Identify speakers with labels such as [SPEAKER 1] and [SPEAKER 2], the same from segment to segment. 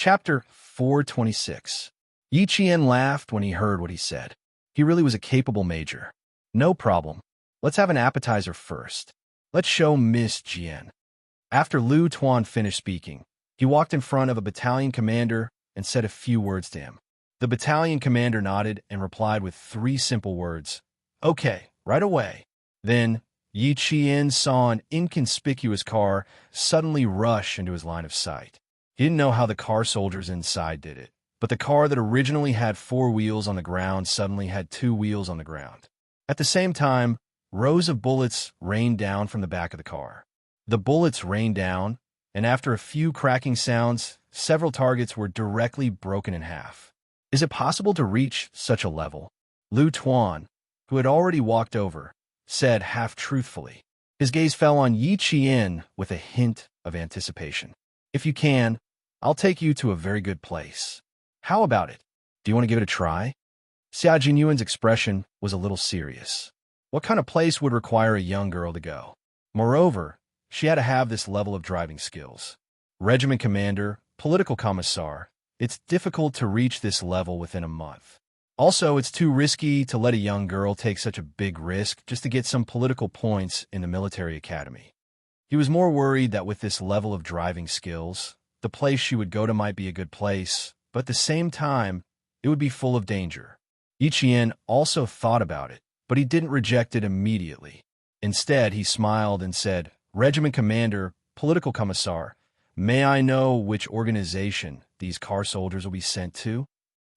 [SPEAKER 1] Chapter 426. Yi Qian laughed when he heard what he said. He really was a capable major. No problem. Let's have an appetizer first. Let's show Miss Jian. After Lu Tuan finished speaking, he walked in front of a battalion commander and said a few words to him. The battalion commander nodded and replied with 3 simple words. Okay, right away. Then, Yi Qian saw an inconspicuous car suddenly rush into his line of sight. He didn't know how the car soldiers inside did it, but the car that originally had 4 wheels on the ground suddenly had 2 wheels on the ground. At the same time, rows of bullets rained down from the back of the car. The bullets rained down, and after a few cracking sounds, several targets were directly broken in half. Is it possible to reach such a level? Lu Tuan, who had already walked over, said half-truthfully. His gaze fell on Yi Qian with a hint of anticipation. If you can, I'll take you to a very good place. How about it? Do you want to give it a try? Xia Jinyuan's expression was a little serious. What kind of place would require a young girl to go? Moreover, she had to have this level of driving skills. Regiment commander, political commissar, it's difficult to reach this level within a month. Also, it's too risky to let a young girl take such a big risk just to get some political points in the military academy. He was more worried that with this level of driving skills, the place she would go to might be a good place, but at the same time, it would be full of danger. Yi Qian also thought about it, but he didn't reject it immediately. Instead, he smiled and said, Regiment commander, political commissar, may I know which organization these car soldiers will be sent to?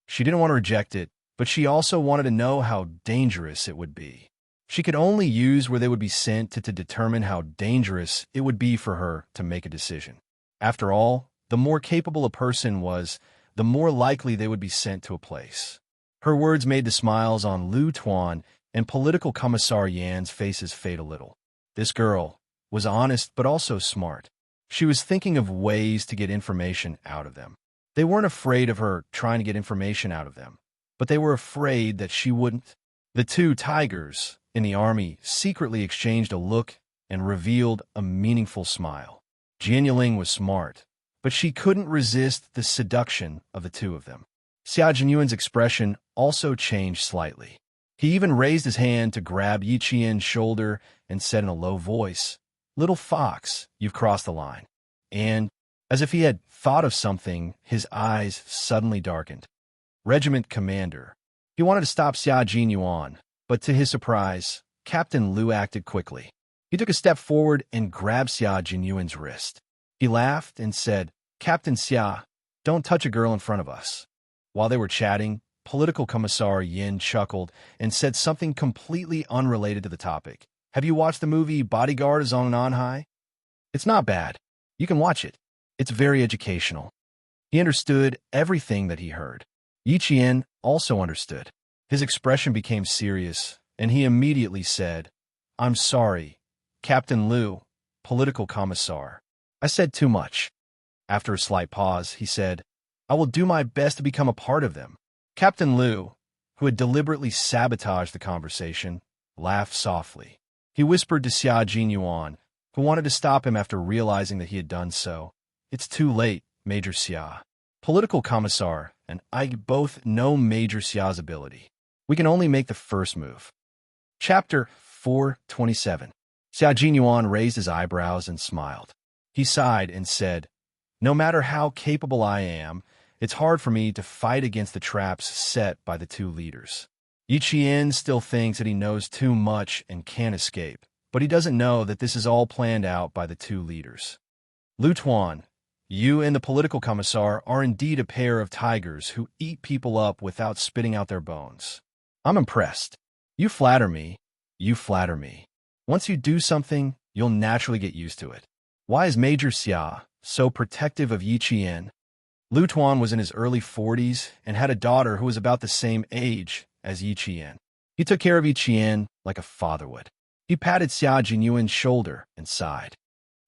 [SPEAKER 1] She didn't want to reject it, but she also wanted to know how dangerous it would be. She could only use where they would be sent to determine how dangerous it would be for her to make a decision. After all, the more capable a person was, the more likely they would be sent to a place. Her words made the smiles on Lu Tuan and political commissar Yan's faces fade a little. This girl was honest but also smart. She was thinking of ways to get information out of them. They weren't afraid of her trying to get information out of them, but they were afraid that she wouldn't. The 2 tigers in the army secretly exchanged a look and revealed a meaningful smile. Jian Yiling was smart, but she couldn't resist the seduction of the 2 of them. Xia Jinyuan's expression also changed slightly. He even raised his hand to grab Yi Qian's shoulder and said in a low voice, Little fox, you've crossed the line. And, as if he had thought of something, his eyes suddenly darkened. Regiment commander. He wanted to stop Xia Jinyuan, but to his surprise, Captain Lu acted quickly. He took a step forward and grabbed Xia Jinyuan's wrist. He laughed and said, Captain Xia, don't touch a girl in front of us. While they were chatting, political commissar Yin chuckled and said something completely unrelated to the topic. Have you watched the movie Bodyguard Zhong Nanhai? It's not bad. You can watch it. It's very educational. He understood everything that he heard. Yi Qian also understood. His expression became serious, and he immediately said, I'm sorry, Captain Lu, political commissar. I said too much. After a slight pause, he said, I will do my best to become a part of them. Captain Lu, who had deliberately sabotaged the conversation, laughed softly. He whispered to Xia Jinyuan, who wanted to stop him after realizing that he had done so. It's too late, Major Xia. Political commissar and I both know Major Xia's ability. We can only make the first move. Chapter 427. Xia Jinyuan raised his eyebrows and smiled. He sighed and said, No matter how capable I am, it's hard for me to fight against the traps set by the 2 leaders. Yi Qian still thinks that he knows too much and can't escape, but he doesn't know that this is all planned out by the 2 leaders. Lu Tuan, you and the political commissar are indeed a pair of tigers who eat people up without spitting out their bones. I'm impressed. You flatter me. You flatter me. Once you do something, you'll naturally get used to it. Why is Major Xia so protective of Yi Qian? Lu Tuan was in his early 40s and had a daughter who was about the same age as Yi Qian. He took care of Yi Qian like a father would. He patted Xia Jinyuan's shoulder and sighed.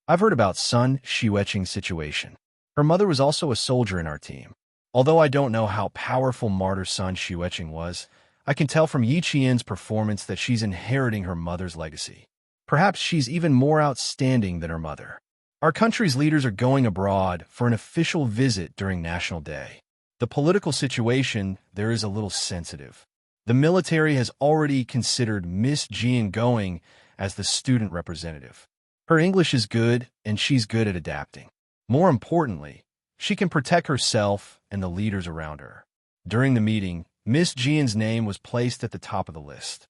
[SPEAKER 1] I've heard about Sun Xueqing's situation. Her mother was also a soldier in our team. Although I don't know how powerful martyr Sun Xueqing was, I can tell from Yi Qian's performance that she's inheriting her mother's legacy. Perhaps she's even more outstanding than her mother. Our country's leaders are going abroad for an official visit during National Day. The political situation there is a little sensitive. The military has already considered Miss Jian going as the student representative. Her English is good, and she's good at adapting. More importantly, she can protect herself and the leaders around her. During the meeting, Miss Jian's name was placed at the top of the list.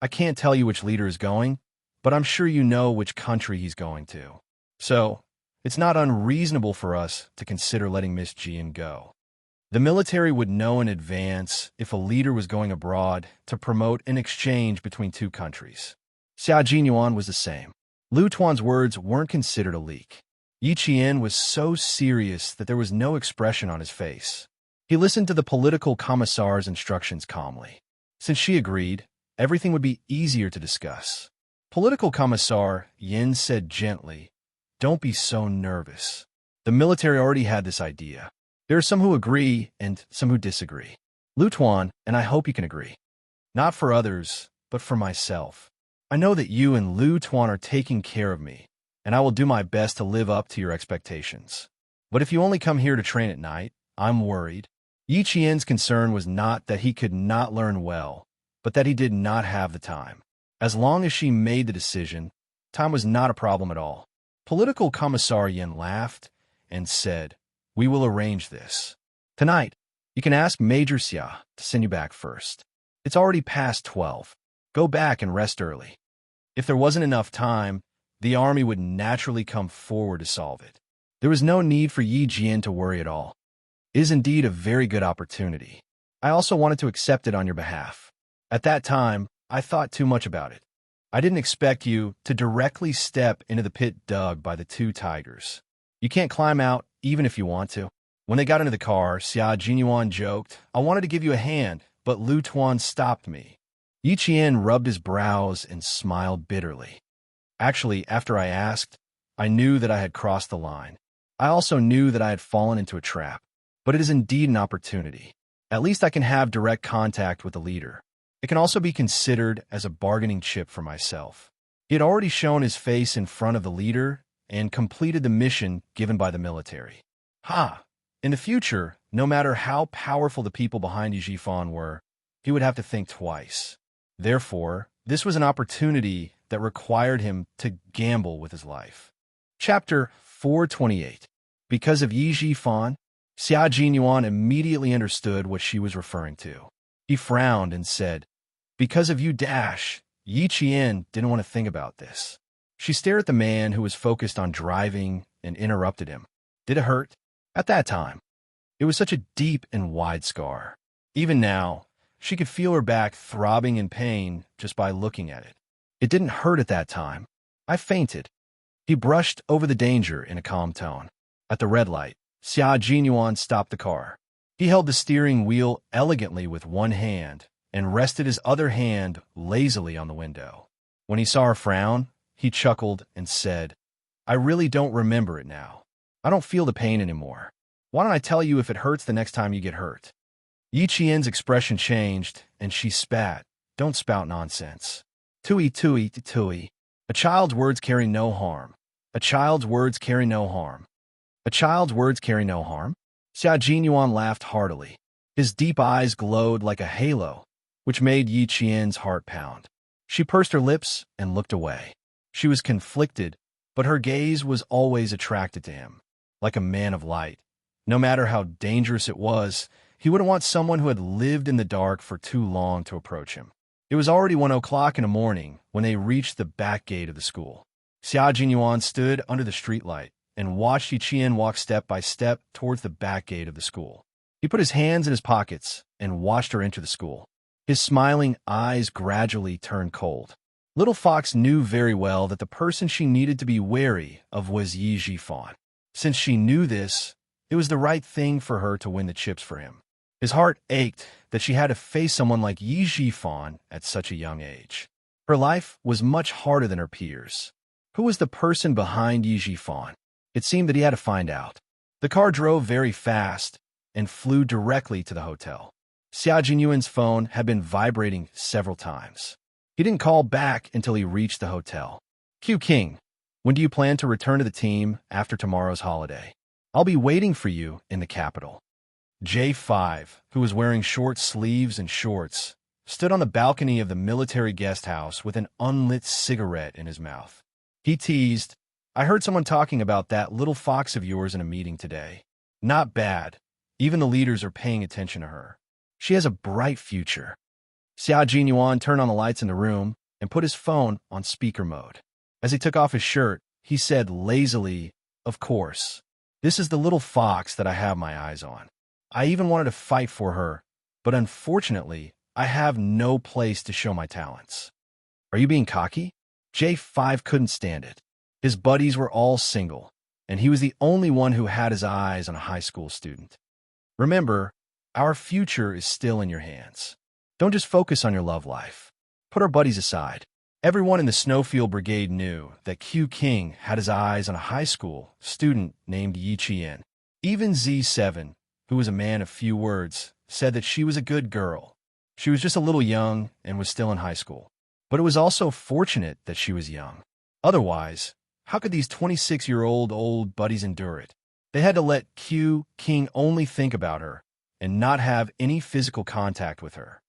[SPEAKER 1] I can't tell you which leader is going, but I'm sure you know which country he's going to. So, it's not unreasonable for us to consider letting Miss Jian go. The military would know in advance if a leader was going abroad to promote an exchange between two countries. Xia Jinyuan was the same. Lu Tuan's words weren't considered a leak. Yi Qian was so serious that there was no expression on his face. He listened to the political commissar's instructions calmly. Since she agreed, everything would be easier to discuss. Political commissar Yin said gently, "Don't be so nervous. The military already had this idea. There are some who agree and some who disagree. Lu Tuan, and I hope you can agree. Not for others, but for myself. I know that you and Lu Tuan are taking care of me, and I will do my best to live up to your expectations. But if you only come here to train at night, I'm worried." Yi Qian's concern was not that he could not learn well, but that he did not have the time. As long as she made the decision, time was not a problem at all. Political Commissar Yin laughed and said, "We will arrange this. Tonight, you can ask Major Xia to send you back first. It's already past 12. Go back and rest early. If there wasn't enough time, the army would naturally come forward to solve it. There was no need for Yi Jian to worry at all. It is indeed a very good opportunity. I also wanted to accept it on your behalf. At that time, I thought too much about it. I didn't expect you to directly step into the pit dug by the two tigers. You can't climb out even if you want to." When they got into the car, Xia Jinyuan joked, "I wanted to give you a hand, but Lu Tuan stopped me." Yi Qian rubbed his brows and smiled bitterly. "Actually, after I asked, I knew that I had crossed the line. I also knew that I had fallen into a trap. But it is indeed an opportunity. At least I can have direct contact with the leader. It can also be considered as a bargaining chip for myself." He had already shown his face in front of the leader and completed the mission given by the military. In the future, no matter how powerful the people behind Yi Jifan were, he would have to think twice. Therefore, this was an opportunity that required him to gamble with his life. Chapter 428. Because of Yi Jifan, Xia Jinyuan immediately understood what she was referring to. He frowned and said, "Because of you, Yi Qian didn't want to think about this." She stared at the man who was focused on driving and interrupted him. "Did it hurt?" At that time, it was such a deep and wide scar. Even now, she could feel her back throbbing in pain just by looking at it. "It didn't hurt at that time. I fainted." He brushed over the danger in a calm tone. At the red light, Xia Jinyuan stopped the car. He held the steering wheel elegantly with one hand and rested his other hand lazily on the window. When he saw her frown, he chuckled and said, "I really don't remember it now. I don't feel the pain anymore. Why don't I tell you if it hurts the next time you get hurt?" Yi Qian's expression changed, and she spat. "Don't spout nonsense. Tui tui tui. A child's words carry no harm. A child's words carry no harm. A child's words carry no harm?" Xia Jinyuan laughed heartily. His deep eyes glowed like a halo, which made Yi Qian's heart pound. She pursed her lips and looked away. She was conflicted, but her gaze was always attracted to him. Like a man of light, no matter how dangerous it was, he wouldn't want someone who had lived in the dark for too long to approach him. It was already 1 o'clock in the morning when they reached the back gate of the school. Xia Jinyuan stood under the streetlight and watched Yi Qian walk step by step towards the back gate of the school. He put his hands in his pockets and watched her enter the school. His smiling eyes gradually turned cold. Little Fox knew very well that the person she needed to be wary of was Yi Jifan. Since she knew this, it was the right thing for her to win the chips for him. His heart ached that she had to face someone like Yi Jifan at such a young age. Her life was much harder than her peers. Who was the person behind Yi Jifan? It seemed that he had to find out. The car drove very fast and flew directly to the hotel. Xia Jinyuan's phone had been vibrating several times. He didn't call back until he reached the hotel. Q King. When do you plan to return to the team after tomorrow's holiday? I'll be waiting for you in the capital. J5, who was wearing short sleeves and shorts, stood on the balcony of the military guest house with an unlit cigarette in his mouth. He teased, I heard someone talking about that little fox of yours in a meeting today. Not bad. Even the leaders are paying attention to her. She has a bright future. Xia Jinyuan turned on the lights in the room and put his phone on speaker mode. As he took off his shirt, he said lazily, Of course. This is the little fox that I have my eyes on. I even wanted to fight for her, but unfortunately, I have no place to show my talents. Are you being cocky? J5 couldn't stand it. His buddies were all single, and he was the only one who had his eyes on a high school student. Remember, our future is still in your hands. Don't just focus on your love life. Put our buddies aside. Everyone in the Snowfield Brigade knew that Q King had his eyes on a high school student named Yi Qian. Even Z7, who was a man of few words, said that she was a good girl. She was just a little young and was still in high school. But it was also fortunate that she was young. Otherwise, how could these 26-year-old old buddies endure it? They had to let Q King only think about her and not have any physical contact with her.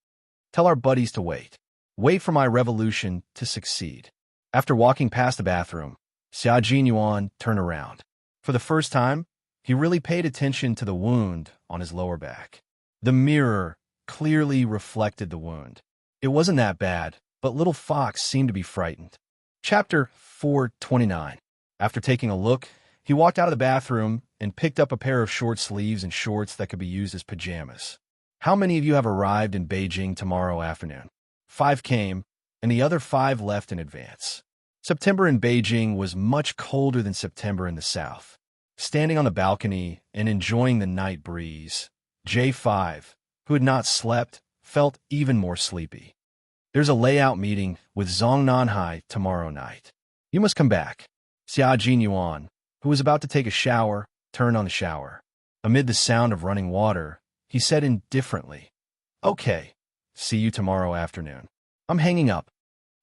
[SPEAKER 1] Tell our buddies to wait. Wait for my revolution to succeed. After walking past the bathroom, Xia Jinyuan turned around. For the first time, he really paid attention to the wound on his lower back. The mirror clearly reflected the wound. It wasn't that bad, but little Fox seemed to be frightened. Chapter 429. After taking a look, he walked out of the bathroom and picked up a pair of short sleeves and shorts that could be used as pajamas. How many of you have arrived in Beijing tomorrow afternoon? 5 came, and the other 5 left in advance. September in Beijing was much colder than September in the south. Standing on the balcony and enjoying the night breeze, J5, who had not slept, felt even more sleepy. There's a layout meeting with Zhong Nanhai tomorrow night. You must come back. Xia Jinyuan, who was about to take a shower, turned on the shower. Amid the sound of running water, he said indifferently, Okay. See you tomorrow afternoon. I'm hanging up.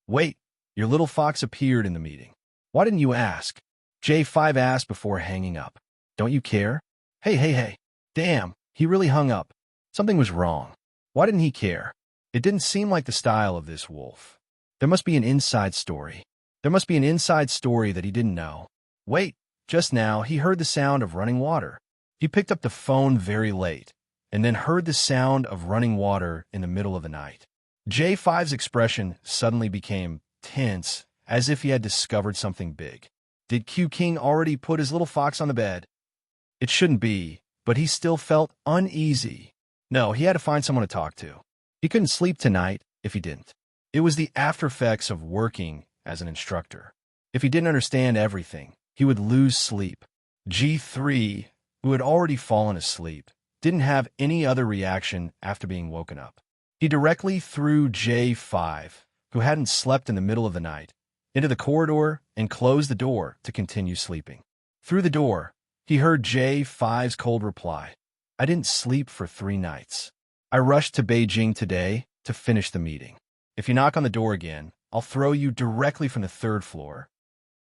[SPEAKER 1] Wait, your little fox appeared in the meeting. Why didn't you ask? J5 asked before hanging up. Don't you care? Hey. Damn, he really hung up. Something was wrong. Why didn't he care? It didn't seem like the style of this wolf. There must be an inside story. There must be an inside story that he didn't know. Wait, just now he heard the sound of running water. He picked up the phone very late, and then heard the sound of running water in the middle of the night. J5's expression suddenly became tense, as if he had discovered something big. Did Q King already put his little fox on the bed? It shouldn't be, but he still felt uneasy. No, he had to find someone to talk to. He couldn't sleep tonight if he didn't. It was the after-effects of working as an instructor. If he didn't understand everything, he would lose sleep. G3, who had already fallen asleep, didn't have any other reaction after being woken up. He directly threw J5, who hadn't slept in the middle of the night, into the corridor and closed the door to continue sleeping. Through the door, he heard J5's cold reply, I didn't sleep for 3 nights. I rushed to Beijing today to finish the meeting. If you knock on the door again, I'll throw you directly from the 3rd floor.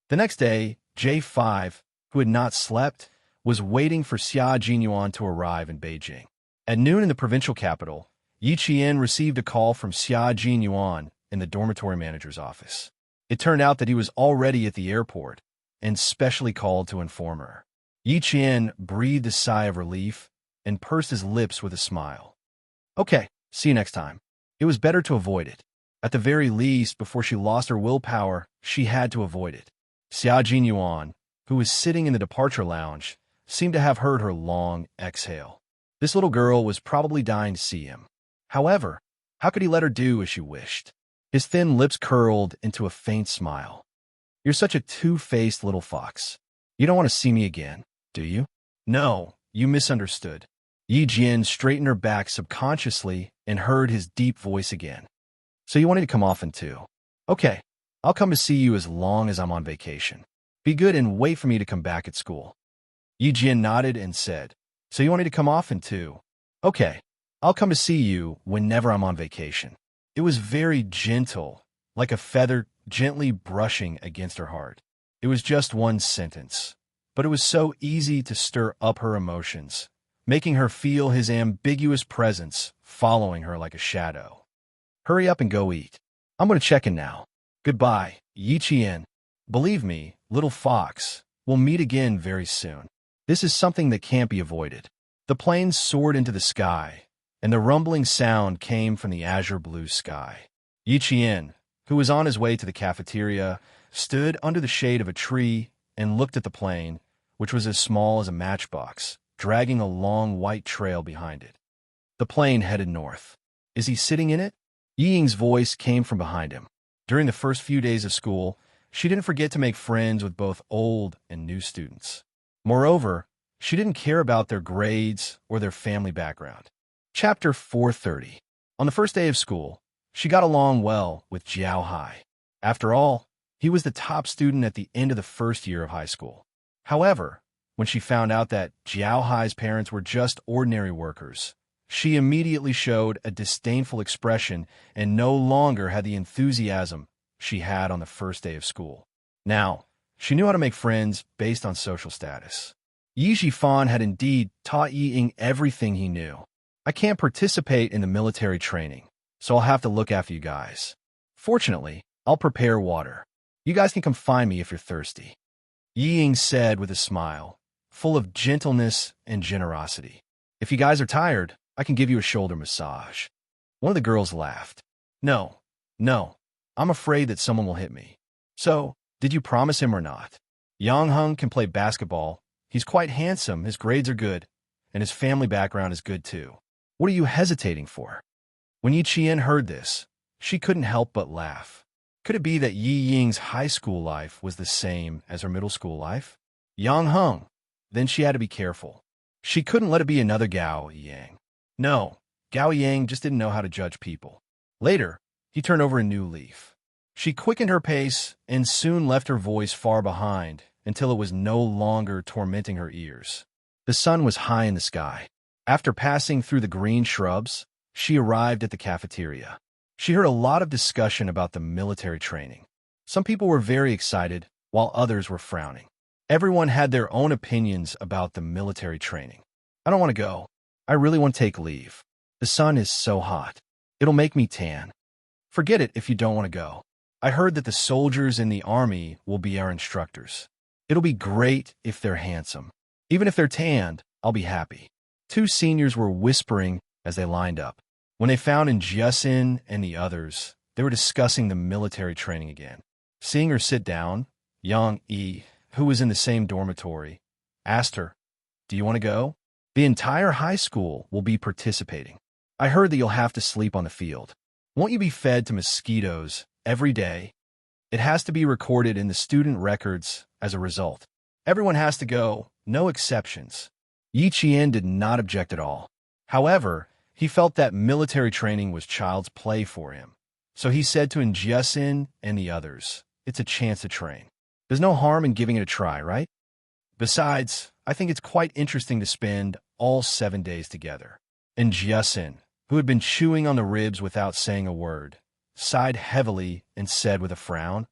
[SPEAKER 1] The next day, J5, who had not slept, was waiting for Xia Jinyuan to arrive in Beijing. At noon in the provincial capital, Yi Qian received a call from Xia Jinyuan in the dormitory manager's office. It turned out that he was already at the airport and specially called to inform her. Yi Qian breathed a sigh of relief and pursed his lips with a smile. Okay, see you next time. It was better to avoid it. At the very least, before she lost her willpower, she had to avoid it. Xia Jinyuan, who was sitting in the departure lounge, seemed to have heard her long exhale. This little girl was probably dying to see him. However, how could he let her do as she wished? His thin lips curled into a faint smile. You're such a two-faced little fox. You don't want to see me again, do you? No, you misunderstood. Yi Jian straightened her back subconsciously and heard his deep voice again. So you wanted to come often too? Okay, I'll come to see you as long as I'm on vacation. Be good and wait for me to come back at school. Yi Jian nodded and said, So you want me to come often too? Okay, I'll come to see you whenever I'm on vacation. It was very gentle, like a feather gently brushing against her heart. It was just one sentence, but it was so easy to stir up her emotions, making her feel his ambiguous presence following her like a shadow. Hurry up and go eat. I'm going to check in now. Goodbye, Yi Qian. Believe me, little fox, we'll meet again very soon. This is something that can't be avoided. The plane soared into the sky, and the rumbling sound came from the azure blue sky. Yi Qian, who was on his way to the cafeteria, stood under the shade of a tree and looked at the plane, which was as small as a matchbox, dragging a long white trail behind it. The plane headed north. Is he sitting in it? Yi Ying's voice came from behind him. During the first few days of school, she didn't forget to make friends with both old and new students. Moreover, she didn't care about their grades or their family background. Chapter 430. On the first day of school, she got along well with Jiao Hai. After all, he was the top student at the end of the first year of high school. However, when she found out that Jiao Hai's parents were just ordinary workers, she immediately showed a disdainful expression and no longer had the enthusiasm she had on the first day of school. Now, she knew how to make friends based on social status. Yi Zhifan had indeed taught Yi Ying everything he knew. I can't participate in the military training, so I'll have to look after you guys. Fortunately, I'll prepare water. You guys can come find me if you're thirsty. Yi Ying said with a smile, full of gentleness and generosity. If you guys are tired, I can give you a shoulder massage. One of the girls laughed. No, I'm afraid that someone will hit me. So, did you promise him or not? Yang Heng can play basketball. He's quite handsome, his grades are good, and his family background is good too. What are you hesitating for? When Yi Qian heard this, she couldn't help but laugh. Could it be that Yi Ying's high school life was the same as her middle school life? Yang Heng. Then she had to be careful. She couldn't let it be another Gao Yang. No, Gao Yang just didn't know how to judge people. Later, he turned over a new leaf. She quickened her pace and soon left her voice far behind until it was no longer tormenting her ears. The sun was high in the sky. After passing through the green shrubs, she arrived at the cafeteria. She heard a lot of discussion about the military training. Some people were very excited, while others were frowning. Everyone had their own opinions about the military training. I don't want to go. I really want to take leave. The sun is so hot. It'll make me tan. Forget it if you don't want to go. I heard that the soldiers in the army will be our instructors. It'll be great if they're handsome. Even if they're tanned, I'll be happy. Two seniors were whispering as they lined up. When they found Jiasin and the others, they were discussing the military training again. Seeing her sit down, Yang Yi, who was in the same dormitory, asked her, "Do you want to go? The entire high school will be participating. I heard that you'll have to sleep on the field. Won't you be fed to mosquitoes every day? It has to be recorded in the student records as a result. Everyone has to go, no exceptions." Yi Qian did not object at all. However, he felt that military training was child's play for him. So he said to Jiasin and the others, "It's a chance to train. There's no harm in giving it a try, right? Besides, I think it's quite interesting to spend all 7 days together." And Jiasin, who had been chewing on the ribs without saying a word, sighed heavily and said with a frown,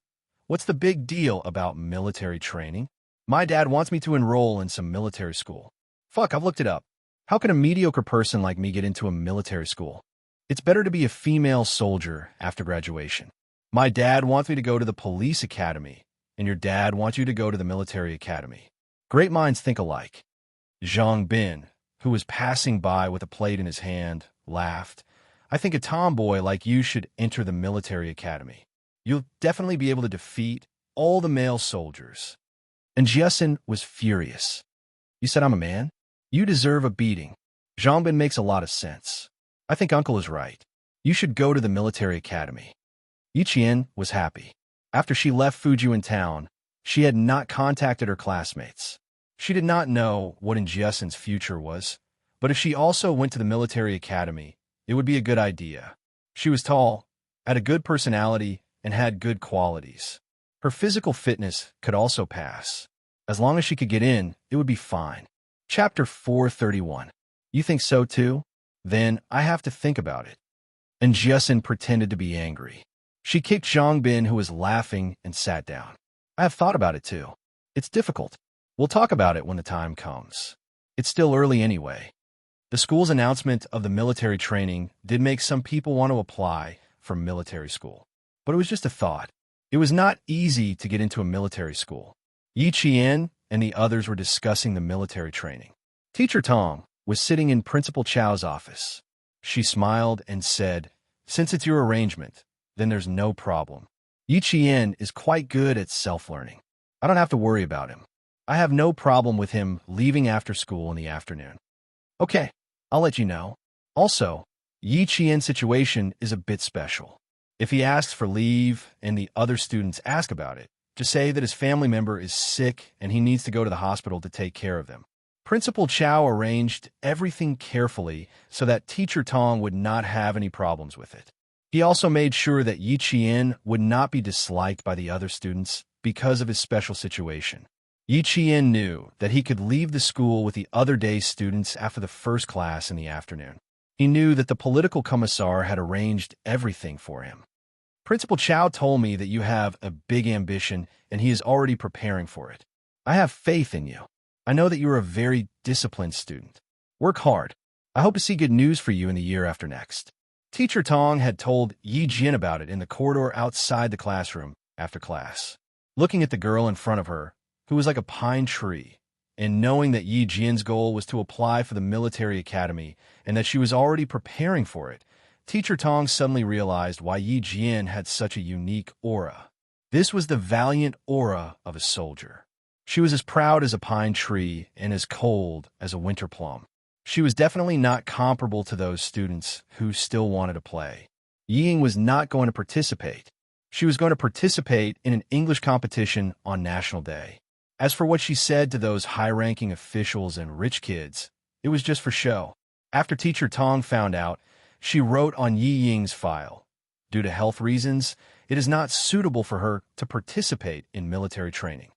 [SPEAKER 1] "What's the big deal about military training? My dad wants me to enroll in some military school. Fuck, I've looked it up. How can a mediocre person like me get into a military school? It's better to be a female soldier after graduation. My dad wants me to go to the police academy, and your dad wants you to go to the military academy. Great minds think alike." Zhang Bin, who was passing by with a plate in his hand, laughed. "I think a tomboy like you should enter the military academy. You'll definitely be able to defeat all the male soldiers." And Jiasin was furious. "You said I'm a man? You deserve a beating. Zhang Bin makes a lot of sense. I think Uncle is right. You should go to the military academy." Yi Qian was happy. After she left Fujian town, she had not contacted her classmates. She did not know what in Jiasin's future was, but if she also went to the military academy, it would be a good idea. She was tall, had a good personality, and had good qualities. Her physical fitness could also pass. As long as she could get in, it would be fine. Chapter 431. You think so too? Then I have to think about it. And Jiasin pretended to be angry. She kicked Zhang Bin, who was laughing, and sat down. I have thought about it too. It's difficult. We'll talk about it when the time comes. It's still early anyway. The school's announcement of the military training did make some people want to apply for military school. But it was just a thought. It was not easy to get into a military school. Yi Qian and the others were discussing the military training. Teacher Tong was sitting in Principal Chao's office. She smiled and said, "Since it's your arrangement, then there's no problem. Yi Qian is quite good at self-learning. I don't have to worry about him. I have no problem with him leaving after school in the afternoon." "Okay, I'll let you know." Also, Yi Qian's situation is a bit special. If he asks for leave and the other students ask about it, just say that his family member is sick and he needs to go to the hospital to take care of them. Principal Chao arranged everything carefully so that Teacher Tong would not have any problems with it. He also made sure that Yi Qian would not be disliked by the other students because of his special situation. Yi Qian knew that he could leave the school with the other day's students after the first class in the afternoon. He knew that the political commissar had arranged everything for him. "Principal Chao told me that you have a big ambition and he is already preparing for it. I have faith in you. I know that you are a very disciplined student. Work hard. I hope to see good news for you in the year after next." Teacher Tong had told Yi Jian about it in the corridor outside the classroom after class. Looking at the girl in front of her, who was like a pine tree, and knowing that Yi Jian's goal was to apply for the military academy and that she was already preparing for it, Teacher Tong suddenly realized why Yi Jian had such a unique aura. This was the valiant aura of a soldier. She was as proud as a pine tree and as cold as a winter plum. She was definitely not comparable to those students who still wanted to play. Ying was not going to participate. She was going to participate in an English competition on National Day. As for what she said to those high-ranking officials and rich kids, it was just for show. After Teacher Tong found out, she wrote on Yi Ying's file, "Due to health reasons, it is not suitable for her to participate in military training."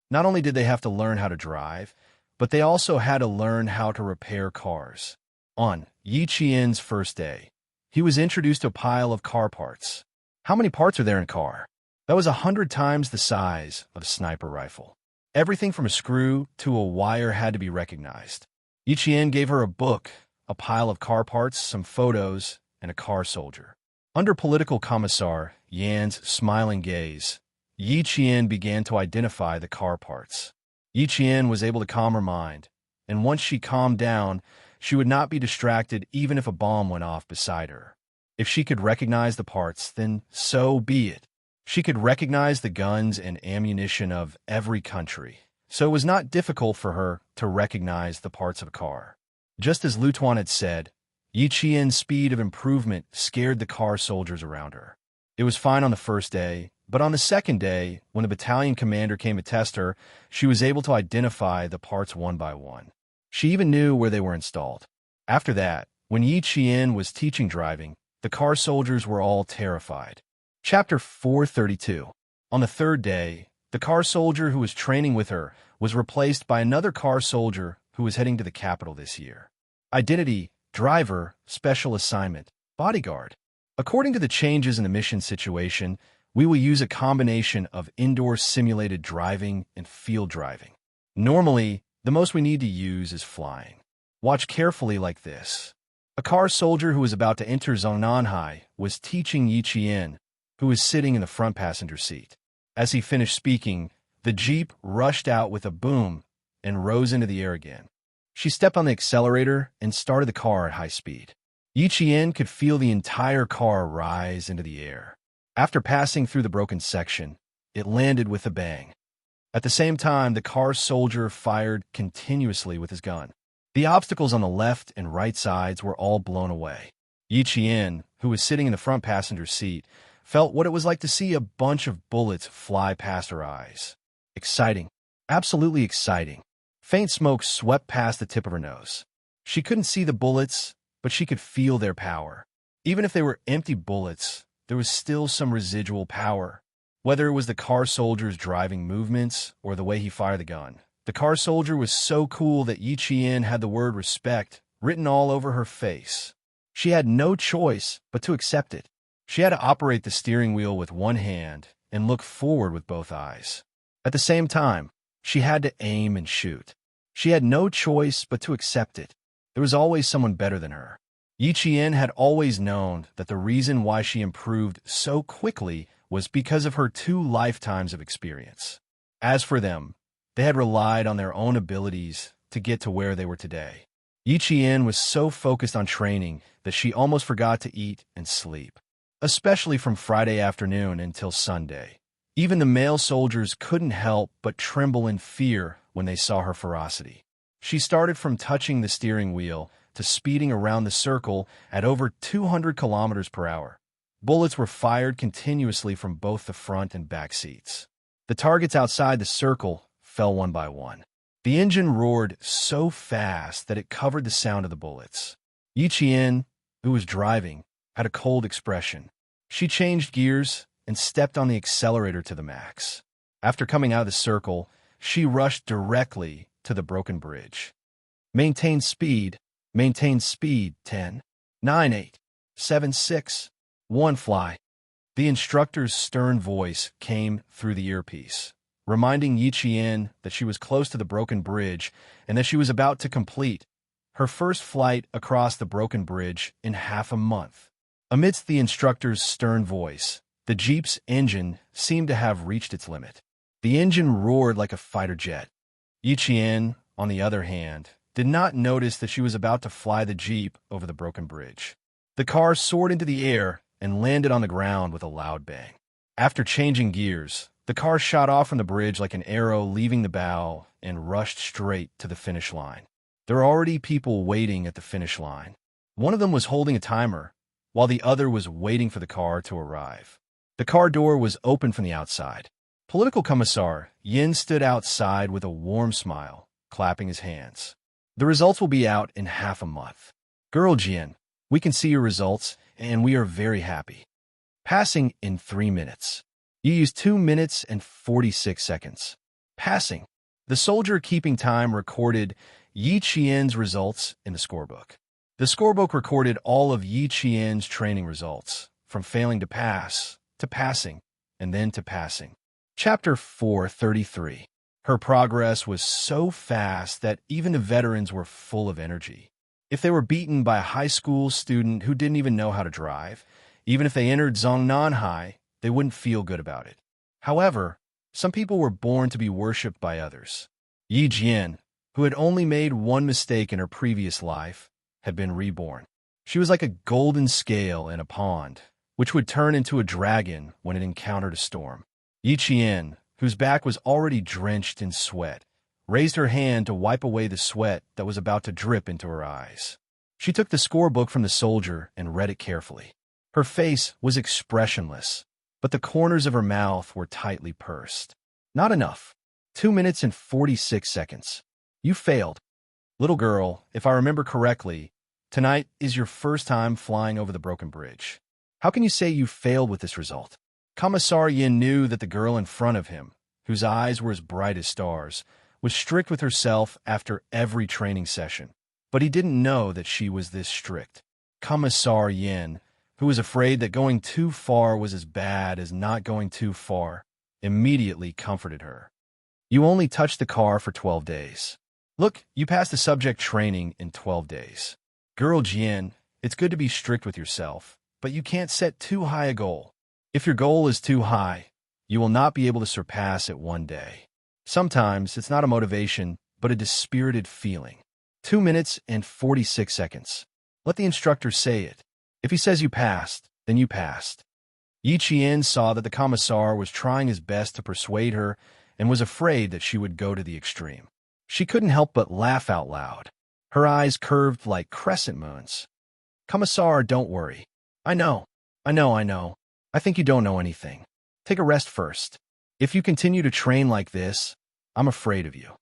[SPEAKER 1] Not only did they have to learn how to drive, but they also had to learn how to repair cars. On Yi Qian's first day, he was introduced to a pile of car parts. How many parts are there in a car? That was 100 times the size of a sniper rifle. Everything from a screw to a wire had to be recognized. Yi Qian gave her a book, a pile of car parts, some photos, and a car soldier. Under political commissar Yan's smiling gaze, Yi Qian began to identify the car parts. Yi Qian was able to calm her mind, and once she calmed down, she would not be distracted even if a bomb went off beside her. If she could recognize the parts, then so be it. She could recognize the guns and ammunition of every country, so it was not difficult for her to recognize the parts of a car. Just as Lu Tuan had said, Yi Qian's speed of improvement scared the car soldiers around her. It was fine on the first day, but on the second day, when the battalion commander came to test her, she was able to identify the parts one by one. She even knew where they were installed. After that, when Yi Qian was teaching driving, the car soldiers were all terrified. Chapter 432. On the third day, the car soldier who was training with her was replaced by another car soldier who was heading to the capital this year. Identity, driver, special assignment, bodyguard. According to the changes in the mission situation, we will use a combination of indoor simulated driving and field driving. Normally, the most we need to use is flying. Watch carefully like this. A car soldier who was about to enter Zongnanhai was teaching Yi Qian, who was sitting in the front passenger seat. As he finished speaking, the jeep rushed out with a boom and rose into the air again. She stepped on the accelerator and started the car at high speed. Yi Qian could feel the entire car rise into the air. After passing through the broken section, it landed with a bang. At the same time, the car soldier fired continuously with his gun. The obstacles on the left and right sides were all blown away. Yi Qian, who was sitting in the front passenger seat, felt what it was like to see a bunch of bullets fly past her eyes. Exciting. Absolutely exciting. Faint smoke swept past the tip of her nose. She couldn't see the bullets, but she could feel their power. Even if they were empty bullets, there was still some residual power. Whether it was the car soldier's driving movements or the way he fired the gun, the car soldier was so cool that Yi Qian had the word respect written all over her face. She had no choice but to accept it. She had to operate the steering wheel with one hand and look forward with both eyes. At the same time, she had to aim and shoot. She had no choice but to accept it. There was always someone better than her. Yi Qian had always known that the reason why she improved so quickly was because of her 2 lifetimes of experience. As for them, they had relied on their own abilities to get to where they were today. Yi Qian was so focused on training that she almost forgot to eat and sleep, especially from Friday afternoon until Sunday. Even the male soldiers couldn't help but tremble in fear when they saw her ferocity. She started from touching the steering wheel to speeding around the circle at over 200 kilometers per hour. Bullets were fired continuously from both the front and back seats. The targets outside the circle fell one by one. The engine roared so fast that it covered the sound of the bullets. Yi Qian, who was driving, had a cold expression. She changed gears and stepped on the accelerator to the max. After coming out of the circle, she rushed directly to the broken bridge. Maintain speed, 10, 9, 8, 7, 6, 1 fly. The instructor's stern voice came through the earpiece, reminding Yi Qian that she was close to the broken bridge and that she was about to complete her first flight across the broken bridge in half a month. Amidst the instructor's stern voice, the Jeep's engine seemed to have reached its limit. The engine roared like a fighter jet. Yi Qian, on the other hand, did not notice that she was about to fly the Jeep over the broken bridge. The car soared into the air and landed on the ground with a loud bang. After changing gears, the car shot off from the bridge like an arrow leaving the bow and rushed straight to the finish line. There were already people waiting at the finish line. One of them was holding a timer, while the other was waiting for the car to arrive. The car door was open from the outside. Political Commissar Yin stood outside with a warm smile, clapping his hands. The results will be out in half a month. Girl Jian, we can see your results, and we are very happy. Passing in 3 minutes. You used 2 minutes and 46 seconds. Passing. The soldier keeping time recorded Yi Qian's results in the scorebook. The scorebook recorded all of Yi Qian's training results, from failing to pass, to passing, and then to passing. Chapter 433. Her progress was so fast that even the veterans were full of energy. If they were beaten by a high school student who didn't even know how to drive, even if they entered Zhongnan High, they wouldn't feel good about it. However, some people were born to be worshipped by others. Yi Jian, who had only made one mistake in her previous life, had been reborn. She was like a golden scale in a pond, which would turn into a dragon when it encountered a storm. Yi Qian, whose back was already drenched in sweat, raised her hand to wipe away the sweat that was about to drip into her eyes. She took the scorebook from the soldier and read it carefully. Her face was expressionless, but the corners of her mouth were tightly pursed. Not enough. 2 minutes and 46 seconds. You failed. Little girl, if I remember correctly, tonight is your first time flying over the broken bridge. How can you say you failed with this result? Commissar Yin knew that the girl in front of him, whose eyes were as bright as stars, was strict with herself after every training session, but he didn't know that she was this strict. Commissar Yin, who was afraid that going too far was as bad as not going too far, immediately comforted her. You only touched the car for 12 days. Look, you passed the subject training in 12 days. Girl Jian, it's good to be strict with yourself, but you can't set too high a goal. If your goal is too high, you will not be able to surpass it one day. Sometimes it's not a motivation, but a dispirited feeling. 2 minutes and 46 seconds. Let the instructor say it. If he says you passed, then you passed. Yi Qian saw that the commissar was trying his best to persuade her and was afraid that she would go to the extreme. She couldn't help but laugh out loud. Her eyes curved like crescent moons. Commissar, don't worry. I know. I think you don't know anything. Take a rest first. If you continue to train like this, I'm afraid of you.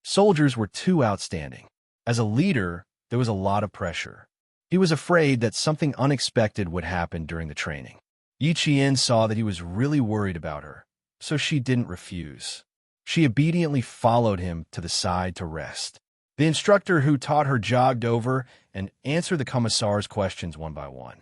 [SPEAKER 1] Soldiers were too outstanding. As a leader, there was a lot of pressure. He was afraid that something unexpected would happen during the training. Yi Qian saw that he was really worried about her, so she didn't refuse. She obediently followed him to the side to rest. The instructor who taught her jogged over and answered the commissar's questions one by one.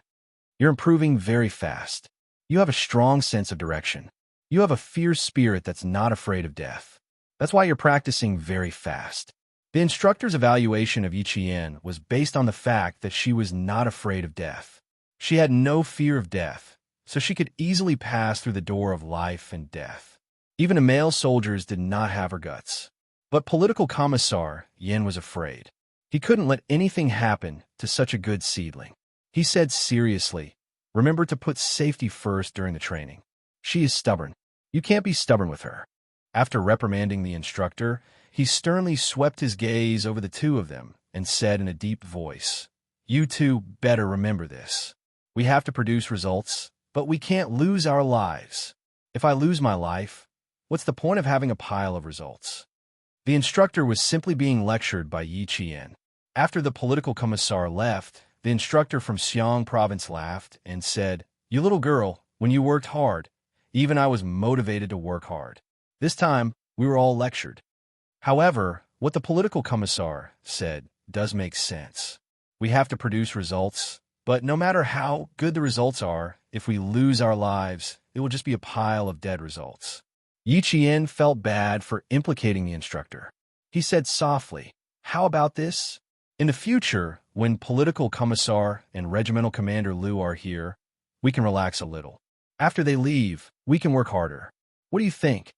[SPEAKER 1] You're improving very fast. You have a strong sense of direction. You have a fierce spirit that's not afraid of death. That's why you're practicing very fast. The instructor's evaluation of Yiqian was based on the fact that she was not afraid of death. She had no fear of death, so she could easily pass through the door of life and death. Even the male soldiers did not have her guts. But political commissar Yin was afraid. He couldn't let anything happen to such a good seedling. He said seriously, "Remember to put safety first during the training. She is stubborn. You can't be stubborn with her." After reprimanding the instructor, he sternly swept his gaze over the two of them and said in a deep voice, "You two better remember this. We have to produce results, but we can't lose our lives. If I lose my life, what's the point of having a pile of results?" The instructor was simply being lectured by Yi Qian. After the political commissar left, the instructor from Xiang province laughed and said, "You little girl, when you worked hard, even I was motivated to work hard. This time, we were all lectured." However, what the political commissar said does make sense. We have to produce results, but no matter how good the results are, if we lose our lives, it will just be a pile of dead results. Yi Qian felt bad for implicating the instructor. He said softly, "How about this? In the future, when political commissar and regimental commander Liu are here, we can relax a little. After they leave, we can work harder. What do you think?"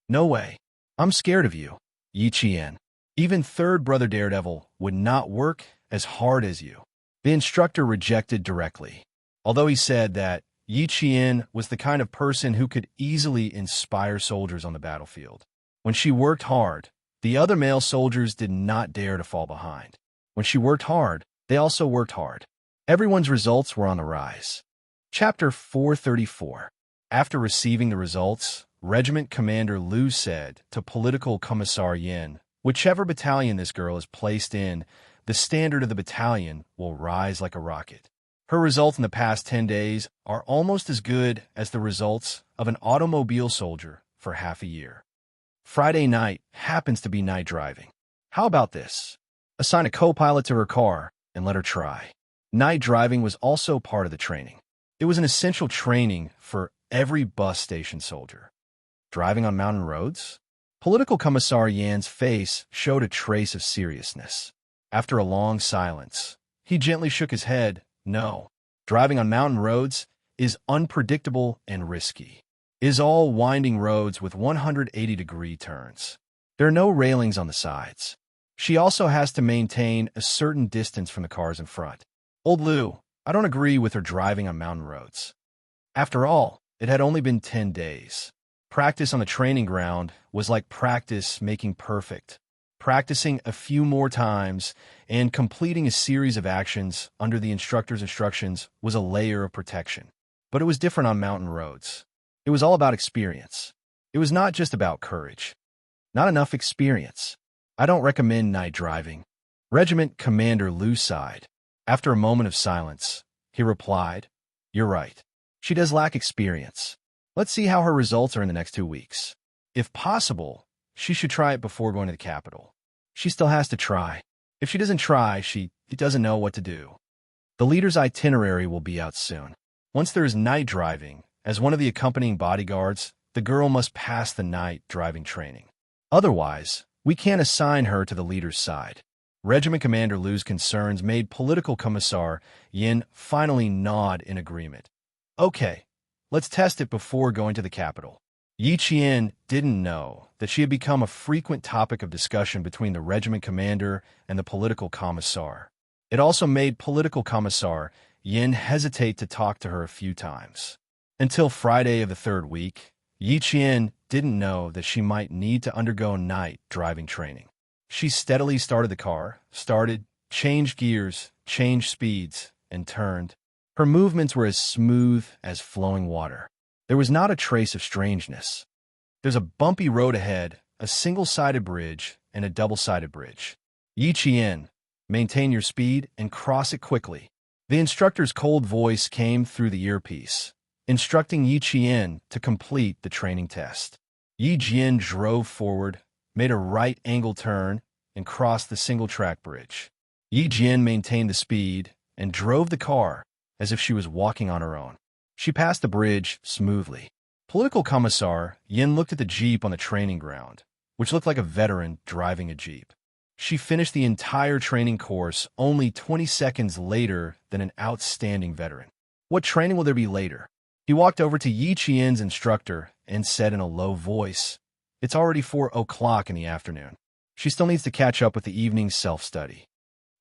[SPEAKER 1] "No way. I'm scared of you, Yi Qian. Even third brother Daredevil would not work as hard as you." The instructor rejected directly. Although he said that Yi Qian was the kind of person who could easily inspire soldiers on the battlefield. When she worked hard, the other male soldiers did not dare to fall behind. When she worked hard, they also worked hard. Everyone's results were on the rise. Chapter 434. After receiving the results, Regiment Commander Liu said to Political Commissar Yin, "Whichever battalion this girl is placed in, the standard of the battalion will rise like a rocket. Her results in the past 10 days are almost as good as the results of an automobile soldier for half a year. Friday night happens to be night driving. How about this? Assign a co-pilot to her car and let her try." Night driving was also part of the training. It was an essential training for every bus station soldier. Driving on mountain roads? Political Commissar Yan's face showed a trace of seriousness. After a long silence, he gently shook his head. "No, driving on mountain roads is unpredictable and risky. It is all winding roads with 180-degree turns. There are no railings on the sides. She also has to maintain a certain distance from the cars in front. Old Liu, I don't agree with her driving on mountain roads." After all, it had only been 10 days. Practice on the training ground was like practice making perfect. Practicing a few more times and completing a series of actions under the instructor's instructions was a layer of protection. But it was different on mountain roads. It was all about experience. It was not just about courage. Not enough experience. "I don't recommend night driving." Regiment Commander Liu sighed. After a moment of silence, he replied, "You're right. She does lack experience. Let's see how her results are in the next 2 weeks. If possible, she should try it before going to the capital. She still has to try. If she doesn't try, she doesn't know what to do." The leader's itinerary will be out soon. Once there is night driving, as one of the accompanying bodyguards, the girl must pass the night driving training. Otherwise, we can't assign her to the leader's side. Regiment Commander Liu's concerns made Political Commissar Yin finally nod in agreement. "Okay, let's test it before going to the capital." Yi Qian didn't know that she had become a frequent topic of discussion between the regiment commander and the political commissar. It also made Political Commissar Yin hesitate to talk to her a few times. Until Friday of the 3rd week, Yi Qian didn't know that she might need to undergo night driving training. She steadily started the car, changed gears, changed speeds, and turned. Her movements were as smooth as flowing water. There was not a trace of strangeness. There's a bumpy road ahead, a single-sided bridge, and a double-sided bridge. Yi Qian, maintain your speed and cross it quickly. The instructor's cold voice came through the earpiece, instructing Yi Qian to complete the training test. Yi Qian drove forward, made a right-angle turn, and crossed the single-track bridge. Yi Qian maintained the speed and drove the car as if she was walking on her own. She passed the bridge smoothly. Political Commissar Yin looked at the Jeep on the training ground, which looked like a veteran driving a Jeep. She finished the entire training course only 20 seconds later than an outstanding veteran. What training will there be later? He walked over to Yi Qian's instructor and said in a low voice, "It's already 4 o'clock in the afternoon. She still needs to catch up with the evening self-study."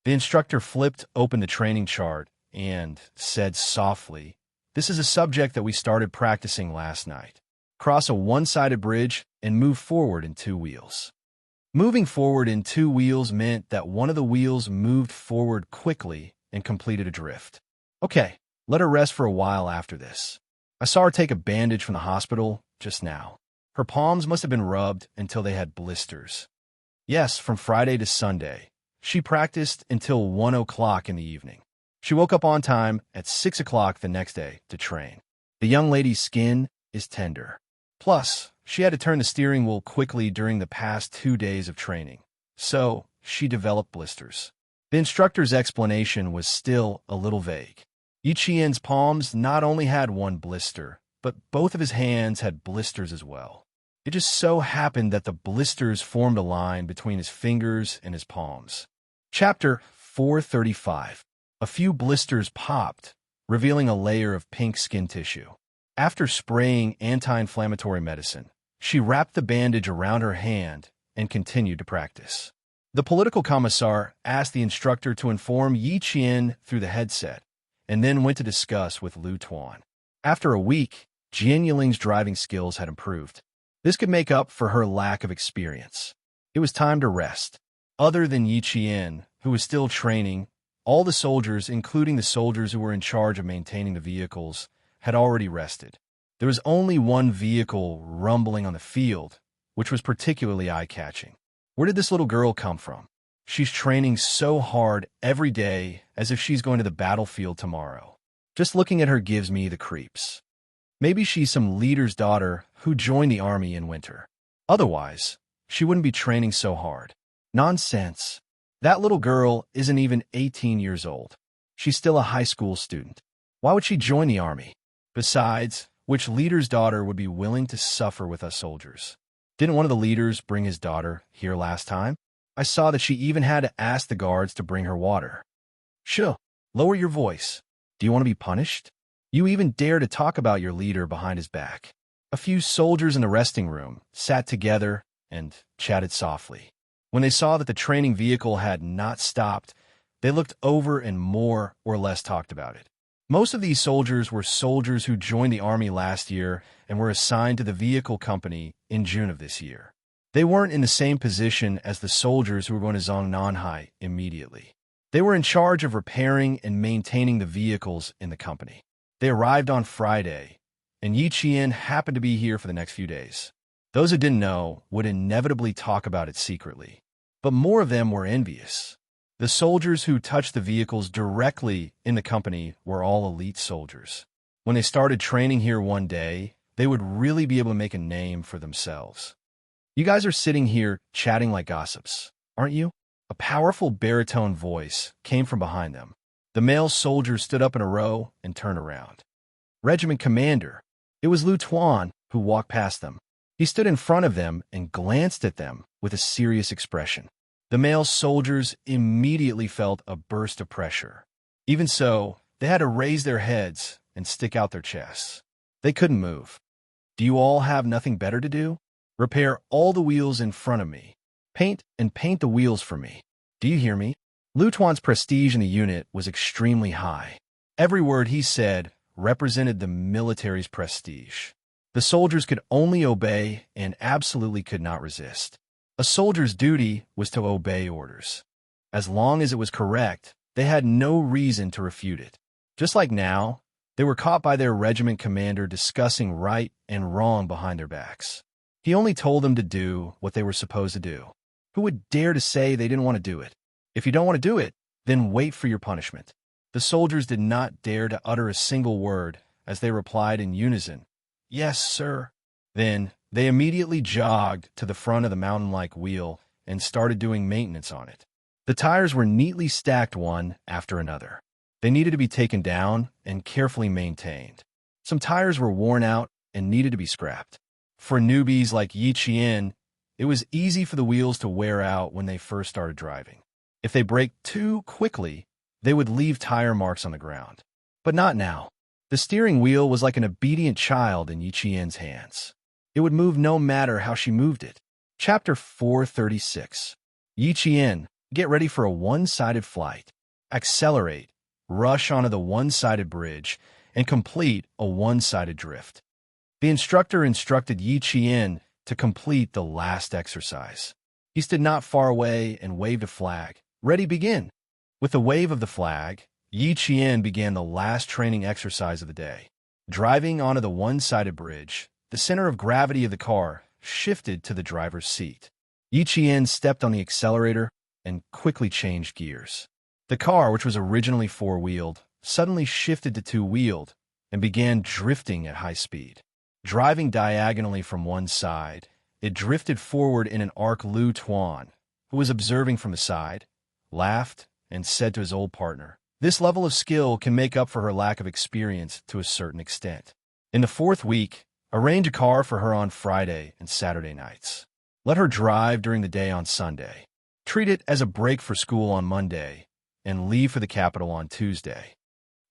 [SPEAKER 1] The instructor flipped open the training chart and said softly, "This is a subject that we started practicing last night. Cross a one-sided bridge and move forward in 2 wheels." Moving forward in 2 wheels meant that one of the wheels moved forward quickly and completed a drift. Okay, let her rest for a while after this. I saw her take a bandage from the hospital just now. Her palms must have been rubbed until they had blisters. Yes, from Friday to Sunday. She practiced until 1 o'clock in the evening. She woke up on time at 6 o'clock the next day to train. The young lady's skin is tender. Plus, she had to turn the steering wheel quickly during the past 2 days of training. So, she developed blisters. The instructor's explanation was still a little vague. Yi Qian's palms not only had 1 blister, but both of his hands had blisters as well. It just so happened that the blisters formed a line between his fingers and his palms. Chapter 435. A few blisters popped, revealing a layer of pink skin tissue. After spraying anti-inflammatory medicine, she wrapped the bandage around her hand and continued to practice. The political commissar asked the instructor to inform Yi Qian through the headset, and then went to discuss with Lu Tuan. After a week, Jian Yiling's driving skills had improved. This could make up for her lack of experience. It was time to rest. Other than Yi Qian, who was still training, all the soldiers, including the soldiers who were in charge of maintaining the vehicles, had already rested. There was only one vehicle rumbling on the field, which was particularly eye-catching. Where did this little girl come from? She's training so hard every day as if she's going to the battlefield tomorrow. Just looking at her gives me the creeps. Maybe she's some leader's daughter who joined the army in winter. Otherwise, she wouldn't be training so hard. Nonsense. That little girl isn't even 18 years old. She's still a high school student. Why would she join the army? Besides, which leader's daughter would be willing to suffer with us soldiers? Didn't one of the leaders bring his daughter here last time? I saw that she even had to ask the guards to bring her water. Shh, lower your voice. Do you want to be punished? You even dare to talk about your leader behind his back. A few soldiers in the resting room sat together and chatted softly. When they saw that the training vehicle had not stopped, they looked over and more or less talked about it. Most of these soldiers were soldiers who joined the army last year and were assigned to the vehicle company in June of this year. They weren't in the same position as the soldiers who were going to Zongnanhai immediately. They were in charge of repairing and maintaining the vehicles in the company. They arrived on Friday, and Yi Qian happened to be here for the next few days. Those who didn't know would inevitably talk about it secretly, but more of them were envious. The soldiers who touched the vehicles directly in the company were all elite soldiers. When they started training here one day, they would really be able to make a name for themselves. You guys are sitting here chatting like gossips, aren't you? A powerful baritone voice came from behind them. The male soldiers stood up in a row and turned around. Regiment commander. It was Lu Tuan who walked past them. He stood in front of them and glanced at them with a serious expression. The male soldiers immediately felt a burst of pressure. Even so, they had to raise their heads and stick out their chests. They couldn't move. Do you all have nothing better to do? Repair all the wheels in front of me. Paint the wheels for me. Do you hear me? Lu Tuan's prestige in the unit was extremely high. Every word he said represented the military's prestige. The soldiers could only obey and absolutely could not resist. A soldier's duty was to obey orders. As long as it was correct, they had no reason to refute it. Just like now, they were caught by their regiment commander discussing right and wrong behind their backs. He only told them to do what they were supposed to do. Who would dare to say they didn't want to do it? If you don't want to do it, then wait for your punishment. The soldiers did not dare to utter a single word as they replied in unison, "Yes, sir." Then they immediately jogged to the front of the mountain-like wheel and started doing maintenance on it. The tires were neatly stacked one after another. They needed to be taken down and carefully maintained. Some tires were worn out and needed to be scrapped. For newbies like Yi Qian, it was easy for the wheels to wear out when they first started driving. If they braked too quickly, they would leave tire marks on the ground. But not now. The steering wheel was like an obedient child in Yi Qian's hands. It would move no matter how she moved it. Chapter 436. Yi Qian, get ready for a one-sided flight. Accelerate, rush onto the one-sided bridge, and complete a one-sided drift. The instructor instructed Yi Qian to complete the last exercise. He stood not far away and waved a flag. Ready, begin. With the wave of the flag, Yi Qian began the last training exercise of the day. Driving onto the one-sided bridge, the center of gravity of the car shifted to the driver's seat. Yi Qian stepped on the accelerator and quickly changed gears. The car, which was originally four-wheeled, suddenly shifted to two-wheeled and began drifting at high speed. Driving diagonally from one side, it drifted forward in an arc. Lu Tuan, who was observing from the side, laughed and said to his old partner, "This level of skill can make up for her lack of experience to a certain extent. In the fourth week, arrange a car for her on Friday and Saturday nights. Let her drive during the day on Sunday. Treat it as a break for school on Monday and leave for the capital on Tuesday."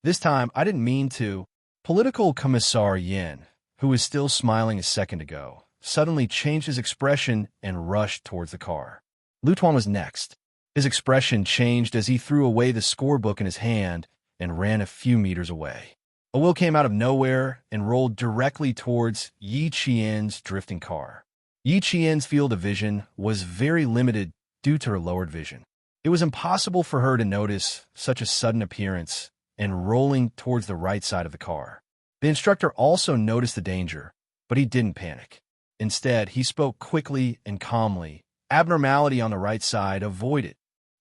[SPEAKER 1] This time, I didn't mean to. Political Commissar Yin, who was still smiling a second ago, suddenly changed his expression and rushed towards the car. Lu Tuan was next. His expression changed as he threw away the scorebook in his hand and ran a few meters away. A wheel came out of nowhere and rolled directly towards Yi Qian's drifting car. Yi Qian's field of vision was very limited due to her lowered vision. It was impossible for her to notice such a sudden appearance and rolling towards the right side of the car. The instructor also noticed the danger, but he didn't panic. Instead, he spoke quickly and calmly. Abnormality on the right side, avoid it.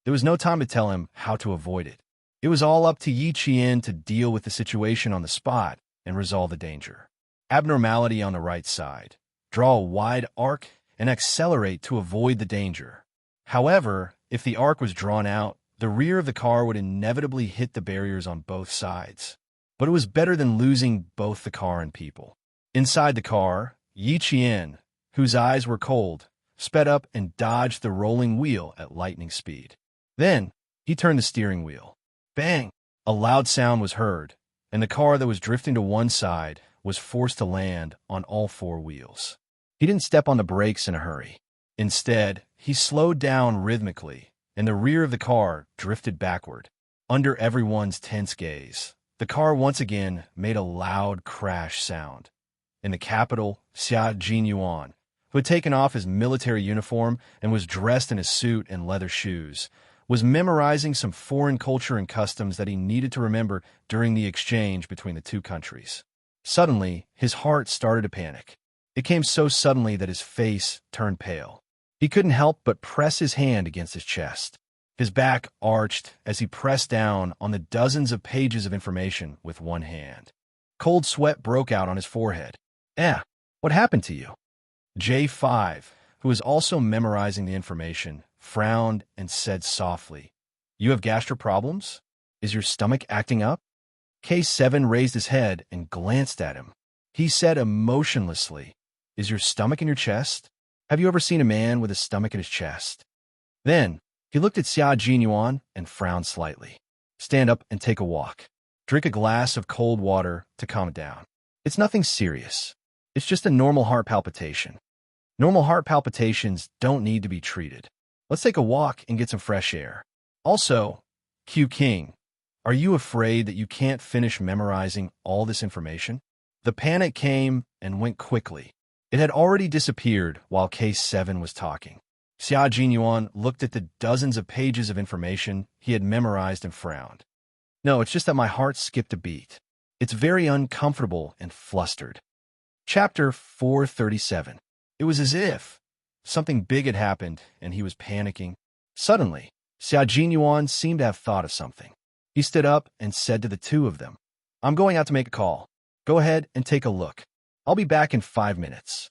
[SPEAKER 1] There was no time to tell him how to avoid it. It was all up to Yi Qian to deal with the situation on the spot and resolve the danger. Abnormality on the right side. Draw a wide arc and accelerate to avoid the danger. However, if the arc was drawn out, the rear of the car would inevitably hit the barriers on both sides. But it was better than losing both the car and people. Inside the car, Yi Qian, whose eyes were cold, sped up and dodged the rolling wheel at lightning speed. Then, he turned the steering wheel. Bang! A loud sound was heard, and the car that was drifting to one side was forced to land on all four wheels. He didn't step on the brakes in a hurry. Instead, he slowed down rhythmically, and the rear of the car drifted backward. Under everyone's tense gaze, the car once again made a loud crash sound. In the capital, Xia Jinyuan, who had taken off his military uniform and was dressed in a suit and leather shoes, was memorizing some foreign culture and customs that he needed to remember during the exchange between the two countries. Suddenly, his heart started to panic. It came so suddenly that his face turned pale. He couldn't help but press his hand against his chest. His back arched as he pressed down on the dozens of pages of information with one hand. Cold sweat broke out on his forehead. What happened to you? J5, who was also memorizing the information, frowned and said softly, "You have gastro problems? Is your stomach acting up?" K7 raised his head and glanced at him. He said emotionlessly, "Is your stomach in your chest? Have you ever seen a man with a stomach in his chest?" Then, he looked at Xia Jinyuan and frowned slightly. "Stand up and take a walk. Drink a glass of cold water to calm it down. It's nothing serious. It's just a normal heart palpitation. Normal heart palpitations don't need to be treated. Let's take a walk and get some fresh air. Also, Q King, are you afraid that you can't finish memorizing all this information?" The panic came and went quickly. It had already disappeared while K7 was talking. Xia Jinyuan looked at the dozens of pages of information he had memorized and frowned. "No, it's just that my heart skipped a beat. It's very uncomfortable and flustered." Chapter 437. It was as if something big had happened and he was panicking. Suddenly, Xia Jinyuan seemed to have thought of something. He stood up and said to the two of them, "I'm going out to make a call. Go ahead and take a look. I'll be back in 5 minutes."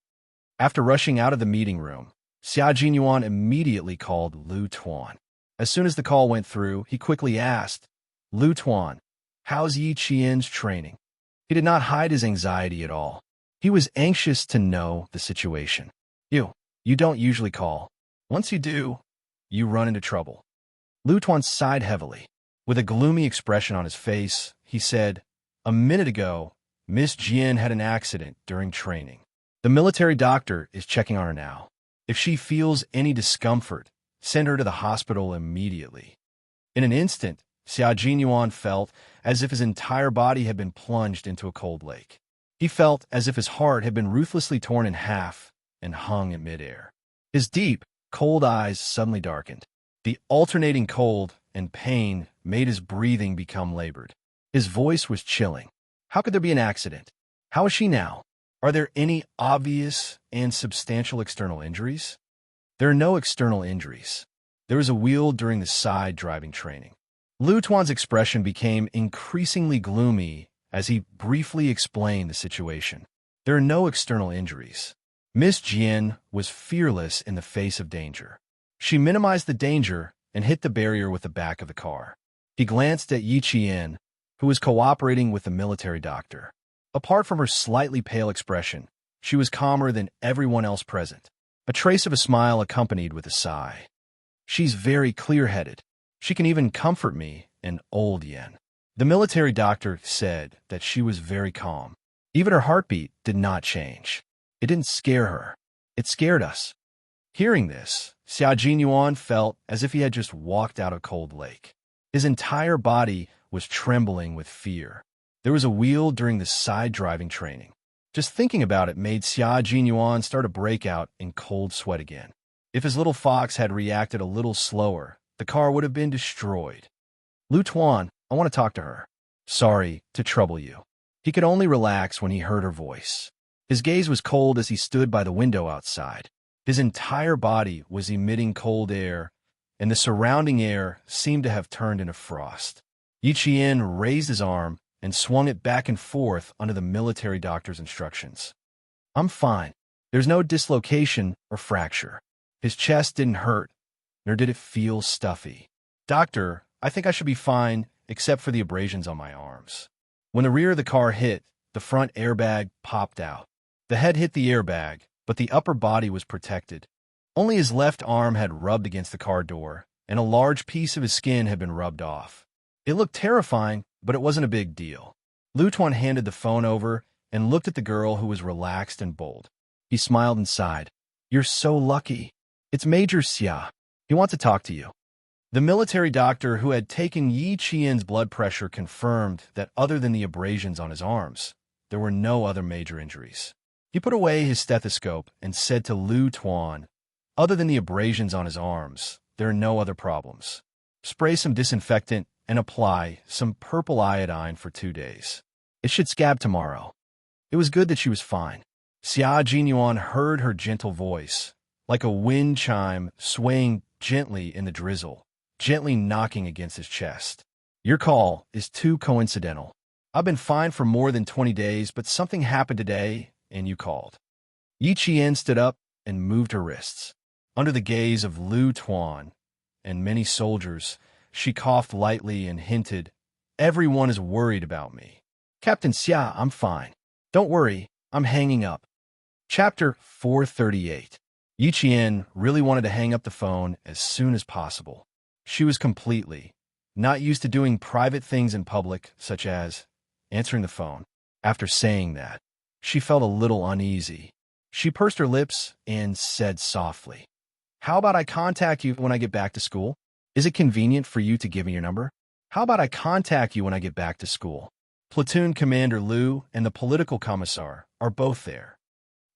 [SPEAKER 1] After rushing out of the meeting room, Xia Jinyuan immediately called Lu Tuan. As soon as the call went through, he quickly asked, "Lu Tuan, how's Yi Qian's training?" He did not hide his anxiety at all. He was anxious to know the situation. You don't usually call. Once you do, you run into trouble. Lu Tuan sighed heavily. With a gloomy expression on his face, he said, "A minute ago, Miss Jian had an accident during training. The military doctor is checking on her now. If she feels any discomfort, send her to the hospital immediately." In an instant, Xia Jinyuan felt as if his entire body had been plunged into a cold lake. He felt as if his heart had been ruthlessly torn in half and hung in midair. His deep, cold eyes suddenly darkened. The alternating cold and pain made his breathing become labored. His voice was chilling. How could there be an accident? How is she now? Are there any obvious and substantial external injuries? There are no external injuries. There was a wheel during the side driving training. Lu Tuan's expression became increasingly gloomy as he briefly explained the situation. There are no external injuries. Miss Jian was fearless in the face of danger. She minimized the danger and hit the barrier with the back of the car. He glanced at Yi Qian, who was cooperating with the military doctor. Apart from her slightly pale expression, she was calmer than everyone else present. A trace of a smile accompanied with a sigh. "She's very clear-headed. She can even comfort me, an old yen." The military doctor said that she was very calm. Even her heartbeat did not change. It didn't scare her. It scared us. Hearing this, Xia Jinyuan felt as if he had just walked out a cold lake. His entire body was trembling with fear. There was a wheel during the side driving training. Just thinking about it made Xia Jinyuan start to break out in cold sweat again. If his little fox had reacted a little slower, the car would have been destroyed. "Lu Tuan, I want to talk to her." "Sorry to trouble you." He could only relax when he heard her voice. His gaze was cold as he stood by the window outside. His entire body was emitting cold air, and the surrounding air seemed to have turned into frost. Yi Qian raised his arm and swung it back and forth under the military doctor's instructions. "I'm fine. There's no dislocation or fracture." His chest didn't hurt, nor did it feel stuffy. "Doctor, I think I should be fine, except for the abrasions on my arms." When the rear of the car hit, the front airbag popped out. The head hit the airbag, but the upper body was protected. Only his left arm had rubbed against the car door, and a large piece of his skin had been rubbed off. It looked terrifying, but it wasn't a big deal. Lu Tuan handed the phone over and looked at the girl who was relaxed and bold. He smiled and sighed. "You're so lucky. It's Major Xia. He wants to talk to you." The military doctor who had taken Yi Qian's blood pressure confirmed that other than the abrasions on his arms, there were no other major injuries. He put away his stethoscope and said to Lu Tuan, "Other than the abrasions on his arms, there are no other problems. Spray some disinfectant and apply some purple iodine for 2 days. It should scab tomorrow." It was good that she was fine. Xia Jinyuan heard her gentle voice, like a wind chime swaying gently in the drizzle, gently knocking against his chest. "Your call is too coincidental. I've been fine for more than 20 days, but something happened today, and you called." Yi Qian stood up and moved her wrists. Under the gaze of Lu Tuan and many soldiers, she coughed lightly and hinted, "Everyone is worried about me." "Captain Xia, I'm fine. Don't worry, I'm hanging up." Chapter 438. Yi Qian really wanted to hang up the phone as soon as possible. She was completely not used to doing private things in public, such as answering the phone. After saying that, she felt a little uneasy. She pursed her lips and said softly, "How about I contact you when I get back to school? Is it convenient for you to give me your number? How about I contact you when I get back to school?" Platoon Commander Lu and the political commissar are both there.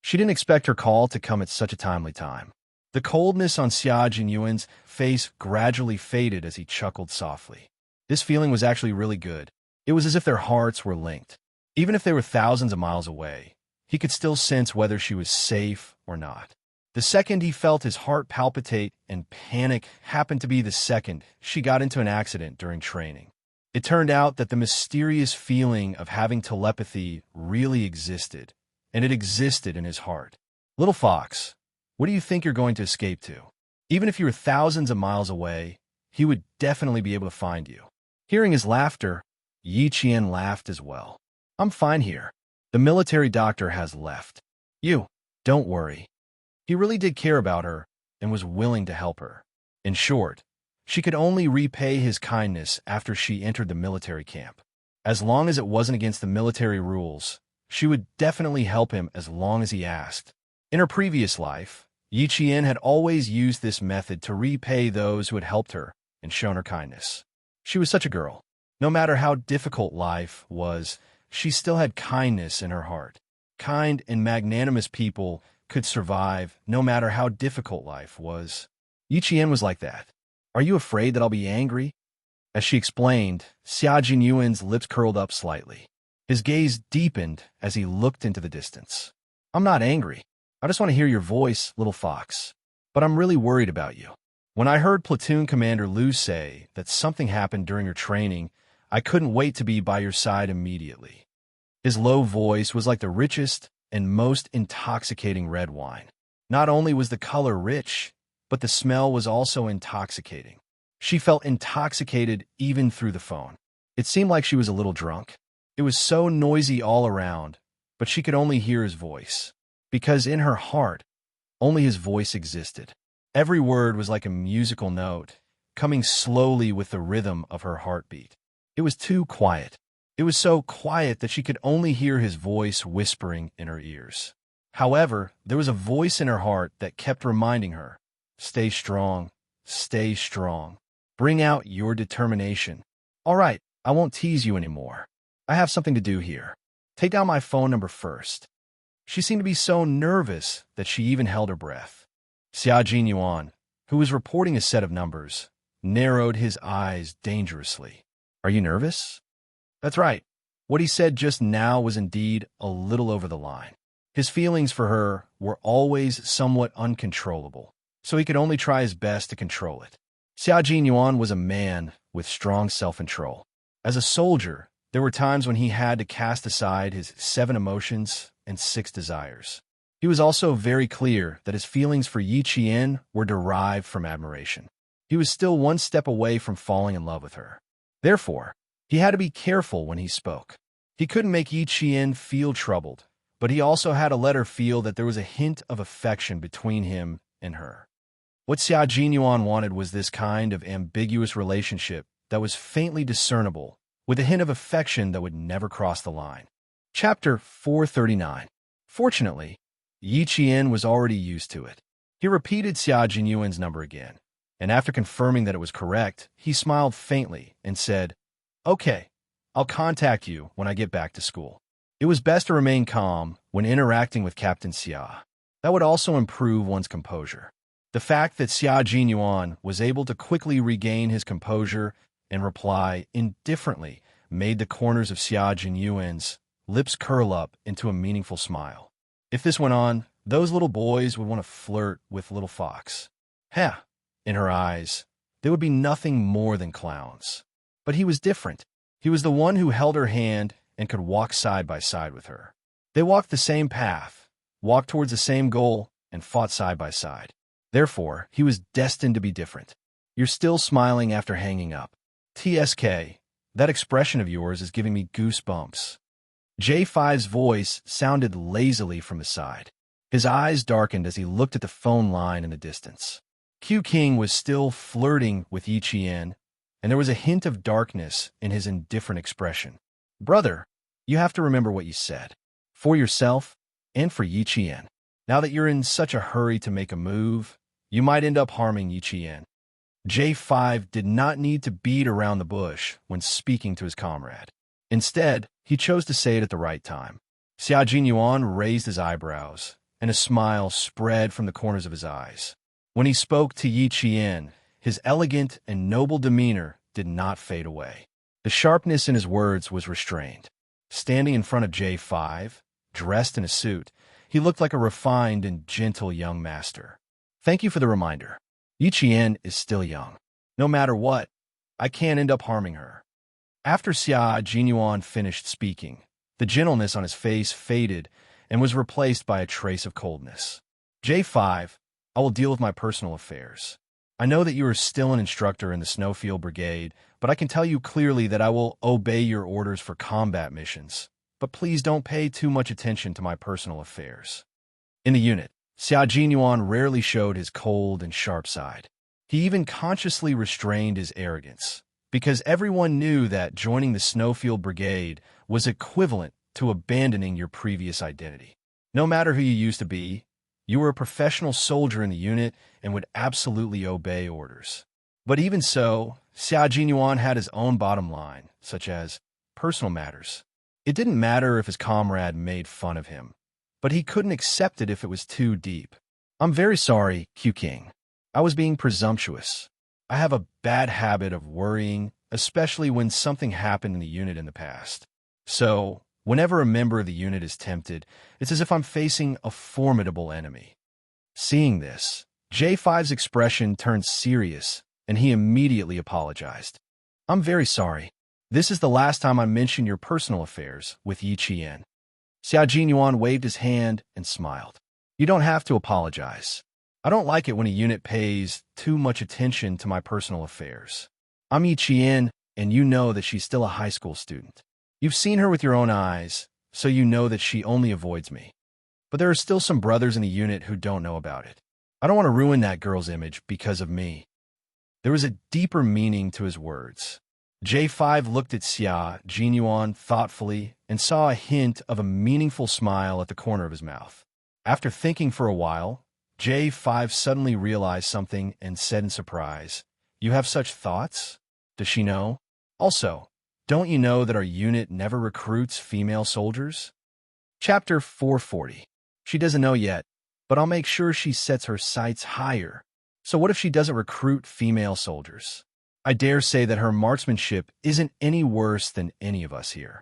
[SPEAKER 1] She didn't expect her call to come at such a timely time. The coldness on Xia Jinyuan's face gradually faded as he chuckled softly. This feeling was actually really good. It was as if their hearts were linked. Even if they were thousands of miles away, he could still sense whether she was safe or not. The second he felt his heart palpitate and panic happened to be the second she got into an accident during training. It turned out that the mysterious feeling of having telepathy really existed, and it existed in his heart. "Little fox, what do you think you're going to escape to? Even if you were thousands of miles away, he would definitely be able to find you." Hearing his laughter, Yi Qian laughed as well. "I'm fine here." The The military doctor has left. You, don't worry. He really did care about her and was willing to help her. In short, she could only repay his kindness after she entered the military camp. As long as it wasn't against the military rules, she would definitely help him as long as he asked. In her previous life, Yi Qian had always used this method to repay those who had helped her and shown her kindness. She was such a girl. No matter how difficult life was, she still had kindness in her heart. Kind and magnanimous people could survive no matter how difficult life was. Yi Qian was like that. Are you afraid that I'll be angry? As she explained, Xia Jinyuan's lips curled up slightly. His gaze deepened as he looked into the distance. I'm not angry. I just want to hear your voice, little fox. But I'm really worried about you. When I heard Platoon Commander Liu say that something happened during your training, I couldn't wait to be by your side immediately. His low voice was like the richest and most intoxicating red wine. Not only was the color rich, but the smell was also intoxicating. She felt intoxicated even through the phone. It seemed like she was a little drunk. It was so noisy all around, but she could only hear his voice. Because in her heart, only his voice existed. Every word was like a musical note, coming slowly with the rhythm of her heartbeat. It was too quiet. It was so quiet that she could only hear his voice whispering in her ears. However, there was a voice in her heart that kept reminding her, stay strong, stay strong. Bring out your determination. All right, I won't tease you anymore. I have something to do here. Take down my phone number first. She seemed to be so nervous that she even held her breath. Xia Jinyuan, who was reporting a set of numbers, narrowed his eyes dangerously. Are you nervous? That's right. What he said just now was indeed a little over the line. His feelings for her were always somewhat uncontrollable, so he could only try his best to control it. Xia Jinyuan was a man with strong self-control. As a soldier, there were times when he had to cast aside his 7 emotions and 6 desires. He was also very clear that his feelings for Yi Qian were derived from admiration. He was still one step away from falling in love with her. Therefore, he had to be careful when he spoke. He couldn't make Yi Qian feel troubled, but he also had to let her feel that there was a hint of affection between him and her. What Xia Jinyuan wanted was this kind of ambiguous relationship that was faintly discernible, with a hint of affection that would never cross the line. Chapter 439. Fortunately, Yi Qian was already used to it. He repeated Xia Jinyuan's number again, and after confirming that it was correct, he smiled faintly and said, Okay, I'll contact you when I get back to school. It was best to remain calm when interacting with Captain Xia. That would also improve one's composure. The fact that Xia Jinyuan was able to quickly regain his composure and reply indifferently made the corners of Xia Jinyuan's lips curl up into a meaningful smile. If this went on, those little boys would want to flirt with little fox. Heh, in her eyes, they would be nothing more than clowns. But he was different. He was the one who held her hand and could walk side by side with her. They walked the same path, walked towards the same goal, and fought side by side. Therefore, he was destined to be different. You're still smiling after hanging up. TSK, that expression of yours is giving me goosebumps. J5's voice sounded lazily from the side. His eyes darkened as he looked at the phone line in the distance. Q King was still flirting with Yi Qian, and there was a hint of darkness in his indifferent expression. Brother, you have to remember what you said. For yourself and for Yi Qian. Now that you're in such a hurry to make a move, you might end up harming Yi Qian. J5 did not need to beat around the bush when speaking to his comrade. Instead, he chose to say it at the right time. Xia Jinyuan raised his eyebrows, and a smile spread from the corners of his eyes. When he spoke to Yi Qian, his elegant and noble demeanor did not fade away. The sharpness in his words was restrained. Standing in front of J5, dressed in a suit, he looked like a refined and gentle young master. Thank you for the reminder. Yi Qian is still young. No matter what, I can't end up harming her. After Xia Jinyuan finished speaking, the gentleness on his face faded and was replaced by a trace of coldness. J5, I will deal with my personal affairs. I know that you are still an instructor in the Snowfield Brigade, but I can tell you clearly that I will obey your orders for combat missions, but please don't pay too much attention to my personal affairs. In the unit, Xia Jinyuan rarely showed his cold and sharp side. He even consciously restrained his arrogance, because everyone knew that joining the Snowfield Brigade was equivalent to abandoning your previous identity. No matter who you used to be, you were a professional soldier in the unit and would absolutely obey orders. But even so, Xia Jinyuan had his own bottom line, such as personal matters. It didn't matter if his comrade made fun of him, but he couldn't accept it if it was too deep. I'm very sorry, Q King. I was being presumptuous. I have a bad habit of worrying, especially when something happened in the unit in the past. So, whenever a member of the unit is tempted, it's as if I'm facing a formidable enemy. Seeing this, J5's expression turned serious, and he immediately apologized. I'm very sorry. This is the last time I mention your personal affairs with Yi Qian. Xia Jinyuan waved his hand and smiled. You don't have to apologize. I don't like it when a unit pays too much attention to my personal affairs. I'm Yi Qian, and you know that she's still a high school student. You've seen her with your own eyes, so you know that she only avoids me. But there are still some brothers in the unit who don't know about it. I don't want to ruin that girl's image because of me. There was a deeper meaning to his words. J5 looked at Xia Jinyuan thoughtfully and saw a hint of a meaningful smile at the corner of his mouth. After thinking for a while, J5 suddenly realized something and said in surprise, You have such thoughts? Does she know? Also, don't you know that our unit never recruits female soldiers? Chapter 440. She doesn't know yet, but I'll make sure she sets her sights higher. So what if she doesn't recruit female soldiers? I dare say that her marksmanship isn't any worse than any of us here.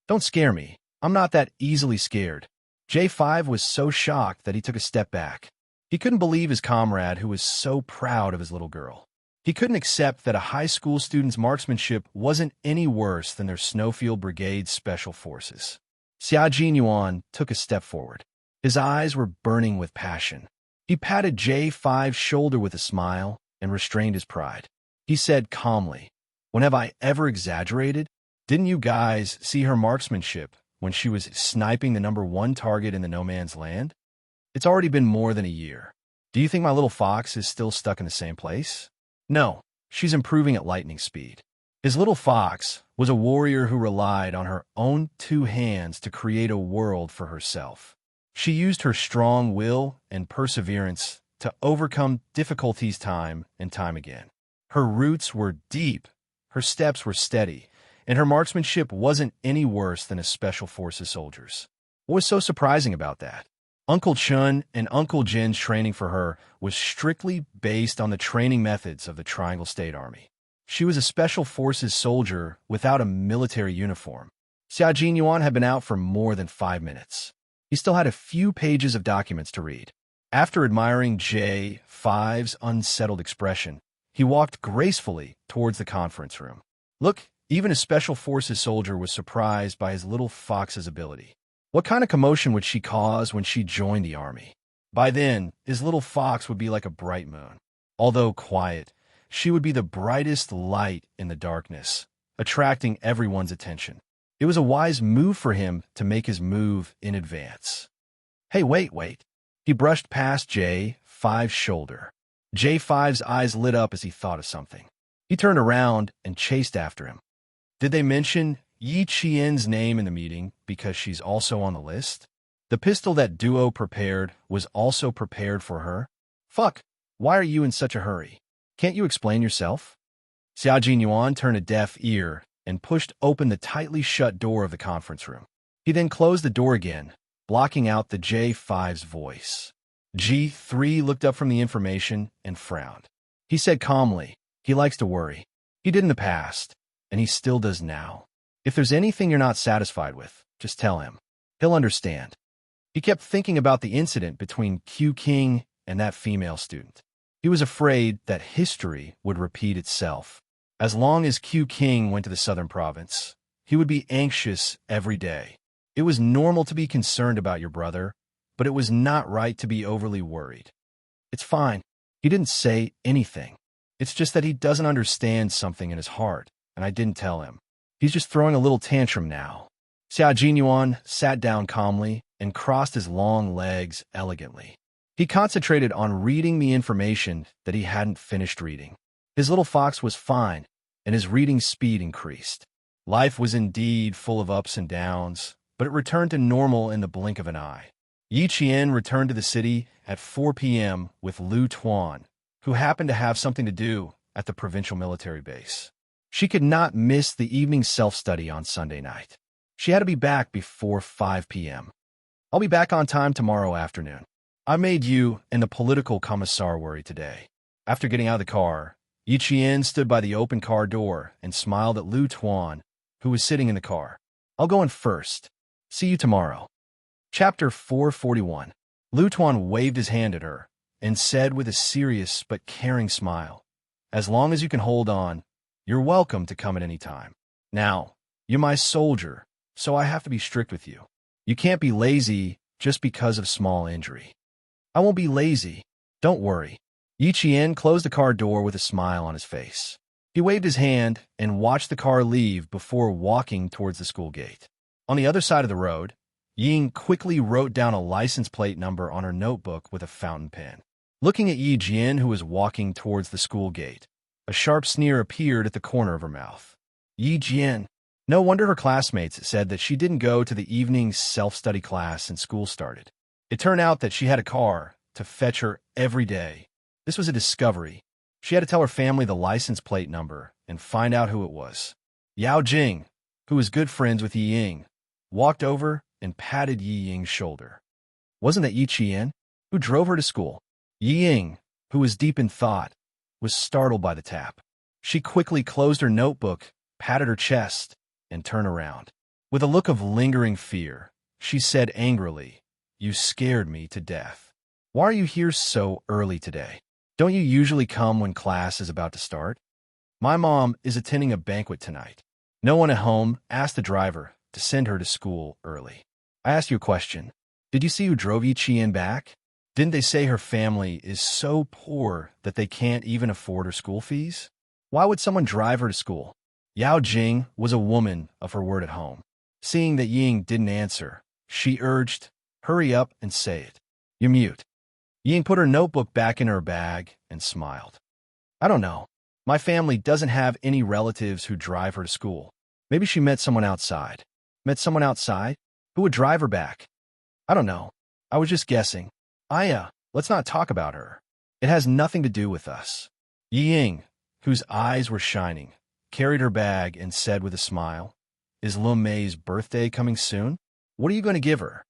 [SPEAKER 1] Don't scare me. I'm not that easily scared. J5 was so shocked that he took a step back. He couldn't believe his comrade who was so proud of his little girl. He couldn't accept that a high school student's marksmanship wasn't any worse than their Snowfield Brigade's special forces. Xia Jinyuan took a step forward. His eyes were burning with passion. He patted J5's shoulder with a smile and restrained his pride. He said calmly, When have I ever exaggerated? Didn't you guys see her marksmanship when she was sniping the #1 target in the no man's land? It's already been more than a year. Do you think my little fox is still stuck in the same place? No, she's improving at lightning speed. His little fox was a warrior who relied on her own 2 hands to create a world for herself. She used her strong will and perseverance to overcome difficulties time and time again. Her roots were deep, her steps were steady, and her marksmanship wasn't any worse than a Special Forces soldier's. What was so surprising about that? Uncle Chun and Uncle Jin's training for her was strictly based on the training methods of the Triangle State Army. She was a Special Forces soldier without a military uniform. Xia Jinyuan had been out for more than 5 minutes. He still had a few pages of documents to read. After admiring J5's unsettled expression, he walked gracefully towards the conference room. Look, even a Special Forces soldier was surprised by his little fox's ability. What kind of commotion would she cause when she joined the army? By then, his little fox would be like a bright moon. Although quiet, she would be the brightest light in the darkness, attracting everyone's attention. It was a wise move for him to make his move in advance. Hey, wait. He brushed past J5's shoulder. J5's eyes lit up as he thought of something. He turned around and chased after him. Did they mention Yi Qian's name in the meeting because she's also on the list? The pistol that Duo prepared was also prepared for her? Fuck, why are you in such a hurry? Can't you explain yourself? Xia Jinyuan turned a deaf ear and pushed open the tightly shut door of the conference room. He then closed the door again, blocking out the J5's voice. G3 looked up from the information and frowned. He said calmly, he likes to worry. He did in the past, and he still does now. If there's anything you're not satisfied with, just tell him. He'll understand. He kept thinking about the incident between Q King and that female student. He was afraid that history would repeat itself. As long as Q King went to the southern province, he would be anxious every day. It was normal to be concerned about your brother, but it was not right to be overly worried. It's fine. He didn't say anything. It's just that he doesn't understand something in his heart, and I didn't tell him. He's just throwing a little tantrum now. Xiao Jinyuan sat down calmly and crossed his long legs elegantly. He concentrated on reading the information that he hadn't finished reading. His little fox was fine, and his reading speed increased. Life was indeed full of ups and downs, but it returned to normal in the blink of an eye. Yi Qian returned to the city at 4 p.m. with Lu Tuan, who happened to have something to do at the provincial military base. She could not miss the evening self-study on Sunday night. She had to be back before 5 p.m. I'll be back on time tomorrow afternoon. I made you and the political commissar worry today. After getting out of the car, Yi Qian stood by the open car door and smiled at Lu Tuan, who was sitting in the car. I'll go in first. See you tomorrow. Chapter 441. Lu Tuan waved his hand at her and said with a serious but caring smile, "As long as you can hold on, you're welcome to come at any time. Now, you're my soldier, so I have to be strict with you. You can't be lazy just because of small injury." "I won't be lazy. Don't worry." Yi Qian closed the car door with a smile on his face. He waved his hand and watched the car leave before walking towards the school gate. On the other side of the road, Ying quickly wrote down a license plate number on her notebook with a fountain pen. Looking at Yi Jian, who was walking towards the school gate, a sharp sneer appeared at the corner of her mouth. Yi Jian. No wonder her classmates said that she didn't go to the evening self-study class and school started. It turned out that she had a car to fetch her every day. This was a discovery. She had to tell her family the license plate number and find out who it was. Yao Jing, who was good friends with Yi Ying, walked over and patted Yi Ying's shoulder. Wasn't that Yi Qian, who drove her to school? Yi Ying, who was deep in thought, was startled by the tap. She quickly closed her notebook, patted her chest, and turned around. With a look of lingering fear, she said angrily, "You scared me to death. Why are you here so early today? Don't you usually come when class is about to start?" "My mom is attending a banquet tonight. No one at home asked the driver to send her to school early." "I asked you a question. Did you see who drove Yi Qian back? Didn't they say her family is so poor that they can't even afford her school fees? Why would someone drive her to school?" Yao Jing was a woman of her word at home. Seeing that Ying didn't answer, she urged, "Hurry up and say it." "You're mute." Ying put her notebook back in her bag and smiled. "I don't know. My family doesn't have any relatives who drive her to school. Maybe she met someone outside." "Met someone outside? Who would drive her back?" "I don't know. I was just guessing. Aya, let's not talk about her. It has nothing to do with us." Yi Ying, whose eyes were shining, carried her bag and said with a smile, "Is Lun Mei's birthday coming soon? What are you going to give her?"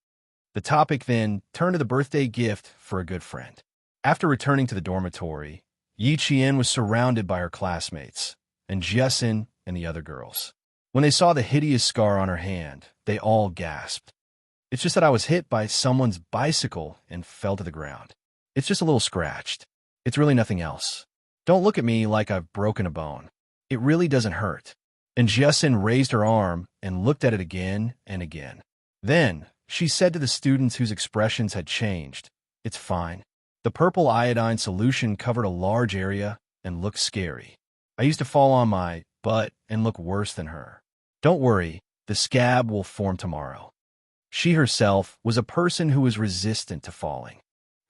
[SPEAKER 1] The topic then turned to the birthday gift for a good friend. After returning to the dormitory, Yi Qian was surrounded by her classmates, and Jiesin and the other girls. When they saw the hideous scar on her hand, they all gasped. "It's just that I was hit by someone's bicycle and fell to the ground. It's just a little scratched. It's really nothing else. Don't look at me like I've broken a bone. It really doesn't hurt." And Jiesin raised her arm and looked at it again and again. Then she said to the students whose expressions had changed, "It's fine." The purple iodine solution covered a large area and looked scary. "I used to fall on my butt and look worse than her. Don't worry, the scab will form tomorrow." She herself was a person who was resistant to falling.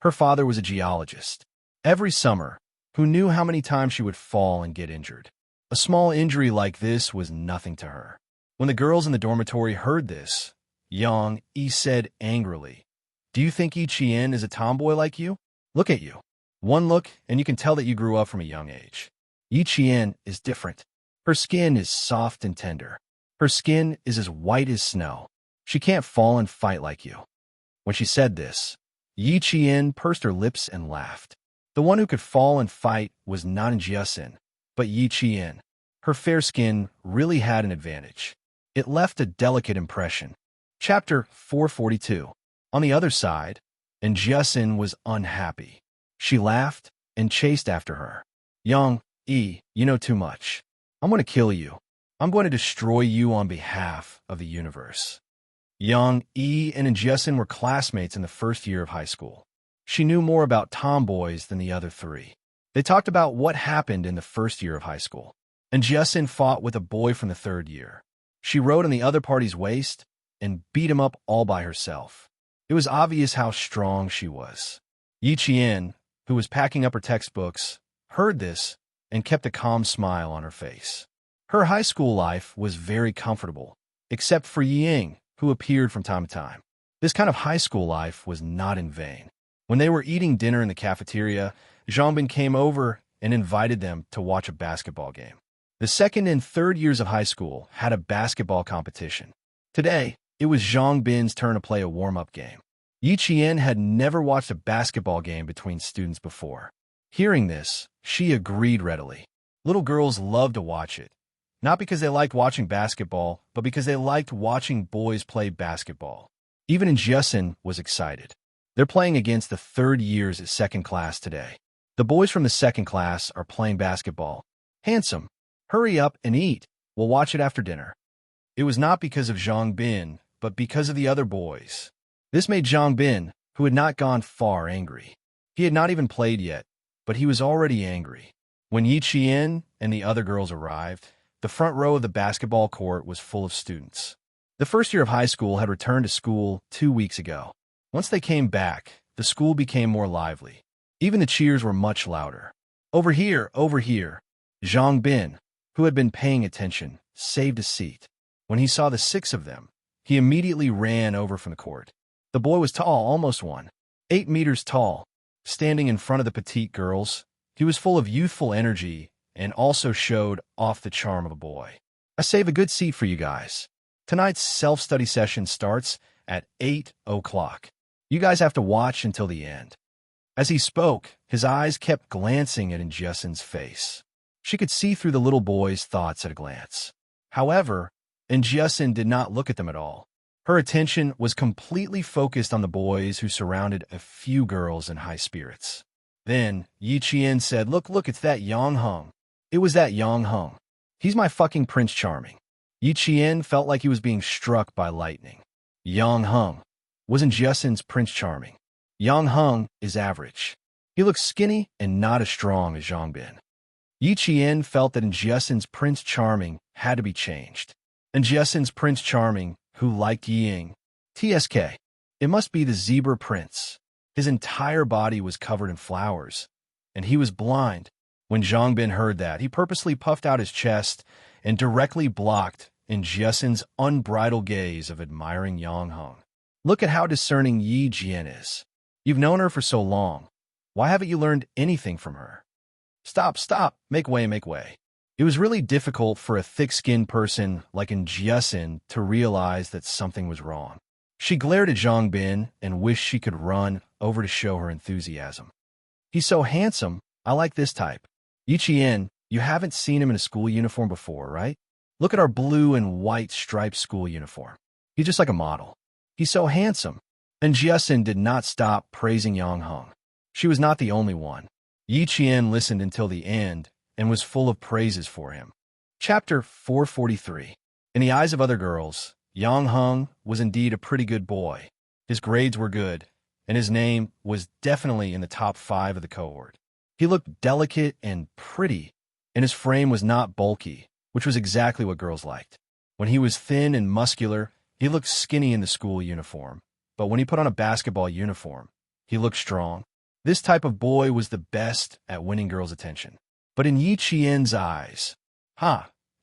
[SPEAKER 1] Her father was a geologist. Every summer, who knew how many times she would fall and get injured. A small injury like this was nothing to her. When the girls in the dormitory heard this, Yang Yi said angrily, "Do you think Yi Qian is a tomboy like you? Look at you. One look and you can tell that you grew up from a young age. Yi Qian is different. Her skin is soft and tender. Her skin is as white as snow. She can't fall and fight like you." When she said this, Yi Qian pursed her lips and laughed. The one who could fall and fight was not Jiesin, but Yi Qian. Her fair skin really had an advantage. It left a delicate impression. Chapter 442. On the other side, and Jiesin was unhappy. She laughed and chased after her. "Yang Yi, you know too much. I'm going to kill you. I'm going to destroy you on behalf of the universe." Yang Yi and Jiesin were classmates in the first year of high school. She knew more about tomboys than the other three. They talked about what happened in the first year of high school. And Jiesin fought with a boy from the third year. She rode on the other party's waist and beat him up all by herself. It was obvious how strong she was. Yi Qian, who was packing up her textbooks, heard this and kept a calm smile on her face. Her high school life was very comfortable, except for Ying, who appeared from time to time. This kind of high school life was not in vain. When they were eating dinner in the cafeteria, Zhangbin came over and invited them to watch a basketball game. The second and third years of high school had a basketball competition. Today, it was Zhangbin's turn to play a warm-up game. Yi Qian had never watched a basketball game between students before. Hearing this, she agreed readily. Little girls loved to watch it, not because they liked watching basketball, but because they liked watching boys play basketball. Even Jiasin was excited. They're playing against the third years at second class today. The boys from the second class are playing basketball. Handsome, hurry up and eat. We'll watch it after dinner. It was not because of Zhangbin, but because of the other boys. This made Zhangbin, who had not gone far, angry. He had not even played yet, but he was already angry. When Yi Qian and the other girls arrived, the front row of the basketball court was full of students. The first year of high school had returned to school 2 weeks ago. Once they came back, the school became more lively. Even the cheers were much louder. Over here, over here. Zhangbin, who had been paying attention, saved a seat. When he saw the 6 of them, he immediately ran over from the court. The boy was tall, almost 8 meters tall. Standing in front of the petite girls, he was full of youthful energy and also showed off the charm of a boy. I save a good seat for you guys. Tonight's self-study session starts at 8 o'clock. You guys have to watch until the end. As he spoke, his eyes kept glancing at Jiasin's face. She could see through the little boy's thoughts at a glance. However, Jiasin did not look at them at all. Her attention was completely focused on the boys who surrounded a few girls in high spirits. Then, Yi Qian said, Look, it's that Yang Heng. It was that Yang Heng. He's my fucking Prince Charming. Yi Qian felt like he was being struck by lightning. Yang Heng wasn't Jiasin's Prince Charming. Yang Heng is average. He looks skinny and not as strong as Zhangbin. Yi Qian felt that Jiasin's Prince Charming had to be changed. Jiasin's Prince Charming, who liked Ying. TSK. It must be the Zebra Prince. His entire body was covered in flowers, and he was blind. When Zhangbin heard that, he purposely puffed out his chest and directly blocked Jiasin's unbridled gaze of admiring Yang Heng. Look at how discerning Yi Qian is. You've known her for so long. Why haven't you learned anything from her? Stop. Make way. It was really difficult for a thick-skinned person like Jiasin to realize that something was wrong. She glared at Zhangbin and wished she could run over to show her enthusiasm. He's so handsome. I like this type. Yi Qian, you haven't seen him in a school uniform before, right? Look at our blue and white striped school uniform. He's just like a model. He's so handsome. And Jiasin did not stop praising Yang Heng. She was not the only one. Yi Qian listened until the end and was full of praises for him. Chapter 443. In the eyes of other girls, Yang Heng was indeed a pretty good boy. His grades were good, and his name was definitely in the top 5 of the cohort. He looked delicate and pretty, and his frame was not bulky, which was exactly what girls liked. When he was thin and muscular, he looked skinny in the school uniform, but when he put on a basketball uniform, he looked strong. This type of boy was the best at winning girls' attention. But in Yi Qian's eyes,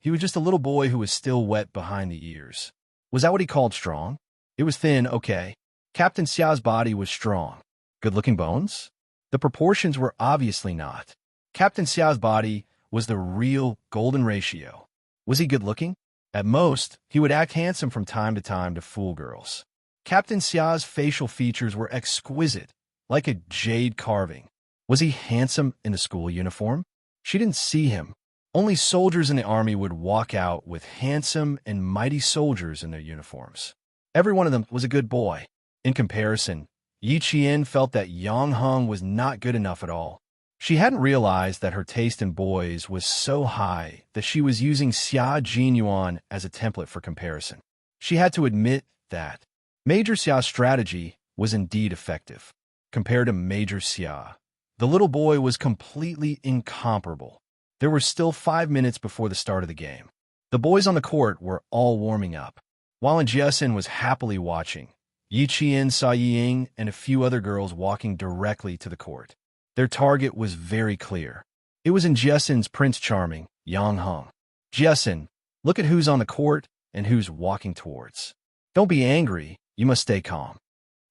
[SPEAKER 1] he was just a little boy who was still wet behind the ears. Was that what he called strong? It was thin, okay. Captain Xia's body was strong. Good-looking bones? The proportions were obviously not. Captain Xia's body was the real golden ratio. Was he good-looking? At most, he would act handsome from time to fool girls. Captain Xia's facial features were exquisite, like a jade carving. Was he handsome in the school uniform? She didn't see him. Only soldiers in the army would walk out with handsome and mighty soldiers in their uniforms. Every one of them was a good boy. In comparison, Yi Qian felt that Yang Heng was not good enough at all. She hadn't realized that her taste in boys was so high that she was using Xia Jinyuan as a template for comparison. She had to admit that Major Xia's strategy was indeed effective. Compared to Major Xia, the little boy was completely incomparable. There were still 5 minutes before the start of the game. The boys on the court were all warming up. While Jiasin was happily watching, Yi Qian saw Yi Ying and a few other girls walking directly to the court. Their target was very clear. It was in Jiasin's Prince Charming, Yang Heng. Jiasin, look at who's on the court and who's walking towards. Don't be angry, you must stay calm.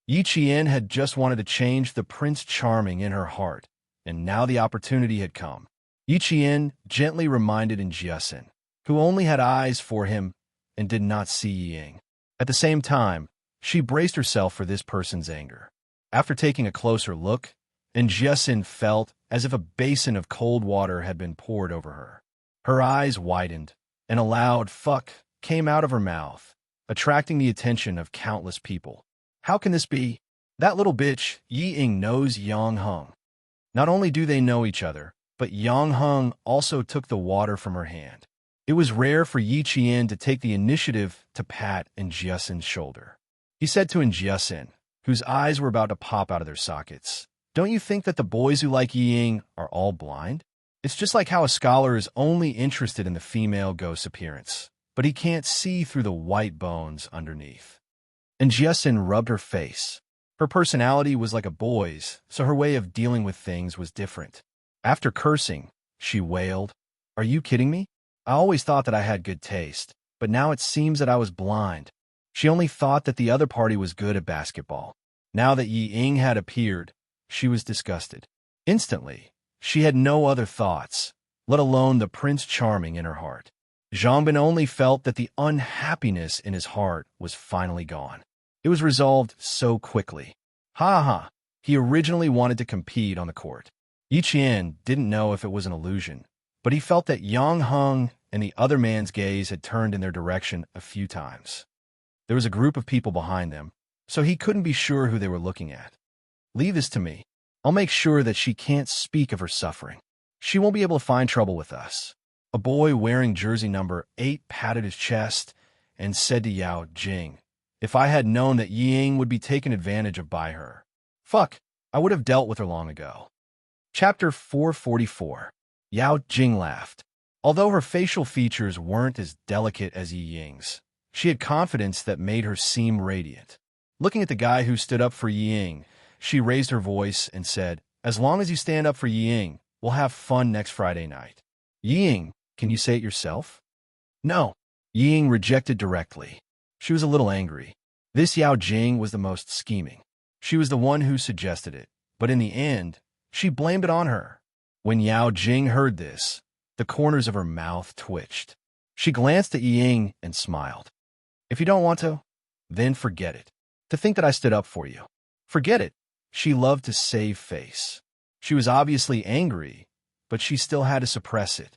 [SPEAKER 1] Yi Qian had just wanted to change the Prince Charming in her heart, and now the opportunity had come. Yi Qian gently reminded in Jiasin, who only had eyes for him and did not see Yi Ying. At the same time, she braced herself for this person's anger. After taking a closer look, Jiasin felt as if a basin of cold water had been poured over her. Her eyes widened, and a loud "fuck" came out of her mouth, attracting the attention of countless people. How can this be? That little bitch, Yi Ying, knows Yang Heng. Not only do they know each other, but Yang Heng also took the water from her hand. It was rare for Yi Qian to take the initiative to pat Jiasin's shoulder. He said to Jiasin, whose eyes were about to pop out of their sockets, "Don't you think that the boys who like Yi Ying are all blind? It's just like how a scholar is only interested in the female ghost's appearance, but he can't see through the white bones underneath." Jiasin rubbed her face. Her personality was like a boy's, so her way of dealing with things was different. After cursing, she wailed, "Are you kidding me? I always thought that I had good taste, but now it seems that I was blind." She only thought that the other party was good at basketball. Now that Yi Ying had appeared, she was disgusted. Instantly, she had no other thoughts, let alone the Prince Charming in her heart. Zhangbin only felt that the unhappiness in his heart was finally gone. It was resolved so quickly. He originally wanted to compete on the court. Yi Qian didn't know if it was an illusion, but he felt that Yang Heng and the other man's gaze had turned in their direction a few times. There was a group of people behind them, so he couldn't be sure who they were looking at. "Leave this to me. I'll make sure that she can't speak of her suffering. She won't be able to find trouble with us." A boy wearing jersey number 8 patted his chest and said to Yao Jing, "If I had known that Yi Ying would be taken advantage of by her, I would have dealt with her long ago." Chapter 444. Yao Jing laughed. Although her facial features weren't as delicate as Yi Ying's, she had confidence that made her seem radiant. Looking at the guy who stood up for Yi Ying, she raised her voice and said, "As long as you stand up for Yi Ying, we'll have fun next Friday night." "Yi Ying, can you say it yourself?" "No." Yi Ying rejected directly. She was a little angry. This Yao Jing was the most scheming. She was the one who suggested it, but in the end, she blamed it on her. When Yao Jing heard this, the corners of her mouth twitched. She glanced at Yi Ying and smiled. "If you don't want to, then forget it. To think that I stood up for you. Forget it." She loved to save face. She was obviously angry, but she still had to suppress it.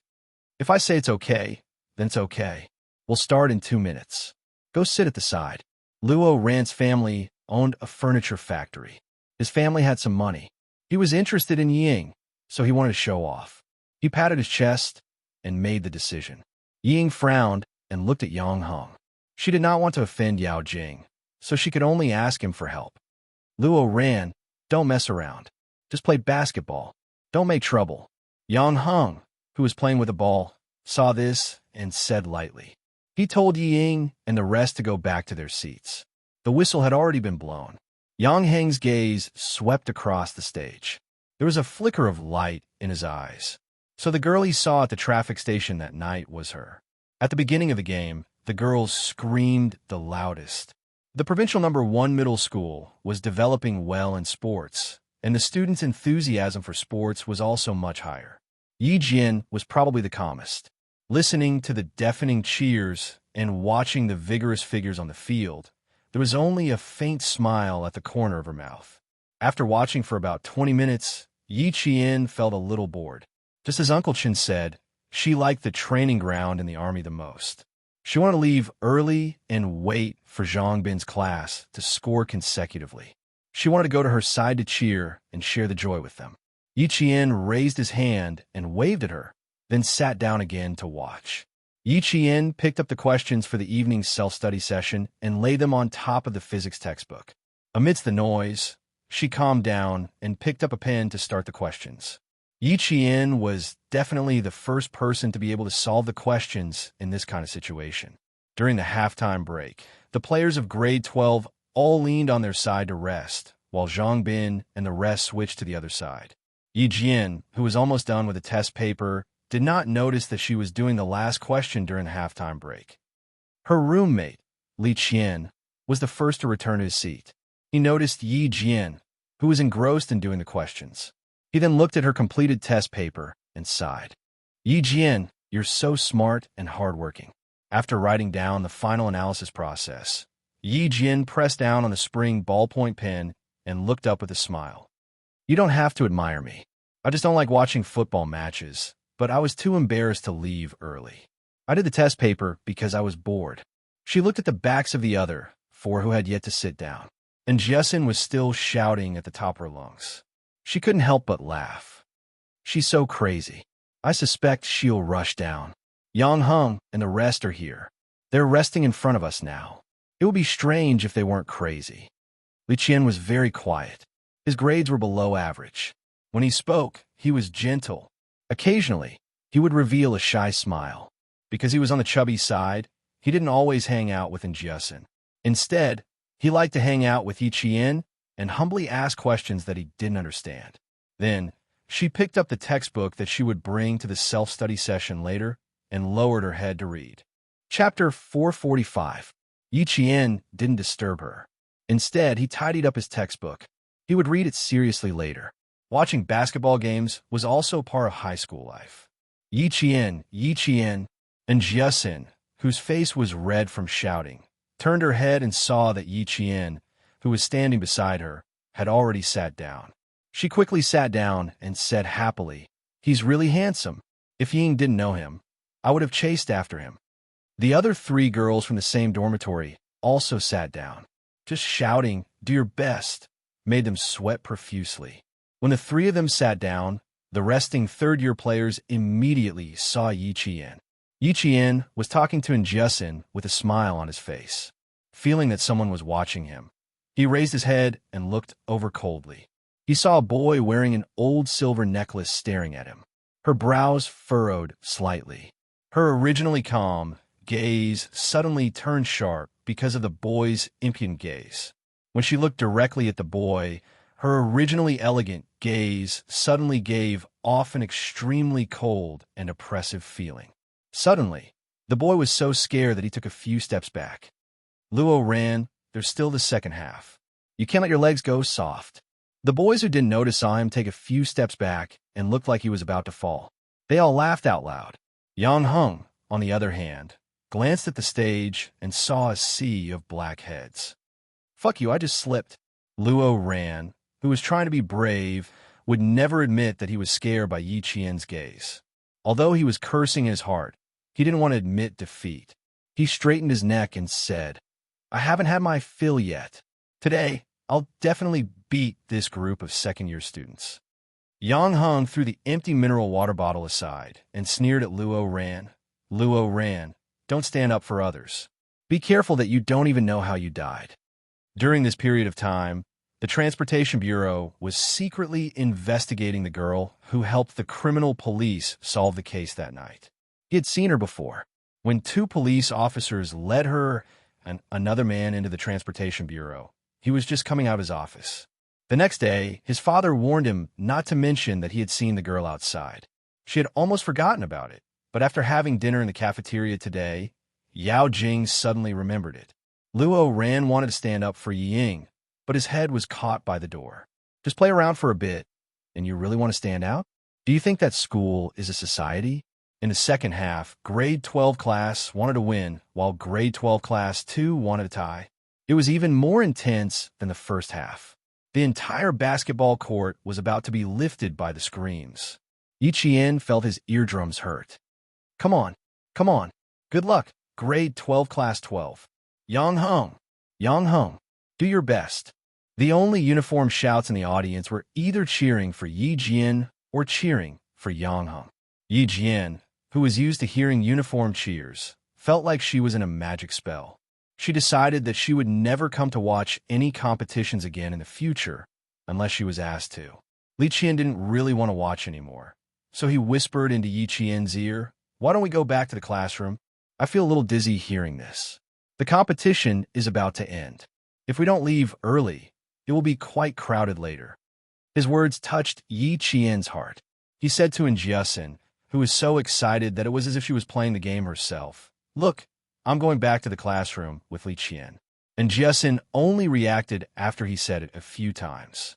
[SPEAKER 1] "If I say it's okay, then it's okay. We'll start in 2 minutes. Go sit at the side." Luo Ran's family owned a furniture factory. His family had some money. He was interested in Yi Ying, so he wanted to show off. He patted his chest and made the decision. Yi Ying frowned and looked at Yang Heng. She did not want to offend Yao Jing, so she could only ask him for help. "Luo Ran, don't mess around. Just play basketball. Don't make trouble." Yang Heng, who was playing with a ball, saw this and said lightly. He told Yi Ying and the rest to go back to their seats. The whistle had already been blown. Yang Heng's gaze swept across the stage. There was a flicker of light in his eyes. So the girl he saw at the traffic station that night was her. At the beginning of the game, the girls screamed the loudest. The provincial #1 middle school was developing well in sports, and the students' enthusiasm for sports was also much higher. Yi Jian was probably the calmest. Listening to the deafening cheers and watching the vigorous figures on the field, there was only a faint smile at the corner of her mouth. After watching for about 20 minutes, Yi Qian felt a little bored. Just as Uncle Chen said, she liked the training ground in the army the most. She wanted to leave early and wait for Zhangbin's class to score consecutively. She wanted to go to her side to cheer and share the joy with them. Yi Qian raised his hand and waved at her, then sat down again to watch. Yi Qian picked up the questions for the evening's self-study session and laid them on top of the physics textbook. Amidst the noise, she calmed down and picked up a pen to start the questions. Yi Qian was definitely the first person to be able to solve the questions in this kind of situation. During the halftime break, the players of grade 12 all leaned on their side to rest, while Zhang Bin and the rest switched to the other side. Yi Jian, who was almost done with the test paper, did not notice that she was doing the last question during the halftime break. Her roommate, Li Qian, was the first to return to his seat. He noticed Yi Jian, who was engrossed in doing the questions. He then looked at her completed test paper and sighed. Yi Jian, you're so smart and hardworking. After writing down the final analysis process, Yi Jian pressed down on the spring ballpoint pen and looked up with a smile. You don't have to admire me. I just don't like watching football matches, but I was too embarrassed to leave early. I did the test paper because I was bored. She looked at the backs of the other 4 who had yet to sit down, and Jessen was still shouting at the top of her lungs. She couldn't help but laugh. She's so crazy. I suspect she'll rush down. Yang Heng and the rest are here. They're resting in front of us now. It would be strange if they weren't crazy. Li Qian was very quiet. His grades were below average. When he spoke, he was gentle. Occasionally, he would reveal a shy smile. Because he was on the chubby side, he didn't always hang out with Jessen. Instead, he liked to hang out with Yi Qian and humbly ask questions that he didn't understand. Then, she picked up the textbook that she would bring to the self-study session later and lowered her head to read. Chapter 445. Yi Qian didn't disturb her. Instead, he tidied up his textbook. He would read it seriously later. Watching basketball games was also part of high school life. Yi Qian, and Jessen, whose face was red from shouting, turned her head and saw that Yi Qian, who was standing beside her, had already sat down. She quickly sat down and said happily, "He's really handsome. If Ying didn't know him, I would have chased after him." The other 3 girls from the same dormitory also sat down. Just shouting, "Do your best," made them sweat profusely. When the 3 of them sat down, the resting third-year players immediately saw Yi Qian. Yi Qian was talking to Jessen with a smile on his face. Feeling that someone was watching him, he raised his head and looked over coldly. He saw a boy wearing an old silver necklace staring at him. Her brows furrowed slightly. Her originally calm gaze suddenly turned sharp because of the boy's impudent gaze. When she looked directly at the boy, her originally elegant gaze suddenly gave off an extremely cold and oppressive feeling. Suddenly, the boy was so scared that he took a few steps back. Luo ran. There's still the second half. You can't let your legs go soft. The boys who didn't notice saw him take a few steps back and looked like he was about to fall. They all laughed out loud. Yang Heng, on the other hand, glanced at the stage and saw a sea of black heads. "Fuck you, I just slipped." Luo ran, who was trying to be brave, would never admit that he was scared by Yi Qian's gaze. Although he was cursing in his heart, he didn't want to admit defeat. He straightened his neck and said, "I haven't had my fill yet. Today, I'll definitely beat this group of second-year students." Yang Heng threw the empty mineral water bottle aside and sneered at Luo Ran. "Luo Ran, don't stand up for others. Be careful that you don't even know how you died." During this period of time, the Transportation Bureau was secretly investigating the girl who helped the criminal police solve the case that night. He had seen her before, when 2 police officers led her and another man into the Transportation Bureau. He was just coming out of his office. The next day, his father warned him not to mention that he had seen the girl outside. She had almost forgotten about it, but after having dinner in the cafeteria today, Yao Jing suddenly remembered it. Luo Ran wanted to stand up for Ying, but his head was caught by the door. "Just play around for a bit, and you really want to stand out? Do you think that school is a society?" In the second half, grade 12 class wanted to win, while grade 12 class 2 wanted to tie. It was even more intense than the first half. The entire basketball court was about to be lifted by the screams. Yi Qian felt his eardrums hurt. Come on. Good luck, grade 12 class 12. Yang Heng, do your best." The only uniform shouts in the audience were either cheering for Yi Jian or cheering for Yang Heng. Yi Jian, who was used to hearing uniform cheers, felt like she was in a magic spell. She decided that she would never come to watch any competitions again in the future unless she was asked to. Li Qian didn't really want to watch anymore, so he whispered into Yi Qian's ear, "Why don't we go back to the classroom? I feel a little dizzy hearing this. The competition is about to end. If we don't leave early, it will be quite crowded later. His words touched Yi Qian's heart. He said to Jiasun, who was so excited that it was as if she was playing the game herself, "Look, I'm going back to the classroom with Li Qian." And Jiasun only reacted after he said it a few times.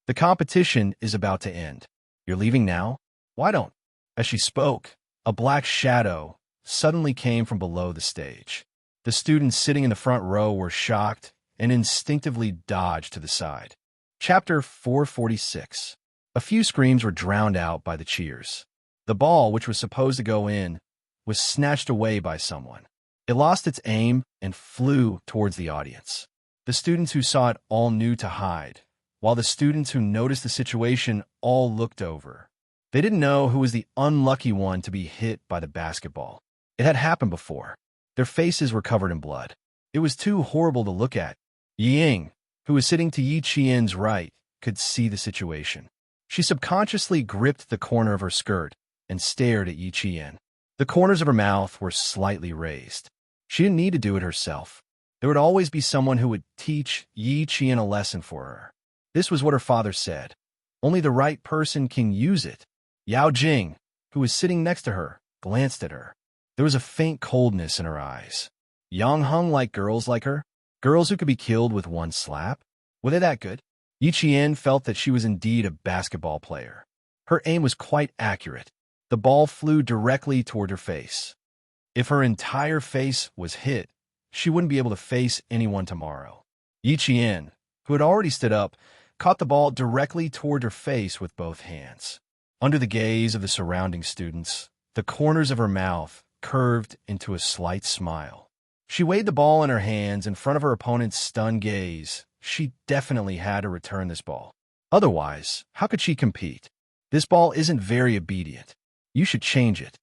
[SPEAKER 1] The competition is about to end. You're leaving now? Why don't? As she spoke, a black shadow suddenly came from below the stage. The students sitting in the front row were shocked and instinctively dodged to the side. Chapter 446. A few screams were drowned out by the cheers. The ball, which was supposed to go in, was snatched away by someone. It lost its aim and flew towards the audience. The students who saw it all knew to hide, while the students who noticed the situation all looked over. They didn't know who was the unlucky one to be hit by the basketball. It had happened before. Their faces were covered in blood. It was too horrible to look at. Ying, who was sitting to Yi Qian's right, could see the situation. She subconsciously gripped the corner of her skirt and stared at Yi Qian. The corners of her mouth were slightly raised. She didn't need to do it herself. There would always be someone who would teach Yi Qian a lesson for her. This was what her father said. Only the right person can use it. Yao Jing, who was sitting next to her, glanced at her. There was a faint coldness in her eyes. Yang Hung like girls like her? Girls who could be killed with one slap? Were they that good? Yi Qian felt that she was indeed a basketball player. Her aim was quite accurate. The ball flew directly toward her face. If her entire face was hit, she wouldn't be able to face anyone tomorrow. Yi Qian, who had already stood up, caught the ball directly toward her face with both hands. Under the gaze of the surrounding students, the corners of her mouth curved into a slight smile. She weighed the ball in her hands in front of her opponent's stunned gaze. She definitely had to return this ball. Otherwise, how could she compete? This ball isn't very obedient. You should change it.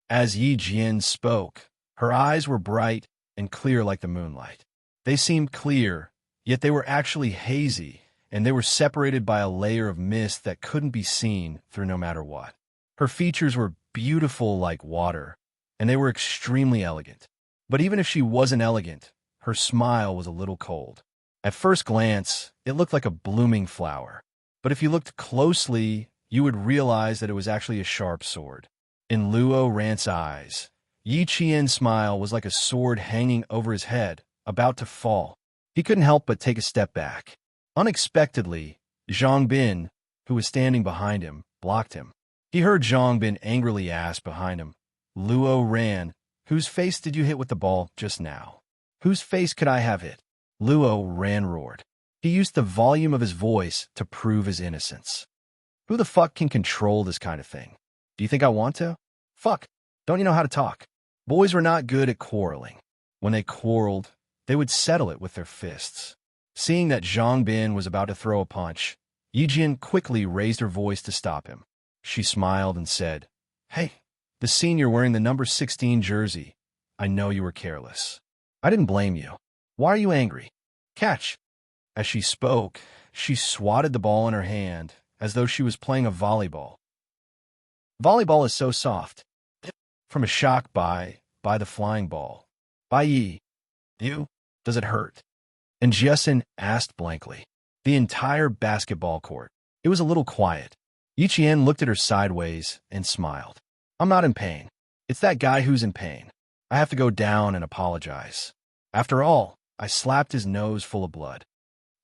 [SPEAKER 1] As Yi Jian spoke, her eyes were bright and clear like the moonlight. They seemed clear, yet they were actually hazy, and they were separated by a layer of mist that couldn't be seen through no matter what. Her features were beautiful like water, and they were extremely elegant. But even if she wasn't elegant, her smile was a little cold. At first glance, it looked like a blooming flower. But if you looked closely, you would realize that it was actually a sharp sword. In Luo Ran's eyes, Yi Qian's smile was like a sword hanging over his head, about to fall. He couldn't help but take a step back. Unexpectedly, Zhang Bin, who was standing behind him, blocked him. He heard Zhang Bin angrily ask behind him, "Luo Ran, whose face did you hit with the ball just now? Whose face could I have hit?" Luo Ran roared. He used the volume of his voice to prove his innocence. Who the fuck can control this kind of thing? Do you think I want to? Fuck. Don't you know how to talk? Boys were not good at quarreling. When they quarreled, they would settle it with their fists. Seeing that Zhang Bin was about to throw a punch, Yi Jian quickly raised her voice to stop him. She smiled and said, "Hey, the senior wearing the number 16 jersey. I know you were careless. I didn't blame you. Why are you angry? Catch." As she spoke, she swatted the ball in her hand as though she was playing a volleyball. Volleyball is so soft. From a shock by the flying ball. "By Yi. You? Does it hurt?" And Jiasun asked blankly. The entire basketball court. It was a little quiet. Yi Qian looked at her sideways and smiled. "I'm not in pain. It's that guy who's in pain. I have to go down and apologize. After all, I slapped his nose full of blood."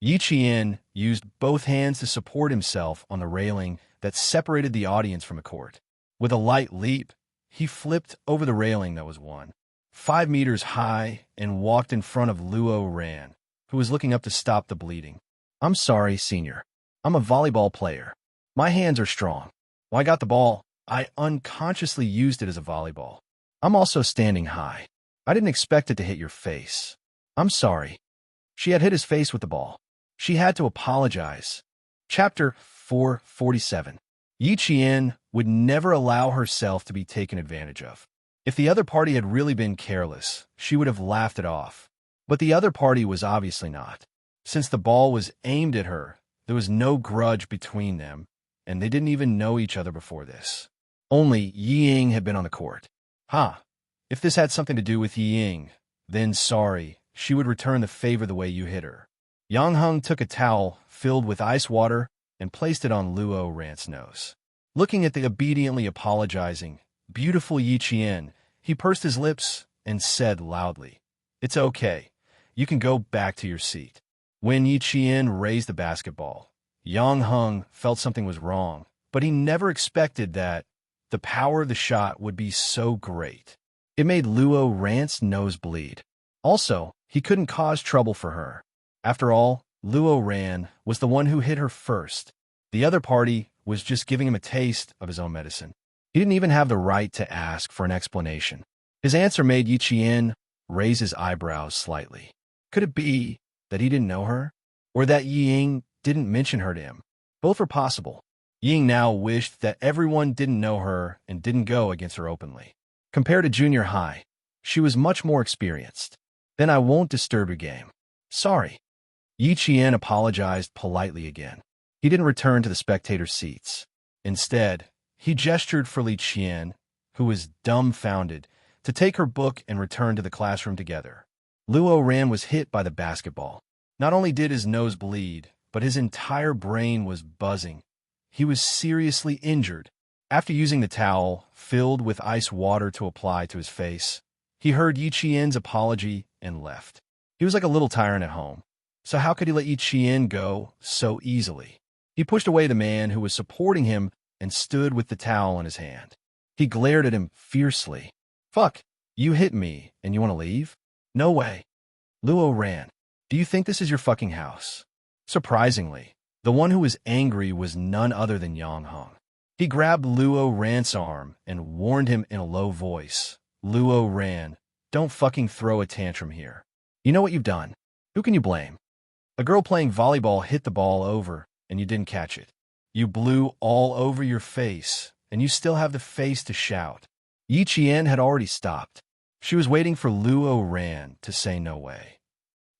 [SPEAKER 1] Yi Qian used both hands to support himself on the railing that separated the audience from the court. With a light leap, he flipped over the railing that was 5 meters high and walked in front of Luo Ran, who was looking up to stop the bleeding. "I'm sorry, senior. I'm a volleyball player. My hands are strong. When I got the ball, I unconsciously used it as a volleyball. I'm also standing high. I didn't expect it to hit your face. I'm sorry." She had hit his face with the ball. She had to apologize. Chapter 447. Yi Qian would never allow herself to be taken advantage of. If the other party had really been careless, she would have laughed it off. But the other party was obviously not. Since the ball was aimed at her, there was no grudge between them, and they didn't even know each other before this. Only Yi Ying had been on the court. If this had something to do with Yi Ying, then sorry, she would return the favor the way you hit her. Yang Heng took a towel filled with ice water and placed it on Luo Ran's nose. Looking at the obediently apologizing, beautiful Yi Qian, he pursed his lips and said loudly, "It's okay. You can go back to your seat." When Yi Qian raised the basketball, Yang Heng felt something was wrong, but he never expected that the power of the shot would be so great. It made Luo Ran's nose bleed. Also, he couldn't cause trouble for her. After all, Luo Ran was the one who hit her first. The other party was just giving him a taste of his own medicine. He didn't even have the right to ask for an explanation. His answer made Yi Qian raise his eyebrows slightly. Could it be that he didn't know her? Or that Yi Ying didn't mention her to him? Both were possible. Yi Ying now wished that everyone didn't know her and didn't go against her openly. Compared to junior high, she was much more experienced. "Then I won't disturb your game. Sorry." Yi Qian apologized politely again. He didn't return to the spectator seats. Instead, he gestured for Li Qian, who was dumbfounded, to take her book and return to the classroom together. Luo Ran was hit by the basketball. Not only did his nose bleed, but his entire brain was buzzing. He was seriously injured. After using the towel filled with ice water to apply to his face, he heard Yi Qian's apology and left. He was like a little tyrant at home. So how could he let Yi Qian go so easily? He pushed away the man who was supporting him and stood with the towel in his hand. He glared at him fiercely. "Fuck, you hit me and you want to leave? No way." Luo Ran, "Do you think this is your fucking house?" Surprisingly, the one who was angry was none other than Yang Heng. He grabbed Luo Ran's arm and warned him in a low voice, "Luo Ran, don't fucking throw a tantrum here. You know what you've done. Who can you blame? A girl playing volleyball hit the ball over and you didn't catch it. You blew all over your face and you still have the face to shout." Yi Qian had already stopped. She was waiting for Luo Ran to say no way.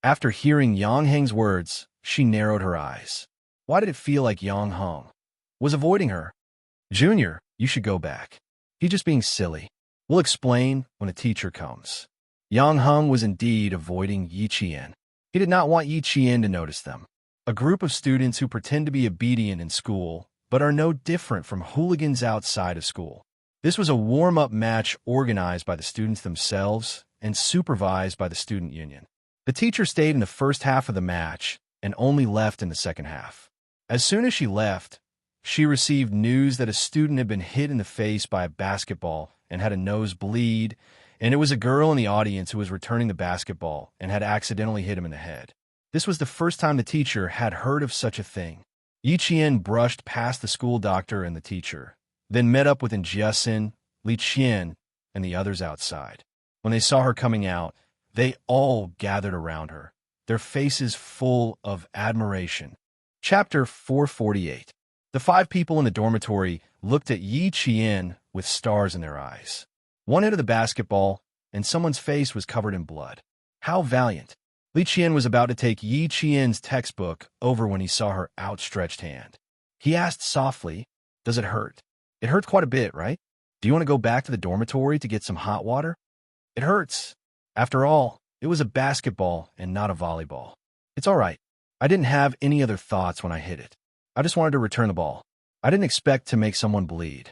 [SPEAKER 1] After hearing Yang Heng's words, she narrowed her eyes. Why did it feel like Yang Heng was avoiding her? "Junior, you should go back. He's just being silly. We'll explain when the teacher comes." Yang Heng was indeed avoiding Yi Qian. He did not want Yi Qian to notice them. A group of students who pretend to be obedient in school, but are no different from hooligans outside of school. This was a warm-up match organized by the students themselves and supervised by the student union. The teacher stayed in the first half of the match and only left in the second half. As soon as she left, she received news that a student had been hit in the face by a basketball and had a nosebleed, and it was a girl in the audience who was returning the basketball and had accidentally hit him in the head. This was the first time the teacher had heard of such a thing. Yi Qian brushed past the school doctor and the teacher, then met up with Jiasin, Li Qian, and the others outside. When they saw her coming out, they all gathered around her, their faces full of admiration. Chapter 448. The 5 people in the dormitory looked at Yi Qian with stars in their eyes. One hit of the basketball, and someone's face was covered in blood. How valiant. Li Qian was about to take Yi Qian's textbook over when he saw her outstretched hand. He asked softly, "Does it hurt?" "It hurts quite a bit, right? Do you want to go back to the dormitory to get some hot water?" "It hurts. After all, it was a basketball and not a volleyball." "It's all right. I didn't have any other thoughts when I hit it. I just wanted to return the ball. I didn't expect to make someone bleed."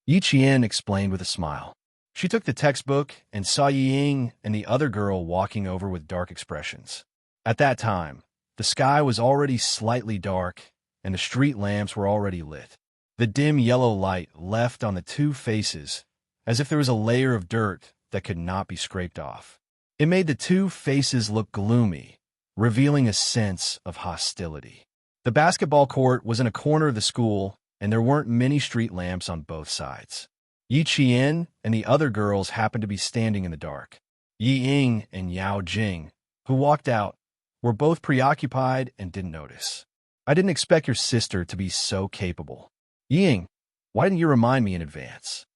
[SPEAKER 1] Yi Qian explained with a smile. She took the textbook and saw Yi Ying and the other girl walking over with dark expressions. At that time, the sky was already slightly dark and the street lamps were already lit. The dim yellow light left on the 2 faces as if there was a layer of dirt that could not be scraped off. It made the 2 faces look gloomy, revealing a sense of hostility. The basketball court was in a corner of the school, and there weren't many street lamps on both sides. Yi Qian and the other girls happened to be standing in the dark. Yi Ying and Yao Jing, who walked out, were both preoccupied and didn't notice. "I didn't expect your sister to be so capable. Yi Ying, why didn't you remind me in advance?"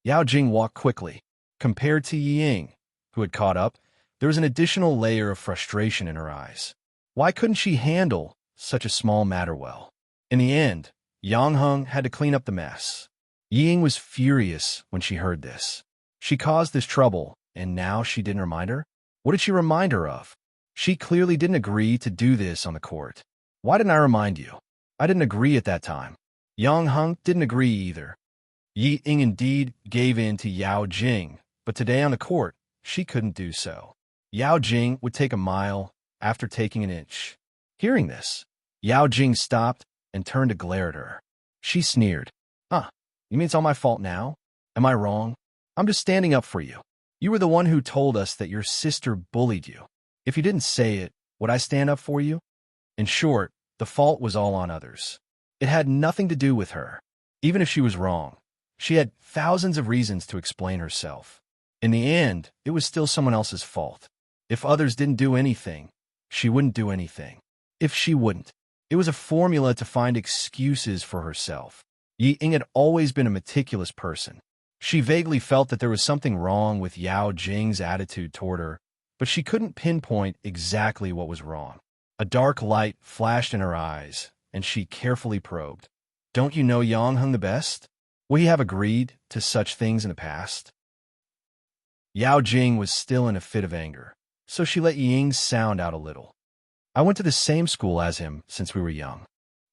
[SPEAKER 1] Yao Jing walked quickly. Compared to Yi Ying, who had caught up, there was an additional layer of frustration in her eyes. Why couldn't she handle such a small matter well? In the end, Yang Heng had to clean up the mess. Yi Ying was furious when she heard this. She caused this trouble, and now she didn't remind her? What did she remind her of? She clearly didn't agree to do this on the court. Why didn't I remind you? I didn't agree at that time. Yang Heng didn't agree either. Yi Ying indeed gave in to Yao Jing, but today on the court, she couldn't do so. Yao Jing would take a mile after taking an inch. Hearing this, Yao Jing stopped and turned to glare at her. She sneered. Huh, you mean it's all my fault now? Am I wrong? I'm just standing up for you. You were the one who told us that your sister bullied you. If you didn't say it, would I stand up for you? In short, the fault was all on others. It had nothing to do with her. Even if she was wrong, she had thousands of reasons to explain herself. In the end, it was still someone else's fault. If others didn't do anything, she wouldn't do anything. If she wouldn't, it was a formula to find excuses for herself. Yi Ying had always been a meticulous person. She vaguely felt that there was something wrong with Yao Jing's attitude toward her, but she couldn't pinpoint exactly what was wrong. A dark light flashed in her eyes, and she carefully probed. Don't you know Yang Heng the best? We have agreed to such things in the past. Yao Jing was still in a fit of anger, so she let Yi Ying's sound out a little. I went to the same school as him since we were young.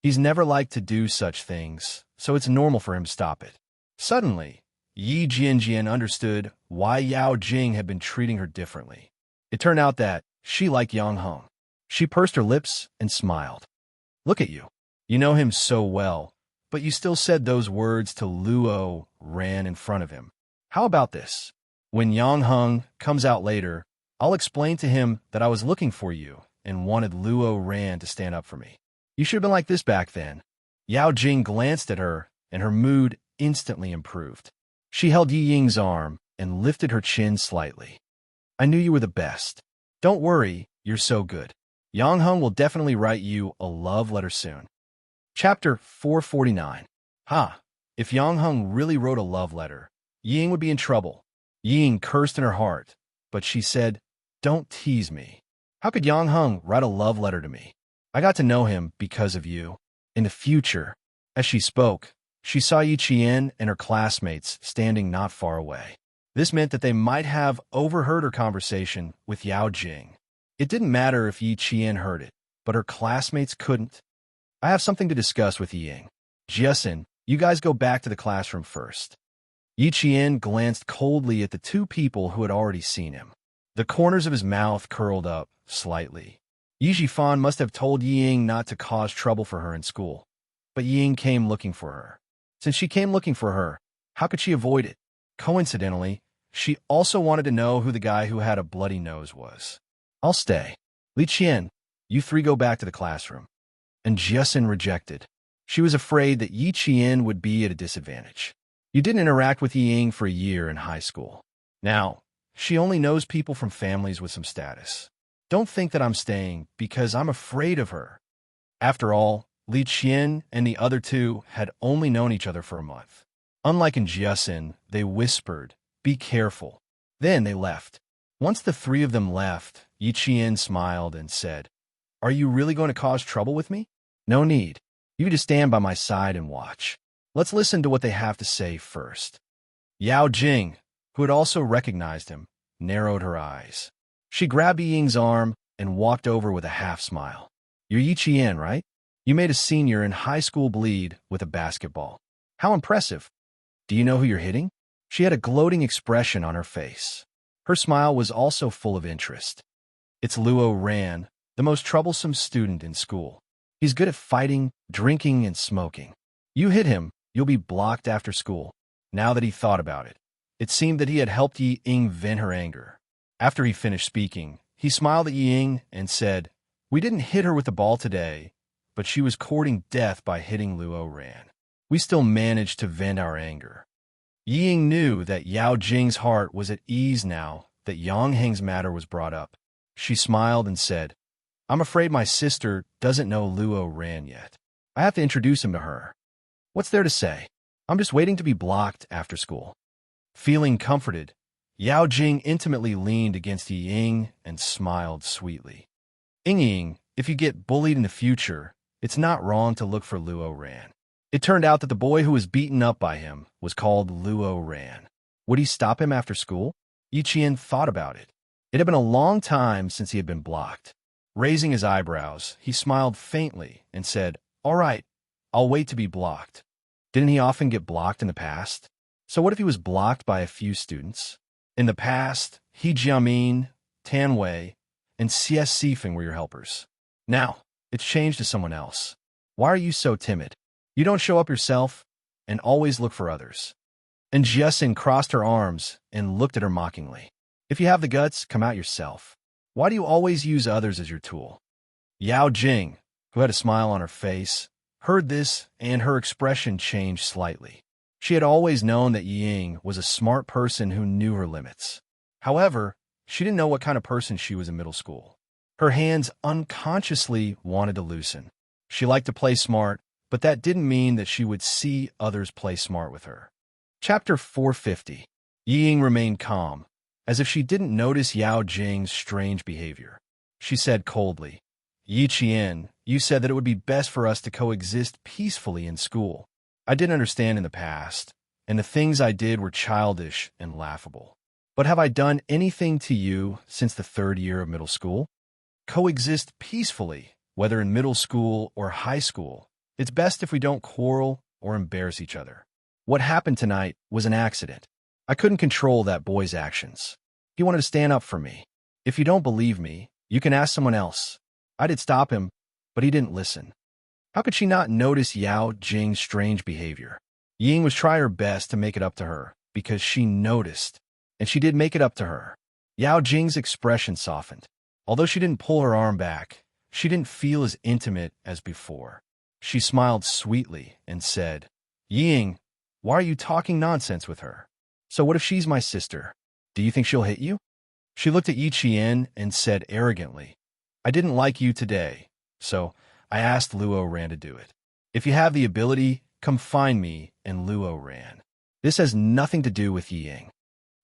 [SPEAKER 1] He's never liked to do such things, so it's normal for him to stop it. Suddenly, Yi Jianjian understood why Yao Jing had been treating her differently. It turned out that she liked Yang Heng. She pursed her lips and smiled. Look at you. You know him so well, but you still said those words to Luo Ran in front of him. How about this? When Yang Heng comes out later, I'll explain to him that I was looking for you and wanted Luo Ran to stand up for me. You should have been like this back then. Yao Jing glanced at her, and her mood instantly improved. She held Yi Ying's arm and lifted her chin slightly. I knew you were the best. Don't worry, you're so good. Yang Heng will definitely write you a love letter soon. Chapter 449. If Yang Heng really wrote a love letter, Yi Ying would be in trouble. Yi Ying cursed in her heart, but she said, Don't tease me. How could Yang Heng write a love letter to me? I got to know him because of you. In the future, as she spoke, she saw Yi Qian and her classmates standing not far away. This meant that they might have overheard her conversation with Yao Jing. It didn't matter if Yi Qian heard it, but her classmates couldn't. I have something to discuss with Yi Ying. Jiasin, you guys go back to the classroom first. Yi Qian glanced coldly at the two people who had already seen him. The corners of his mouth curled up slightly. Yi Zhifan must have told Yi Ying not to cause trouble for her in school, but Yi Ying came looking for her. Since she came looking for her, how could she avoid it? Coincidentally, she also wanted to know who the guy who had a bloody nose was. I'll stay. Li Qian, you three go back to the classroom. And Jiasin rejected. She was afraid that Yi Qian would be at a disadvantage. You didn't interact with Yi Ying for a year in high school. Now, she only knows people from families with some status. Don't think that I'm staying because I'm afraid of her. After all, Li Qian and the other two had only known each other for a month. Unlike in Jiasin, they whispered, Be careful. Then they left. Once the three of them left, Yi Qian smiled and said, Are you really going to cause trouble with me? No need. You just stand by my side and watch. Let's listen to what they have to say first. Yao Jing, who had also recognized him, narrowed her eyes. She grabbed Yi Ying's arm and walked over with a half-smile. You're Yi Qian, right? You made a senior in high school bleed with a basketball. How impressive. Do you know who you're hitting? She had a gloating expression on her face. Her smile was also full of interest. It's Luo Ran, the most troublesome student in school. He's good at fighting, drinking, and smoking. You hit him, you'll be blocked after school. Now that he thought about it, it seemed that he had helped Yi Ying vent her anger. After he finished speaking, he smiled at Yi Ying and said, We didn't hit her with the ball today, but she was courting death by hitting Luo Ran. We still managed to vent our anger. Yi Ying knew that Yao Jing's heart was at ease now that Yang Heng's matter was brought up. She smiled and said, I'm afraid my sister doesn't know Luo Ran yet. I have to introduce him to her. What's there to say? I'm just waiting to be blocked after school. Feeling comforted, Yao Jing intimately leaned against Yi Ying and smiled sweetly. Ying, if you get bullied in the future, it's not wrong to look for Luo Ran. It turned out that the boy who was beaten up by him was called Luo Ran. Would he stop him after school? Yi Qian thought about it. It had been a long time since he had been blocked. Raising his eyebrows, he smiled faintly and said, "All right, I'll wait to be blocked." Didn't he often get blocked in the past? So what if he was blocked by a few students? In the past, He Jiamin, Tan Wei, and CS Sifeng were your helpers. Now, it's changed to someone else. Why are you so timid? You don't show up yourself and always look for others. And Jiesin crossed her arms and looked at her mockingly. If you have the guts, come out yourself. Why do you always use others as your tool? Yao Jing, who had a smile on her face, heard this, and her expression changed slightly. She had always known that Ying was a smart person who knew her limits. However, she didn't know what kind of person she was in middle school. Her hands unconsciously wanted to loosen. She liked to play smart, but that didn't mean that she would see others play smart with her. Chapter 450. Ying remained calm, as if she didn't notice Yao Jing's strange behavior. She said coldly, "Yi Qian, you said that it would be best for us to coexist peacefully in school. I didn't understand in the past, and the things I did were childish and laughable. But have I done anything to you since the 3rd year of middle school? Coexist peacefully, whether in middle school or high school. It's best if we don't quarrel or embarrass each other. What happened tonight was an accident. I couldn't control that boy's actions. He wanted to stand up for me. If you don't believe me, you can ask someone else. I did stop him, but he didn't listen." How could she not notice Yao Jing's strange behavior? Ying was trying her best to make it up to her, because she noticed, and she did make it up to her. Yao Jing's expression softened. Although she didn't pull her arm back, she didn't feel as intimate as before. She smiled sweetly and said, "Ying, why are you talking nonsense with her? So what if she's my sister? Do you think she'll hit you?" She looked at Yi Qian and said arrogantly, "I didn't like you today, so I asked Luo Ran to do it. If you have the ability, come find me and Luo Ran. This has nothing to do with Ying."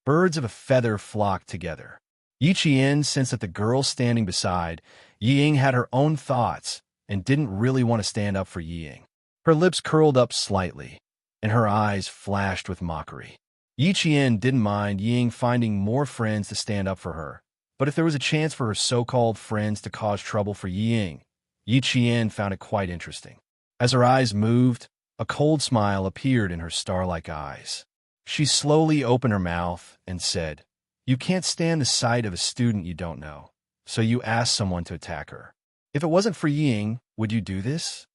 [SPEAKER 1] Birds of a feather flocked together. Yi Qian sensed that the girl standing beside Ying had her own thoughts and didn't really want to stand up for Ying. Her lips curled up slightly, and her eyes flashed with mockery. Yi Qian didn't mind Ying finding more friends to stand up for her, but if there was a chance for her so-called friends to cause trouble for Ying, Yi Qian found it quite interesting. As her eyes moved, a cold smile appeared in her star-like eyes. She slowly opened her mouth and said, "You can't stand the sight of a student you don't know, so you asked someone to attack her. If it wasn't for Ying, would you do this?"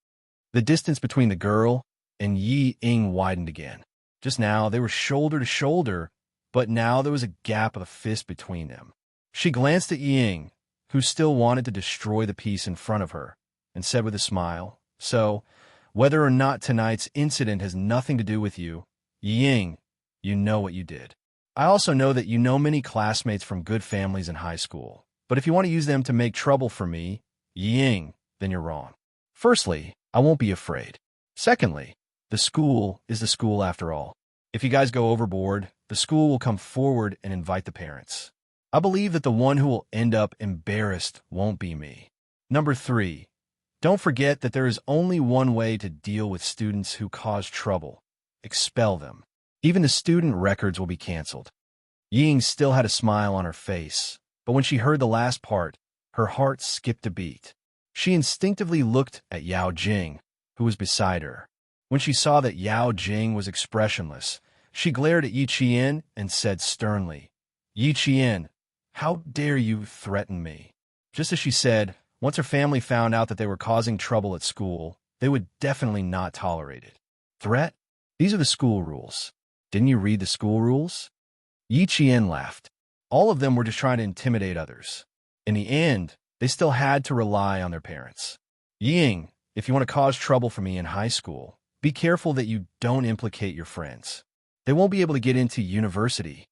[SPEAKER 1] The distance between the girl and Yi Ying widened again. Just now, they were shoulder to shoulder, but now there was a gap of a fist between them. She glanced at Ying, who still wanted to destroy the peace in front of her, and said with a smile, "So, whether or not tonight's incident has nothing to do with you, Ying, you know what you did. I also know that you know many classmates from good families in high school, but if you want to use them to make trouble for me, Ying, then you're wrong. Firstly, I won't be afraid. Secondly, the school is the school after all. If you guys go overboard, the school will come forward and invite the parents. I believe that the one who will end up embarrassed won't be me. Number 3, don't forget that there is only one way to deal with students who cause trouble. Expel them. Even the student records will be canceled." Ying still had a smile on her face, but when she heard the last part, her heart skipped a beat. She instinctively looked at Yao Jing, who was beside her. When she saw that Yao Jing was expressionless, she glared at Yi Qian and said sternly, "Yi Qian, how dare you threaten me?" Just as she said, once her family found out that they were causing trouble at school, they would definitely not tolerate it. Threat? These are the school rules. Didn't you read the school rules? Yi Qian laughed. All of them were just trying to intimidate others. In the end, they still had to rely on their parents. "Ying, if you want to cause trouble for me in high school, be careful that you don't implicate your friends. They won't be able to get into university."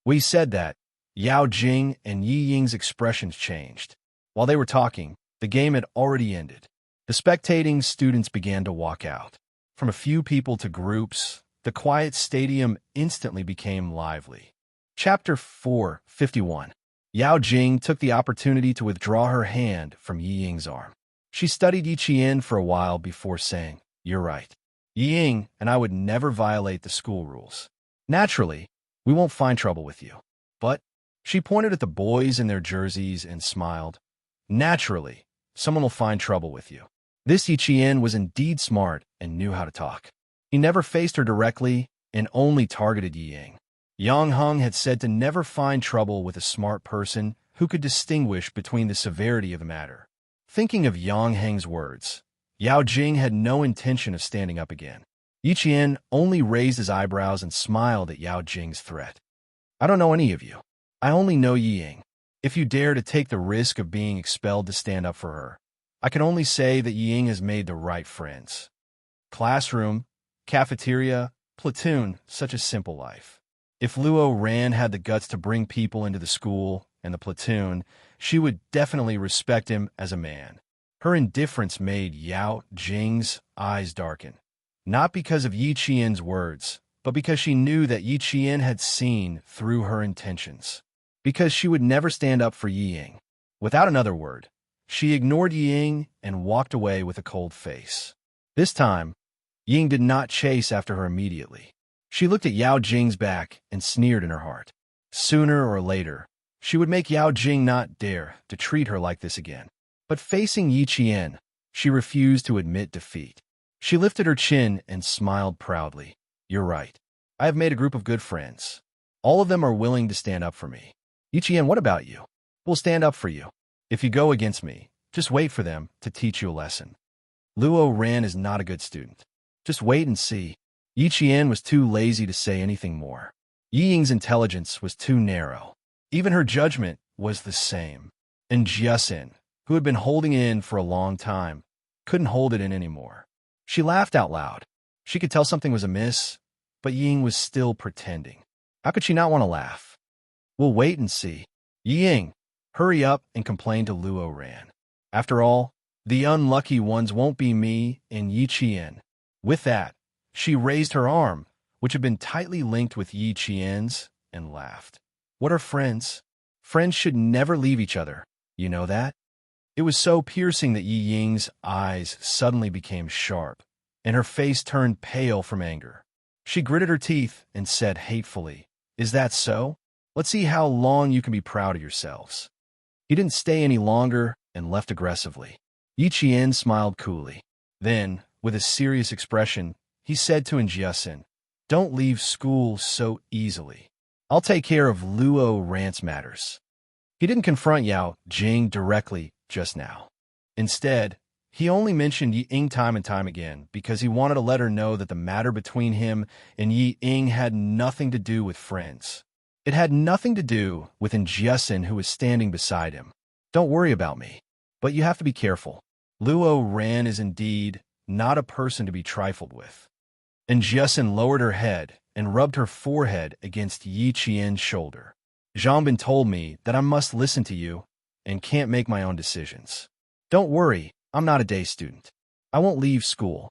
[SPEAKER 1] When he said that, Yao Jing and Yi Ying's expressions changed. While they were talking, the game had already ended. The spectating students began to walk out. From a few people to groups, the quiet stadium instantly became lively. Chapter 451. Yao Jing took the opportunity to withdraw her hand from Yi Ying's arm. She studied Yi Qian for a while before saying, "You're right. Yi Ying and I would never violate the school rules." Naturally, We won't find trouble with you. But she pointed at the boys in their jerseys and smiled. Naturally, someone will find trouble with you. This Yiqian was indeed smart and knew how to talk. He never faced her directly and only targeted Yi Ying. Yang Heng had said to never find trouble with a smart person who could distinguish between the severity of the matter. Thinking of Yang Heng's words, Yao Jing had no intention of standing up again. Yiqian only raised his eyebrows and smiled at Yao Jing's threat. I don't know any of you. I only know Yi Ying. If you dare to take the risk of being expelled to stand up for her, I can only say that Yi Ying has made the right friends. Classroom, cafeteria, platoon, such a simple life. If Luo Ran had the guts to bring people into the school and the platoon, she would definitely respect him as a man. Her indifference made Yao Jing's eyes darken. Not because of Yi Qian's words, but because she knew that Yi Qian had seen through her intentions. Because she would never stand up for Yi Ying. Without another word, she ignored Yi Ying and walked away with a cold face. This time, Yi Ying did not chase after her immediately. She looked at Yao Jing's back and sneered in her heart. Sooner or later, she would make Yao Jing not dare to treat her like this again. But facing Yi Qian, she refused to admit defeat. She lifted her chin and smiled proudly. You're right. I have made a group of good friends. All of them are willing to stand up for me. Yi Qian, what about you? We'll stand up for you. If you go against me, just wait for them to teach you a lesson. Luo Ran is not a good student. Just wait and see. Yi Qian was too lazy to say anything more. Yi Ying's intelligence was too narrow. Even her judgment was the same. And Jiasin, who had been holding in for a long time, couldn't hold it in anymore. She laughed out loud. She could tell something was amiss, but Yi Ying was still pretending. How could she not want to laugh? We'll wait and see. Yi Ying, hurry up and complain to Luo Ran. After all, the unlucky ones won't be me and Yi Qian. With that, she raised her arm, which had been tightly linked with Yi Qian's, and laughed. What are friends? Friends should never leave each other. You know that? It was so piercing that Yi Ying's eyes suddenly became sharp, and her face turned pale from anger. She gritted her teeth and said hatefully, Is that so? Let's see how long you can be proud of yourselves. He didn't stay any longer and left aggressively. Yi Qian smiled coolly. Then, with a serious expression, he said to Jiasin, Don't leave school so easily. I'll take care of Luo Ran's matters. He didn't confront Yao Jing directly just now. Instead, he only mentioned Yi Ying time and time again because he wanted to let her know that the matter between him and Yi Ying had nothing to do with friends. It had nothing to do with Jiasin, who was standing beside him. Don't worry about me, but you have to be careful. Luo Ran is indeed not a person to be trifled with. And Jiasin lowered her head and rubbed her forehead against Yi Qian's shoulder. Zhangbin told me that I must listen to you and can't make my own decisions. Don't worry, I'm not a day student. I won't leave school.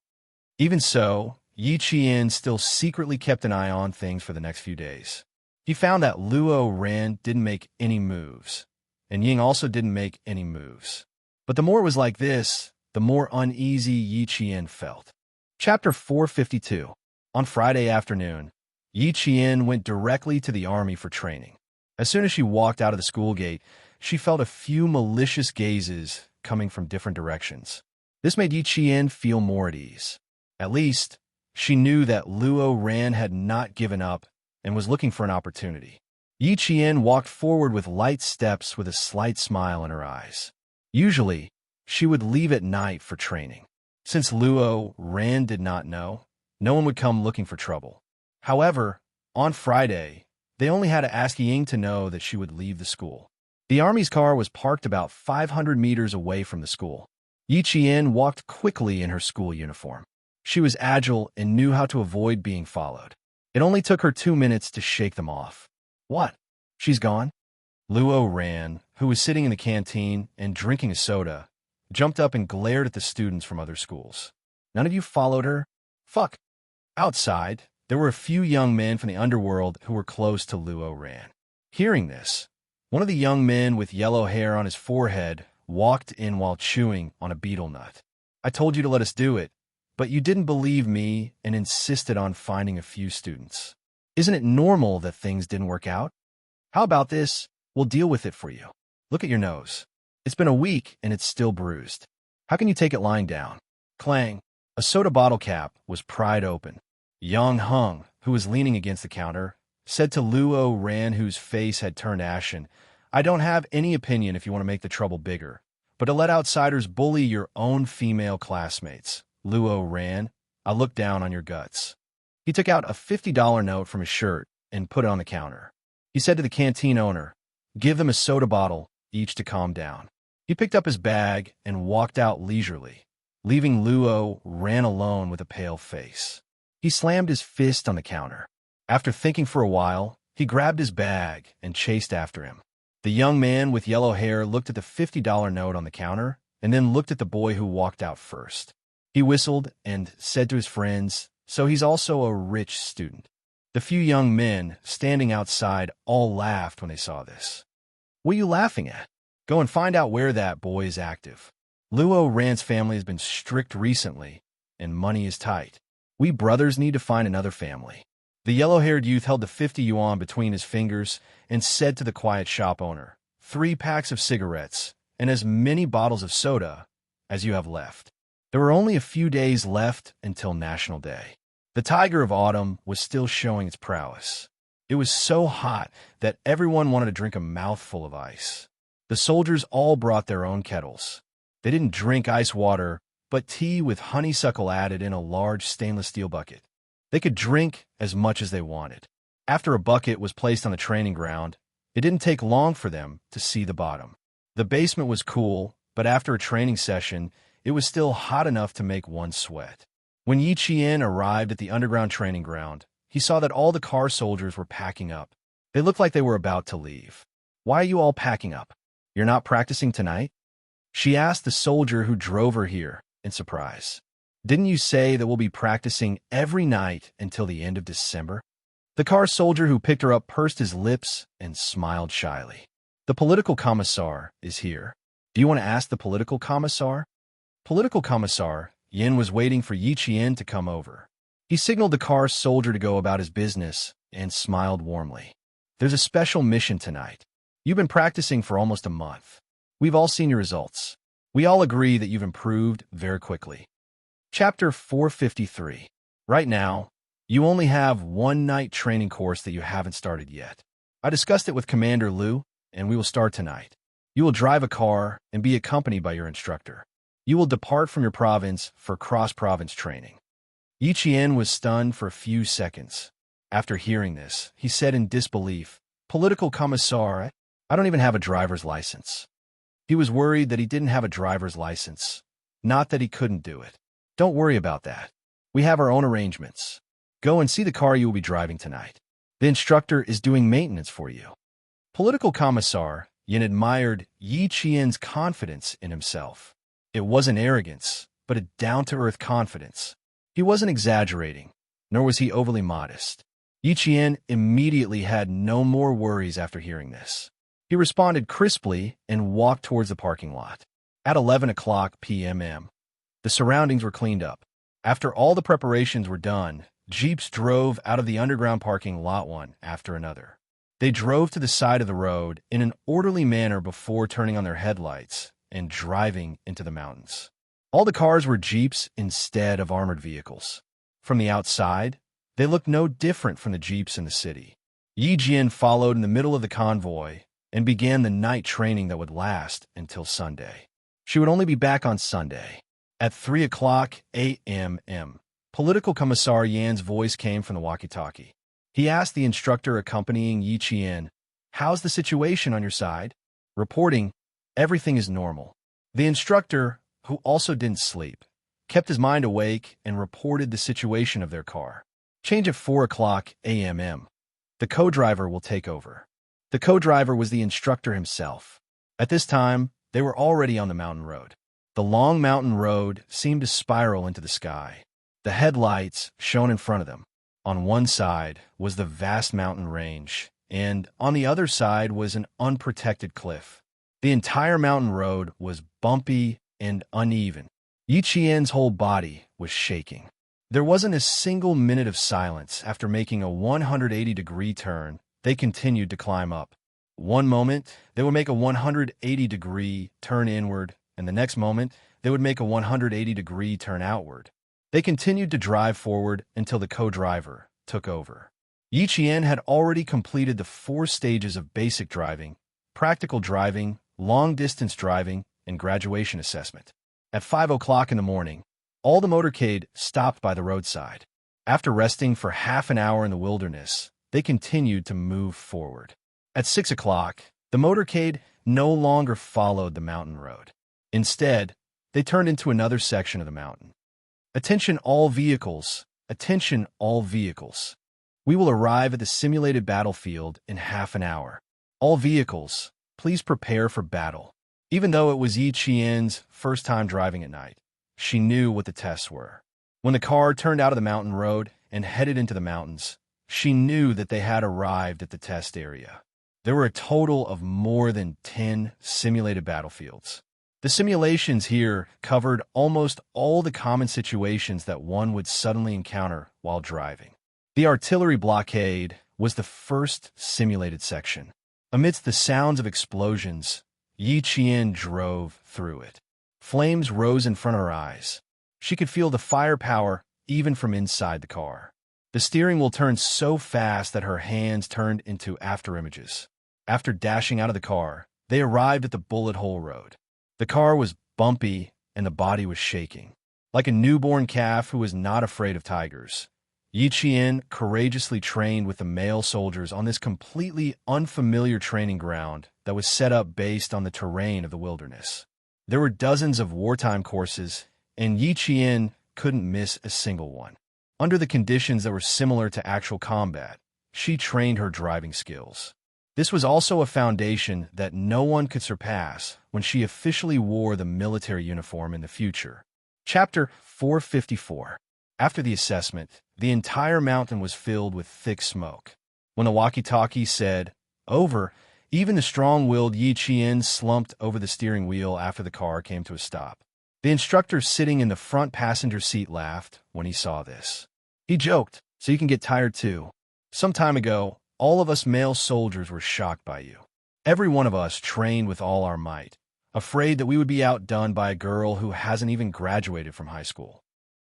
[SPEAKER 1] Even so, Yi Qian still secretly kept an eye on things for the next few days. He found that Luo Ran didn't make any moves, and Ying also didn't make any moves. But the more it was like this, the more uneasy Yi Qian felt. Chapter 452. On Friday afternoon, Yi Qian went directly to the army for training. As soon as she walked out of the school gate, she felt a few malicious gazes coming from different directions. This made Yi Qian feel more at ease. At least, she knew that Luo Ran had not given up and was looking for an opportunity. Yi Qian walked forward with light steps with a slight smile in her eyes. Usually, she would leave at night for training. Since Luo Ran did not know, no one would come looking for trouble. However, on Friday, they only had to ask Ying to know that she would leave the school. The army's car was parked about 500 meters away from the school. Yi Qian walked quickly in her school uniform. She was agile and knew how to avoid being followed. It only took her 2 minutes to shake them off. What? She's gone? Luo Ran, who was sitting in the canteen and drinking a soda, jumped up and glared at the students from other schools. None of you followed her? Fuck. Outside, there were a few young men from the underworld who were close to Luo Ran. Hearing this, one of the young men with yellow hair on his forehead walked in while chewing on a betel nut. I told you to let us do it, but you didn't believe me and insisted on finding a few students. Isn't it normal that things didn't work out? How about this? We'll deal with it for you. Look at your nose. It's been a week and it's still bruised. How can you take it lying down? Clang. A soda bottle cap was pried open. Yang Hung, who was leaning against the counter, said to Luo Ran, whose face had turned ashen, "I don't have any opinion if you want to make the trouble bigger, but to let outsiders bully your own female classmates. Luo Ran, I look down on your guts." He took out a $50 note from his shirt and put it on the counter. He said to the canteen owner, "Give them a soda bottle, each to calm down." He picked up his bag and walked out leisurely, leaving Luo Ran alone with a pale face. He slammed his fist on the counter. After thinking for a while, he grabbed his bag and chased after him. The young man with yellow hair looked at the $50 note on the counter and then looked at the boy who walked out first. He whistled and said to his friends, "So he's also a rich student." The few young men standing outside all laughed when they saw this. "What are you laughing at? Go and find out where that boy is active. Luo Ran's family has been strict recently, and money is tight. We brothers need to find another family." The yellow-haired youth held the 50 yuan between his fingers and said to the quiet shop owner, "3 packs of cigarettes and as many bottles of soda as you have left." There were only a few days left until National Day. The tiger of autumn was still showing its prowess. It was so hot that everyone wanted to drink a mouthful of ice. The soldiers all brought their own kettles. They didn't drink ice water, but tea with honeysuckle added in a large stainless steel bucket. They could drink as much as they wanted. After a bucket was placed on the training ground, it didn't take long for them to see the bottom. The basement was cool, but after a training session, it was still hot enough to make one sweat. When Yi Qian arrived at the underground training ground, he saw that all the car soldiers were packing up. They looked like they were about to leave. "Why are you all packing up? You're not practicing tonight?" she asked the soldier who drove her here in surprise. "Didn't you say that we'll be practicing every night until the end of December?" The car soldier who picked her up pursed his lips and smiled shyly. "The political commissar is here. Do you want to ask the political commissar?" Political commissar Yin was waiting for Yi Qian to come over. He signaled the car soldier to go about his business and smiled warmly. "There's a special mission tonight. You've been practicing for almost a month. We've all seen your results. We all agree that you've improved very quickly." Chapter 453. Right now, you only have one night training course that you haven't started yet. I discussed it with Commander Liu, and we will start tonight. You will drive a car and be accompanied by your instructor. You will depart from your province for cross-province training. Yi Qian was stunned for a few seconds. After hearing this, he said in disbelief, "Political commissar, I don't even have a driver's license." He was worried that he didn't have a driver's license, not that he couldn't do it. "Don't worry about that. We have our own arrangements. Go and see the car you will be driving tonight. The instructor is doing maintenance for you." Political commissar Yin admired Yi Qian's confidence in himself. It wasn't arrogance, but a down-to-earth confidence. He wasn't exaggerating, nor was he overly modest. Yi Qian immediately had no more worries after hearing this. He responded crisply and walked towards the parking lot. At 11 p.m., the surroundings were cleaned up. After all the preparations were done, jeeps drove out of the underground parking lot one after another. They drove to the side of the road in an orderly manner before turning on their headlights and driving into the mountains. All the cars were jeeps instead of armored vehicles. From the outside, they looked no different from the jeeps in the city. Yi Jian followed in the middle of the convoy and began the night training that would last until Sunday. She would only be back on Sunday. At 3 a.m., Political Commissar Yan's voice came from the walkie-talkie. He asked the instructor accompanying Yi Qian, "How's the situation on your side?" Reporting, "Everything is normal." The instructor, who also didn't sleep, kept his mind awake and reported the situation of their car. "Change at 4 a.m. The co-driver will take over." The co-driver was the instructor himself. At this time, they were already on the mountain road. The long mountain road seemed to spiral into the sky. The headlights shone in front of them. On one side was the vast mountain range, and on the other side was an unprotected cliff. The entire mountain road was bumpy and uneven. Yi Qian's whole body was shaking. There wasn't a single minute of silence after making a 180-degree turn. They continued to climb up. One moment, they would make a 180-degree turn inward, and the next moment, they would make a 180-degree turn outward. They continued to drive forward until the co-driver took over. Yi Qian had already completed the 4 stages of basic driving, practical driving, long-distance driving, and graduation assessment. At 5 o'clock in the morning, all the motorcade stopped by the roadside. After resting for half an hour in the wilderness, they continued to move forward. At 6 o'clock, the motorcade no longer followed the mountain road. Instead, they turned into another section of the mountain. Attention all vehicles! Attention all vehicles! We will arrive at the simulated battlefield in half an hour. All vehicles, please prepare for battle. Even though it was Yi Qian's first time driving at night, she knew what the tests were. When the car turned out of the mountain road and headed into the mountains, she knew that they had arrived at the test area. There were a total of more than 10 simulated battlefields. The simulations here covered almost all the common situations that one would suddenly encounter while driving. The artillery blockade was the first simulated section. Amidst the sounds of explosions, Yi Qian drove through it. Flames rose in front of her eyes. She could feel the firepower even from inside the car. The steering wheel turned so fast that her hands turned into afterimages. After dashing out of the car, they arrived at the bullet hole road. The car was bumpy and the body was shaking. Like a newborn calf who was not afraid of tigers, Yi Qian courageously trained with the male soldiers on this completely unfamiliar training ground that was set up based on the terrain of the wilderness. There were dozens of wartime courses, and Yi Qian couldn't miss a single one. Under the conditions that were similar to actual combat, she trained her driving skills. This was also a foundation that no one could surpass when she officially wore the military uniform in the future. Chapter 454. After the assessment, the entire mountain was filled with thick smoke. When the walkie-talkie said, "Over," even the strong-willed Yi Qian slumped over the steering wheel after the car came to a stop. The instructor sitting in the front passenger seat laughed when he saw this. He joked, "So you can get tired too. Some time ago, all of us male soldiers were shocked by you. Every one of us trained with all our might, afraid that we would be outdone by a girl who hasn't even graduated from high school."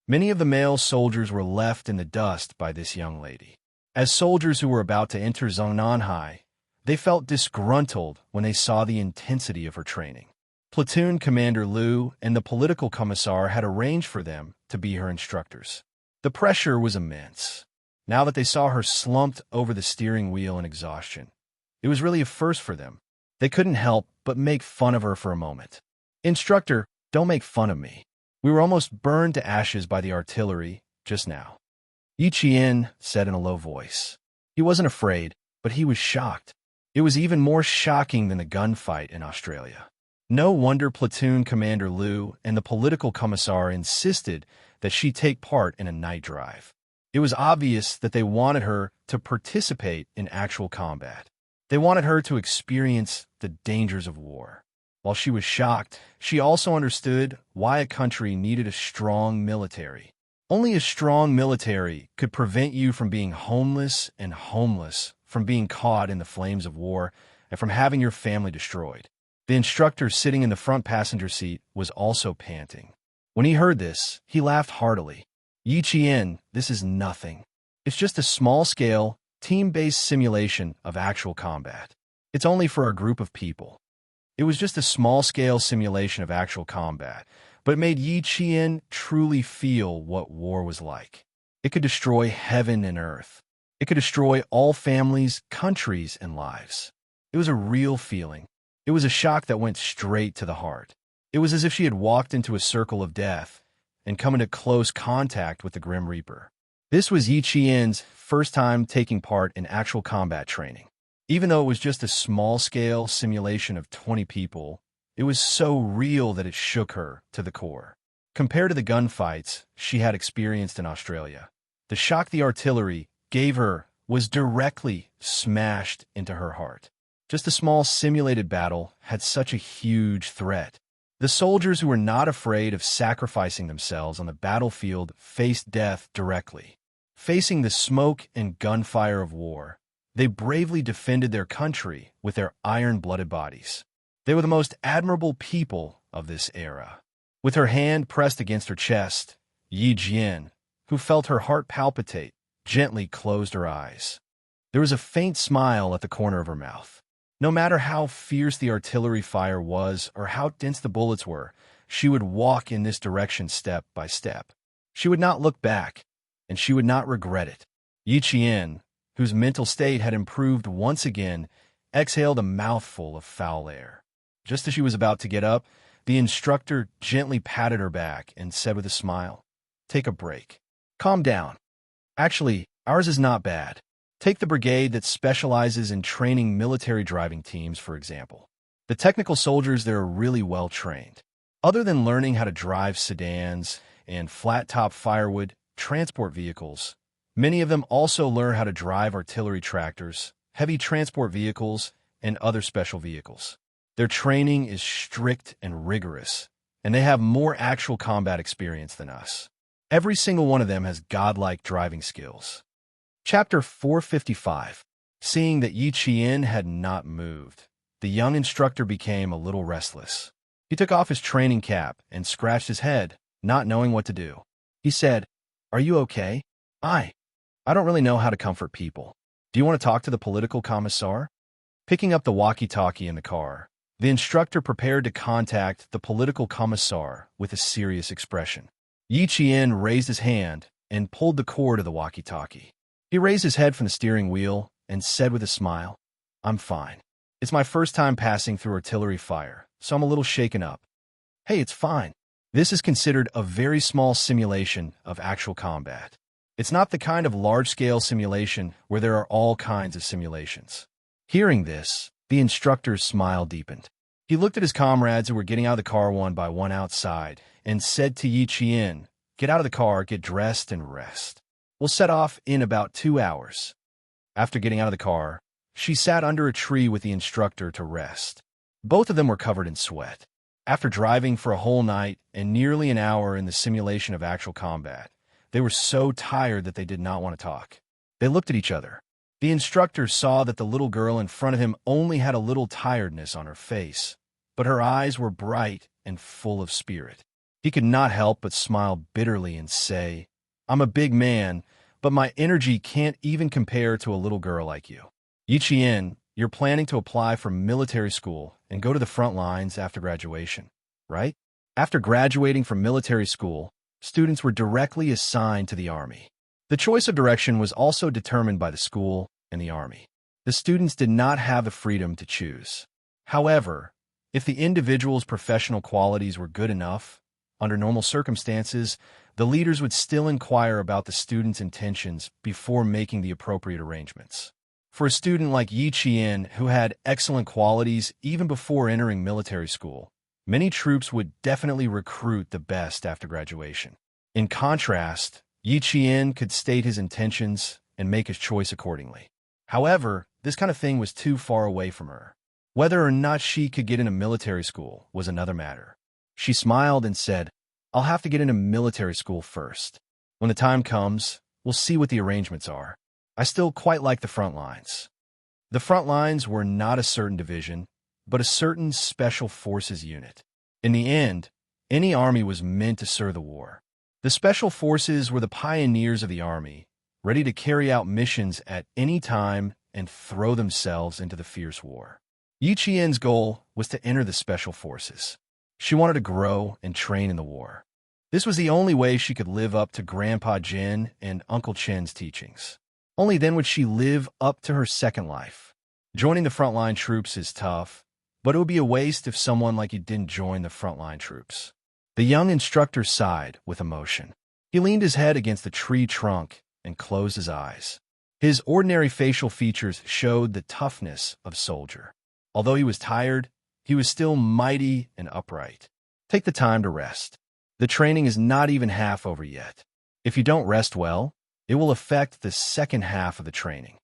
[SPEAKER 1] Many of the male soldiers were left in the dust by this young lady. As soldiers who were about to enter Zongnanhai, they felt disgruntled when they saw the intensity of her training. Platoon Commander Liu and the political commissar had arranged for them to be her instructors. The pressure was immense. Now that they saw her slumped over the steering wheel in exhaustion, it was really a first for them. They couldn't help but make fun of her for a moment. "Instructor, don't make fun of me. We were almost burned to ashes by the artillery just now," Yi Qian said in a low voice. He wasn't afraid, but he was shocked. It was even more shocking than the gunfight in Australia. No wonder Platoon Commander Liu and the political commissar insisted that she take part in a night drive. It was obvious that they wanted her to participate in actual combat. They wanted her to experience the dangers of war. While she was shocked, she also understood why a country needed a strong military. Only a strong military could prevent you from being homeless and homeless from being caught in the flames of war and from having your family destroyed. The instructor sitting in the front passenger seat was also panting. When he heard this, he laughed heartily. "Yi Qian, this is nothing. It's just a small-scale, team-based simulation of actual combat. It's only for a group of people." It was just a small-scale simulation of actual combat, but it made Yi Qian truly feel what war was like. It could destroy heaven and earth. It could destroy all families, countries, and lives. It was a real feeling. It was a shock that went straight to the heart. It was as if she had walked into a circle of death and come into close contact with the Grim Reaper. This was Yi Qian's first time taking part in actual combat training. Even though it was just a small-scale simulation of 20 people, it was so real that it shook her to the core. Compared to the gunfights she had experienced in Australia, the shock the artillery gave her was directly smashed into her heart. Just a small simulated battle had such a huge threat. The soldiers who were not afraid of sacrificing themselves on the battlefield faced death directly. Facing the smoke and gunfire of war, they bravely defended their country with their iron-blooded bodies. They were the most admirable people of this era. With her hand pressed against her chest, Yi Jian, who felt her heart palpitate, gently closed her eyes. There was a faint smile at the corner of her mouth. No matter how fierce the artillery fire was or how dense the bullets were, she would walk in this direction step by step. She would not look back, and she would not regret it. Yi Qian, whose mental state had improved once again, exhaled a mouthful of foul air. Just as she was about to get up, the instructor gently patted her back and said with a smile, "Take a break. Calm down. Actually, ours is not bad. Take the brigade that specializes in training military driving teams, for example. The technical soldiers there are really well trained. Other than learning how to drive sedans and flat-top firewood transport vehicles, many of them also learn how to drive artillery tractors, heavy transport vehicles, and other special vehicles. Their training is strict and rigorous, and they have more actual combat experience than us. Every single one of them has godlike driving skills." Chapter 455. Seeing that Yi Qian had not moved, the young instructor became a little restless. He took off his training cap and scratched his head, not knowing what to do. He said, "Are you okay?" I don't really know how to comfort people. Do you want to talk to the political commissar?" Picking up the walkie-talkie in the car, the instructor prepared to contact the political commissar with a serious expression. Yi Qian raised his hand and pulled the cord of the walkie-talkie. He raised his head from the steering wheel and said with a smile, "I'm fine. It's my first time passing through artillery fire, so I'm a little shaken up." "Hey, it's fine. This is considered a very small simulation of actual combat. It's not the kind of large-scale simulation where there are all kinds of simulations." Hearing this, the instructor's smile deepened. He looked at his comrades who were getting out of the car one by one outside and said to Yi Qian, "Get out of the car, get dressed, and rest. We'll set off in about 2 hours." After getting out of the car, she sat under a tree with the instructor to rest. Both of them were covered in sweat. After driving for a whole night and nearly an hour in the simulation of actual combat, they were so tired that they did not want to talk. They looked at each other. The instructor saw that the little girl in front of him only had a little tiredness on her face, but her eyes were bright and full of spirit. He could not help but smile bitterly and say, "I'm a big man, but my energy can't even compare to a little girl like you. Yi Qian, you're planning to apply for military school and go to the front lines after graduation, right?" After graduating from military school, students were directly assigned to the Army. The choice of direction was also determined by the school and the Army. The students did not have the freedom to choose. However, if the individual's professional qualities were good enough, under normal circumstances, the leaders would still inquire about the student's intentions before making the appropriate arrangements. For a student like Yi Qian, who had excellent qualities even before entering military school, many troops would definitely recruit the best after graduation. In contrast, Yi Qian could state his intentions and make his choice accordingly. However, this kind of thing was too far away from her. Whether or not she could get into military school was another matter. She smiled and said, "I'll have to get into military school first. When the time comes, we'll see what the arrangements are. I still quite like the front lines." The front lines were not a certain division, but a certain special forces unit. In the end, any army was meant to serve the war. The special forces were the pioneers of the army, ready to carry out missions at any time and throw themselves into the fierce war. Yi Qian's goal was to enter the special forces. She wanted to grow and train in the war. This was the only way she could live up to Grandpa Jin and Uncle Chen's teachings. Only then would she live up to her second life. Joining the frontline troops is tough, but it would be a waste if someone like you didn't join the frontline troops. The young instructor sighed with emotion. He leaned his head against the tree trunk and closed his eyes. His ordinary facial features showed the toughness of a soldier. Although he was tired, he was still mighty and upright. Take the time to rest. The training is not even half over yet. If you don't rest well, it will affect the second half of the training.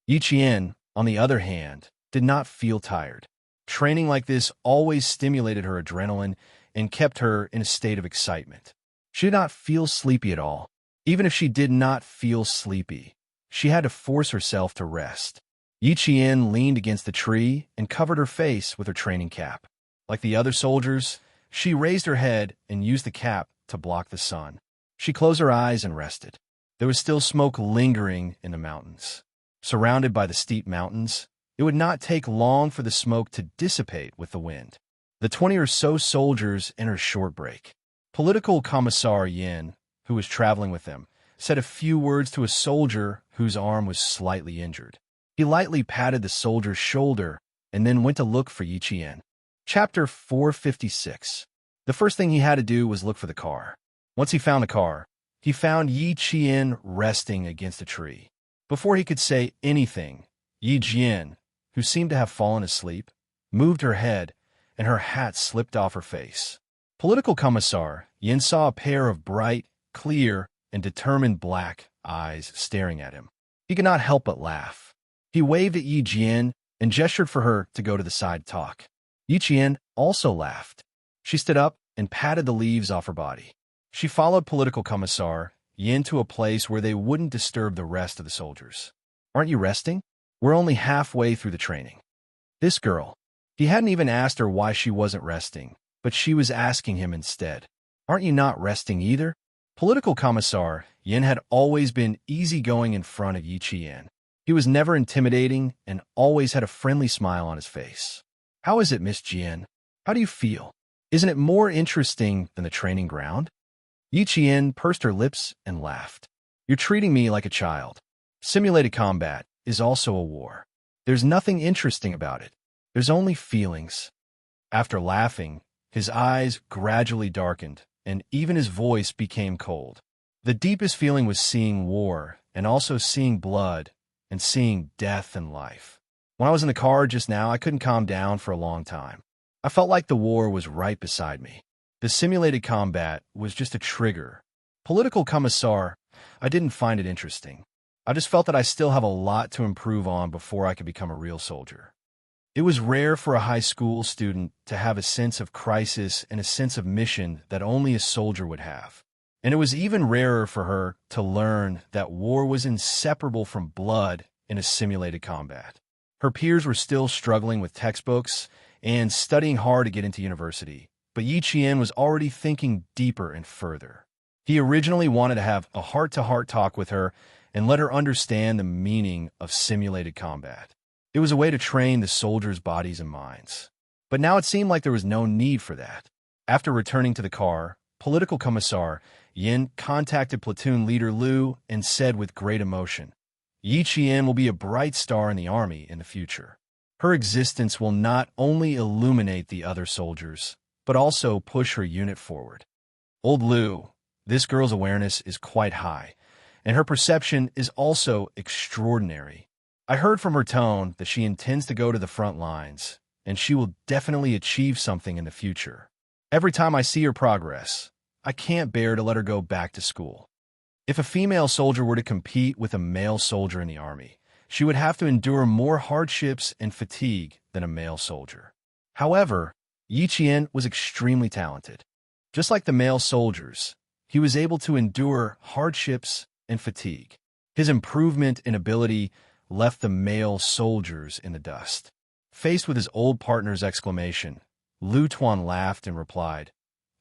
[SPEAKER 1] Yi Qian, on the other hand, did not feel tired. Training like this always stimulated her adrenaline and kept her in a state of excitement. She did not feel sleepy at all. Even if she did not feel sleepy, she had to force herself to rest. Yi Qian leaned against the tree and covered her face with her training cap. Like the other soldiers, she raised her head and used the cap to block the sun. She closed her eyes and rested. There was still smoke lingering in the mountains. Surrounded by the steep mountains, it would not take long for the smoke to dissipate with the wind. The 20 or so soldiers entered a short break. Political Commissar Yin, who was traveling with them, said a few words to a soldier whose arm was slightly injured. He lightly patted the soldier's shoulder and then went to look for Yi Qian. Chapter 456. The first thing he had to do was look for the car. Once he found the car, he found Yi Qian resting against a tree. Before he could say anything, Yi Qian, who seemed to have fallen asleep, moved her head, and her hat slipped off her face. Political Commissar Yin saw a pair of bright, clear, and determined black eyes staring at him. He could not help but laugh. He waved at Yi Qian and gestured for her to go to the side to talk. Yi Qian also laughed. She stood up and patted the leaves off her body. She followed Political Commissar Yin to a place where they wouldn't disturb the rest of the soldiers. "Aren't you resting? We're only halfway through the training." This girl. He hadn't even asked her why she wasn't resting, but she was asking him instead. "Aren't you not resting either?" Political Commissar Yin had always been easygoing in front of Yi Qian. He was never intimidating and always had a friendly smile on his face. "How is it, Miss Jian? How do you feel? Isn't it more interesting than the training ground?" Yi Qian pursed her lips and laughed. "You're treating me like a child. Simulated combat is also a war. There's nothing interesting about it. There's only feelings." After laughing, his eyes gradually darkened, and even his voice became cold. The deepest feeling was seeing war, and also seeing blood, and seeing death and life. When I was in the car just now, I couldn't calm down for a long time. I felt like the war was right beside me. The simulated combat was just a trigger. Political Commissar, I didn't find it interesting. I just felt that I still have a lot to improve on before I could become a real soldier. It was rare for a high school student to have a sense of crisis and a sense of mission that only a soldier would have. And it was even rarer for her to learn that war was inseparable from blood in a simulated combat. Her peers were still struggling with textbooks and studying hard to get into university, but Yi Qian was already thinking deeper and further. He originally wanted to have a heart-to-heart talk with her and let her understand the meaning of simulated combat. It was a way to train the soldiers' bodies and minds. But now it seemed like there was no need for that. After returning to the car, Political Commissar Yin contacted Platoon Leader Liu and said with great emotion, "Yi Qian will be a bright star in the army in the future. Her existence will not only illuminate the other soldiers, but also push her unit forward." Old Liu, this girl's awareness is quite high, and her perception is also extraordinary. I heard from her tone that she intends to go to the front lines, and she will definitely achieve something in the future. Every time I see her progress, I can't bear to let her go back to school. If a female soldier were to compete with a male soldier in the army, she would have to endure more hardships and fatigue than a male soldier. However, Yi Qian was extremely talented. Just like the male soldiers, he was able to endure hardships and fatigue. His improvement in ability left the male soldiers in the dust. Faced with his old partner's exclamation, Lu Tuan laughed and replied,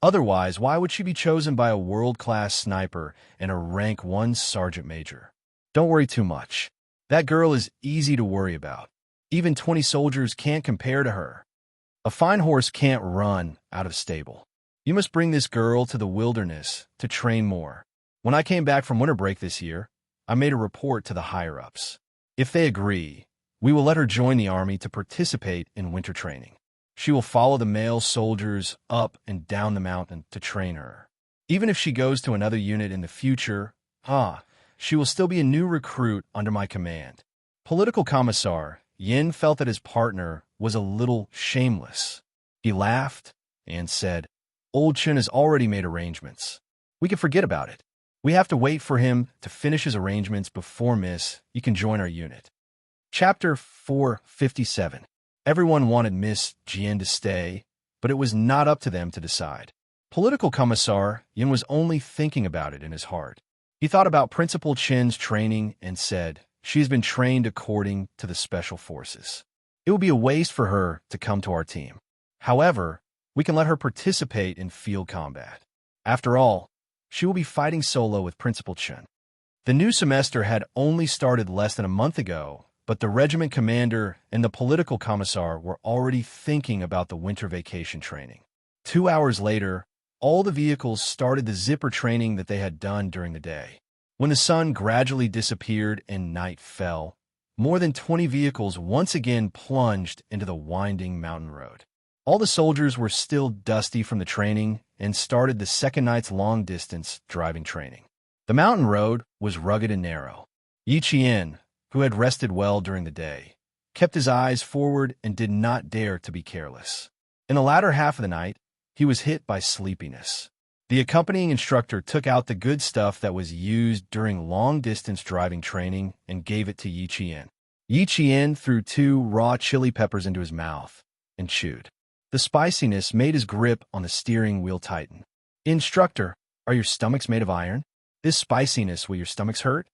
[SPEAKER 1] "Otherwise, why would she be chosen by a world-class sniper and a rank 1 sergeant major? Don't worry too much. That girl is easy to worry about. Even 20 soldiers can't compare to her. A fine horse can't run out of stable. You must bring this girl to the wilderness to train more. When I came back from winter break this year, I made a report to the higher-ups. If they agree, we will let her join the army to participate in winter training. She will follow the male soldiers up and down the mountain to train her. Even if she goes to another unit in the future, she will still be a new recruit under my command." Political Commissar Yin felt that his partner was a little shameless. He laughed and said, "Old Chun has already made arrangements. We can forget about it. We have to wait for him to finish his arrangements before you can join our unit." Chapter 457. Everyone wanted Miss Jian to stay, but it was not up to them to decide. Political Commissar Yin was only thinking about it in his heart. He thought about Principal Chen's training and said, "She has been trained according to the Special Forces. It would be a waste for her to come to our team. However, we can let her participate in field combat. After all, she will be fighting solo with Principal Chen." The new semester had only started less than a month ago, but the regiment commander and the political commissar were already thinking about the winter vacation training. 2 hours later, all the vehicles started the zipper training that they had done during the day. When the sun gradually disappeared and night fell, more than 20 vehicles once again plunged into the winding mountain road. All the soldiers were still dusty from the training and started the second night's long-distance driving training. The mountain road was rugged and narrow. Yi Qian, who had rested well during the day, kept his eyes forward and did not dare to be careless. In the latter half of the night, he was hit by sleepiness. The accompanying instructor took out the good stuff that was used during long-distance driving training and gave it to Yi Qian. Yi Qian threw 2 raw chili peppers into his mouth and chewed. The spiciness made his grip on the steering wheel tighten. "Instructor, are your stomachs made of iron? This spiciness, will your stomachs hurt?"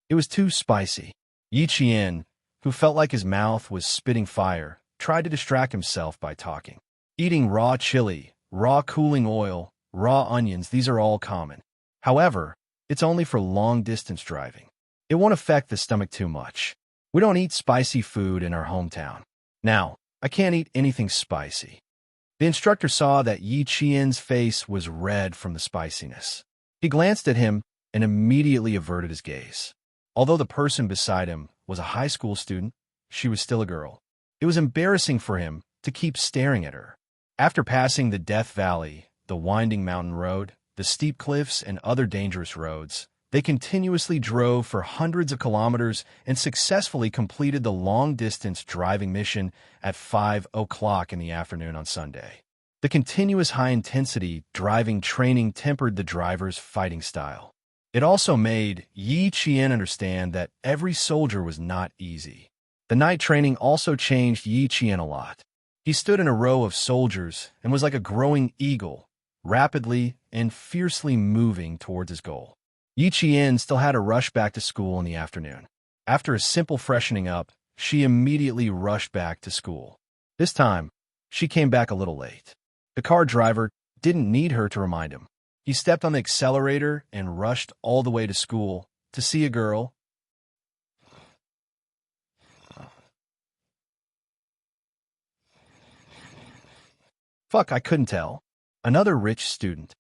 [SPEAKER 1] It was too spicy. Yi Qian, who felt like his mouth was spitting fire, tried to distract himself by talking. Eating raw chili, raw cooling oil, raw onions, these are all common. However, it's only for long-distance driving. It won't affect the stomach too much. We don't eat spicy food in our hometown. Now, I can't eat anything spicy. The instructor saw that Yi Qian's face was red from the spiciness. He glanced at him and immediately averted his gaze. Although the person beside him was a high school student, she was still a girl. It was embarrassing for him to keep staring at her. After passing the Death Valley, the winding mountain road, the steep cliffs, and other dangerous roads, they continuously drove for hundreds of kilometers and successfully completed the long-distance driving mission at 5 o'clock in the afternoon on Sunday. The continuous high-intensity driving training tempered the driver's fighting style. It also made Yi Qian understand that every soldier was not easy. The night training also changed Yi Qian a lot. He stood in a row of soldiers and was like a growing eagle, rapidly and fiercely moving towards his goal. Yi Qian still had to rush back to school in the afternoon. After a simple freshening up, she immediately rushed back to school. This time, she came back a little late. The car driver didn't need her to remind him. He stepped on the accelerator and rushed all the way to school to see a girl. Fuck, I couldn't tell. Another rich student.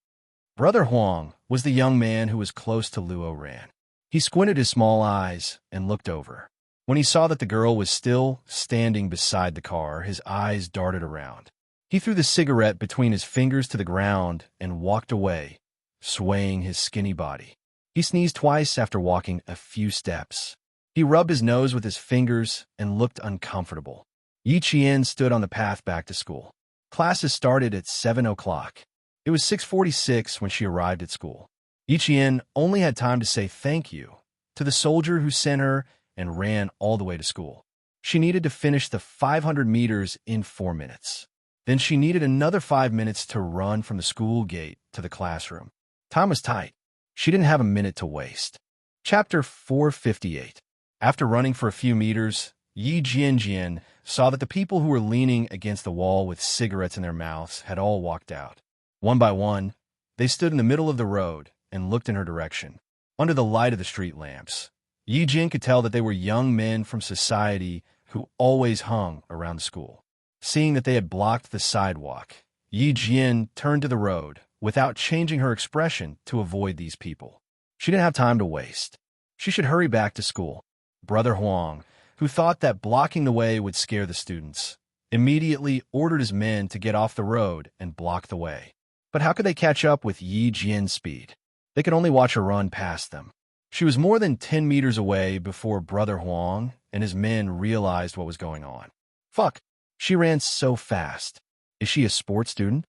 [SPEAKER 1] Brother Huang was the young man who was close to Luo Ran. He squinted his small eyes and looked over. When he saw that the girl was still standing beside the car, his eyes darted around. He threw the cigarette between his fingers to the ground and walked away, swaying his skinny body. He sneezed twice after walking a few steps. He rubbed his nose with his fingers and looked uncomfortable. Yi Qian stood on the path back to school. Classes started at 7 o'clock. It was 6:46 when she arrived at school. Yi Qian only had time to say thank you to the soldier who sent her and ran all the way to school. She needed to finish the 500 meters in 4 minutes. Then she needed another 5 minutes to run from the school gate to the classroom. Time was tight. She didn't have a minute to waste. Chapter 458. After running for a few meters, Yi Jian saw that the people who were leaning against the wall with cigarettes in their mouths had all walked out. One by one, they stood in the middle of the road and looked in her direction. Under the light of the street lamps, Yi Jian could tell that they were young men from society who always hung around the school. Seeing that they had blocked the sidewalk, Yi Jian turned to the road without changing her expression to avoid these people. She didn't have time to waste. She should hurry back to school. Brother Huang, who thought that blocking the way would scare the students, immediately ordered his men to get off the road and block the way. But how could they catch up with Yi Jian's speed? They could only watch her run past them. She was more than 10 meters away before Brother Huang and his men realized what was going on. Fuck, she ran so fast. Is she a sports student?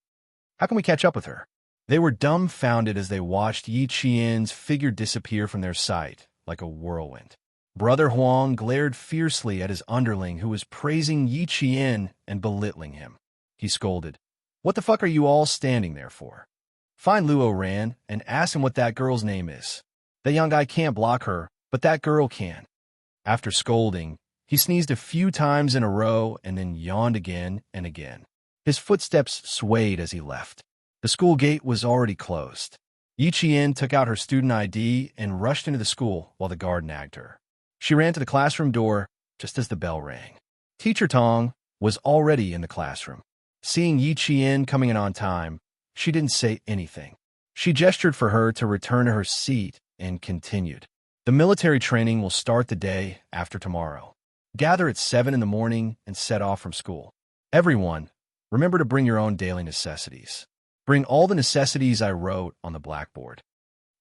[SPEAKER 1] How can we catch up with her? They were dumbfounded as they watched Yi Qian's figure disappear from their sight like a whirlwind. Brother Huang glared fiercely at his underling who was praising Yi Qian and belittling him. He scolded, "What the fuck are you all standing there for? Find Luo Ran and ask him what that girl's name is. The young guy can't block her, but that girl can." After scolding, he sneezed a few times in a row and then yawned again and again. His footsteps swayed as he left. The school gate was already closed. Yi Qian took out her student ID and rushed into the school while the guard nagged her. She ran to the classroom door just as the bell rang. Teacher Tong was already in the classroom. Seeing Yi Qian coming in on time, she didn't say anything. She gestured for her to return to her seat and continued. "The military training will start the day after tomorrow. Gather at 7 in the morning and set off from school. Everyone, remember to bring your own daily necessities. Bring all the necessities I wrote on the blackboard.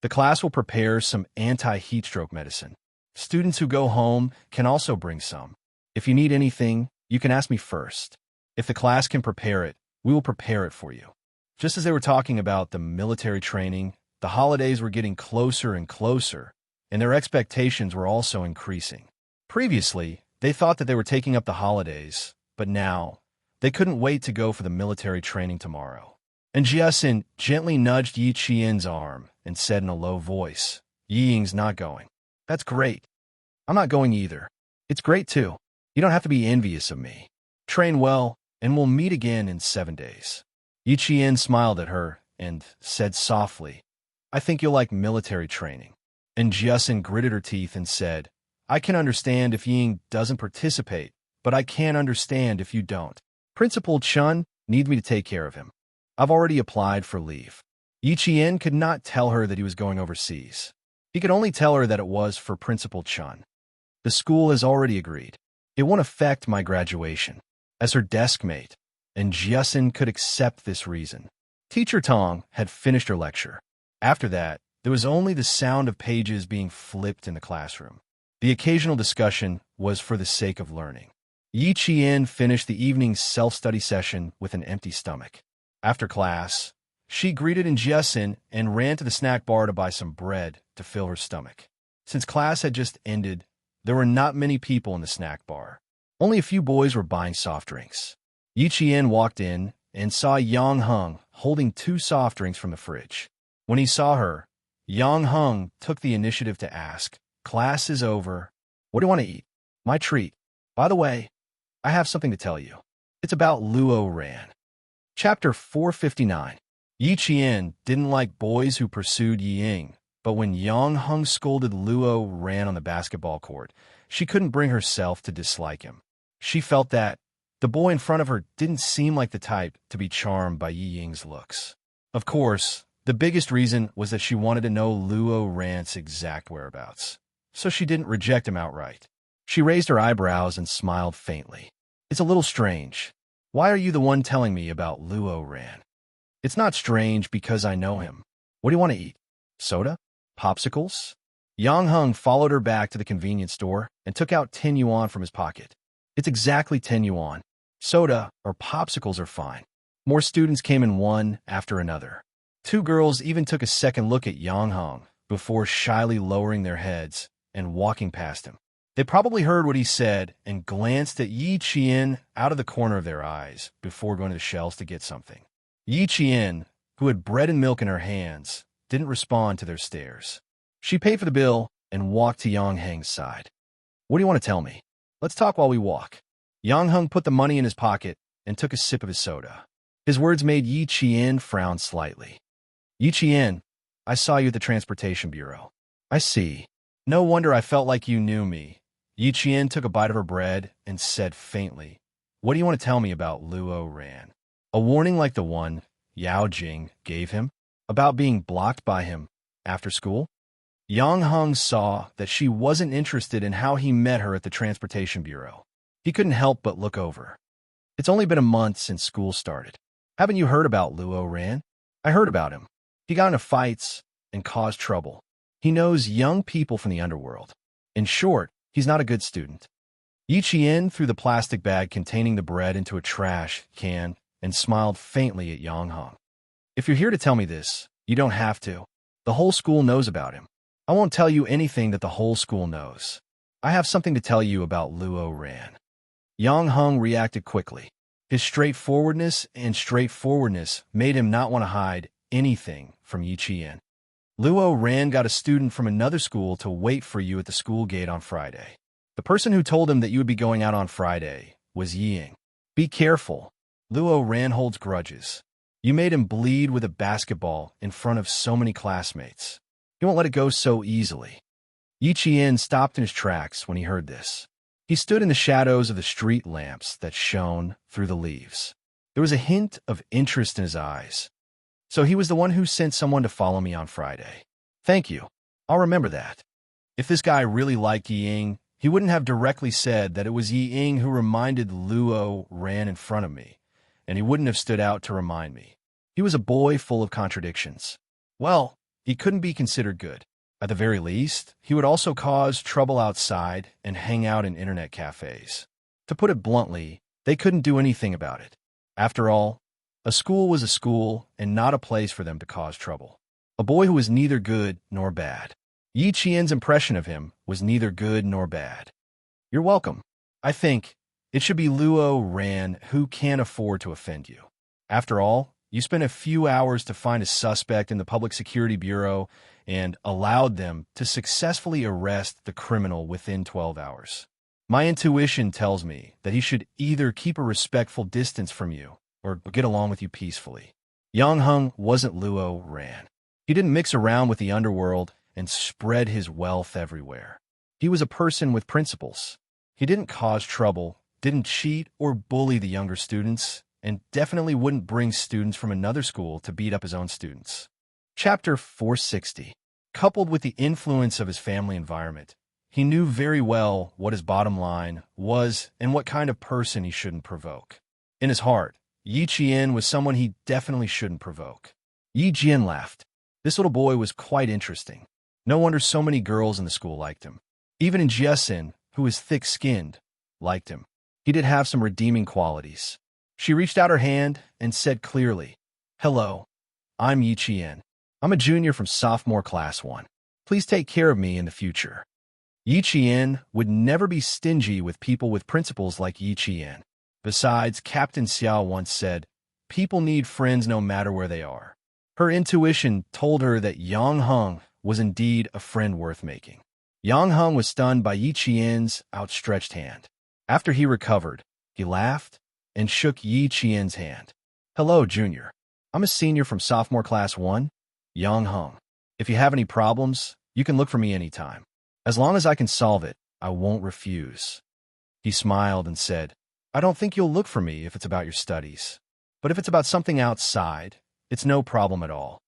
[SPEAKER 1] The class will prepare some anti-heat stroke medicine. Students who go home can also bring some. If you need anything, you can ask me first. If the class can prepare it, we will prepare it for you." Just as they were talking about the military training, the holidays were getting closer and closer, and their expectations were also increasing. Previously, they thought that they were taking up the holidays, but now, they couldn't wait to go for the military training tomorrow. And Jiasin gently nudged Yi Qian's arm and said in a low voice, "Yi Ying's not going." "That's great. I'm not going either. It's great too. You don't have to be envious of me. Train well, and we'll meet again in 7 days." Yi Qian smiled at her and said softly, "I think you'll like military training." And Jiasin gritted her teeth and said, "I can understand if Ying doesn't participate, but I can't understand if you don't. Principal Chun needs me to take care of him. I've already applied for leave." Yi Qian could not tell her that he was going overseas. He could only tell her that it was for Principal Chun. "The school has already agreed. It won't affect my graduation." As her desk mate, and Jiasin could accept this reason. Teacher Tong had finished her lecture. After that, there was only the sound of pages being flipped in the classroom. The occasional discussion was for the sake of learning. Yi Qian finished the evening's self-study session with an empty stomach. After class, she greeted Jiasin and ran to the snack bar to buy some bread to fill her stomach. Since class had just ended, there were not many people in the snack bar. Only a few boys were buying soft drinks. Yi Qian walked in and saw Yang Heng holding 2 soft drinks from the fridge. When he saw her, Yang Heng took the initiative to ask, "Class is over. What do you want to eat?" "My treat. By the way, I have something to tell you. It's about Luo Ran." Chapter 459. Yi Qian didn't like boys who pursued Yi Ying, but when Yang Heng scolded Luo Ran on the basketball court, she couldn't bring herself to dislike him. She felt that the boy in front of her didn't seem like the type to be charmed by Yi Ying's looks. Of course, the biggest reason was that she wanted to know Luo Ran's exact whereabouts, so she didn't reject him outright. She raised her eyebrows and smiled faintly. "It's a little strange. Why are you the one telling me about Luo Ran?" "It's not strange because I know him. What do you want to eat? Soda? Popsicles?" Yang Heng followed her back to the convenience store and took out 10 yuan from his pocket. "It's exactly 10 yuan. Soda or popsicles are fine." More students came in one after another. 2 girls even took a second look at Yang Heng before shyly lowering their heads and walking past him. They probably heard what he said and glanced at Yi Qian out of the corner of their eyes before going to the shelves to get something. Yi Qian, who had bread and milk in her hands, didn't respond to their stares. She paid for the bill and walked to Yang Heng's side. "What do you want to tell me? Let's talk while we walk." Yang Heng put the money in his pocket and took a sip of his soda. His words made Yi Qian frown slightly. "Yi Qian, I saw you at the Transportation Bureau." "I see. No wonder I felt like you knew me." Yi Qian took a bite of her bread and said faintly, "What do you want to tell me about Luo Ran?" A warning like the one Yao Jing gave him? About being blocked by him after school? Yang Heng saw that she wasn't interested in how he met her at the Transportation Bureau. He couldn't help but look over. "It's only been a month since school started. Haven't you heard about Luo Ran?" "I heard about him. He got into fights and caused trouble. He knows young people from the underworld. In short, he's not a good student." Yi Qian threw the plastic bag containing the bread into a trash can and smiled faintly at Yang Heng. "If you're here to tell me this, you don't have to. The whole school knows about him. I won't tell you anything that the whole school knows. I have something to tell you about Luo Ran. Yang Hung reacted quickly. His straightforwardness made him not want to hide anything from Yi Qian. Luo Ran got a student from another school to wait for you at the school gate on Friday. The person who told him that you would be going out on Friday was Ying. Be careful. Luo Ran holds grudges. You made him bleed with a basketball in front of so many classmates. He won't let it go so easily. Yi Qian stopped in his tracks when he heard this. He stood in the shadows of the street lamps that shone through the leaves. There was a hint of interest in his eyes. So he was the one who sent someone to follow me on Friday. Thank you. I'll remember that. If this guy really liked Yi Ying, he wouldn't have directly said that it was Yi Ying who reminded Luo Ran in front of me, and he wouldn't have stood out to remind me. He was a boy full of contradictions. Well, he couldn't be considered good. At the very least, he would also cause trouble outside and hang out in internet cafes. To put it bluntly, they couldn't do anything about it. After all, a school was a school and not a place for them to cause trouble. A boy who was neither good nor bad. Yi Qian's impression of him was neither good nor bad. You're welcome. I think it should be Luo Ran who can't afford to offend you. After all, you spent a few hours to find a suspect in the Public Security Bureau and allowed them to successfully arrest the criminal within 12 hours. My intuition tells me that he should either keep a respectful distance from you or get along with you peacefully. Yang Hung wasn't Luo Ran. He didn't mix around with the underworld and spread his wealth everywhere. He was a person with principles. He didn't cause trouble, didn't cheat or bully the younger students, and definitely wouldn't bring students from another school to beat up his own students. Chapter 460. Coupled with the influence of his family environment, he knew very well what his bottom line was and what kind of person he shouldn't provoke. In his heart, Yi Qian was someone he definitely shouldn't provoke. Yi Jian laughed. This little boy was quite interesting. No wonder so many girls in the school liked him. Even Jiesin, who was thick-skinned, liked him. He did have some redeeming qualities. She reached out her hand and said clearly, "Hello, I'm Yi Qian. I'm a junior from sophomore class 1. Please take care of me in the future." Yi Qian would never be stingy with people with principles like Yi Qian. Besides, Captain Xiao once said, "People need friends no matter where they are." Her intuition told her that Yang Hung was indeed a friend worth making. Yang Hung was stunned by Yi Qian's outstretched hand. After he recovered, he laughed and shook Yi Qian's hand. "Hello, Junior. I'm a senior from sophomore class 1, Yang Hung. If you have any problems, you can look for me anytime. As long as I can solve it, I won't refuse." He smiled and said, "I don't think you'll look for me if it's about your studies. But if it's about something outside, it's no problem at all."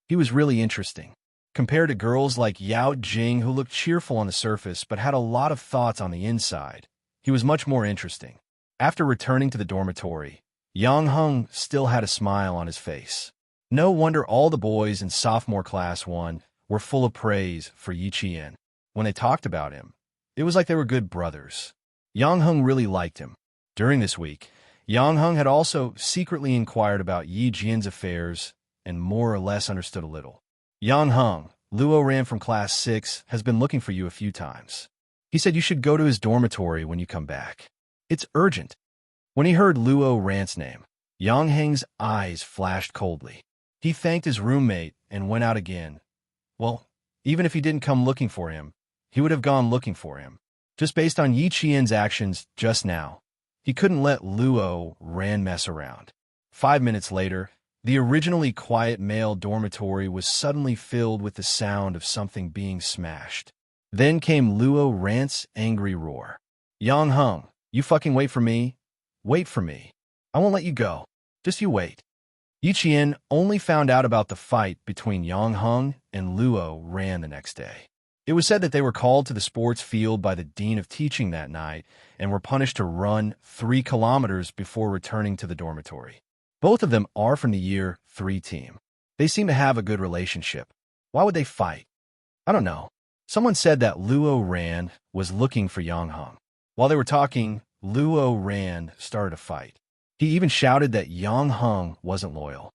[SPEAKER 1] He was really interesting. Compared to girls like Yao Jing who looked cheerful on the surface but had a lot of thoughts on the inside, he was much more interesting. After returning to the dormitory, Yang Hung still had a smile on his face. No wonder all the boys in sophomore class 1 were full of praise for Yi Qian. When they talked about him, it was like they were good brothers. Yang Hung really liked him. During this week, Yang Hung had also secretly inquired about Yi Jian's affairs and more or less understood a little. "Yang Hung, Luo Ran from class 6 has been looking for you a few times. He said you should go to his dormitory when you come back. It's urgent." When he heard Luo Ran's name, Yang Heng's eyes flashed coldly. He thanked his roommate and went out again. Well, even if he didn't come looking for him, he would have gone looking for him. Just based on Yi Qian's actions just now, he couldn't let Luo Ran mess around. 5 minutes later, the originally quiet male dormitory was suddenly filled with the sound of something being smashed. Then came Luo Ran's angry roar. "Yang Hung, you fucking wait for me. Wait for me. I won't let you go. Just you wait." Yi Qian only found out about the fight between Yang Hung and Luo Ran the next day. It was said that they were called to the sports field by the dean of teaching that night and were punished to run 3 kilometers before returning to the dormitory. Both of them are from the year 3 team. They seem to have a good relationship. Why would they fight? I don't know. Someone said that Luo Ran was looking for Yang Hung. While they were talking, Luo Ran started a fight. He even shouted that Yang Hung wasn't loyal.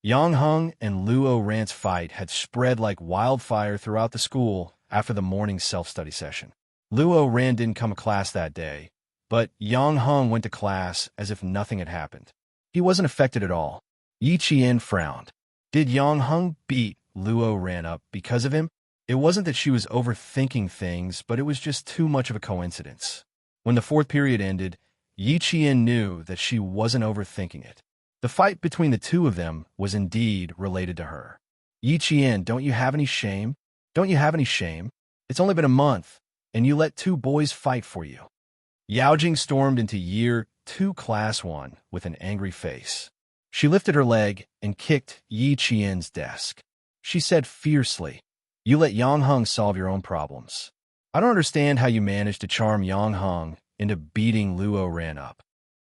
[SPEAKER 1] Yang Hung and Luo Ran's fight had spread like wildfire throughout the school after the morning self-study session. Luo Ran didn't come to class that day, but Yang Hung went to class as if nothing had happened. He wasn't affected at all. Yi Qian frowned. Did Yang Hung beat Luo Ran up because of him? It wasn't that she was overthinking things, but it was just too much of a coincidence. When the fourth period ended, Yi Qian knew that she wasn't overthinking it. The fight between the two of them was indeed related to her. Yi Qian, don't you have any shame? Don't you have any shame? It's only been a month, and you let two boys fight for you. Yao Jing stormed into Year 2 Class 1 with an angry face. She lifted her leg and kicked Yi Qian's desk. She said fiercely, "You let Yang Hung solve your own problems. I don't understand how you managed to charm Yang Hung into beating Luo Ran up."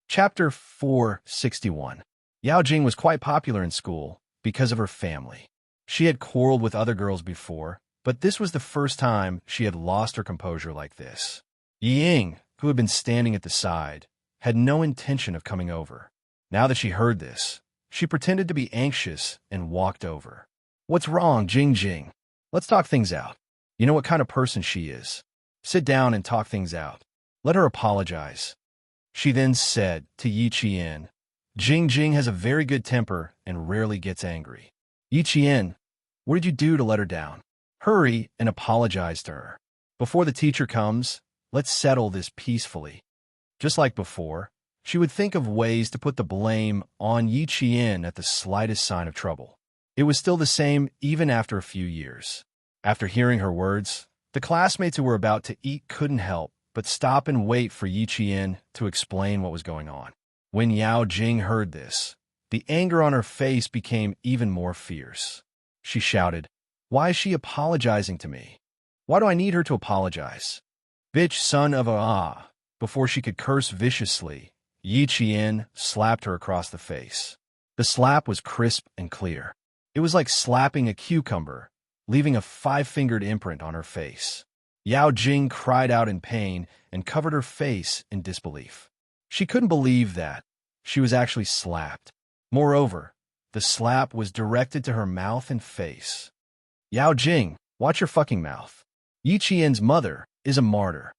[SPEAKER 1] Chapter 461. Yao Jing was quite popular in school because of her family. She had quarreled with other girls before, but this was the first time she had lost her composure like this. Yi Ying, who had been standing at the side, had no intention of coming over. Now that she heard this, she pretended to be anxious and walked over. "What's wrong, Jing Jing? Let's talk things out. You know what kind of person she is. Sit down and talk things out. Let her apologize." She then said to Yi Qian, "Jing Jing has a very good temper and rarely gets angry. Yi Qian, what did you do to let her down? Hurry and apologize to her. Before the teacher comes, let's settle this peacefully." Just like before, she would think of ways to put the blame on Yi Qian at the slightest sign of trouble. It was still the same even after a few years. After hearing her words, the classmates who were about to eat couldn't help but stop and wait for Yi Qian to explain what was going on. When Yao Jing heard this, the anger on her face became even more fierce. She shouted, "Why is she apologizing to me? Why do I need her to apologize? Bitch, son of a ah." Before she could curse viciously, Yi Qian slapped her across the face. The slap was crisp and clear. It was like slapping a cucumber, leaving a 5-fingered imprint on her face. Yao Jing cried out in pain and covered her face in disbelief. She couldn't believe that she was actually slapped. Moreover, the slap was directed to her mouth and face. "Yao Jing, watch your fucking mouth. Yi Qian's mother is a martyr."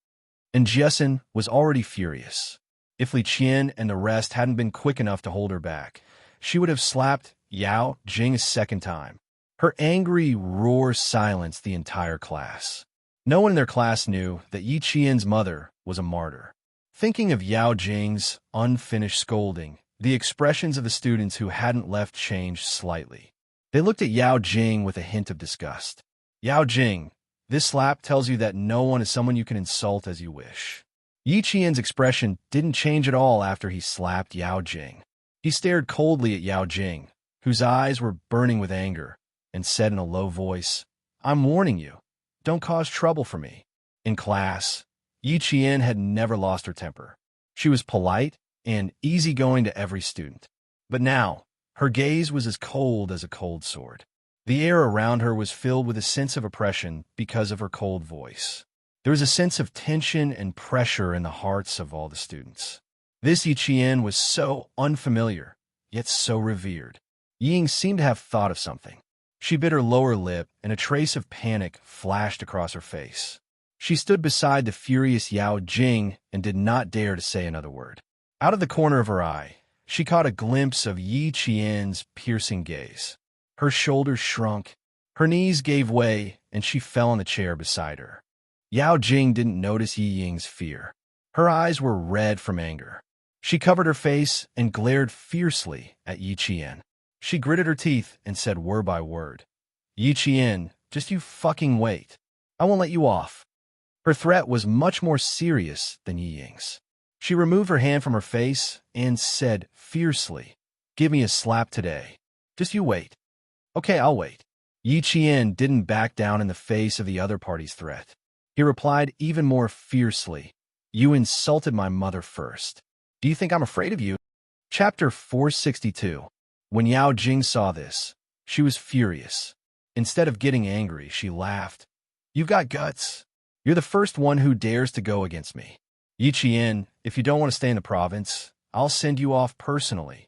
[SPEAKER 1] And Jiesin was already furious. If Li Qian and the rest hadn't been quick enough to hold her back, she would have slapped Yao Jing a second time. Her angry roar silenced the entire class. No one in their class knew that Yi Qian's mother was a martyr. Thinking of Yao Jing's unfinished scolding, the expressions of the students who hadn't left changed slightly. They looked at Yao Jing with a hint of disgust. "Yao Jing, this slap tells you that no one is someone you can insult as you wish." Yi Qian's expression didn't change at all after he slapped Yao Jing. He stared coldly at Yao Jing, whose eyes were burning with anger, and said in a low voice, "I'm warning you, don't cause trouble for me." In class, Yi Qian had never lost her temper. She was polite and easygoing to every student. But now, her gaze was as cold as a cold sword. The air around her was filled with a sense of oppression because of her cold voice. There was a sense of tension and pressure in the hearts of all the students. This Yi Qian was so unfamiliar, yet so revered. Ying seemed to have thought of something. She bit her lower lip, and a trace of panic flashed across her face. She stood beside the furious Yao Jing and did not dare to say another word. Out of the corner of her eye, she caught a glimpse of Yi Qian's piercing gaze. Her shoulders shrunk, her knees gave way, and she fell on the chair beside her. Yao Jing didn't notice Yi Ying's fear. Her eyes were red from anger. She covered her face and glared fiercely at Yi Qian. She gritted her teeth and said word by word, "Yi Qian, just you fucking wait. I won't let you off." Her threat was much more serious than Yi Ying's. She removed her hand from her face and said fiercely, "Give me a slap today. Just you wait." "Okay, I'll wait." Yi Qian didn't back down in the face of the other party's threat. He replied even more fiercely, "You insulted my mother first. Do you think I'm afraid of you?" Chapter 462. When Yao Jing saw this, she was furious. Instead of getting angry, she laughed. "You've got guts. You're the first one who dares to go against me. Yi Qian, if you don't want to stay in the province, I'll send you off personally."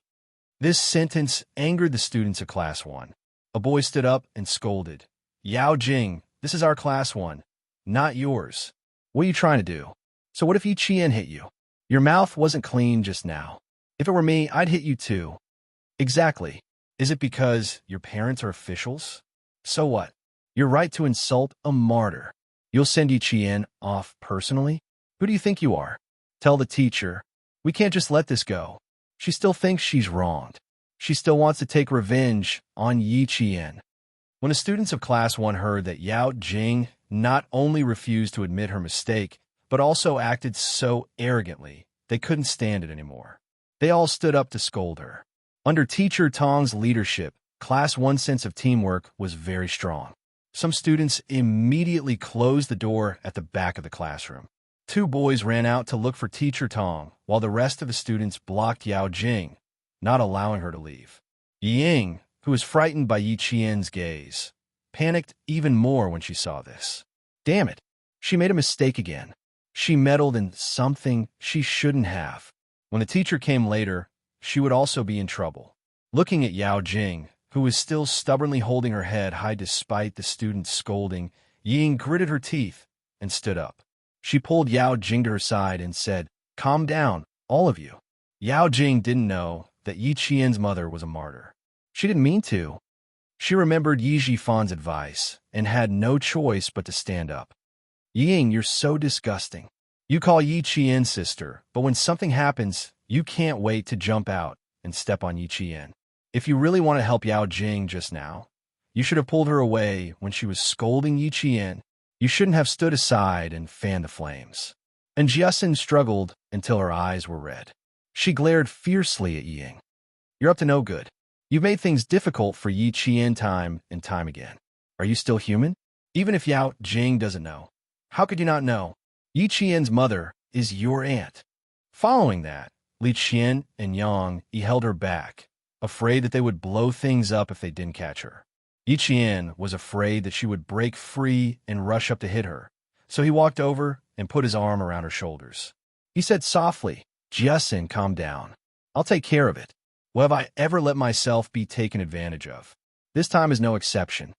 [SPEAKER 1] This sentence angered the students of Class 1. A boy stood up and scolded, "Yao Jing, this is our Class 1, not yours. What are you trying to do? So what if Yi Qian hit you? Your mouth wasn't clean just now. If it were me, I'd hit you too. Exactly. Is it because your parents are officials? So what? You're right to insult a martyr. You'll send Yi Qian off personally? Who do you think you are? Tell the teacher. We can't just let this go. She still thinks she's wronged. She still wants to take revenge on Yi Qian. When the students of Class 1 heard that Yao Jing not only refused to admit her mistake, but also acted so arrogantly, they couldn't stand it anymore. They all stood up to scold her. Under Teacher Tong's leadership, Class 1's sense of teamwork was very strong. Some students immediately closed the door at the back of the classroom. 2 boys ran out to look for Teacher Tong, while the rest of the students blocked Yao Jing, not allowing her to leave. Ying, who was frightened by Yi Qian's gaze, panicked even more when she saw this. Damn it, she made a mistake again. She meddled in something she shouldn't have. When the teacher came later, she would also be in trouble. Looking at Yao Jing, who was still stubbornly holding her head high despite the student's scolding, Ying gritted her teeth and stood up. She pulled Yao Jing to her side and said, "Calm down, all of you." Yao Jing didn't know that Yi Qian's mother was a martyr. She didn't mean to. She remembered Yi Jifan's advice and had no choice but to stand up. Ying, you're so disgusting. You call Yi Qian sister, but when something happens, you can't wait to jump out and step on Yi Qian. If you really want to help Yao Jing just now, you should have pulled her away when she was scolding Yi Qian. You shouldn't have stood aside and fanned the flames. And Jiasin struggled until her eyes were red. She glared fiercely at Ying. You're up to no good. You've made things difficult for Yi Qian time and time again. Are you still human? Even if Yao Jing doesn't know, how could you not know? Yi Qian's mother is your aunt. Following that, Li Qian and Yang held her back, afraid that they would blow things up if they didn't catch her. Yi Qian was afraid that she would break free and rush up to hit her, so he walked over and put his arm around her shoulders. He said softly, "Jiasin, calm down. I'll take care of it. Well, have I ever let myself be taken advantage of? This time is no exception."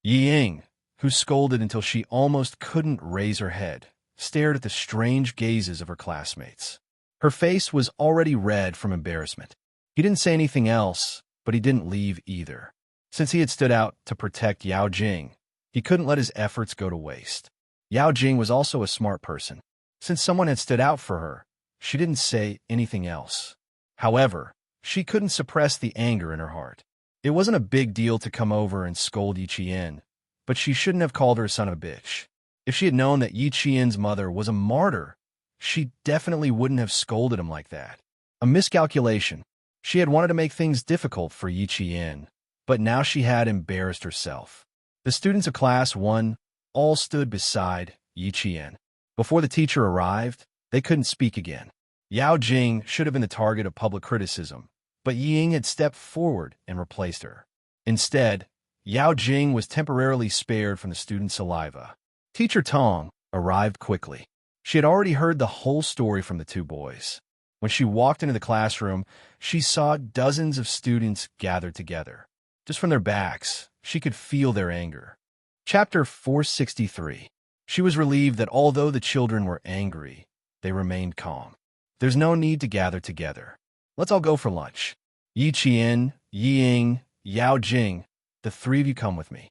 [SPEAKER 1] Ying, who scolded until she almost couldn't raise her head, stared at the strange gazes of her classmates. Her face was already red from embarrassment. He didn't say anything else, but he didn't leave either. Since he had stood out to protect Yao Jing, he couldn't let his efforts go to waste. Yao Jing was also a smart person. Since someone had stood out for her, she didn't say anything else. However, she couldn't suppress the anger in her heart. It wasn't a big deal to come over and scold Yi Qian, but she shouldn't have called her a son of a bitch. If she had known that Yi Qian's mother was a martyr, she definitely wouldn't have scolded him like that. A miscalculation. She had wanted to make things difficult for Yi Qian, but now she had embarrassed herself. The students of Class 1 all stood beside Yi Qian. Before the teacher arrived, they couldn't speak again. Yao Jing should have been the target of public criticism, but Ying had stepped forward and replaced her. Instead, Yao Jing was temporarily spared from the students' saliva. Teacher Tong arrived quickly. She had already heard the whole story from the 2 boys. When she walked into the classroom, she saw dozens of students gathered together. Just from their backs, she could feel their anger. Chapter 463. She was relieved that although the children were angry, they remained calm. There's no need to gather together. Let's all go for lunch. Yi Qian, Ying, Yao Jing, the 3 of you come with me.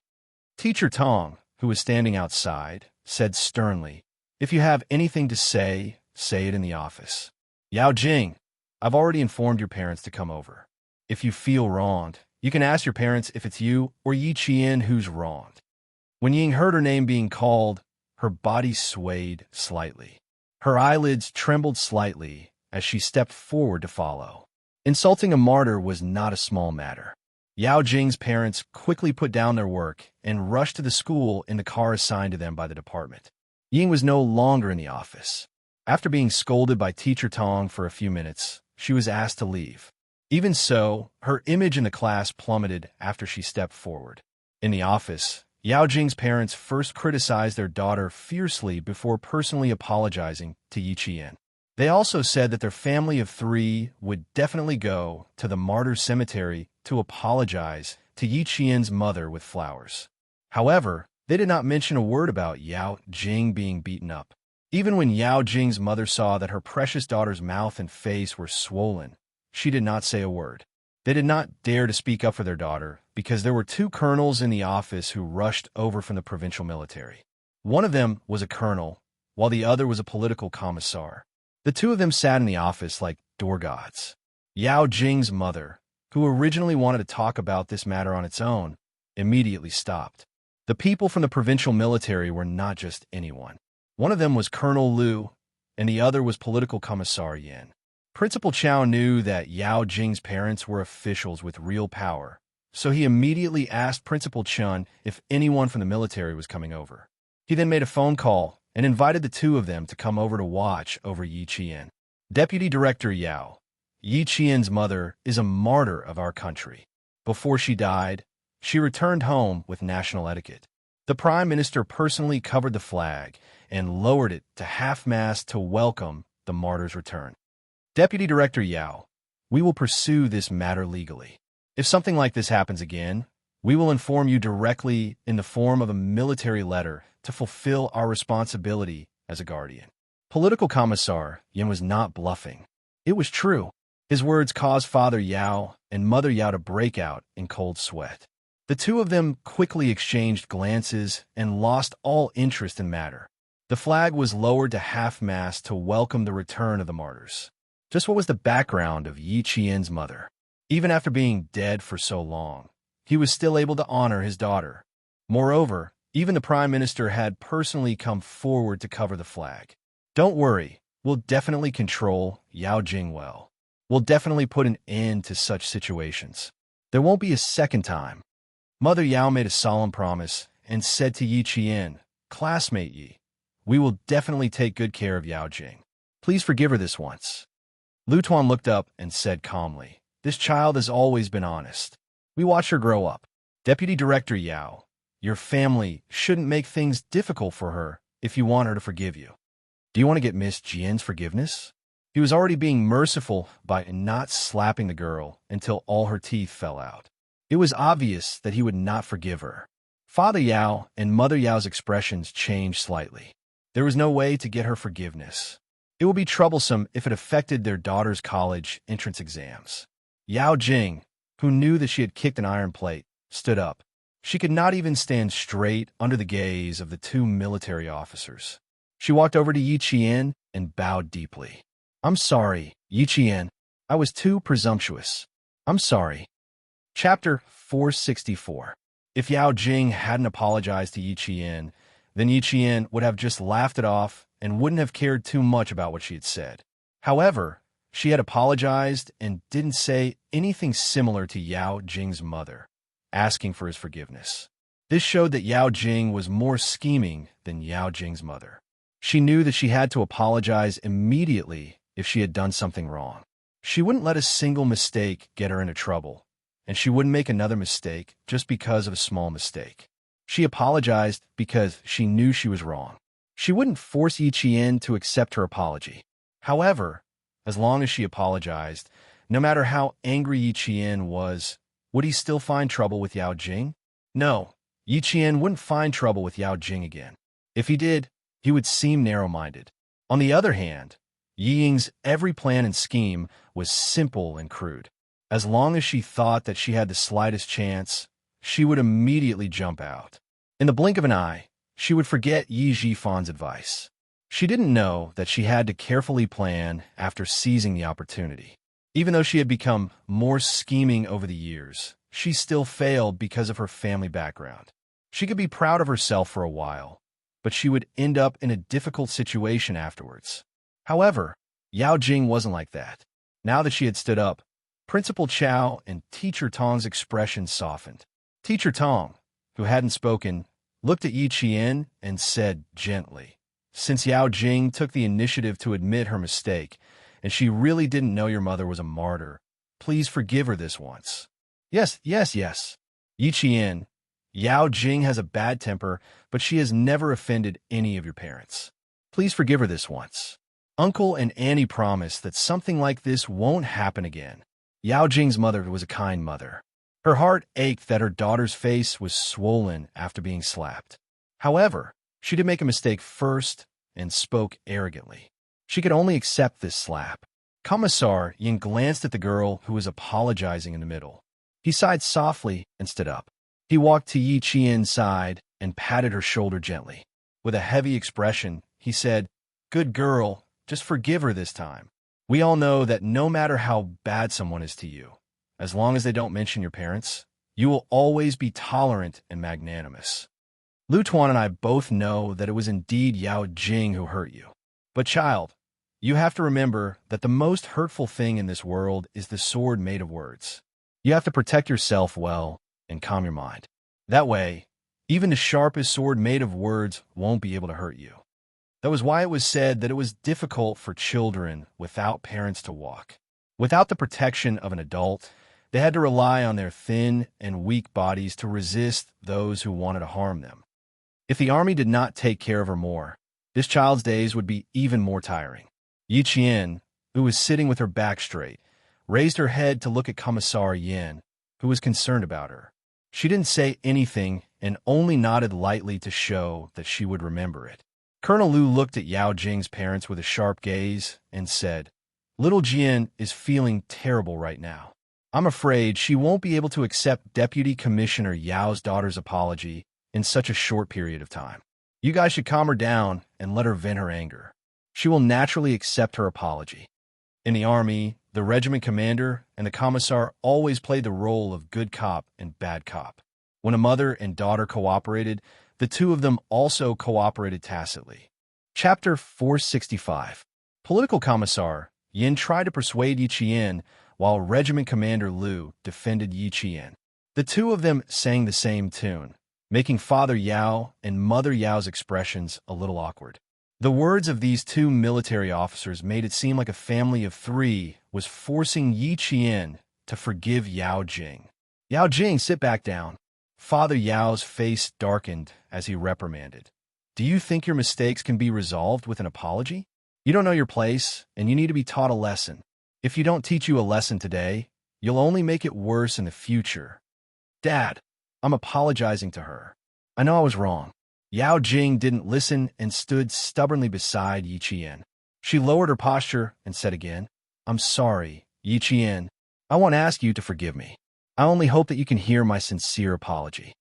[SPEAKER 1] Teacher Tong, who was standing outside, said sternly, "If you have anything to say, say it in the office." Yao Jing, I've already informed your parents to come over. If you feel wronged, you can ask your parents if it's you or Yi Qian who's wronged. When Ying heard her name being called, her body swayed slightly. Her eyelids trembled slightly as she stepped forward to follow. Insulting a martyr was not a small matter. Yao Jing's parents quickly put down their work and rushed to the school in the car assigned to them by the department. Ying was no longer in the office. After being scolded by Teacher Tong for a few minutes, she was asked to leave. Even so, her image in the class plummeted after she stepped forward. In the office, Yao Jing's parents first criticized their daughter fiercely before personally apologizing to Yi Qian. They also said that their family of 3 would definitely go to the martyr cemetery to apologize to Yi Qian's mother with flowers. However, they did not mention a word about Yao Jing being beaten up. Even when Yao Jing's mother saw that her precious daughter's mouth and face were swollen, she did not say a word. They did not dare to speak up for their daughter because there were two colonels in the office who rushed over from the provincial military. One of them was a colonel, while the other was a political commissar. The two of them sat in the office like door gods. Yao Jing's mother, who originally wanted to talk about this matter on its own, immediately stopped. The people from the provincial military were not just anyone. One of them was Colonel Liu, and the other was political commissar Yan. Principal Chow knew that Yao Jing's parents were officials with real power, so he immediately asked Principal Chun if anyone from the military was coming over. He then made a phone call and invited the two of them to come over to watch over Yi Qian. Deputy Director Yao, Yi Qian's mother is a martyr of our country. Before she died, she returned home with national etiquette. The Prime Minister personally covered the flag and lowered it to half-mast to welcome the martyr's return. Deputy Director Yao, we will pursue this matter legally. If something like this happens again, we will inform you directly in the form of a military letter to fulfill our responsibility as a guardian. Political Commissar Yan was not bluffing. It was true. His words caused Father Yao and Mother Yao to break out in cold sweat. The two of them quickly exchanged glances and lost all interest in the matter. The flag was lowered to half-mast to welcome the return of the martyrs. Just what was the background of Yi Qian's mother? Even after being dead for so long, he was still able to honor his daughter. Moreover, even the Prime Minister had personally come forward to cover the flag. Don't worry, we'll definitely control Yao Jing well. We'll definitely put an end to such situations. There won't be a second time. Mother Yao made a solemn promise and said to Yi Qian, classmate Yi, we will definitely take good care of Yao Jing. Please forgive her this once. Lu Tuan looked up and said calmly, this child has always been honest. We watched her grow up. Deputy Director Yao, your family shouldn't make things difficult for her if you want her to forgive you. Do you want to get Miss Jian's forgiveness? He was already being merciful by not slapping the girl until all her teeth fell out. It was obvious that he would not forgive her. Father Yao and Mother Yao's expressions changed slightly. There was no way to get her forgiveness. It would be troublesome if it affected their daughter's college entrance exams. Yao Jing, who knew that she had kicked an iron plate, stood up. She could not even stand straight under the gaze of the two military officers. She walked over to Yi Qian and bowed deeply. I'm sorry, Yi Qian. I was too presumptuous. I'm sorry. Chapter 464. If Yao Jing hadn't apologized to Yi Qian, then Yi Qian would have just laughed it off and wouldn't have cared too much about what she had said. However, she had apologized and didn't say anything similar to Yao Jing's mother, asking for his forgiveness. This showed that Yao Jing was more scheming than Yao Jing's mother. She knew that she had to apologize immediately if she had done something wrong. She wouldn't let a single mistake get her into trouble, and she wouldn't make another mistake just because of a small mistake. She apologized because she knew she was wrong. She wouldn't force Yi Qian to accept her apology. However, as long as she apologized, no matter how angry Yi Qian was, would he still find trouble with Yao Jing? No, Yi Qian wouldn't find trouble with Yao Jing again. If he did, he would seem narrow-minded. On the other hand, Yi Ying's every plan and scheme was simple and crude. As long as she thought that she had the slightest chance, she would immediately jump out. In the blink of an eye, she would forget Yi Jifan's advice. She didn't know that she had to carefully plan after seizing the opportunity. Even though she had become more scheming over the years, she still failed because of her family background. She could be proud of herself for a while, but she would end up in a difficult situation afterwards. However, Yao Jing wasn't like that. Now that she had stood up, Principal Chow and Teacher Tong's expressions softened. Teacher Tong, who hadn't spoken, looked at Yi Qian and said gently, since Yao Jing took the initiative to admit her mistake, and she really didn't know your mother was a martyr, please forgive her this once. Yes. Yi Qian, Yao Jing has a bad temper, but she has never offended any of your parents. Please forgive her this once. Uncle and Annie promise that something like this won't happen again. Yao Jing's mother was a kind mother. Her heart ached that her daughter's face was swollen after being slapped. However, she did make a mistake first, and spoke arrogantly. She could only accept this slap. Commissar Yin glanced at the girl who was apologizing in the middle. He sighed softly and stood up. He walked to Yi Qian's side and patted her shoulder gently. With a heavy expression, he said, "Good girl, just forgive her this time. We all know that no matter how bad someone is to you, as long as they don't mention your parents, you will always be tolerant and magnanimous. Lu Tuan and I both know that it was indeed Yao Jing who hurt you. But child, you have to remember that the most hurtful thing in this world is the sword made of words. You have to protect yourself well and calm your mind. That way, even the sharpest sword made of words won't be able to hurt you." That was why it was said that it was difficult for children without parents to walk. Without the protection of an adult, they had to rely on their thin and weak bodies to resist those who wanted to harm them. If the army did not take care of her more, this child's days would be even more tiring. Yi Qian, who was sitting with her back straight, raised her head to look at Commissar Yin, who was concerned about her. She didn't say anything and only nodded lightly to show that she would remember it. Colonel Lu looked at Yao Jing's parents with a sharp gaze and said, "Little Jian is feeling terrible right now. I'm afraid she won't be able to accept Deputy Commissioner Yao's daughter's apology in such a short period of time. You guys should calm her down and let her vent her anger. She will naturally accept her apology." In the army, the regiment commander and the commissar always played the role of good cop and bad cop. When a mother and daughter cooperated, the two of them also cooperated tacitly. Chapter 465. Political Commissar Yin tried to persuade Yi Qian, while Regiment Commander Lu defended Yi Qian. The two of them sang the same tune, making Father Yao and Mother Yao's expressions a little awkward. The words of these two military officers made it seem like a family of three was forcing Yi Qian to forgive Yao Jing. "Yao Jing, sit back down." Father Yao's face darkened as he reprimanded. "Do you think your mistakes can be resolved with an apology? You don't know your place, and you need to be taught a lesson. If you don't teach you a lesson today, you'll only make it worse in the future." "Dad, I'm apologizing to her. I know I was wrong." Yao Jing didn't listen and stood stubbornly beside Yi Qian. She lowered her posture and said again, "I'm sorry, Yi Qian. I want to ask you to forgive me. I only hope that you can hear my sincere apology."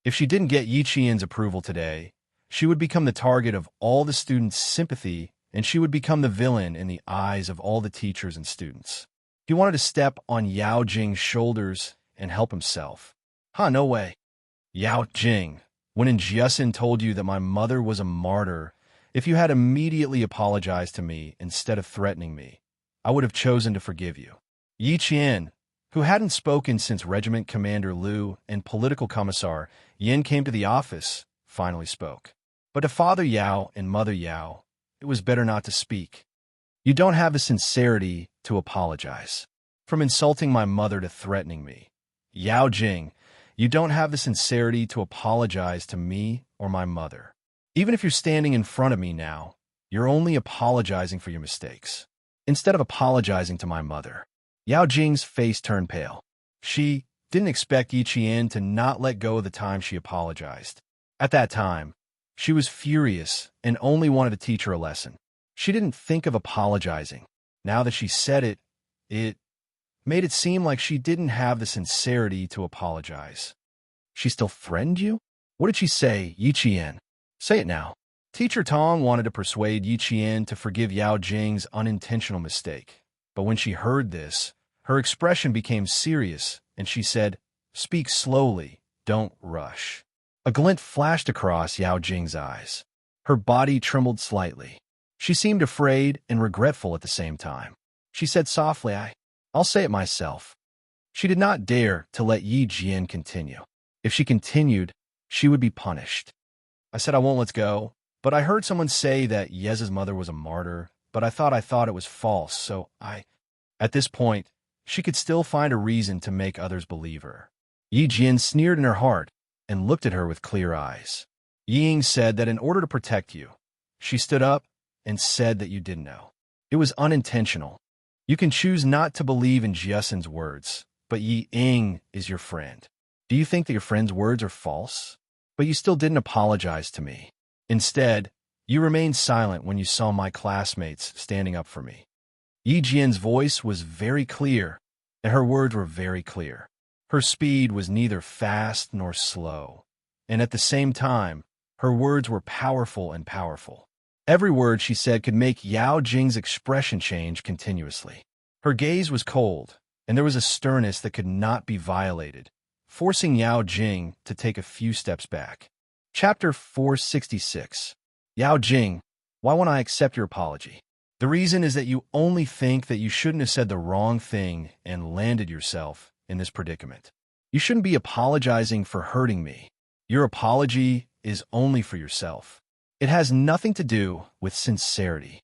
[SPEAKER 1] If she didn't get Yi Qian's approval today, she would become the target of all the students' sympathy, and she would become the villain in the eyes of all the teachers and students. He wanted to step on Yao Jing's shoulders and help himself. No way. "Yao Jing, when Jiasin told you that my mother was a martyr, if you had immediately apologized to me instead of threatening me, I would have chosen to forgive you." Yi Qian, who hadn't spoken since Regiment Commander Lu and Political Commissar Yin came to the office, finally spoke. But to Father Yao and Mother Yao, it was better not to speak. "You don't have the sincerity to apologize. From insulting my mother to threatening me. Yao Jing, you don't have the sincerity to apologize to me or my mother. Even if you're standing in front of me now, you're only apologizing for your mistakes, instead of apologizing to my mother." Yao Jing's face turned pale. She didn't expect Yi Qian to not let go of the time she apologized. At that time, she was furious and only wanted to teach her a lesson. She didn't think of apologizing. Now that she said it, it made it seem like she didn't have the sincerity to apologize. "She still threatened you? What did she say, Yi Qian? Say it now." Teacher Tong wanted to persuade Yi Qian to forgive Yao Jing's unintentional mistake. But when she heard this, her expression became serious, and she said, "Speak slowly, don't rush." A glint flashed across Yao Jing's eyes. Her body trembled slightly. She seemed afraid and regretful at the same time. She said softly, I'll say it myself." She did not dare to let Yi Jian continue. If she continued, she would be punished. "I said I won't let go, but I heard someone say that Yez's mother was a martyr, but I thought it was false, so I—" At this point, she could still find a reason to make others believe her. Yi Jian sneered in her heart and looked at her with clear eyes. Ying said that in order to protect you, she stood up and said that you didn't know. It was unintentional. You can choose not to believe in Jiasin's words, but Yi Ying is your friend. Do you think that your friend's words are false? But you still didn't apologize to me. Instead, You remained silent when you saw my classmates standing up for me. Yi Jian's voice was very clear, and her words were very clear. Her speed was neither fast nor slow, and at the same time, her words were powerful and powerful. Every word she said could make Yao Jing's expression change continuously. Her gaze was cold, and there was a sternness that could not be violated, forcing Yao Jing to take a few steps back. Chapter 466. Yao Jing, why won't I accept your apology? The reason is that you only think that you shouldn't have said the wrong thing and landed yourself in this predicament. You shouldn't be apologizing for hurting me. Your apology is only for yourself. It has nothing to do with sincerity.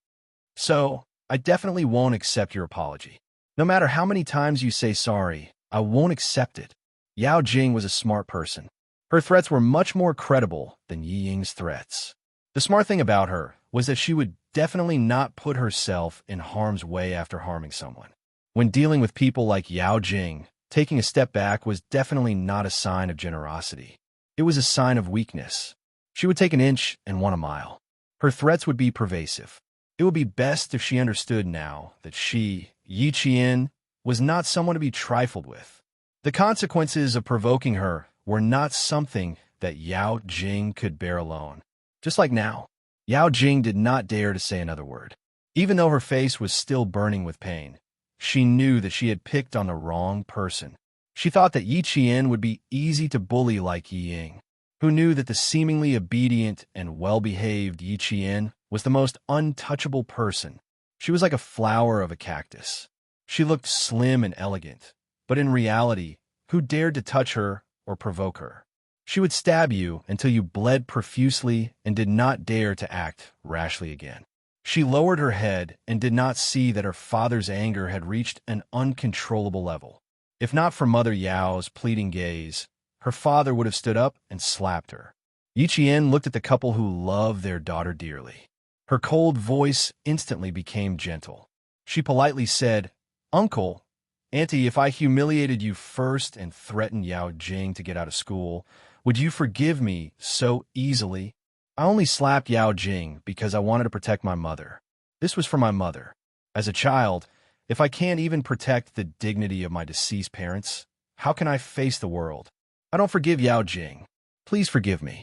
[SPEAKER 1] So, I definitely won't accept your apology. No matter how many times you say sorry, I won't accept it. Yao Jing was a smart person. Her threats were much more credible than Yi Ying's threats. The smart thing about her was that she would definitely not put herself in harm's way after harming someone. When dealing with people like Yao Jing, taking a step back was definitely not a sign of generosity. It was a sign of weakness. She would take an inch and want a mile. Her threats would be pervasive. It would be best if she understood now that she, Yi Qian, was not someone to be trifled with. The consequences of provoking her were not something that Yao Jing could bear alone. Just like now, Yao Jing did not dare to say another word. Even though her face was still burning with pain, she knew that she had picked on the wrong person. She thought that Yi Qian would be easy to bully like Yi Ying, who knew that the seemingly obedient and well-behaved Yi Qian was the most untouchable person. She was like a flower of a cactus. She looked slim and elegant, but in reality, who dared to touch her or provoke her? She would stab you until you bled profusely and did not dare to act rashly again. She lowered her head and did not see that her father's anger had reached an uncontrollable level. If not for Mother Yao's pleading gaze, her father would have stood up and slapped her. Yi Qian looked at the couple who loved their daughter dearly. Her cold voice instantly became gentle. She politely said, "Uncle, Auntie, if I humiliated you first and threatened Yao Jing to get out of school, would you forgive me so easily? I only slapped Yao Jing because I wanted to protect my mother. This was for my mother. As a child, if I can't even protect the dignity of my deceased parents, how can I face the world? I don't forgive Yao Jing. Please forgive me."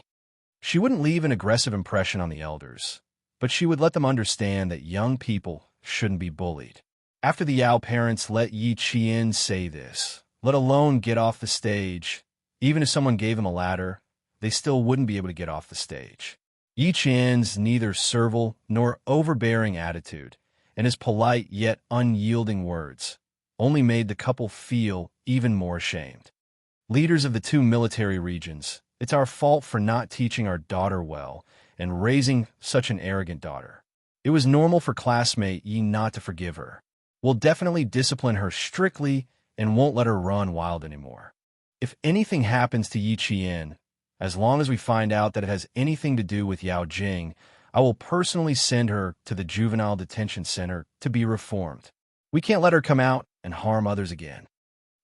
[SPEAKER 1] She wouldn't leave an aggressive impression on the elders, but she would let them understand that young people shouldn't be bullied. After the Yao parents let Yi Qian say this, let alone get off the stage, even if someone gave him a ladder, they still wouldn't be able to get off the stage. Yi Qian's neither servile nor overbearing attitude and his polite yet unyielding words only made the couple feel even more ashamed. Leaders of the two military regions, it's our fault for not teaching our daughter well and raising such an arrogant daughter. It was normal for classmate Yi not to forgive her. We'll definitely discipline her strictly and won't let her run wild anymore. If anything happens to Yi Qian, as long as we find out that it has anything to do with Yao Jing, I will personally send her to the juvenile detention center to be reformed. We can't let her come out and harm others again.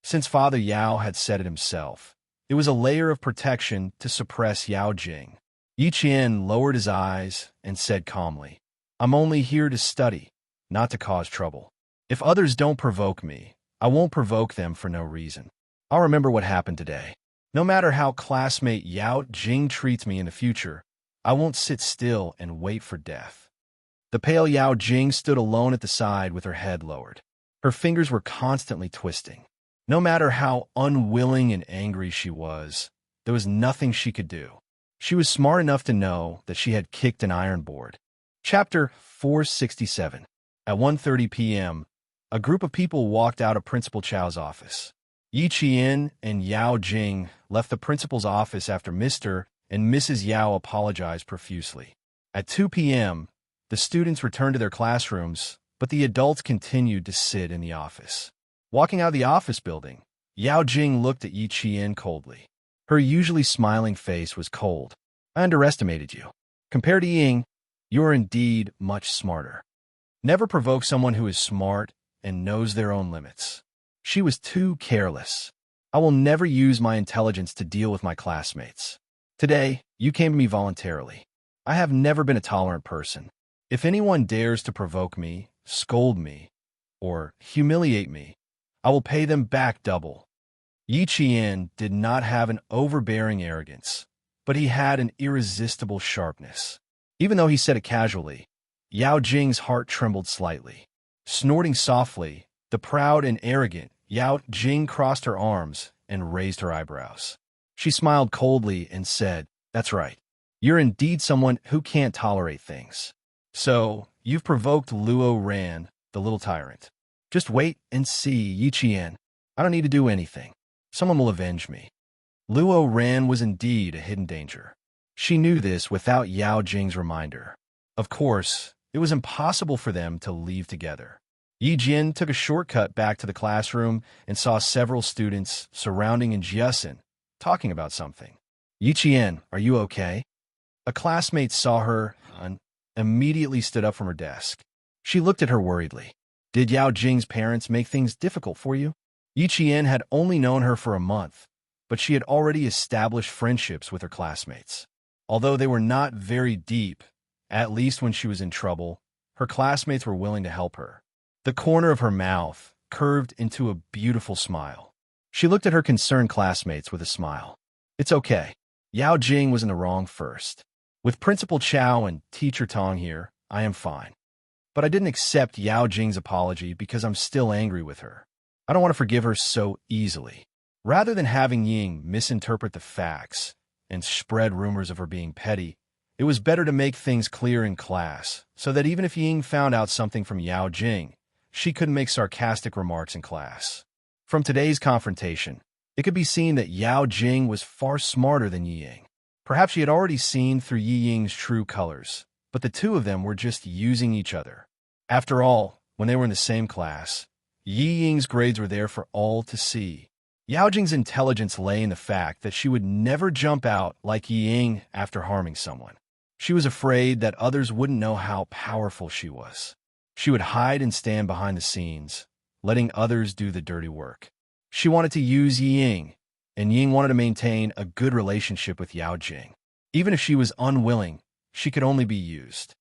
[SPEAKER 1] Since Father Yao had said it himself, it was a layer of protection to suppress Yao Jing. Yi Qian lowered his eyes and said calmly, "I'm only here to study, not to cause trouble. If others don't provoke me, I won't provoke them for no reason. I'll remember what happened today. No matter how classmate Yao Jing treats me in the future, I won't sit still and wait for death." The pale Yao Jing stood alone at the side with her head lowered. Her fingers were constantly twisting. No matter how unwilling and angry she was, there was nothing she could do. She was smart enough to know that she had kicked an iron board. Chapter 467. At 1:30 p.m., a group of people walked out of Principal Chow's office. Yi Qian and Yao Jing left the principal's office after Mr. and Mrs. Yao apologized profusely. At 2 p.m., the students returned to their classrooms, but the adults continued to sit in the office. Walking out of the office building, Yao Jing looked at Yi Qian coldly. Her usually smiling face was cold. "I underestimated you. Compared to Ying, you are indeed much smarter. Never provoke someone who is smart and knows their own limits. She was too careless. I will never use my intelligence to deal with my classmates. Today, you came to me voluntarily. I have never been a tolerant person. If anyone dares to provoke me, scold me, or humiliate me, I will pay them back double. Yi Qian did not have an overbearing arrogance, but he had an irresistible sharpness. Even though he said it casually, Yao Jing's heart trembled slightly. Snorting softly, the proud and arrogant Yao Jing crossed her arms and raised her eyebrows. She smiled coldly and said, "That's right. You're indeed someone who can't tolerate things. So, you've provoked Luo Ran, the little tyrant. Just wait and see, Yi Qian. I don't need to do anything. Someone will avenge me." Luo Ran was indeed a hidden danger. She knew this without Yao Jing's reminder. Of course, it was impossible for them to leave together. Yi Jin took a shortcut back to the classroom and saw several students surrounding Jiasin, talking about something. "Yi Qian, are you okay?" A classmate saw her and immediately stood up from her desk. She looked at her worriedly. "Did Yao Jing's parents make things difficult for you?" Yi Qian had only known her for a month, but she had already established friendships with her classmates. Although they were not very deep, at least when she was in trouble, her classmates were willing to help her. The corner of her mouth curved into a beautiful smile. She looked at her concerned classmates with a smile. "It's okay. Yao Jing was in the wrong first. With Principal Chow and Teacher Tong here, I am fine. But I didn't accept Yao Jing's apology because I'm still angry with her. I don't want to forgive her so easily." Rather than having Ying misinterpret the facts and spread rumors of her being petty, it was better to make things clear in class so that even if Ying found out something from Yao Jing, she couldn't make sarcastic remarks in class. From today's confrontation, it could be seen that Yao Jing was far smarter than Yi Ying. Perhaps she had already seen through Yi Ying's true colors, but the two of them were just using each other. After all, when they were in the same class, Yi Ying's grades were there for all to see. Yao Jing's intelligence lay in the fact that she would never jump out like Yi Ying after harming someone. She was afraid that others wouldn't know how powerful she was. She would hide and stand behind the scenes, letting others do the dirty work. She wanted to use Yi Ying, and Ying wanted to maintain a good relationship with Yao Jing. Even if she was unwilling, she could only be used.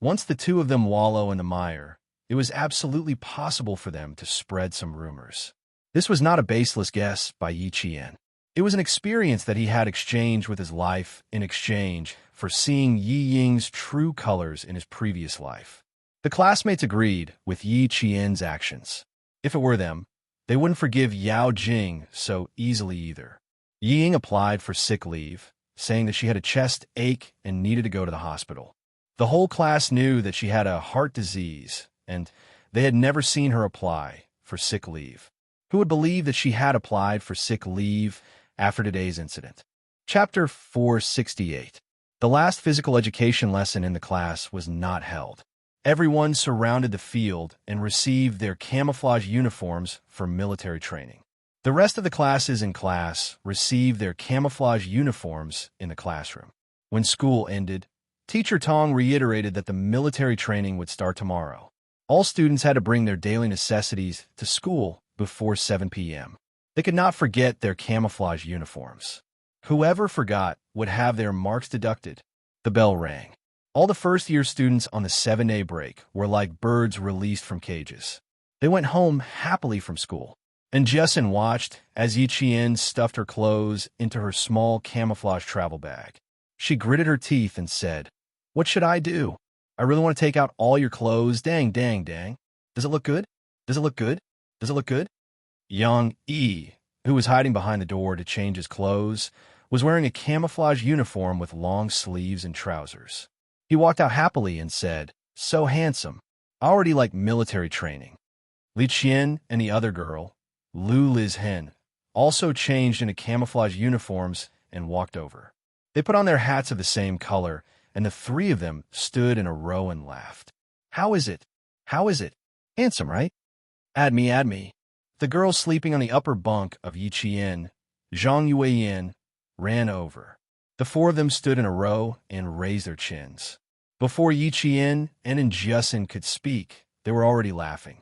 [SPEAKER 1] Once the two of them wallow in the mire, it was absolutely possible for them to spread some rumors. This was not a baseless guess by Yi Qian. It was an experience that he had exchanged with his life in exchange for seeing Yi Ying's true colors in his previous life. The classmates agreed with Yi Qian's actions. If it were them, they wouldn't forgive Yao Jing so easily either. Yi Ying applied for sick leave, saying that she had a chest ache and needed to go to the hospital. The whole class knew that she had a heart disease, and they had never seen her apply for sick leave. Who would believe that she had applied for sick leave after today's incident? Chapter 468. The last physical education lesson in the class was not held. Everyone surrounded the field and received their camouflage uniforms for military training. The rest of the classes in class received their camouflage uniforms in the classroom. When school ended, Teacher Tong reiterated that the military training would start tomorrow. All students had to bring their daily necessities to school before 7 p.m. They could not forget their camouflage uniforms. Whoever forgot would have their marks deducted. The bell rang. All the first-year students on the 7-day break were like birds released from cages. They went home happily from school, and Jiasin watched as Yi Qian stuffed her clothes into her small camouflage travel bag. She gritted her teeth and said, "What should I do? I really want to take out all your clothes. Dang, dang, dang. Does it look good? Does it look good? Does it look good?" Yang Yi, who was hiding behind the door to change his clothes, was wearing a camouflage uniform with long sleeves and trousers. He walked out happily and said, "So handsome. I already like military training." Li Qian and the other girl, Lu Liz Hen, also changed into camouflage uniforms and walked over. They put on their hats of the same color, and the three of them stood in a row and laughed. How is it? How is it? Handsome, right? Add me, add me." The girl sleeping on the upper bunk of Yi Qian, Zhang Yueyin, ran over. The four of them stood in a row and raised their chins. Before Yi Qian and Jiasin could speak, they were already laughing.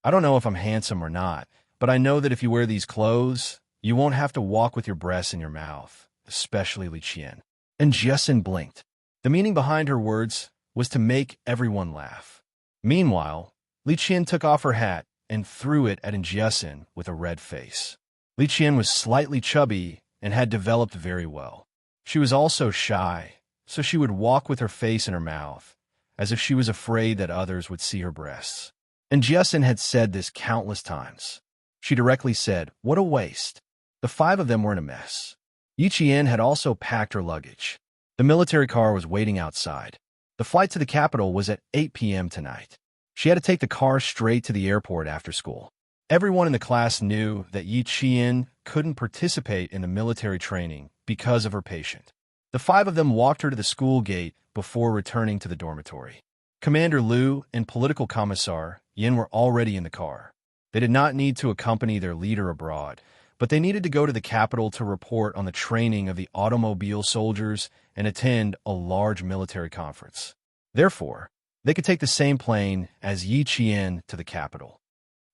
[SPEAKER 1] "I don't know if I'm handsome or not, but I know that if you wear these clothes, you won't have to walk with your breasts in your mouth, especially Li Qian." And Jiasin blinked. The meaning behind her words was to make everyone laugh. Meanwhile, Li Qian took off her hat and threw it at Jiasin with a red face. Li Qian was slightly chubby and had developed very well. She was also shy, so she would walk with her face in her mouth, as if she was afraid that others would see her breasts. And Jiasin had said this countless times. She directly said, "What a waste." The five of them were in a mess. Yi Qian had also packed her luggage. The military car was waiting outside. The flight to the capital was at 8 p.m. tonight. She had to take the car straight to the airport after school. Everyone in the class knew that Yi Qian couldn't participate in the military training because of her patient. The five of them walked her to the school gate before returning to the dormitory. Commander Liu and Political Commissar Yin were already in the car. They did not need to accompany their leader abroad, but they needed to go to the capital to report on the training of the automobile soldiers and attend a large military conference. Therefore, they could take the same plane as Yi Qian to the capital.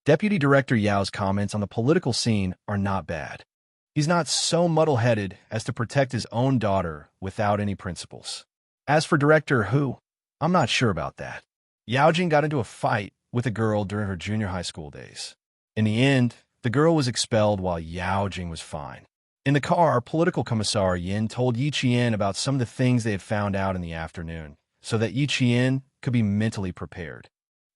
[SPEAKER 1] Deputy Director Yao's comments on the political scene are not bad. He's not so muddle-headed as to protect his own daughter without any principles. As for Director Hu, I'm not sure about that. Yao Jing got into a fight with a girl during her junior high school days. In the end, the girl was expelled while Yao Jing was fine. In the car, Political Commissar Yin told Yi Qian about some of the things they had found out in the afternoon, so that Yi Qian could be mentally prepared.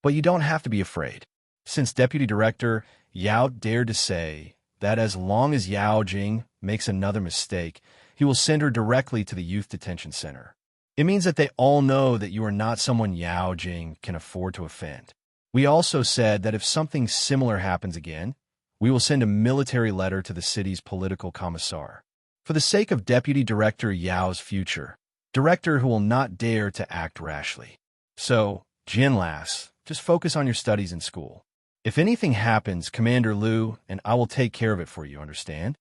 [SPEAKER 1] But you don't have to be afraid, since Deputy Director Yao dared to say that as long as Yao Jing makes another mistake, he will send her directly to the youth detention center. It means that they all know that you are not someone Yao Jing can afford to offend. We also said that if something similar happens again, we will send a military letter to the city's political commissar. For the sake of Deputy Director Yao's future, director who will not dare to act rashly. So, Jinlas, just focus on your studies in school. If anything happens, Commander Liu and I will take care of it for you, understand?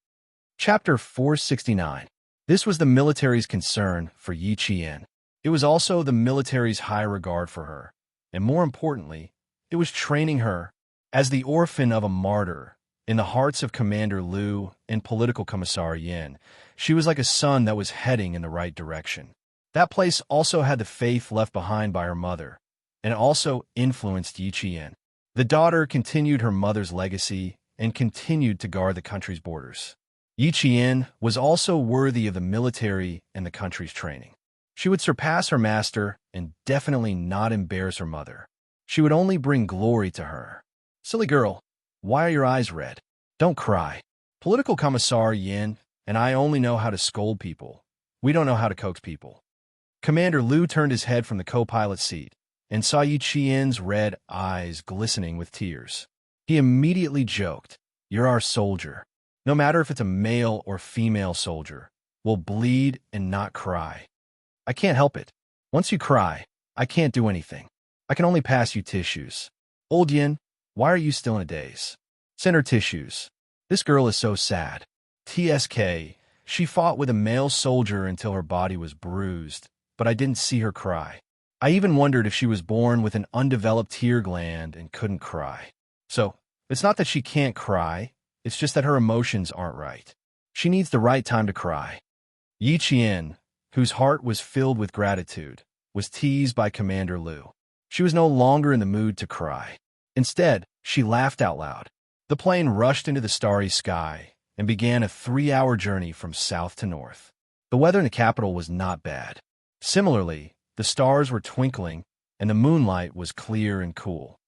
[SPEAKER 1] Chapter 469. This was the military's concern for Yi Qian. It was also the military's high regard for her. And more importantly, it was training her as the orphan of a martyr. In the hearts of Commander Liu and Political Commissar Yin, she was like a son that was heading in the right direction. That place also had the faith left behind by her mother, and also influenced Yi Qian. The daughter continued her mother's legacy and continued to guard the country's borders. Yi Qian was also worthy of the military and the country's training. She would surpass her master and definitely not embarrass her mother. She would only bring glory to her. Silly girl, why are your eyes red? Don't cry. Political Commissar Yin and I only know how to scold people. We don't know how to coax people. Commander Liu turned his head from the co-pilot seat and saw Yi Qian's red eyes glistening with tears. He immediately joked, "You're our soldier. No matter if it's a male or female soldier, we'll bleed and not cry. I can't help it. Once you cry, I can't do anything. I can only pass you tissues. Old Yin, why are you still in a daze? Send her tissues. This girl is so sad. TSK, she fought with a male soldier until her body was bruised, but I didn't see her cry. I even wondered if she was born with an undeveloped tear gland and couldn't cry. So, it's not that she can't cry, it's just that her emotions aren't right. She needs the right time to cry." Yi Qian, whose heart was filled with gratitude, was teased by Commander Liu. She was no longer in the mood to cry. Instead, she laughed out loud. The plane rushed into the starry sky and began a 3-hour journey from south to north. The weather in the capital was not bad. Similarly, the stars were twinkling and the moonlight was clear and cool.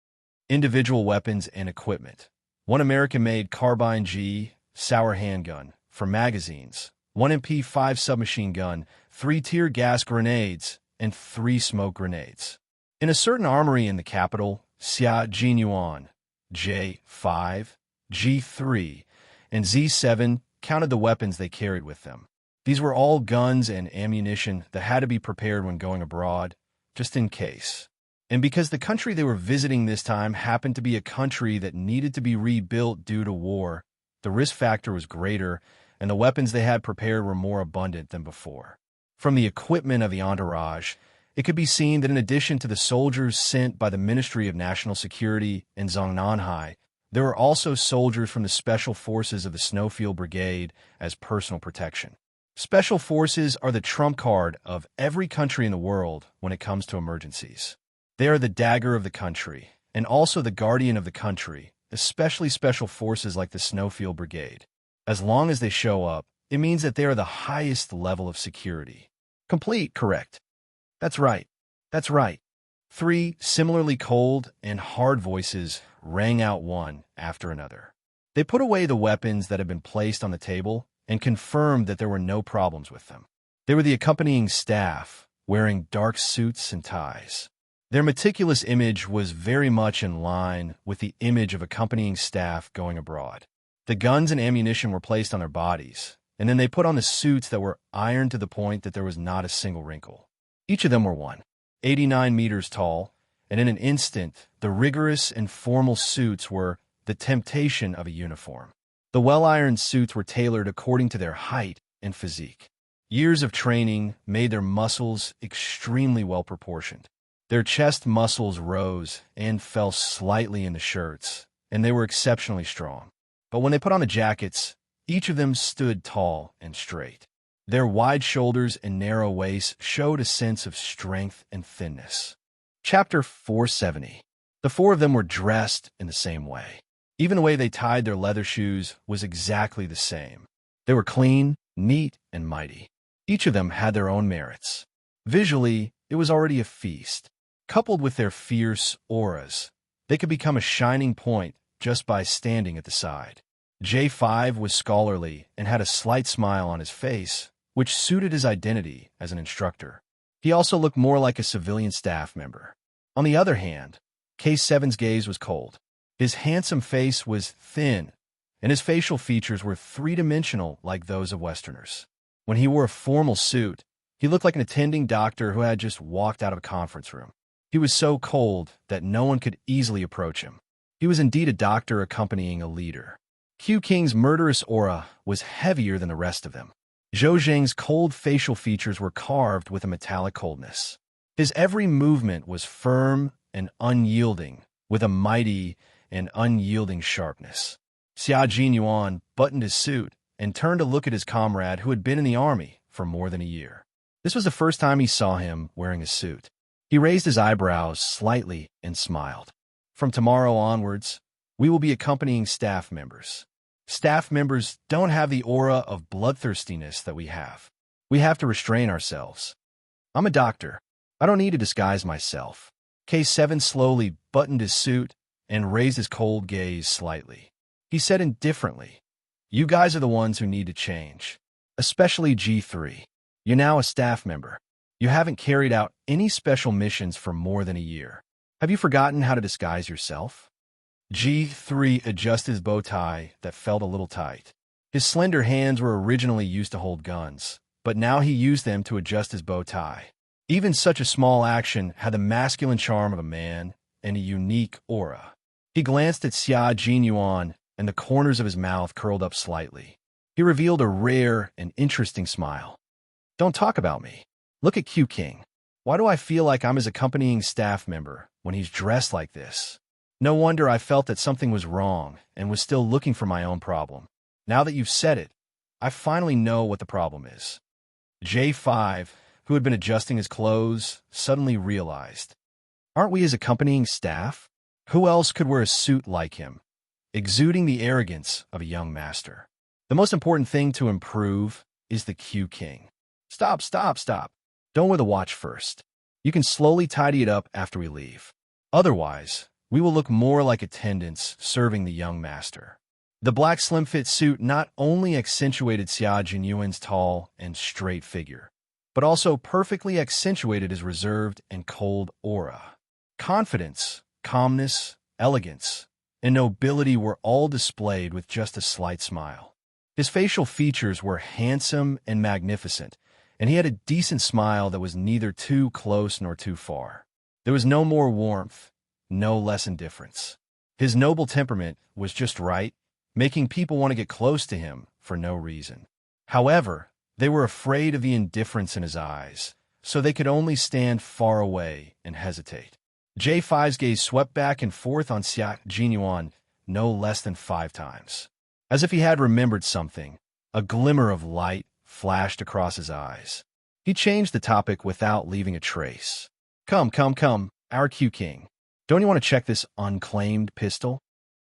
[SPEAKER 1] Individual weapons and equipment. 1 American-made Carbine G Sauer handgun for magazines, 1 MP5 submachine gun, 3 tear gas grenades, and 3 smoke grenades. In a certain armory in the capital, Xia Jinyuan, J5, G3, and Z7 counted the weapons they carried with them. These were all guns and ammunition that had to be prepared when going abroad, just in case. And because the country they were visiting this time happened to be a country that needed to be rebuilt due to war, the risk factor was greater, and the weapons they had prepared were more abundant than before. From the equipment of the entourage, it could be seen that in addition to the soldiers sent by the Ministry of National Security in Zongnanhai, there were also soldiers from the Special Forces of the Snowfield Brigade as personal protection. Special forces are the trump card of every country in the world when it comes to emergencies. They are the dagger of the country, and also the guardian of the country, especially special forces like the Snowfield Brigade. As long as they show up, it means that they are the highest level of security. Complete, correct. That's right. That's right. 3 similarly cold and hard voices rang out one after another. They put away the weapons that had been placed on the table and confirmed that there were no problems with them. They were the accompanying staff, wearing dark suits and ties. Their meticulous image was very much in line with the image of accompanying staff going abroad. The guns and ammunition were placed on their bodies, and then they put on the suits that were ironed to the point that there was not a single wrinkle. Each of them were 189 meters tall, and in an instant, the rigorous and formal suits were the temptation of a uniform. The well-ironed suits were tailored according to their height and physique. Years of training made their muscles extremely well-proportioned. Their chest muscles rose and fell slightly in the shirts, and they were exceptionally strong. But when they put on the jackets, each of them stood tall and straight. Their wide shoulders and narrow waists showed a sense of strength and thinness. Chapter 470. The 4 of them were dressed in the same way. Even the way they tied their leather shoes was exactly the same. They were clean, neat, and mighty. Each of them had their own merits. Visually, it was already a feast. Coupled with their fierce auras, they could become a shining point just by standing at the side. J5 was scholarly and had a slight smile on his face, which suited his identity as an instructor. He also looked more like a civilian staff member. On the other hand, K7's gaze was cold. His handsome face was thin, and his facial features were three-dimensional like those of Westerners. When he wore a formal suit, he looked like an attending doctor who had just walked out of a conference room. He was so cold that no one could easily approach him. He was indeed a doctor accompanying a leader. Q King's murderous aura was heavier than the rest of them. Zhou Zheng's cold facial features were carved with a metallic coldness. His every movement was firm and unyielding, with a mighty and unyielding sharpness. Xia Jinyuan buttoned his suit and turned to look at his comrade who had been in the army for more than a year. This was the first time he saw him wearing a suit. He raised his eyebrows slightly and smiled. From tomorrow onwards, we will be accompanying staff members. Staff members don't have the aura of bloodthirstiness that we have. We have to restrain ourselves. I'm a doctor. I don't need to disguise myself. K7 slowly buttoned his suit and raised his cold gaze slightly. He said indifferently, "You guys are the ones who need to change, especially G3. You're now a staff member. You haven't carried out any special missions for more than a year. Have you forgotten how to disguise yourself?" G3 adjusted his bow tie that felt a little tight. His slender hands were originally used to hold guns, but now he used them to adjust his bow tie. Even such a small action had the masculine charm of a man and a unique aura. He glanced at Xia Jinyuan, and the corners of his mouth curled up slightly. He revealed a rare and interesting smile. "Don't talk about me. Look at Q King. Why do I feel like I'm his accompanying staff member when he's dressed like this? No wonder I felt that something was wrong and was still looking for my own problem. Now that you've said it, I finally know what the problem is." J5, who had been adjusting his clothes, suddenly realized, "Aren't we his accompanying staff? Who else could wear a suit like him?" Exuding the arrogance of a young master. The most important thing to improve is the Q King. Stop. Don't wear the watch first. You can slowly tidy it up after we leave. Otherwise, we will look more like attendants serving the young master. The black slim-fit suit not only accentuated Xia Jinyuan's tall and straight figure, but also perfectly accentuated his reserved and cold aura. Confidence, calmness, elegance, and nobility were all displayed with just a slight smile. His facial features were handsome and magnificent, and he had a decent smile that was neither too close nor too far. There was no more warmth, no less indifference. His noble temperament was just right, making people want to get close to him for no reason. However, they were afraid of the indifference in his eyes, so they could only stand far away and hesitate. J5's gaze swept back and forth on Xia Jinyuan no less than 5 times. As if he had remembered something, a glimmer of light flashed across his eyes. He changed the topic without leaving a trace. Come, our Q King. Don't you want to check this unclaimed pistol?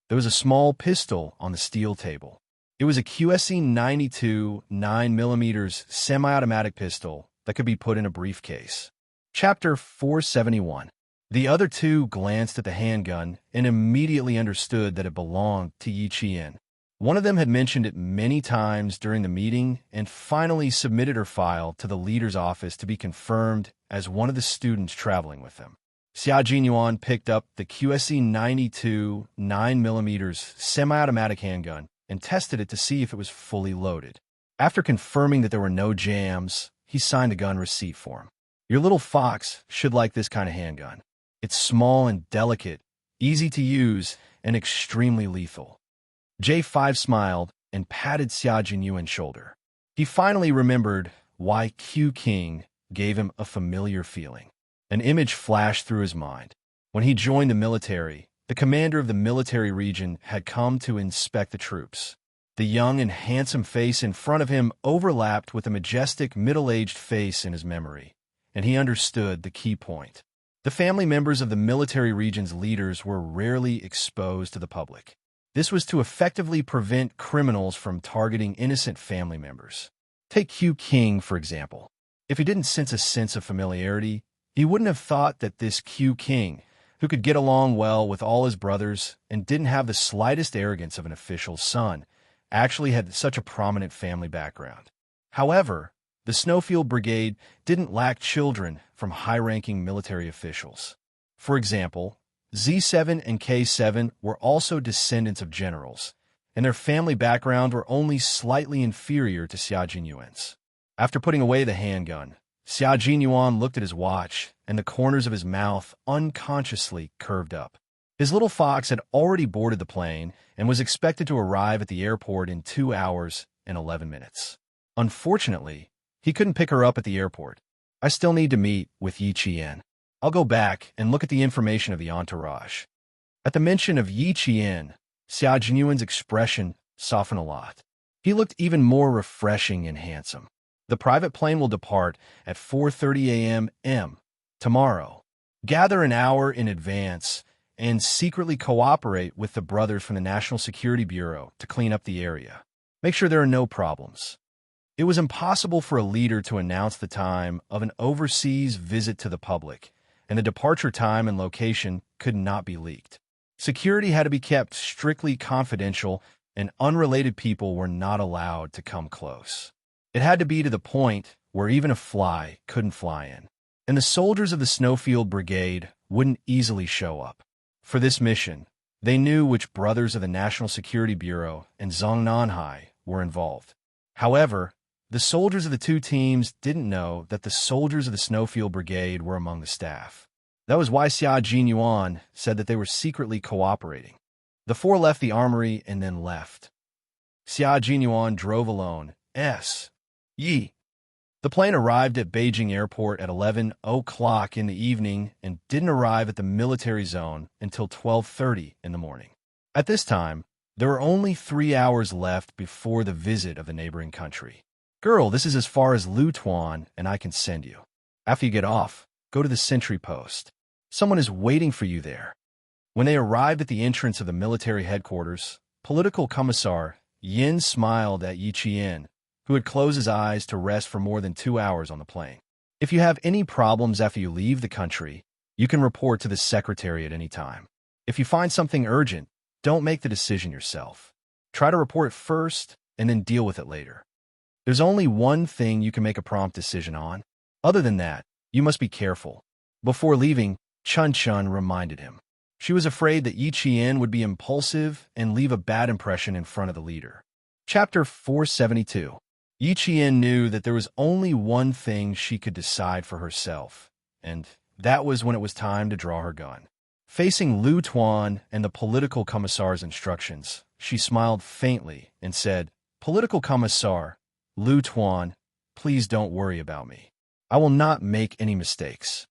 [SPEAKER 1] There was a small pistol on the steel table. It was a QSC 92 9mm semi-automatic pistol that could be put in a briefcase. Chapter 471. The other two glanced at the handgun and immediately understood that it belonged to Yi Qian. One of them had mentioned it many times during the meeting and finally submitted her file to the leader's office to be confirmed as one of the students traveling with them. Xia Jinyuan picked up the QSC 92 9mm semi-automatic handgun and tested it to see if it was fully loaded. After confirming that there were no jams, he signed a gun receipt for him. Your little fox should like this kind of handgun. It's small and delicate, easy to use, and extremely lethal. J5 smiled and patted Xia Jinyuan's shoulder. He finally remembered why Q King gave him a familiar feeling. An image flashed through his mind. When he joined the military, the commander of the military region had come to inspect the troops. The young and handsome face in front of him overlapped with a majestic middle-aged face in his memory, and he understood the key point. The family members of the military region's leaders were rarely exposed to the public. This was to effectively prevent criminals from targeting innocent family members. Take Q King, for example. If he didn't sense a sense of familiarity, he wouldn't have thought that this Q King, who could get along well with all his brothers and didn't have the slightest arrogance of an official's son, actually had such a prominent family background. However, the Snowfield Brigade didn't lack children from high-ranking military officials. For example, Z7 and K7 were also descendants of generals, and their family background were only slightly inferior to Xia Jinyuan's. After putting away the handgun, Xia Jinyuan looked at his watch, and the corners of his mouth unconsciously curved up. His little fox had already boarded the plane and was expected to arrive at the airport in 2 hours and 11 minutes. Unfortunately, he couldn't pick her up at the airport. I still need to meet with Yi Qian. I'll go back and look at the information of the entourage. At the mention of Yi Qian, Xia Jinyuan's expression softened a lot. He looked even more refreshing and handsome. The private plane will depart at 4:30 a.m. tomorrow. Gather an hour in advance and secretly cooperate with the brothers from the National Security Bureau to clean up the area. Make sure there are no problems. It was impossible for a leader to announce the time of an overseas visit to the public, and the departure time and location could not be leaked. Security had to be kept strictly confidential, and unrelated people were not allowed to come close. It had to be to the point where even a fly couldn't fly in, and the soldiers of the Snowfield Brigade wouldn't easily show up. For this mission, they knew which brothers of the National Security Bureau and Zhong Nanhai were involved. However, the soldiers of the two teams didn't know that the soldiers of the Snowfield Brigade were among the staff. That was why Xia Jinyuan said that they were secretly cooperating. The four left the armory and then left. Xia Jinyuan drove alone. Yi. The plane arrived at Beijing Airport at 11 o'clock in the evening and didn't arrive at the military zone until 12:30 in the morning. At this time, there were only 3 hours left before the visit of the neighboring country. Girl, this is as far as Lutuan, and I can send you. After you get off, go to the sentry post. Someone is waiting for you there. When they arrived at the entrance of the military headquarters, Political Commissar Yin smiled at Yi Qian, who had closed his eyes to rest for more than 2 hours on the plane. If you have any problems after you leave the country, you can report to the secretary at any time. If you find something urgent, don't make the decision yourself. Try to report it first and then deal with it later. There's only one thing you can make a prompt decision on. Other than that, you must be careful. Before leaving, Chun Chun reminded him. She was afraid that Yi Qian would be impulsive and leave a bad impression in front of the leader. Chapter 472. Yi Qian knew that there was only one thing she could decide for herself, and that was when it was time to draw her gun. Facing Lu Tuan and the political commissar's instructions, she smiled faintly and said, "Political Commissar, Lu Tuan, please don't worry about me. I will not make any mistakes."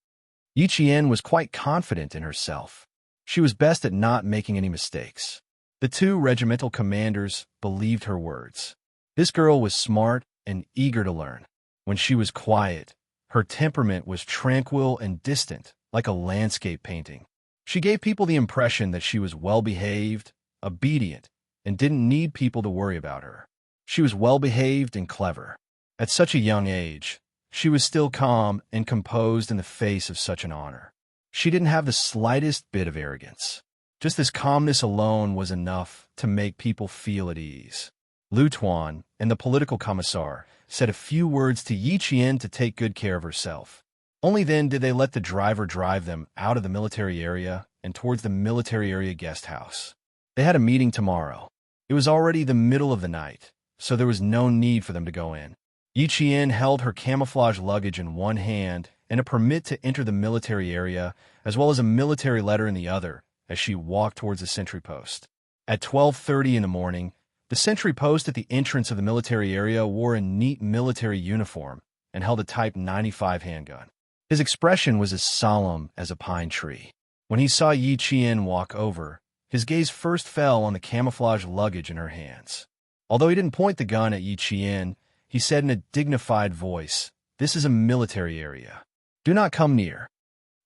[SPEAKER 1] Yi Qian was quite confident in herself. She was best at not making any mistakes. The two regimental commanders believed her words. This girl was smart and eager to learn. When she was quiet, her temperament was tranquil and distant, like a landscape painting. She gave people the impression that she was well-behaved, obedient, and didn't need people to worry about her. She was well-behaved and clever. At such a young age, she was still calm and composed in the face of such an honor. She didn't have the slightest bit of arrogance. Just this calmness alone was enough to make people feel at ease. Lu Tuan and the political commissar said a few words to Yi Qian to take good care of herself. Only then did they let the driver drive them out of the military area and towards the military area guest house. They had a meeting tomorrow. It was already the middle of the night, so there was no need for them to go in. Yi Qian held her camouflage luggage in one hand and a permit to enter the military area, as well as a military letter in the other, as she walked towards the sentry post. At 12:30 in the morning, the sentry post at the entrance of the military area wore a neat military uniform and held a Type 95 handgun. His expression was as solemn as a pine tree. When he saw Yi Qian walk over, his gaze first fell on the camouflage luggage in her hands. Although he didn't point the gun at Yi Qian, he said in a dignified voice, "This is a military area. Do not come near."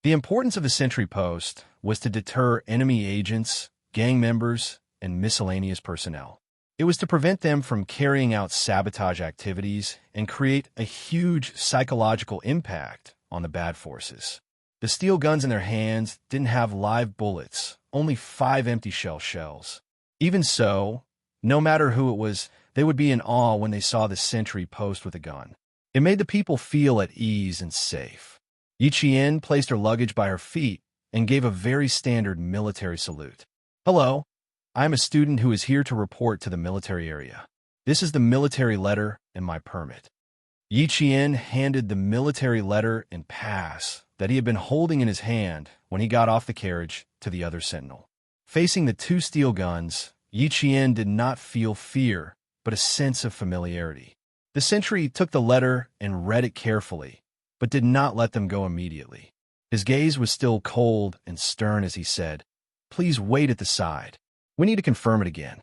[SPEAKER 1] The importance of the sentry post was to deter enemy agents, gang members, and miscellaneous personnel. It was to prevent them from carrying out sabotage activities and create a huge psychological impact on the bad forces. The steel guns in their hands didn't have live bullets, only 5 empty shells. Even so, no matter who it was, they would be in awe when they saw the sentry post with a gun. It made the people feel at ease and safe. Yi Qian placed her luggage by her feet and gave a very standard military salute. "Hello, I am a student who is here to report to the military area. This is the military letter and my permit." Yi Qian handed the military letter and pass that he had been holding in his hand when he got off the carriage to the other sentinel. Facing the 2 steel guns, Yi Qian did not feel fear, but a sense of familiarity. The sentry took the letter and read it carefully, but did not let them go immediately. His gaze was still cold and stern as he said, "Please wait at the side. We need to confirm it again."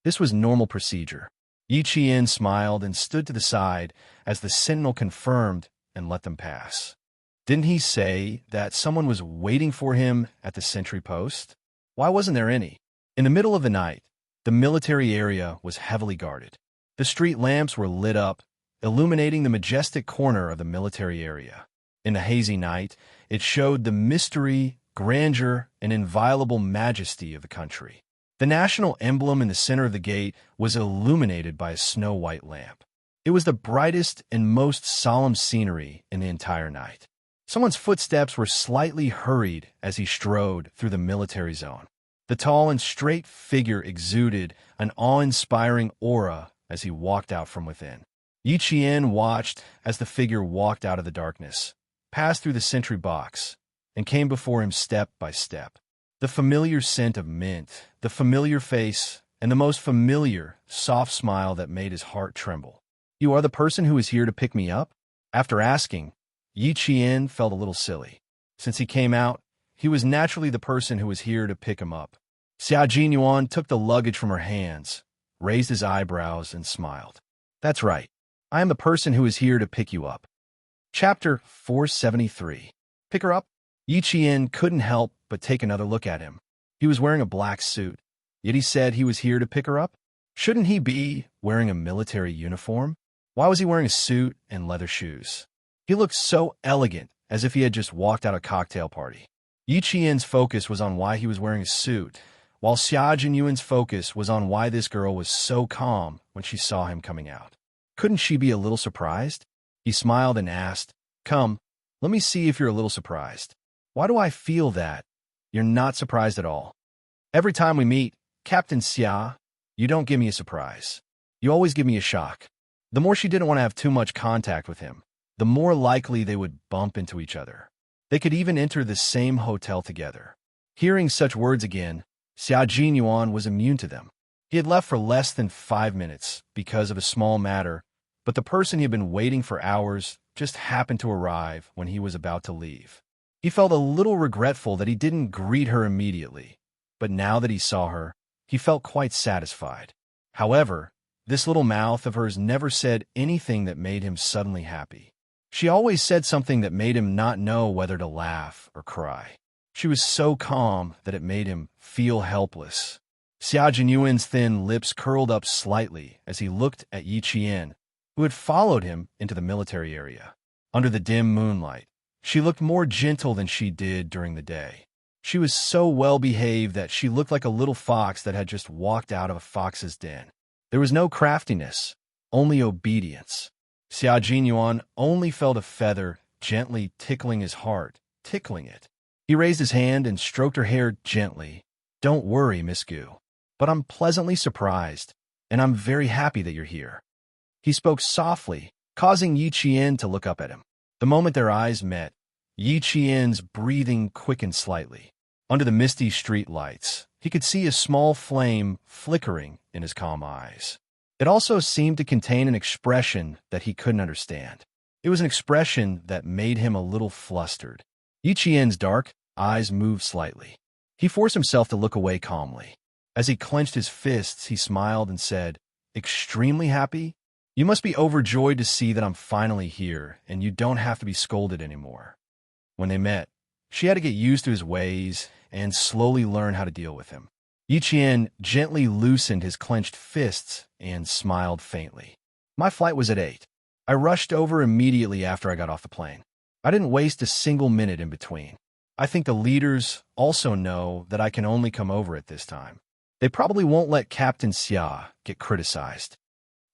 [SPEAKER 1] This was normal procedure. Yi Qian smiled and stood to the side as the sentinel confirmed and let them pass. Didn't he say that someone was waiting for him at the sentry post? Why wasn't there any? In the middle of the night, the military area was heavily guarded. The street lamps were lit up, illuminating the majestic corner of the military area. In the hazy night, it showed the mystery, grandeur, and inviolable majesty of the country. The national emblem in the center of the gate was illuminated by a snow-white lamp. It was the brightest and most solemn scenery in the entire night. Someone's footsteps were slightly hurried as he strode through the military zone. The tall and straight figure exuded an awe-inspiring aura as he walked out from within. Yi Qian watched as the figure walked out of the darkness, passed through the sentry box, and came before him step by step. The familiar scent of mint, the familiar face, and the most familiar, soft smile that made his heart tremble. "You are the person who is here to pick me up?" After asking, Yi Qian felt a little silly. Since he came out, he was naturally the person who was here to pick him up. Xia Jinyuan took the luggage from her hands, raised his eyebrows, and smiled. "That's right. I am the person who is here to pick you up." Chapter 473. Pick her up? Yi Qian couldn't help but take another look at him. He was wearing a black suit, yet he said he was here to pick her up? Shouldn't he be wearing a military uniform? Why was he wearing a suit and leather shoes? He looked so elegant, as if he had just walked out a cocktail party. Yi Qian's focus was on why he was wearing a suit, while Xia Jinyuan's focus was on why this girl was so calm when she saw him coming out. Couldn't she be a little surprised? He smiled and asked, "Come, let me see if you're a little surprised." "Why do I feel that? You're not surprised at all. Every time we meet, Captain Xia, you don't give me a surprise. You always give me a shock." The more she didn't want to have too much contact with him, the more likely they would bump into each other. They could even enter the same hotel together. Hearing such words again, Xia Jinyuan was immune to them. He had left for less than 5 minutes because of a small matter, but the person he had been waiting for hours just happened to arrive when he was about to leave. He felt a little regretful that he didn't greet her immediately, but now that he saw her, he felt quite satisfied. However, This little mouth of hers never said anything that made him suddenly happy. She always said something that made him not know whether to laugh or cry. She was so calm that it made him feel helpless. Xia Jinyuan's thin lips curled up slightly as he looked at Yi Qian, who had followed him into the military area. Under the dim moonlight, she looked more gentle than she did during the day. She was so well-behaved that she looked like a little fox that had just walked out of a fox's den. There was no craftiness, only obedience. Xia Jinyuan only felt a feather gently tickling his heart, tickling it. He raised his hand and stroked her hair gently. "Don't worry, Miss Gu, but I'm pleasantly surprised, and I'm very happy that you're here." He spoke softly, causing Yi Qian to look up at him. The moment their eyes met, Yi Qian's breathing quickened slightly. Under the misty street lights, he could see a small flame flickering in his calm eyes. It also seemed to contain an expression that he couldn't understand. It was an expression that made him a little flustered. Yi Qian's dark eyes moved slightly. He forced himself to look away calmly. As he clenched his fists, he smiled and said, "Extremely happy? You must be overjoyed to see that I'm finally here, and you don't have to be scolded anymore." When they met, she had to get used to his ways and slowly learn how to deal with him. Yi Qian gently loosened his clenched fists and smiled faintly. "My flight was at 8. I rushed over immediately after I got off the plane. I didn't waste a single minute in between. I think the leaders also know that I can only come over at this time. They probably won't let Captain Xia get criticized."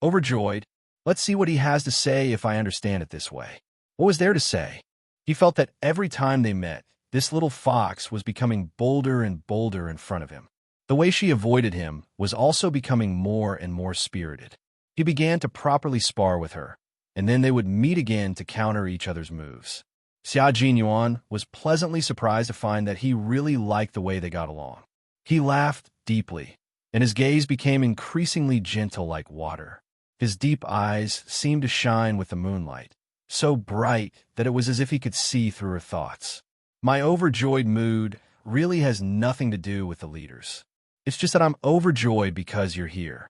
[SPEAKER 1] Overjoyed, let's see what he has to say if I understand it this way. What was there to say? He felt that every time they met, this little fox was becoming bolder and bolder in front of him. The way she avoided him was also becoming more and more spirited. He began to properly spar with her, and then they would meet again to counter each other's moves. Xia Jinyuan was pleasantly surprised to find that he really liked the way they got along. He laughed deeply, and his gaze became increasingly gentle like water. His deep eyes seemed to shine with the moonlight, so bright that it was as if he could see through her thoughts. "My overjoyed mood really has nothing to do with the leaders. It's just that I'm overjoyed because you're here."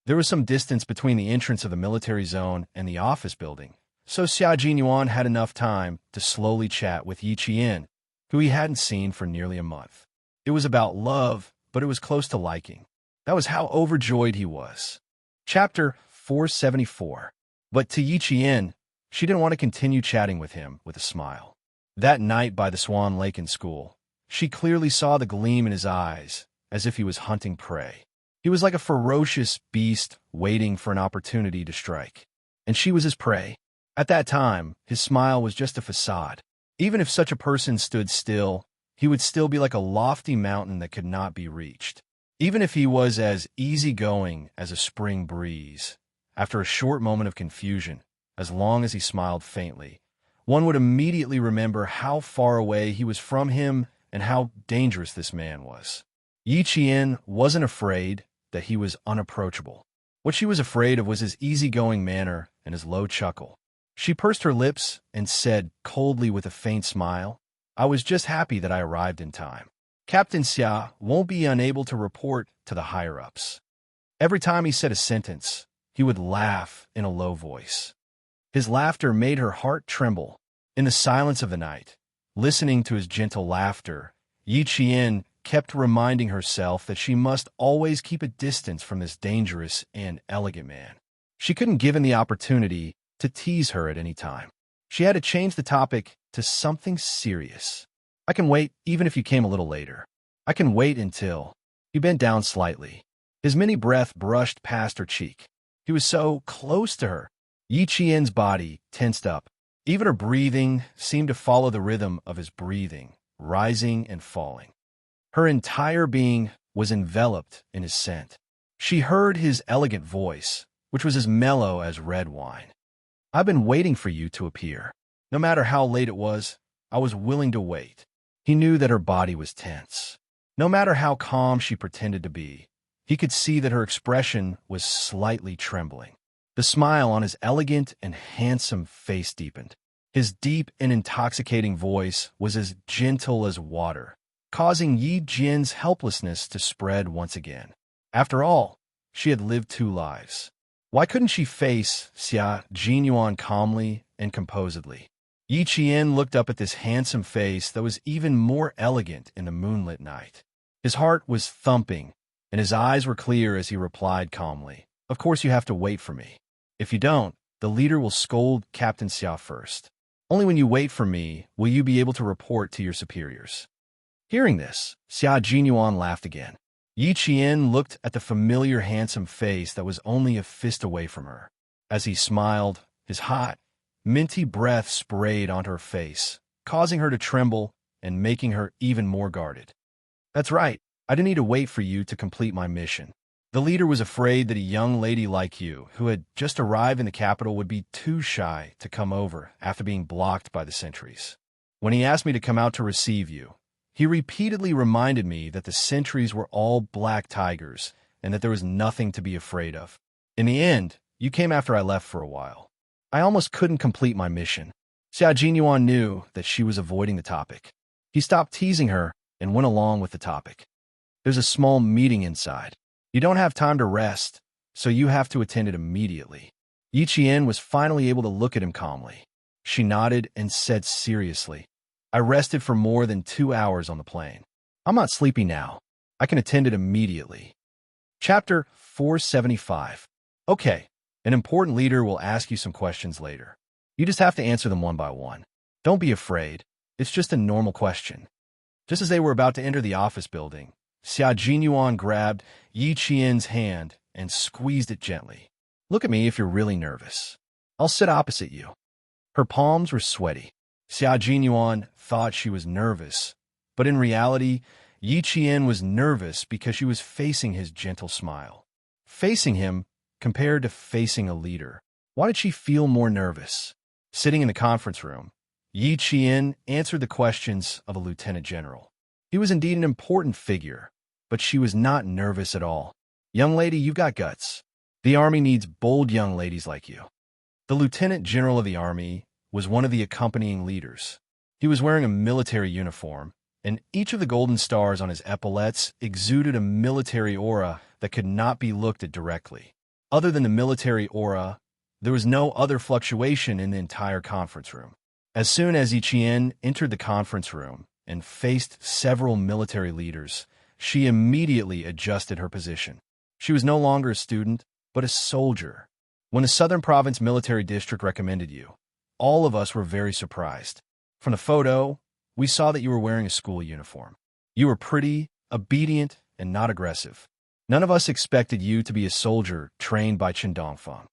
[SPEAKER 1] There was some distance between the entrance of the military zone and the office building, so Xia Jinyuan had enough time to slowly chat with Yi Qian, who he hadn't seen for nearly a month. It was about love, but it was close to liking. That was how overjoyed he was. Chapter 474. But to Yi Qian, she didn't want to continue chatting with him with a smile. That night by the Swan Lake in school, she clearly saw the gleam in his eyes, as if he was hunting prey. He was like a ferocious beast waiting for an opportunity to strike. And she was his prey. At that time, his smile was just a facade. Even if such a person stood still, he would still be like a lofty mountain that could not be reached. Even if he was as easygoing as a spring breeze, after a short moment of confusion, as long as he smiled faintly, one would immediately remember how far away he was from him and how dangerous this man was. Yi Qian wasn't afraid that he was unapproachable. What she was afraid of was his easygoing manner and his low chuckle. She pursed her lips and said coldly with a faint smile, "I was just happy that I arrived in time. Captain Xia won't be unable to report to the higher-ups." Every time he said a sentence, he would laugh in a low voice. His laughter made her heart tremble. In the silence of the night, listening to his gentle laughter, Yi Qian kept reminding herself that she must always keep a distance from this dangerous and elegant man. She couldn't give him the opportunity to tease her at any time. She had to change the topic to something serious. "I can wait even if you came a little later. I can wait until—" He bent down slightly. His mini breath brushed past her cheek. He was so close to her. Yi Qian's body tensed up. Even her breathing seemed to follow the rhythm of his breathing, rising and falling. Her entire being was enveloped in his scent. She heard his elegant voice, which was as mellow as red wine. "I've been waiting for you to appear. No matter how late it was, I was willing to wait." He knew that her body was tense. No matter how calm she pretended to be, he could see that her expression was slightly trembling. The smile on his elegant and handsome face deepened. His deep and intoxicating voice was as gentle as water, causing Yi Jian's helplessness to spread once again. After all, she had lived 2 lives. Why couldn't she face Xia Jinyuan calmly and composedly? Yi Qian looked up at this handsome face that was even more elegant in the moonlit night. His heart was thumping, and his eyes were clear as he replied calmly, "Of course you have to wait for me. If you don't, the leader will scold Captain Xia first. Only when you wait for me will you be able to report to your superiors." Hearing this, Xia Jinyuan laughed again. Yi Qian looked at the familiar handsome face that was only a fist away from her. As he smiled, his hot, minty breath sprayed onto her face, causing her to tremble and making her even more guarded. "That's right. I didn't need to wait for you to complete my mission. The leader was afraid that a young lady like you, who had just arrived in the capital, would be too shy to come over after being blocked by the sentries. When he asked me to come out to receive you, he repeatedly reminded me that the sentries were all black tigers and that there was nothing to be afraid of. In the end, you came after I left for a while. I almost couldn't complete my mission." Xia Jinyuan knew that she was avoiding the topic. He stopped teasing her and went along with the topic. "There's a small meeting inside. You don't have time to rest, so you have to attend it immediately." Yi Qian was finally able to look at him calmly. She nodded and said seriously, "I rested for more than 2 hours on the plane. I'm not sleepy now. I can attend it immediately." Chapter 475. Okay, an important leader will ask you some questions later. You just have to answer them one by one. Don't be afraid. It's just a normal question. Just as they were about to enter the office building, Xia Jinyuan grabbed Yi Qian's hand and squeezed it gently. "Look at me if you're really nervous. I'll sit opposite you." Her palms were sweaty. Xia Jinyuan thought she was nervous, but in reality, Yi Qian was nervous because she was facing his gentle smile. Facing him compared to facing a leader. Why did she feel more nervous? Sitting in the conference room, Yi Qian answered the questions of a lieutenant general. He was indeed an important figure, but she was not nervous at all. "Young lady, you've got guts. The army needs bold young ladies like you." The lieutenant general of the army was one of the accompanying leaders. He was wearing a military uniform, and each of the golden stars on his epaulettes exuded a military aura that could not be looked at directly. Other than the military aura, there was no other fluctuation in the entire conference room. As soon as Yi Qian entered the conference room and faced several military leaders, she immediately adjusted her position. She was no longer a student, but a soldier. When the Southern Province Military District recommended you, all of us were very surprised. From the photo, we saw that you were wearing a school uniform. You were pretty, obedient, and not aggressive. None of us expected you to be a soldier trained by Chen Dongfeng.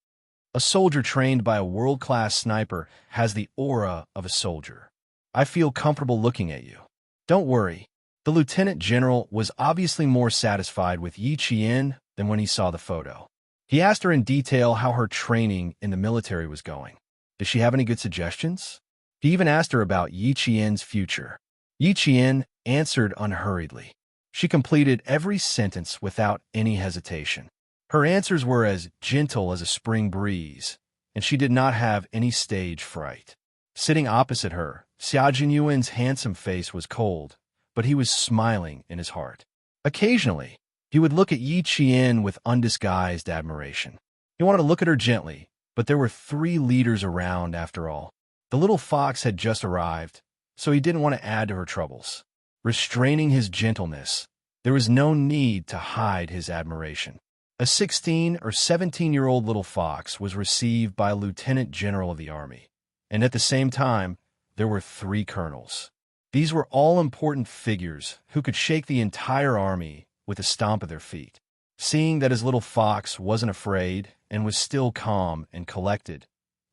[SPEAKER 1] A soldier trained by a world-class sniper has the aura of a soldier. I feel comfortable looking at you. Don't worry. The lieutenant general was obviously more satisfied with Yi Qian than when he saw the photo. He asked her in detail how her training in the military was going. Did she have any good suggestions? He even asked her about Yi Qian's future. Yi Qian answered unhurriedly. She completed every sentence without any hesitation. Her answers were as gentle as a spring breeze, and she did not have any stage fright. Sitting opposite her, Xia Jinyuan's handsome face was cold, but he was smiling in his heart. Occasionally, he would look at Yi Qian with undisguised admiration. He wanted to look at her gently, but there were 3 leaders around after all. The little fox had just arrived, so he didn't want to add to her troubles. Restraining his gentleness, there was no need to hide his admiration. A 16 or 17-year-old little fox was received by a lieutenant general of the army, and at the same time, there were 3 colonels. These were all important figures who could shake the entire army with a stomp of their feet. Seeing that his little fox wasn't afraid and was still calm and collected,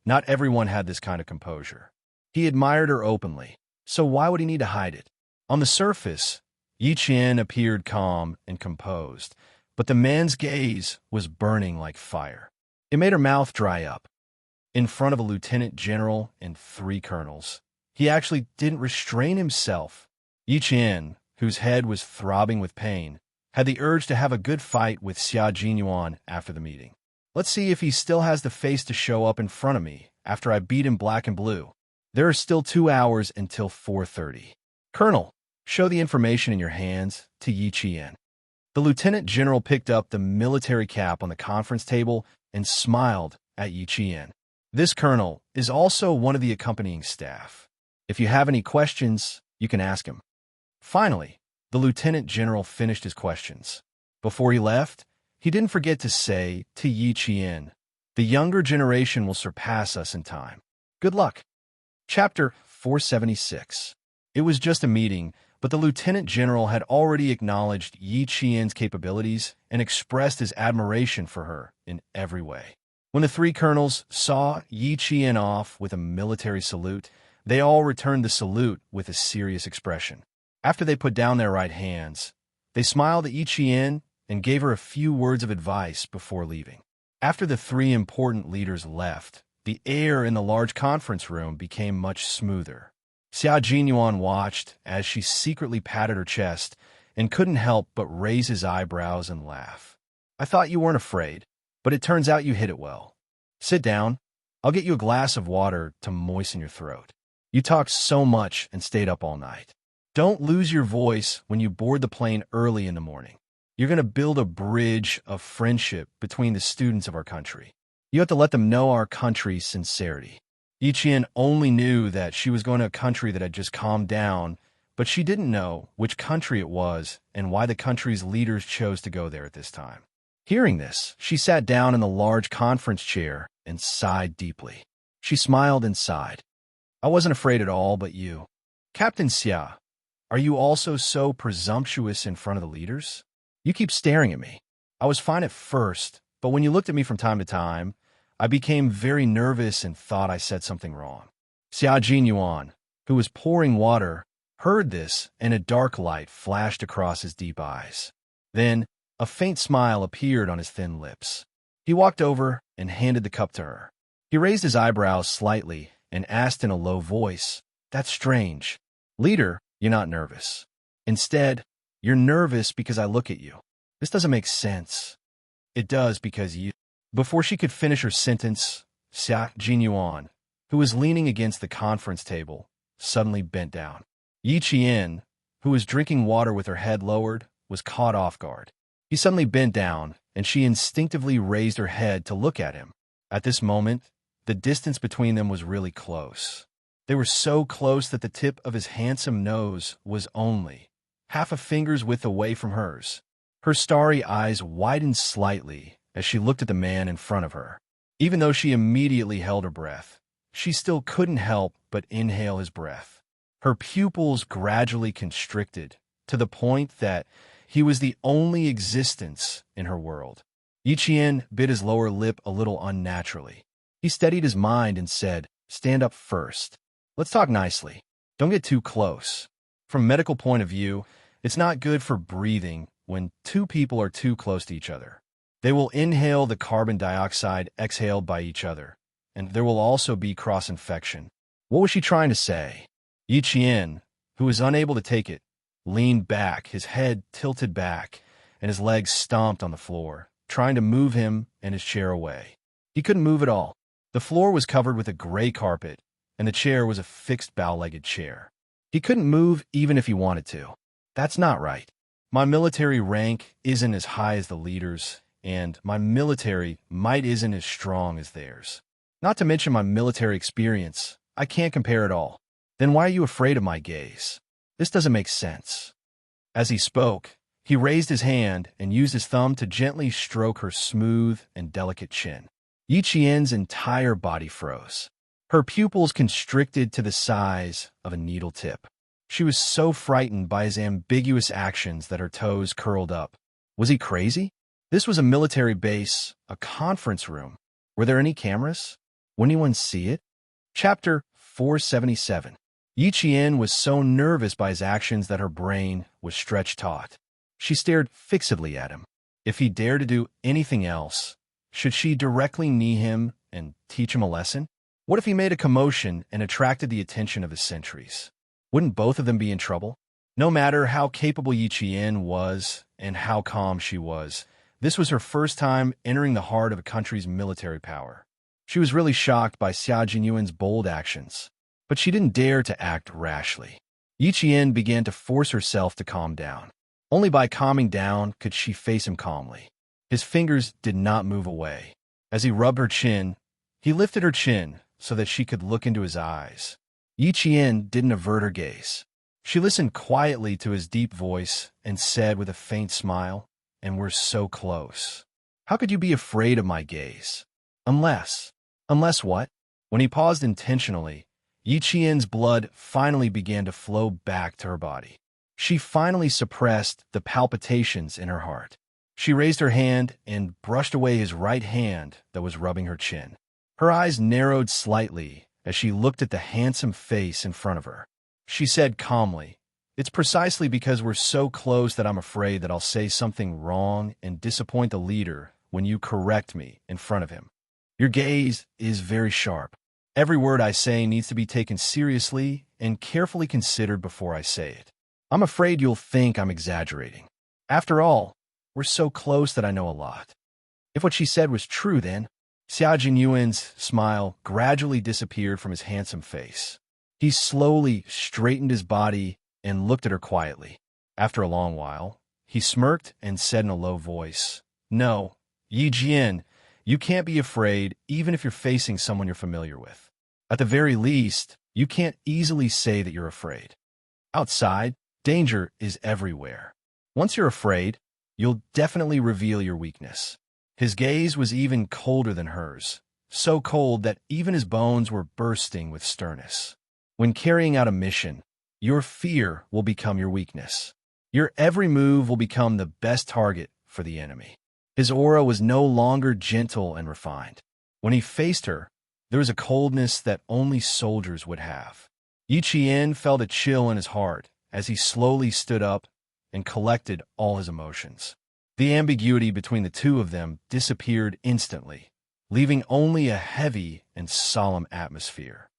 [SPEAKER 1] not everyone had this kind of composure. He admired her openly, so why would he need to hide it? On the surface, Yi Qian appeared calm and composed, but the man's gaze was burning like fire. It made her mouth dry up. In front of a lieutenant general and 3 colonels, he actually didn't restrain himself. Yi Qian, whose head was throbbing with pain, had the urge to have a good fight with Xia Jinyuan after the meeting. Let's see if he still has the face to show up in front of me after I beat him black and blue. There are still 2 hours until 4:30. Colonel, show the information in your hands to Yi Qian. The lieutenant general picked up the military cap on the conference table and smiled at Yi Qian. This colonel is also one of the accompanying staff. If you have any questions, you can ask him. Finally, the lieutenant general finished his questions. Before he left, he didn't forget to say to Yi Qian, "The younger generation will surpass us in time. Good luck." Chapter 476. It was just a meeting, but the lieutenant general had already acknowledged Yi Qian's capabilities and expressed his admiration for her in every way. When the three colonels saw Yi Qian off with a military salute, they all returned the salute with a serious expression. After they put down their right hands, they smiled at Yi Qian and gave her a few words of advice before leaving. After the three important leaders left, the air in the large conference room became much smoother. Xia Jinyuan watched as she secretly patted her chest and couldn't help but raise his eyebrows and laugh. "I thought you weren't afraid, but it turns out you hit it well. Sit down. I'll get you a glass of water to moisten your throat. You talked so much and stayed up all night. Don't lose your voice when you board the plane early in the morning. You're going to build a bridge of friendship between the students of our country. You have to let them know our country's sincerity." Yi Qian only knew that she was going to a country that had just calmed down, but she didn't know which country it was and why the country's leaders chose to go there at this time. Hearing this, she sat down in the large conference chair and sighed deeply. She smiled and sighed. "I wasn't afraid at all, but you. Captain Xia, are you also so presumptuous in front of the leaders? You keep staring at me. I was fine at first, but when you looked at me from time to time, I became very nervous and thought I said something wrong." Xia Jinyuan, who was pouring water, heard this, and a dark light flashed across his deep eyes. Then, a faint smile appeared on his thin lips. He walked over and handed the cup to her. He raised his eyebrows slightly and asked in a low voice, "That's strange. Leader, you're not nervous. Instead, you're nervous because I look at you. This doesn't make sense." "It does because you..." Before she could finish her sentence, Xia Jinyuan, who was leaning against the conference table, suddenly bent down. Yi Qian, who was drinking water with her head lowered, was caught off guard. He suddenly bent down, and she instinctively raised her head to look at him. At this moment, the distance between them was really close. They were so close that the tip of his handsome nose was only half a finger's width away from hers. Her starry eyes widened slightly as she looked at the man in front of her. Even though she immediately held her breath, she still couldn't help but inhale his breath. Her pupils gradually constricted to the point that he was the only existence in her world. Yi Qian bit his lower lip a little unnaturally. He steadied his mind and said, "Stand up first. Let's talk nicely. Don't get too close. From a medical point of view, it's not good for breathing when two people are too close to each other. They will inhale the carbon dioxide exhaled by each other, and there will also be cross-infection." What was she trying to say? Yi Qian, who was unable to take it, leaned back, his head tilted back, and his legs stomped on the floor, trying to move him and his chair away. He couldn't move at all. The floor was covered with a gray carpet, and the chair was a fixed bow-legged chair. He couldn't move even if he wanted to. "That's not right. My military rank isn't as high as the leaders, and my military might isn't as strong as theirs. Not to mention my military experience. I can't compare at all. Then why are you afraid of my gaze? This doesn't make sense." As he spoke, he raised his hand and used his thumb to gently stroke her smooth and delicate chin. Yi Qian's entire body froze. Her pupils constricted to the size of a needle tip. She was so frightened by his ambiguous actions that her toes curled up. Was he crazy? This was a military base, a conference room. Were there any cameras? Would anyone see it? Chapter 477. Yi Qian was so nervous by his actions that her brain was stretched taut. She stared fixedly at him. If he dared to do anything else, should she directly knee him and teach him a lesson? What if he made a commotion and attracted the attention of his sentries? Wouldn't both of them be in trouble? No matter how capable Yi Qian was and how calm she was, this was her first time entering the heart of a country's military power. She was really shocked by Xia Jinyuan's bold actions, but she didn't dare to act rashly. Yi Qian began to force herself to calm down. Only by calming down could she face him calmly. His fingers did not move away. As he rubbed her chin, he lifted her chin so that she could look into his eyes. Yi Qian didn't avert her gaze. She listened quietly to his deep voice and said with a faint smile, "And we're so close. How could you be afraid of my gaze? Unless what?" When he paused intentionally, Yi Qian's blood finally began to flow back to her body. She finally suppressed the palpitations in her heart. She raised her hand and brushed away his right hand that was rubbing her chin. Her eyes narrowed slightly as she looked at the handsome face in front of her. She said calmly, "It's precisely because we're so close that I'm afraid that I'll say something wrong and disappoint the leader when you correct me in front of him. Your gaze is very sharp. Every word I say needs to be taken seriously and carefully considered before I say it. I'm afraid you'll think I'm exaggerating. After all, we're so close that I know a lot." If what she said was true, then Xia Jinyuan's smile gradually disappeared from his handsome face. He slowly straightened his body and looked at her quietly. After a long while, he smirked and said in a low voice, "No, Yi Jian, you can't be afraid even if you're facing someone you're familiar with. At the very least, you can't easily say that you're afraid. Outside, danger is everywhere. Once you're afraid, you'll definitely reveal your weakness." His gaze was even colder than hers, so cold that even his bones were bursting with sternness. When carrying out a mission, your fear will become your weakness. Your every move will become the best target for the enemy. His aura was no longer gentle and refined. When he faced her, there was a coldness that only soldiers would have. Yi Qian felt a chill in his heart as he slowly stood up and collected all his emotions. The ambiguity between the two of them disappeared instantly, leaving only a heavy and solemn atmosphere.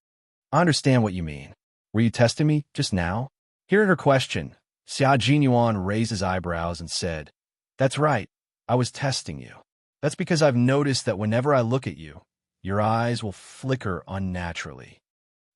[SPEAKER 1] "I understand what you mean. Were you testing me just now?" Hearing her question, Xia Jinyuan raised his eyebrows and said, "That's right, I was testing you. That's because I've noticed that whenever I look at you, your eyes will flicker unnaturally.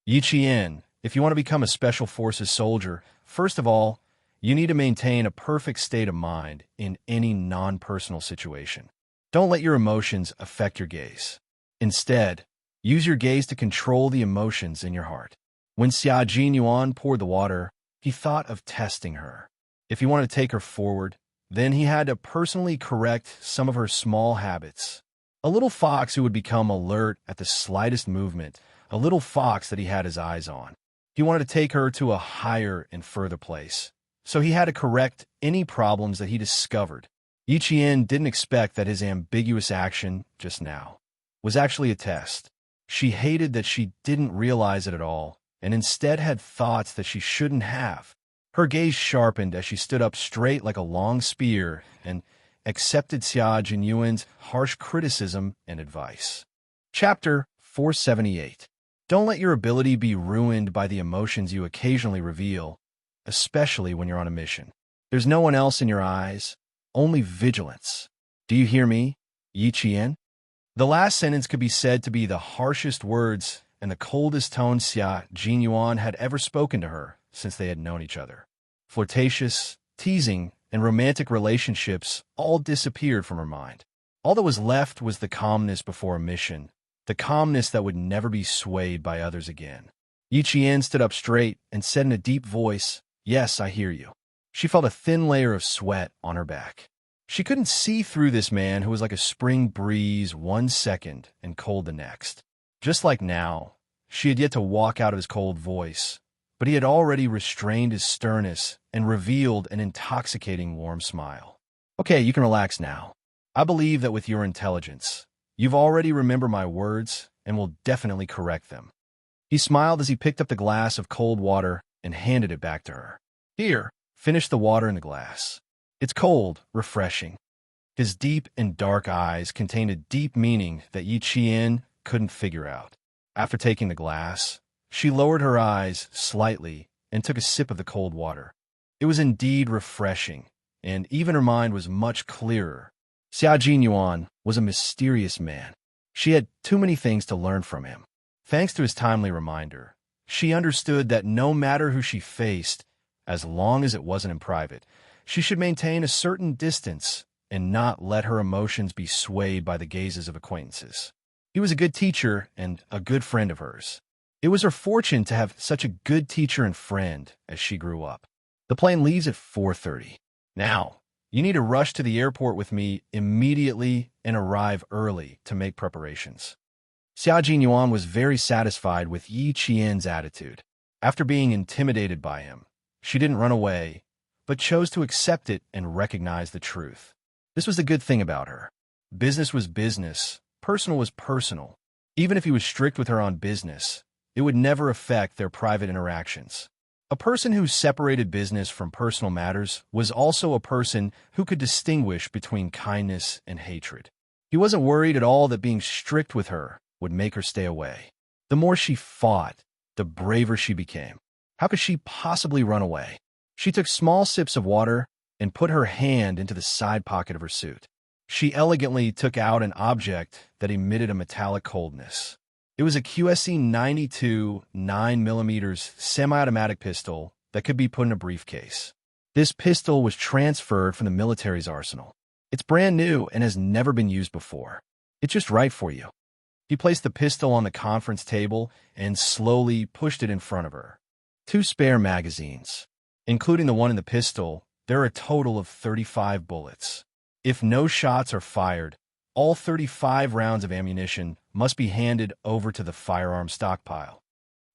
[SPEAKER 1] Yi Qian, if you want to become a Special Forces soldier, first of all, you need to maintain a perfect state of mind in any non-personal situation. Don't let your emotions affect your gaze. Instead, use your gaze to control the emotions in your heart." When Xia Jinyuan poured the water, he thought of testing her. If he wanted to take her forward, then he had to personally correct some of her small habits. A little fox who would become alert at the slightest movement, a little fox that he had his eyes on. He wanted to take her to a higher and further place, so he had to correct any problems that he discovered. Yi Qian didn't expect that his ambiguous action just now was actually a test. She hated that she didn't realize it at all, and instead had thoughts that she shouldn't have. Her gaze sharpened as she stood up straight like a long spear and accepted Xia Jinyuan's harsh criticism and advice. Chapter 478. Don't let your ability be ruined by the emotions you occasionally reveal, especially when you're on a mission. There's no one else in your eyes, only vigilance. Do you hear me, Yi Qian? The last sentence could be said to be the harshest words and the coldest tone Xia Jinyuan had ever spoken to her since they had known each other. Flirtatious, teasing, and romantic relationships all disappeared from her mind. All that was left was the calmness before a mission, the calmness that would never be swayed by others again. Yi Qian stood up straight and said in a deep voice, "Yes, I hear you." She felt a thin layer of sweat on her back. She couldn't see through this man who was like a spring breeze one second and cold the next. Just like now, she had yet to walk out of his cold voice, but he had already restrained his sternness and revealed an intoxicating warm smile. "Okay, you can relax now. I believe that with your intelligence, you've already remembered my words and will definitely correct them." He smiled as he picked up the glass of cold water and handed it back to her. "Here, finish the water in the glass. It's cold, refreshing." His deep and dark eyes contained a deep meaning that Yi Qian couldn't figure out. After taking the glass, she lowered her eyes slightly and took a sip of the cold water. It was indeed refreshing, and even her mind was much clearer. Xia Jinyuan was a mysterious man. She had too many things to learn from him. Thanks to his timely reminder, she understood that no matter who she faced, as long as it wasn't in private, she should maintain a certain distance and not let her emotions be swayed by the gazes of acquaintances. He was a good teacher and a good friend of hers. It was her fortune to have such a good teacher and friend as she grew up. The plane leaves at 4:30. Now, you need to rush to the airport with me immediately and arrive early to make preparations. Xia Jinyuan was very satisfied with Yi Qian's attitude. After being intimidated by him, she didn't run away, but chose to accept it and recognize the truth. This was the good thing about her. Business was business, personal was personal. Even if he was strict with her on business, it would never affect their private interactions. A person who separated business from personal matters was also a person who could distinguish between kindness and hatred. He wasn't worried at all that being strict with her would make her stay away. The more she fought, the braver she became. How could she possibly run away? She took small sips of water and put her hand into the side pocket of her suit. She elegantly took out an object that emitted a metallic coldness. It was a QSC 92 9mm semi-automatic pistol that could be put in a briefcase. This pistol was transferred from the military's arsenal. It's brand new and has never been used before. It's just right for you. He placed the pistol on the conference table and slowly pushed it in front of her. 2 spare magazines. Including the one in the pistol, there are a total of 35 bullets. If no shots are fired, all 35 rounds of ammunition must be handed over to the firearm stockpile.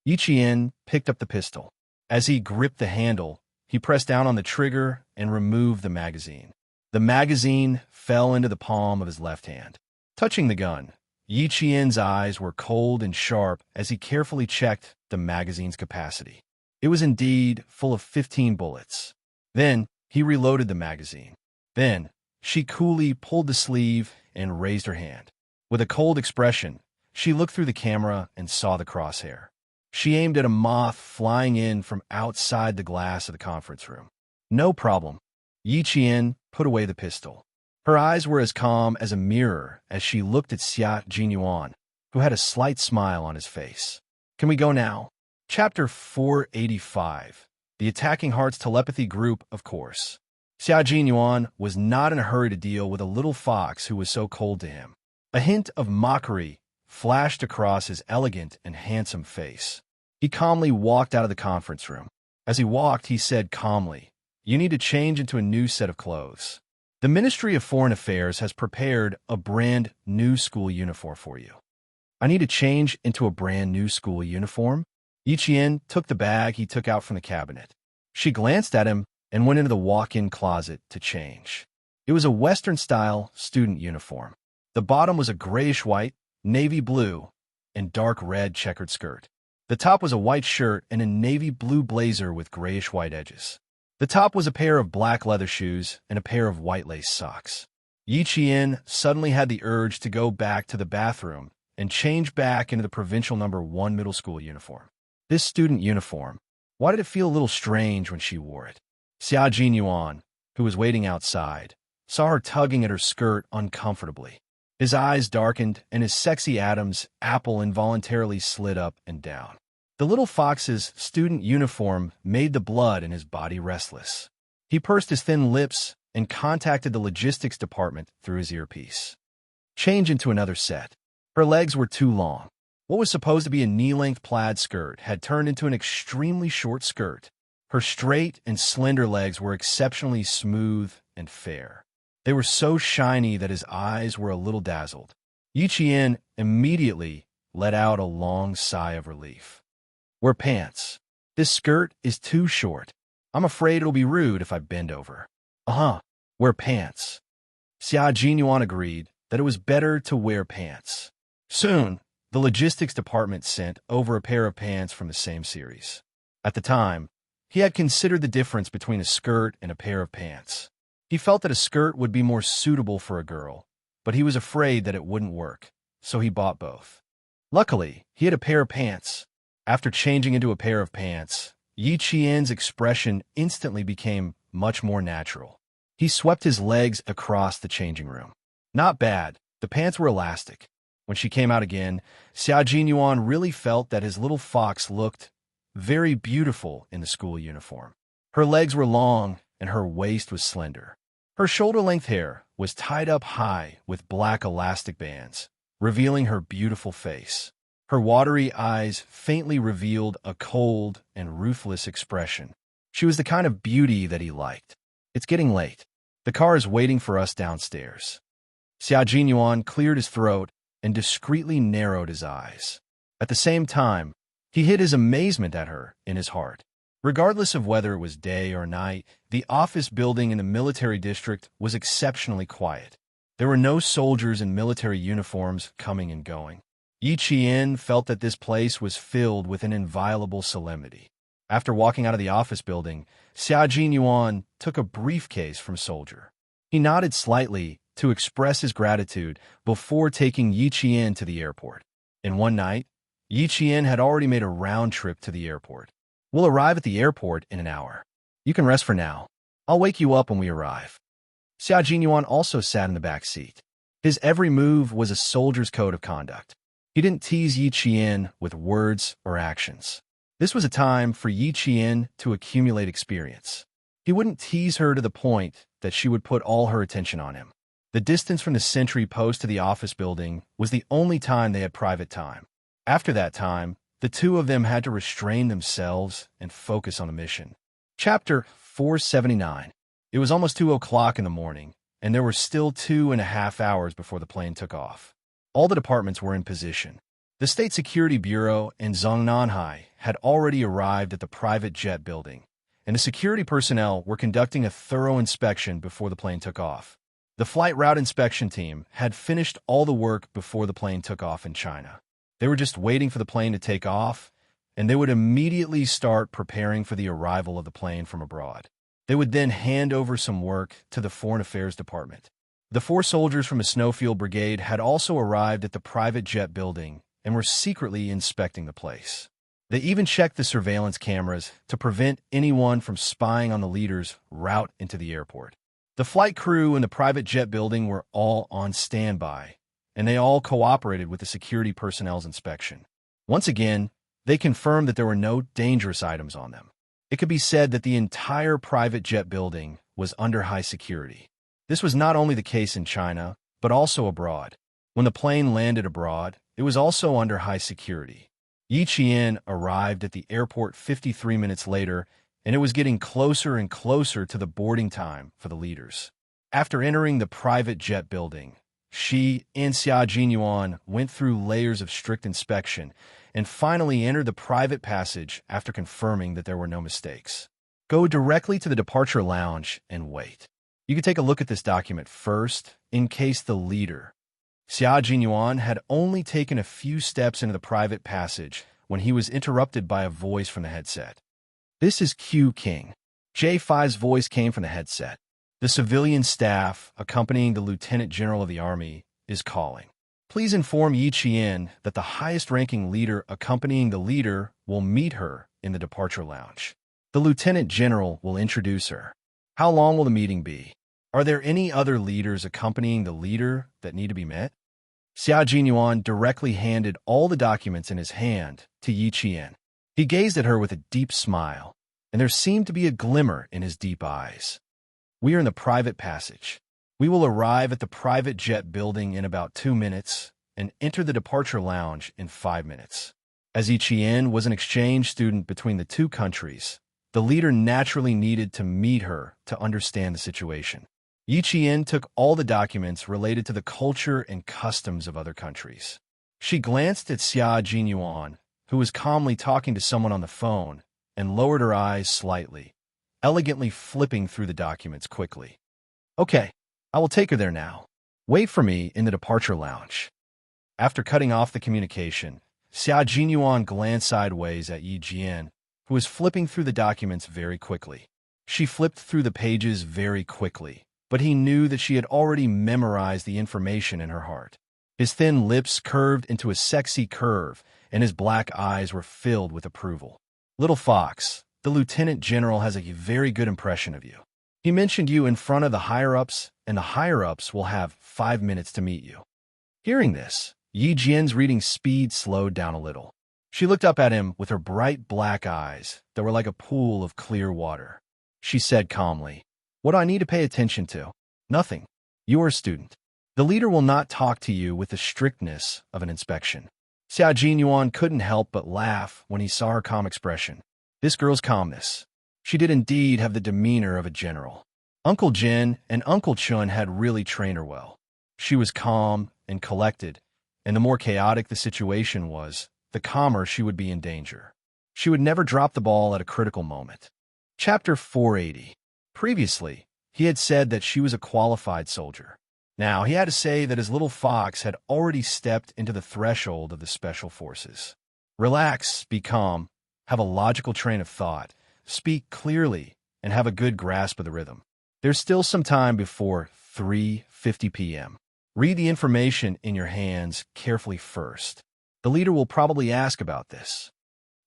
[SPEAKER 1] Yi Qian picked up the pistol. As he gripped the handle, he pressed down on the trigger and removed the magazine. The magazine fell into the palm of his left hand. Touching the gun, Yi Qian's eyes were cold and sharp as he carefully checked the magazine's capacity. It was indeed full of 15 bullets. Then he reloaded the magazine. Then she coolly pulled the sleeve and raised her hand. With a cold expression, she looked through the camera and saw the crosshair. She aimed at a moth flying in from outside the glass of the conference room. No problem. Yi Qian put away the pistol. Her eyes were as calm as a mirror as she looked at Xia Jinyuan, who had a slight smile on his face. Can we go now? Chapter 485. The Attacking Hearts Telepathy Group, of course. Xia Jinyuan was not in a hurry to deal with a little fox who was so cold to him. A hint of mockery flashed across his elegant and handsome face. He calmly walked out of the conference room. As he walked, he said calmly, "You need to change into a new set of clothes. The Ministry of Foreign Affairs has prepared a brand new school uniform for you." "I need to change into a brand new school uniform?" Yi Qian took the bag he took out from the cabinet. She glanced at him and went into the walk-in closet to change. It was a Western-style student uniform. The bottom was a grayish-white, navy blue, and dark red checkered skirt. The top was a white shirt and a navy blue blazer with grayish-white edges. The top was a pair of black leather shoes and a pair of white lace socks. Yi Qian suddenly had the urge to go back to the bathroom and change back into the provincial number 1 middle school uniform. This student uniform, why did it feel a little strange when she wore it? Xia Jinyuan, who was waiting outside, saw her tugging at her skirt uncomfortably. His eyes darkened, and his sexy Adam's apple involuntarily slid up and down. The little fox's student uniform made the blood in his body restless. He pursed his thin lips and contacted the logistics department through his earpiece. Change into another set. Her legs were too long. What was supposed to be a knee-length plaid skirt had turned into an extremely short skirt. Her straight and slender legs were exceptionally smooth and fair. They were so shiny that his eyes were a little dazzled. Yi Qian immediately let out a long sigh of relief. "Wear pants. This skirt is too short. I'm afraid it'll be rude if I bend over." Wear pants." Xia Jinyuan agreed that it was better to wear pants. Soon, the logistics department sent over a pair of pants from the same series. At the time, he had considered the difference between a skirt and a pair of pants. He felt that a skirt would be more suitable for a girl, but he was afraid that it wouldn't work, so he bought both. Luckily, he had a pair of pants. After changing into a pair of pants, Yi Qian's expression instantly became much more natural. He swept his legs across the changing room. Not bad. The pants were elastic. When she came out again, Xia Jinyuan really felt that his little fox looked very beautiful in the school uniform. Her legs were long and her waist was slender. Her shoulder-length hair was tied up high with black elastic bands, revealing her beautiful face. Her watery eyes faintly revealed a cold and ruthless expression. She was the kind of beauty that he liked. It's getting late. The car is waiting for us downstairs. Xia Jinyuan cleared his throat and discreetly narrowed his eyes. At the same time, he hid his amazement at her in his heart. Regardless of whether it was day or night, the office building in the military district was exceptionally quiet. There were no soldiers in military uniforms coming and going. Yi Qian felt that this place was filled with an inviolable solemnity. After walking out of the office building, Xia Jinyuan took a briefcase from Soldier. He nodded slightly to express his gratitude before taking Yi Qian to the airport. In one night, Yi Qian had already made a round trip to the airport. We'll arrive at the airport in an hour. You can rest for now. I'll wake you up when we arrive. Xia Jinyuan also sat in the back seat. His every move was a soldier's code of conduct. He didn't tease Yi Qian with words or actions. This was a time for Yi Qian to accumulate experience. He wouldn't tease her to the point that she would put all her attention on him. The distance from the sentry post to the office building was the only time they had private time. After that time, the two of them had to restrain themselves and focus on the mission. Chapter 479. It was almost 2 o'clock in the morning, and there were still 2.5 hours before the plane took off. All the departments were in position. The State Security Bureau and Zongnanhai had already arrived at the private jet building, and the security personnel were conducting a thorough inspection before the plane took off. The flight route inspection team had finished all the work before the plane took off in China. They were just waiting for the plane to take off, and they would immediately start preparing for the arrival of the plane from abroad. They would then hand over some work to the Foreign Affairs Department. The 4 soldiers from the Snowfield Brigade had also arrived at the private jet building and were secretly inspecting the place. They even checked the surveillance cameras to prevent anyone from spying on the leader's route into the airport. The flight crew in the private jet building were all on standby, and they all cooperated with the security personnel's inspection. Once again, they confirmed that there were no dangerous items on them. It could be said that the entire private jet building was under high security. This was not only the case in China, but also abroad. When the plane landed abroad, it was also under high security. Yi Qian arrived at the airport 53 minutes later, and it was getting closer and closer to the boarding time for the leaders. After entering the private jet building, she and Xia Jinyuan went through layers of strict inspection and finally entered the private passage after confirming that there were no mistakes. Go directly to the departure lounge and wait. You can take a look at this document first in case the leader. Xia Jinyuan had only taken a few steps into the private passage when he was interrupted by a voice from the headset. This is Q King. J5's voice came from the headset. The civilian staff, accompanying the Lieutenant General of the Army, is calling. Please inform Yi Qian that the highest-ranking leader accompanying the leader will meet her in the departure lounge. The Lieutenant General will introduce her. How long will the meeting be? Are there any other leaders accompanying the leader that need to be met? Xia Jinyuan directly handed all the documents in his hand to Yi Qian. He gazed at her with a deep smile, and there seemed to be a glimmer in his deep eyes. We are in the private passage. We will arrive at the private jet building in about 2 minutes and enter the departure lounge in 5 minutes. As Yi Qian was an exchange student between the two countries, the leader naturally needed to meet her to understand the situation. Yi Qian took all the documents related to the culture and customs of other countries. She glanced at Xia Jinyuan, who was calmly talking to someone on the phone, and lowered her eyes slightly, elegantly flipping through the documents quickly. Okay, I will take her there now. Wait for me in the departure lounge. After cutting off the communication, Xia Jinyuan glanced sideways at Yi Qian, who was flipping through the documents very quickly. She flipped through the pages very quickly, but he knew that she had already memorized the information in her heart. His thin lips curved into a sexy curve, and his black eyes were filled with approval. Little Fox, the Lieutenant General has a very good impression of you. He mentioned you in front of the higher-ups, and the higher-ups will have 5 minutes to meet you. Hearing this, Yi Jian's reading speed slowed down a little. She looked up at him with her bright black eyes that were like a pool of clear water. She said calmly, "What do I need to pay attention to?" Nothing. You're a student. The leader will not talk to you with the strictness of an inspection. Xia Jinyuan couldn't help but laugh when he saw her calm expression. This girl's calmness. She did indeed have the demeanor of a general. Uncle Jin and Uncle Chun had really trained her well. She was calm and collected, and the more chaotic the situation was, the calmer she would be in danger. She would never drop the ball at a critical moment. Chapter 480. Previously, he had said that she was a qualified soldier. Now, he had to say that his little fox had already stepped into the threshold of the special forces. Relax, be calm, have a logical train of thought, speak clearly, and have a good grasp of the rhythm. There's still some time before 3:50 p.m. Read the information in your hands carefully first. The leader will probably ask about this.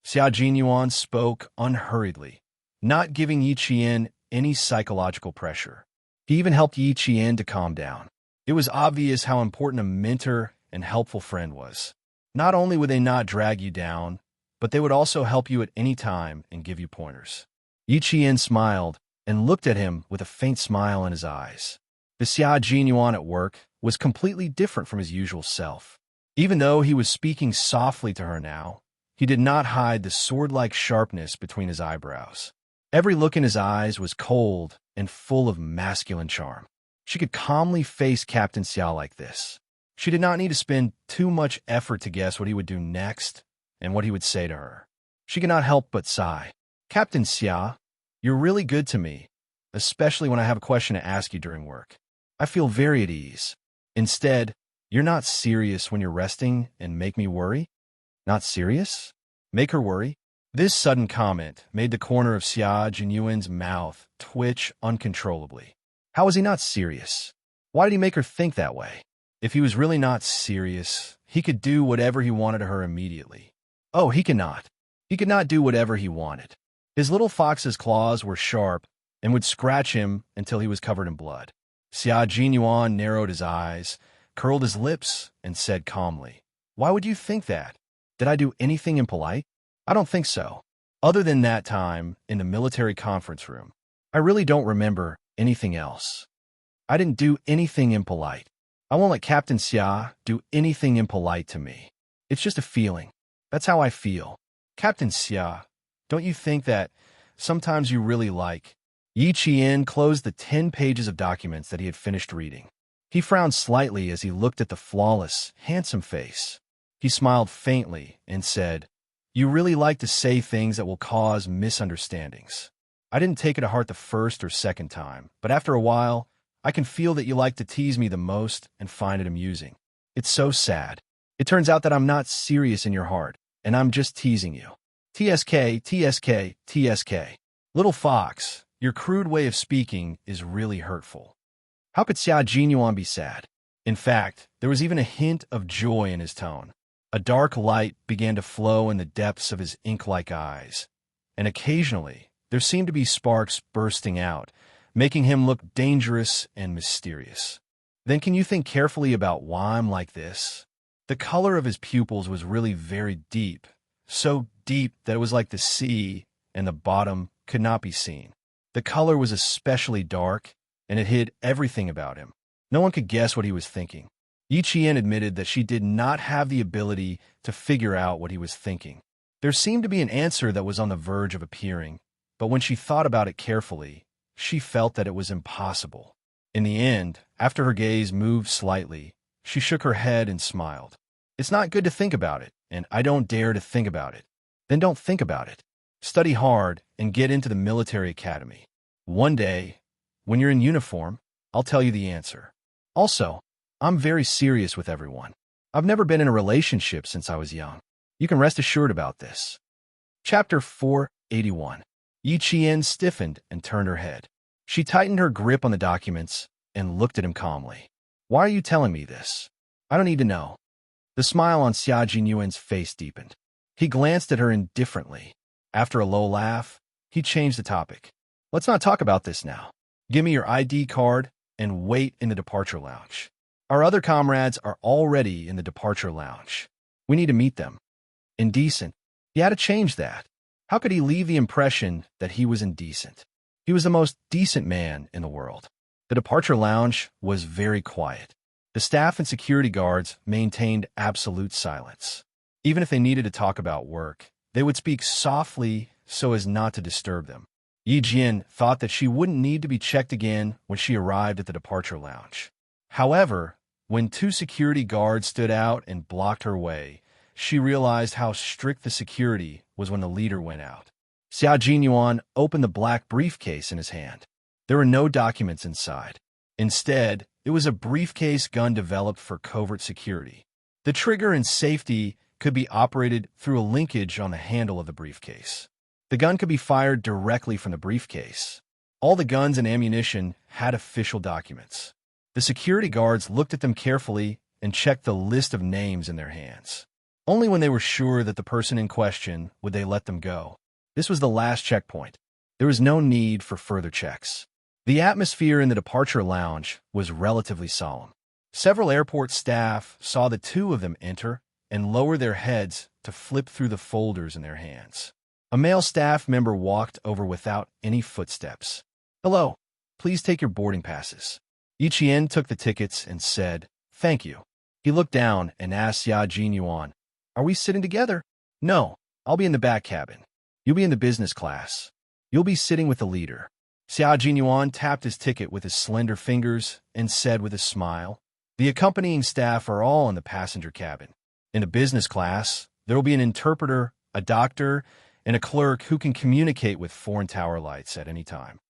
[SPEAKER 1] Xia Jinyuan spoke unhurriedly, not giving Yi Qian any psychological pressure. He even helped Yi Qian to calm down. It was obvious how important a mentor and helpful friend was. Not only would they not drag you down, but they would also help you at any time and give you pointers. Yi Qian smiled and looked at him with a faint smile in his eyes. The Xia Jinyuan at work was completely different from his usual self. Even though he was speaking softly to her now, he did not hide the sword-like sharpness between his eyebrows. Every look in his eyes was cold and full of masculine charm. She could calmly face Captain Xia like this. She did not need to spend too much effort to guess what he would do next and what he would say to her. She could not help but sigh. Captain Xia, you're really good to me, especially when I have a question to ask you during work. I feel very at ease. Instead, you're not serious when you're resting and make me worry? Not serious? Make her worry? This sudden comment made the corner of Xia Jinyuan's mouth twitch uncontrollably. How was he not serious? Why did he make her think that way? If he was really not serious, he could do whatever he wanted to her immediately. Oh, he cannot. He could not do whatever he wanted. His little fox's claws were sharp and would scratch him until he was covered in blood. Xia Jinyuan narrowed his eyes, curled his lips, and said calmly, "Why would you think that? Did I do anything impolite? I don't think so. Other than that time in the military conference room, I really don't remember anything else. I didn't do anything impolite. I won't let Captain Xia do anything impolite to me. It's just a feeling. That's how I feel. Captain Xia, don't you think that sometimes you really like?" Yi Qian closed the 10 pages of documents that he had finished reading. He frowned slightly as he looked at the flawless, handsome face. He smiled faintly and said, "You really like to say things that will cause misunderstandings. I didn't take it to heart the first or second time, but after a while, I can feel that you like to tease me the most and find it amusing. It's so sad. It turns out that I'm not serious in your heart, and I'm just teasing you. TSK, TSK, TSK. Little fox, your crude way of speaking is really hurtful." How could Xia Jinyuan be sad? In fact, there was even a hint of joy in his tone. A dark light began to flow in the depths of his ink-like eyes, and occasionally there seemed to be sparks bursting out, making him look dangerous and mysterious. Then can you think carefully about why I'm like this? The color of his pupils was really very deep, so deep that it was like the sea and the bottom could not be seen. The color was especially dark, and it hid everything about him. No one could guess what he was thinking. Yi Qian admitted that she did not have the ability to figure out what he was thinking. There seemed to be an answer that was on the verge of appearing, but when she thought about it carefully, she felt that it was impossible. In the end, after her gaze moved slightly, she shook her head and smiled. "It's not good to think about it, and I don't dare to think about it." "Then don't think about it. Study hard and get into the military academy. One day, when you're in uniform, I'll tell you the answer. Also, I'm very serious with everyone. I've never been in a relationship since I was young. You can rest assured about this." Chapter 481. Yi Qian stiffened and turned her head. She tightened her grip on the documents and looked at him calmly. "Why are you telling me this? I don't need to know." The smile on Xia Jinyuan's face deepened. He glanced at her indifferently. After a low laugh, he changed the topic. "Let's not talk about this now. Give me your ID card and wait in the departure lounge. Our other comrades are already in the departure lounge. We need to meet them." Indecent. He had to change that. How could he leave the impression that he was indecent? He was the most decent man in the world. The departure lounge was very quiet. The staff and security guards maintained absolute silence. Even if they needed to talk about work, they would speak softly so as not to disturb them. Yi Jian thought that she wouldn't need to be checked again when she arrived at the departure lounge. However, when two security guards stood out and blocked her way, she realized how strict the security was when the leader went out. Xia Jinyuan opened the black briefcase in his hand. There were no documents inside. Instead, it was a briefcase gun developed for covert security. The trigger and safety could be operated through a linkage on the handle of the briefcase. The gun could be fired directly from the briefcase. All the guns and ammunition had official documents. The security guards looked at them carefully and checked the list of names in their hands. Only when they were sure that the person in question would they let them go. This was the last checkpoint. There was no need for further checks. The atmosphere in the departure lounge was relatively solemn. Several airport staff saw the two of them enter and lower their heads to flip through the folders in their hands. A male staff member walked over without any footsteps. "Hello, please take your boarding passes." Yi Qian took the tickets and said, "Thank you." He looked down and asked Xia Jinyuan, "Are we sitting together?" "No, I'll be in the back cabin. You'll be in the business class. You'll be sitting with the leader." Xia Jinyuan tapped his ticket with his slender fingers and said with a smile, "The accompanying staff are all in the passenger cabin. In the business class, there will be an interpreter, a doctor, and a clerk who can communicate with foreign tower lights at any time."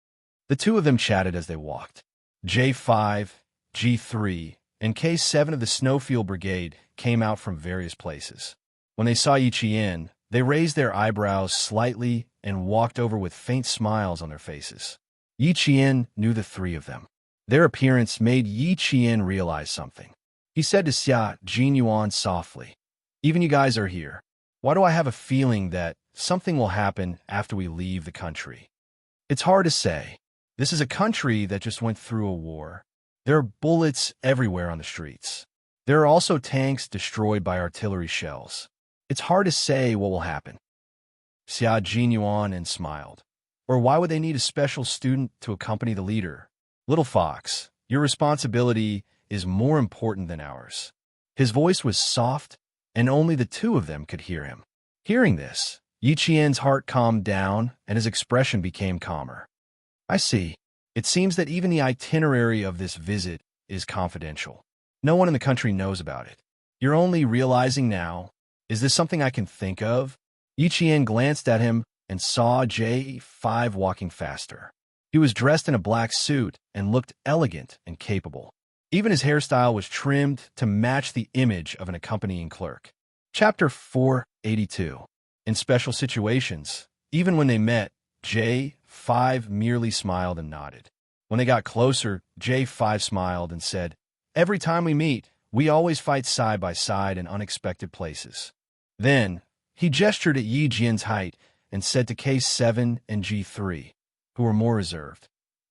[SPEAKER 1] The two of them chatted as they walked. J5, G3, and K7 of the Snowfield Brigade came out from various places. When they saw Yi Qian, they raised their eyebrows slightly and walked over with faint smiles on their faces. Yi Qian knew the three of them. Their appearance made Yi Qian realize something. He said to Xia Jinyuan softly, "Even you guys are here. Why do I have a feeling that something will happen after we leave the country?" "It's hard to say. This is a country that just went through a war. There are bullets everywhere on the streets. There are also tanks destroyed by artillery shells. It's hard to say what will happen." Xia Jinyuan and smiled. "Or why would they need a special student to accompany the leader? Little fox, your responsibility is more important than ours." His voice was soft, and only the two of them could hear him. Hearing this, Yi Qian's heart calmed down and his expression became calmer. "I see. It seems that even the itinerary of this visit is confidential. No one in the country knows about it. You're only realizing now. Is this something I can think of?" Yi Qian glanced at him and saw J5 walking faster. He was dressed in a black suit and looked elegant and capable. Even his hairstyle was trimmed to match the image of an accompanying clerk. Chapter 482. In special situations, even when they met, J5 merely smiled and nodded. When they got closer, J5 smiled and said, "Every time we meet, we always fight side by side in unexpected places." Then, he gestured at Yi Jian's height and said to K7 and G3, who were more reserved,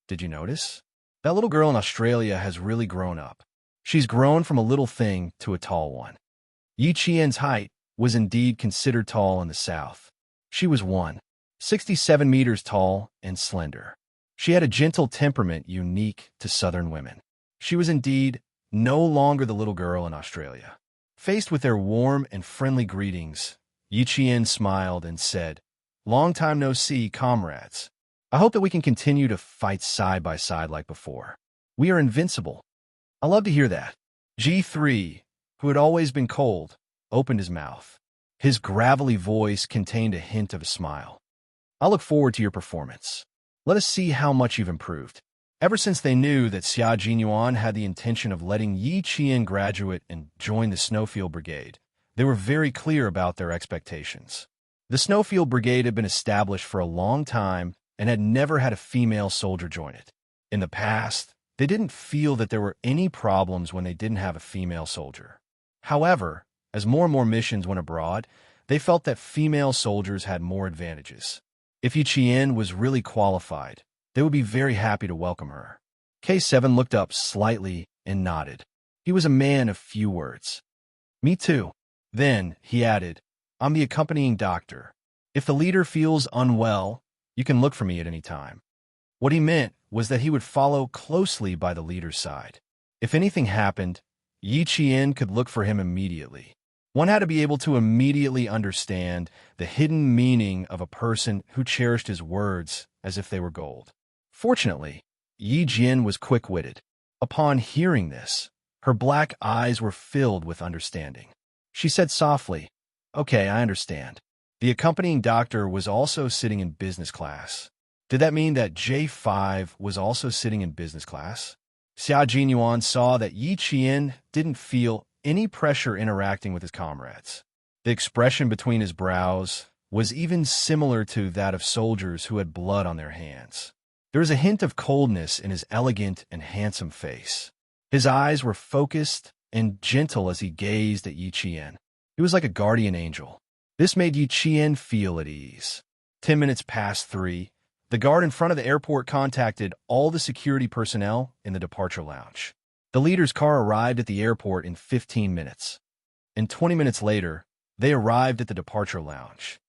[SPEAKER 1] "Did you notice? That little girl in Australia has really grown up. She's grown from a little thing to a tall one." Yi Qian's height was indeed considered tall in the South. She was 167 meters tall and slender. She had a gentle temperament unique to Southern women. She was indeed no longer the little girl in Australia. Faced with their warm and friendly greetings, Yi Qian smiled and said, "Long time no see, comrades. I hope that we can continue to fight side by side like before. We are invincible." "I love to hear that." G3, who had always been cold, opened his mouth. His gravelly voice contained a hint of a smile. "I look forward to your performance. Let us see how much you've improved." Ever since they knew that Xia Jinyuan had the intention of letting Yi Qian graduate and join the Snowfield Brigade, they were very clear about their expectations. The Snowfield Brigade had been established for a long time and had never had a female soldier join it. In the past, they didn't feel that there were any problems when they didn't have a female soldier. However, as more and more missions went abroad, they felt that female soldiers had more advantages. If Yi Qian was really qualified, they would be very happy to welcome her. K7 looked up slightly and nodded. He was a man of few words. "Me too." Then, he added, "I'm the accompanying doctor. If the leader feels unwell, you can look for me at any time." What he meant was that he would follow closely by the leader's side. If anything happened, Yi Qian could look for him immediately. One had to be able to immediately understand the hidden meaning of a person who cherished his words as if they were gold. Fortunately, Yi Jian was quick-witted. Upon hearing this, her black eyes were filled with understanding. She said softly, "Okay, I understand." The accompanying doctor was also sitting in business class. Did that mean that J5 was also sitting in business class? Xia Jinyuan saw that Yi Qian didn't feel any pressure interacting with his comrades. The expression between his brows was even similar to that of soldiers who had blood on their hands. There was a hint of coldness in his elegant and handsome face. His eyes were focused and gentle as he gazed at Yi Qian. He was like a guardian angel. This made Yi Qian feel at ease. 10 minutes past 3, the guard in front of the airport contacted all the security personnel in the departure lounge. The leader's car arrived at the airport in 15 minutes. And 20 minutes later, they arrived at the departure lounge.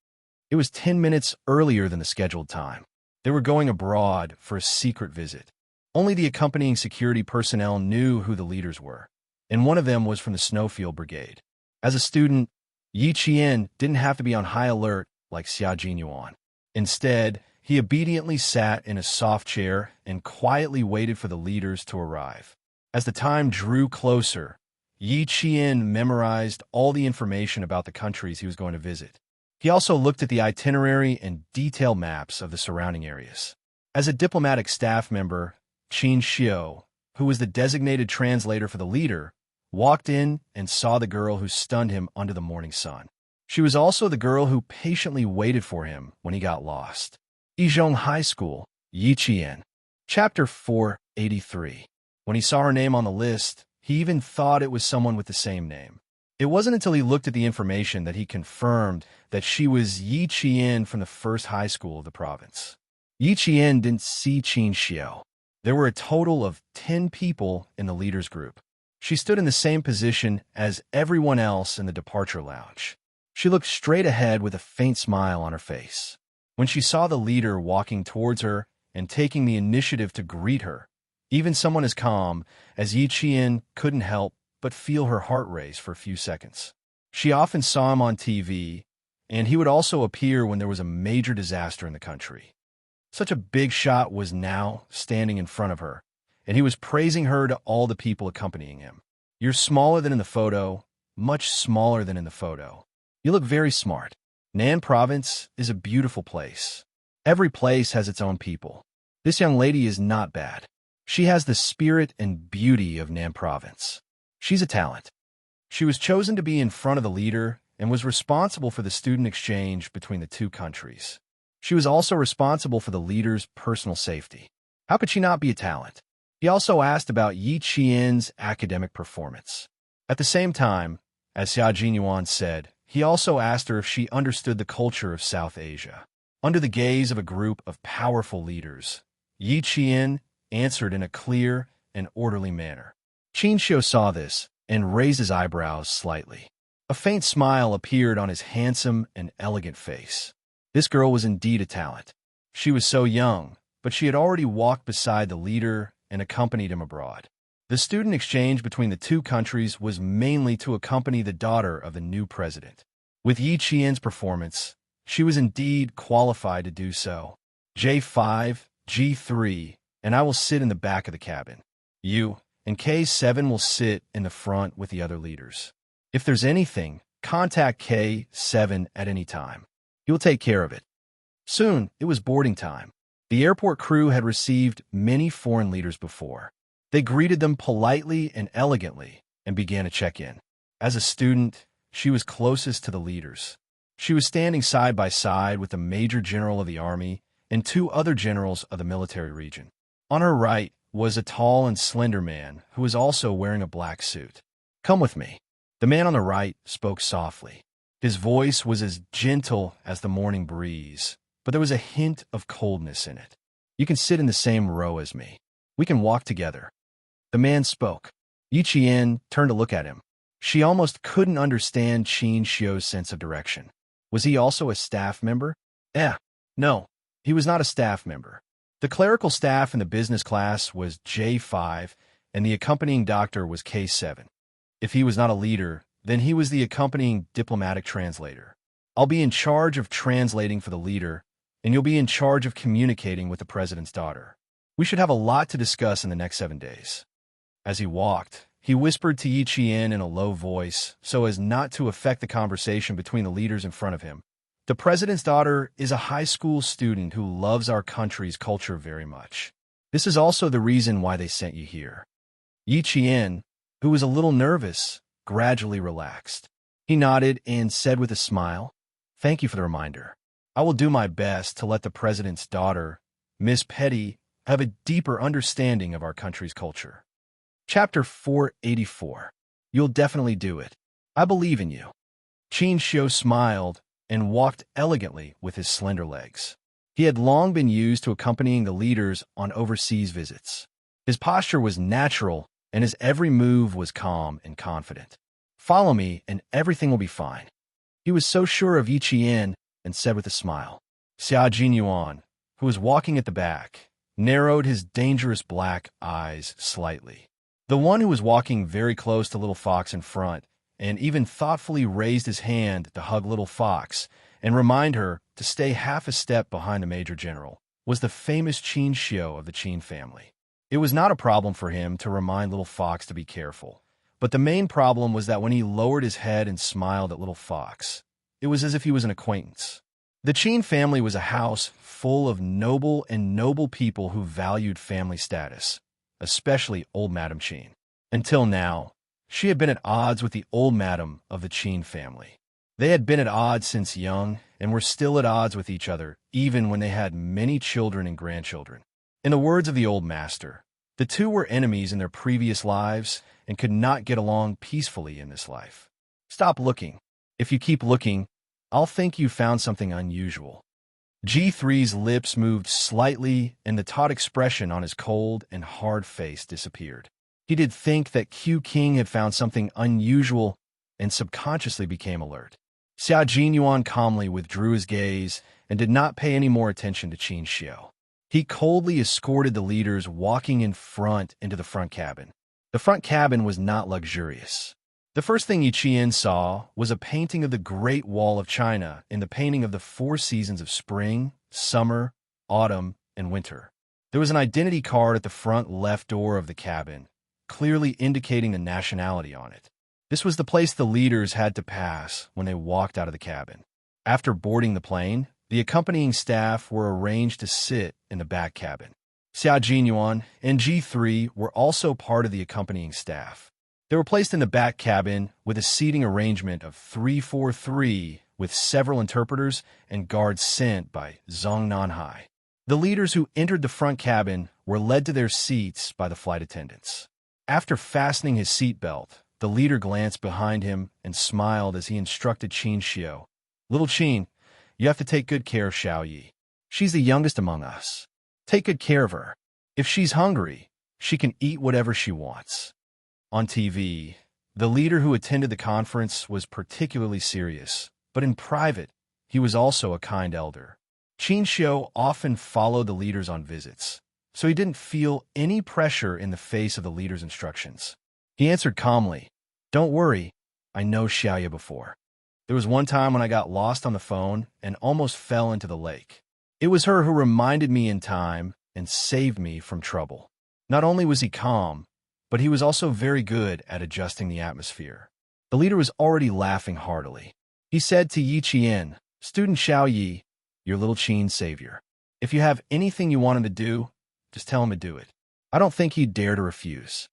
[SPEAKER 1] It was 10 minutes earlier than the scheduled time. They were going abroad for a secret visit. Only the accompanying security personnel knew who the leaders were, and one of them was from the Snowfield Brigade. As a student, Yi Qian didn't have to be on high alert like Xia Jinyuan. Instead, he obediently sat in a soft chair and quietly waited for the leaders to arrive. As the time drew closer, Yi Qian memorized all the information about the countries he was going to visit. He also looked at the itinerary and detailed maps of the surrounding areas. As a diplomatic staff member, Qin Xiu, who was the designated translator for the leader, walked in and saw the girl who stunned him under the morning sun. She was also the girl who patiently waited for him when he got lost. Yizhong High School, Yi Qian. Chapter 483. When he saw her name on the list, he even thought it was someone with the same name. It wasn't until he looked at the information that he confirmed that she was Yi Qian from the first high school of the province. Yi Qian didn't see Qin Xiu. There were a total of 10 people in the leader's group. She stood in the same position as everyone else in the departure lounge. She looked straight ahead with a faint smile on her face. When she saw the leader walking towards her and taking the initiative to greet her, even someone as calm as Yi Qian couldn't help but feel her heart race for a few seconds. She often saw him on TV, and he would also appear when there was a major disaster in the country. Such a big shot was now standing in front of her, and he was praising her to all the people accompanying him. "You're smaller than in the photo, much smaller than in the photo. You look very smart. Nan Province is a beautiful place. Every place has its own people. This young lady is not bad. She has the spirit and beauty of Nan Province. She's a talent." She was chosen to be in front of the leader and was responsible for the student exchange between the two countries. She was also responsible for the leader's personal safety. How could she not be a talent? He also asked about Yi Qian's academic performance. At the same time, as Xia Jinyuan said, he also asked her if she understood the culture of South Asia. Under the gaze of a group of powerful leaders, Yi Qian answered in a clear and orderly manner. Qin Xiu saw this and raised his eyebrows slightly. A faint smile appeared on his handsome and elegant face. This girl was indeed a talent. She was so young, but she had already walked beside the leader and accompanied him abroad. The student exchange between the two countries was mainly to accompany the daughter of the new president. With Yi Qian's performance, she was indeed qualified to do so. J5, G3, and I will sit in the back of the cabin. You and K7 will sit in the front with the other leaders. If there's anything, contact K7 at any time. He will take care of it. Soon, it was boarding time. The airport crew had received many foreign leaders before. They greeted them politely and elegantly and began to check in. As a student, she was closest to the leaders. She was standing side by side with the Major General of the Army and 2 other generals of the military region. On her right was a tall and slender man who was also wearing a black suit. "Come with me." The man on the right spoke softly. His voice was as gentle as the morning breeze, but there was a hint of coldness in it. "You can sit in the same row as me. We can walk together." The man spoke. Yi Qian turned to look at him. She almost couldn't understand Qin Xiu's sense of direction. Was he also a staff member? No, he was not a staff member. The clerical staff in the business class was J5, and the accompanying doctor was K7. If he was not a leader, then he was the accompanying diplomatic translator. I'll be in charge of translating for the leader, and you'll be in charge of communicating with the president's daughter. We should have a lot to discuss in the next 7 days. As he walked, he whispered to Yi Qian in a low voice so as not to affect the conversation between the leaders in front of him. The president's daughter is a high school student who loves our country's culture very much. This is also the reason why they sent you here. Yi Qian, who was a little nervous, gradually relaxed. He nodded and said with a smile, "Thank you for the reminder. I will do my best to let the president's daughter, Miss Petty, have a deeper understanding of our country's culture." Chapter 484. You'll definitely do it. I believe in you. Qin Xiu smiled and walked elegantly with his slender legs. He had long been used to accompanying the leaders on overseas visits. His posture was natural, and his every move was calm and confident. "Follow me, and everything will be fine." He was so sure of Yi Qian and said with a smile. Xia Jinyuan, who was walking at the back, narrowed his dangerous black eyes slightly. The one who was walking very close to Little Fox in front and even thoughtfully raised his hand to hug Little Fox and remind her to stay half a step behind the Major General was the famous Qin Xiu of the Qin family. It was not a problem for him to remind Little Fox to be careful, but the main problem was that when he lowered his head and smiled at Little Fox, it was as if he was an acquaintance. The Qin family was a house full of noble people who valued family status, especially old Madame Qin. Until now, she had been at odds with the old madam of the Qin family. They had been at odds since young and were still at odds with each other, even when they had many children and grandchildren. In the words of the old master, the two were enemies in their previous lives and could not get along peacefully in this life. Stop looking. If you keep looking, I'll think you found something unusual. G3's lips moved slightly, and the taut expression on his cold and hard face disappeared. He did think that Q King had found something unusual and subconsciously became alert. Xia Jinyuan calmly withdrew his gaze and did not pay any more attention to Qin Xiu. He coldly escorted the leaders walking in front into the front cabin. The front cabin was not luxurious. The first thing Yi Qian saw was a painting of the Great Wall of China in the painting of the 4 seasons of spring, summer, autumn, and winter. There was an identity card at the front left door of the cabin, clearly indicating the nationality on it. This was the place the leaders had to pass when they walked out of the cabin. After boarding the plane, the accompanying staff were arranged to sit in the back cabin. Xia Jinyuan and G3 were also part of the accompanying staff. They were placed in the back cabin with a seating arrangement of 3-4-3 with several interpreters and guards sent by Zhong Nanhai. The leaders who entered the front cabin were led to their seats by the flight attendants. After fastening his seatbelt, the leader glanced behind him and smiled as he instructed Qin Xiu. "Little Qin, you have to take good care of Xiao Yi. She's the youngest among us. Take good care of her. If she's hungry, she can eat whatever she wants." On TV, the leader who attended the conference was particularly serious, but in private, he was also a kind elder. Qin Xiu often followed the leaders on visits, so he didn't feel any pressure in the face of the leader's instructions. He answered calmly, "Don't worry, I know Xiaoye before. There was one time when I got lost on the phone and almost fell into the lake. It was her who reminded me in time and saved me from trouble." Not only was he calm, but he was also very good at adjusting the atmosphere. The leader was already laughing heartily. He said to Yi Qian, "Student Xiao Yi, your little Qin savior. If you have anything you want him to do, just tell him to do it. I don't think he'd dare to refuse."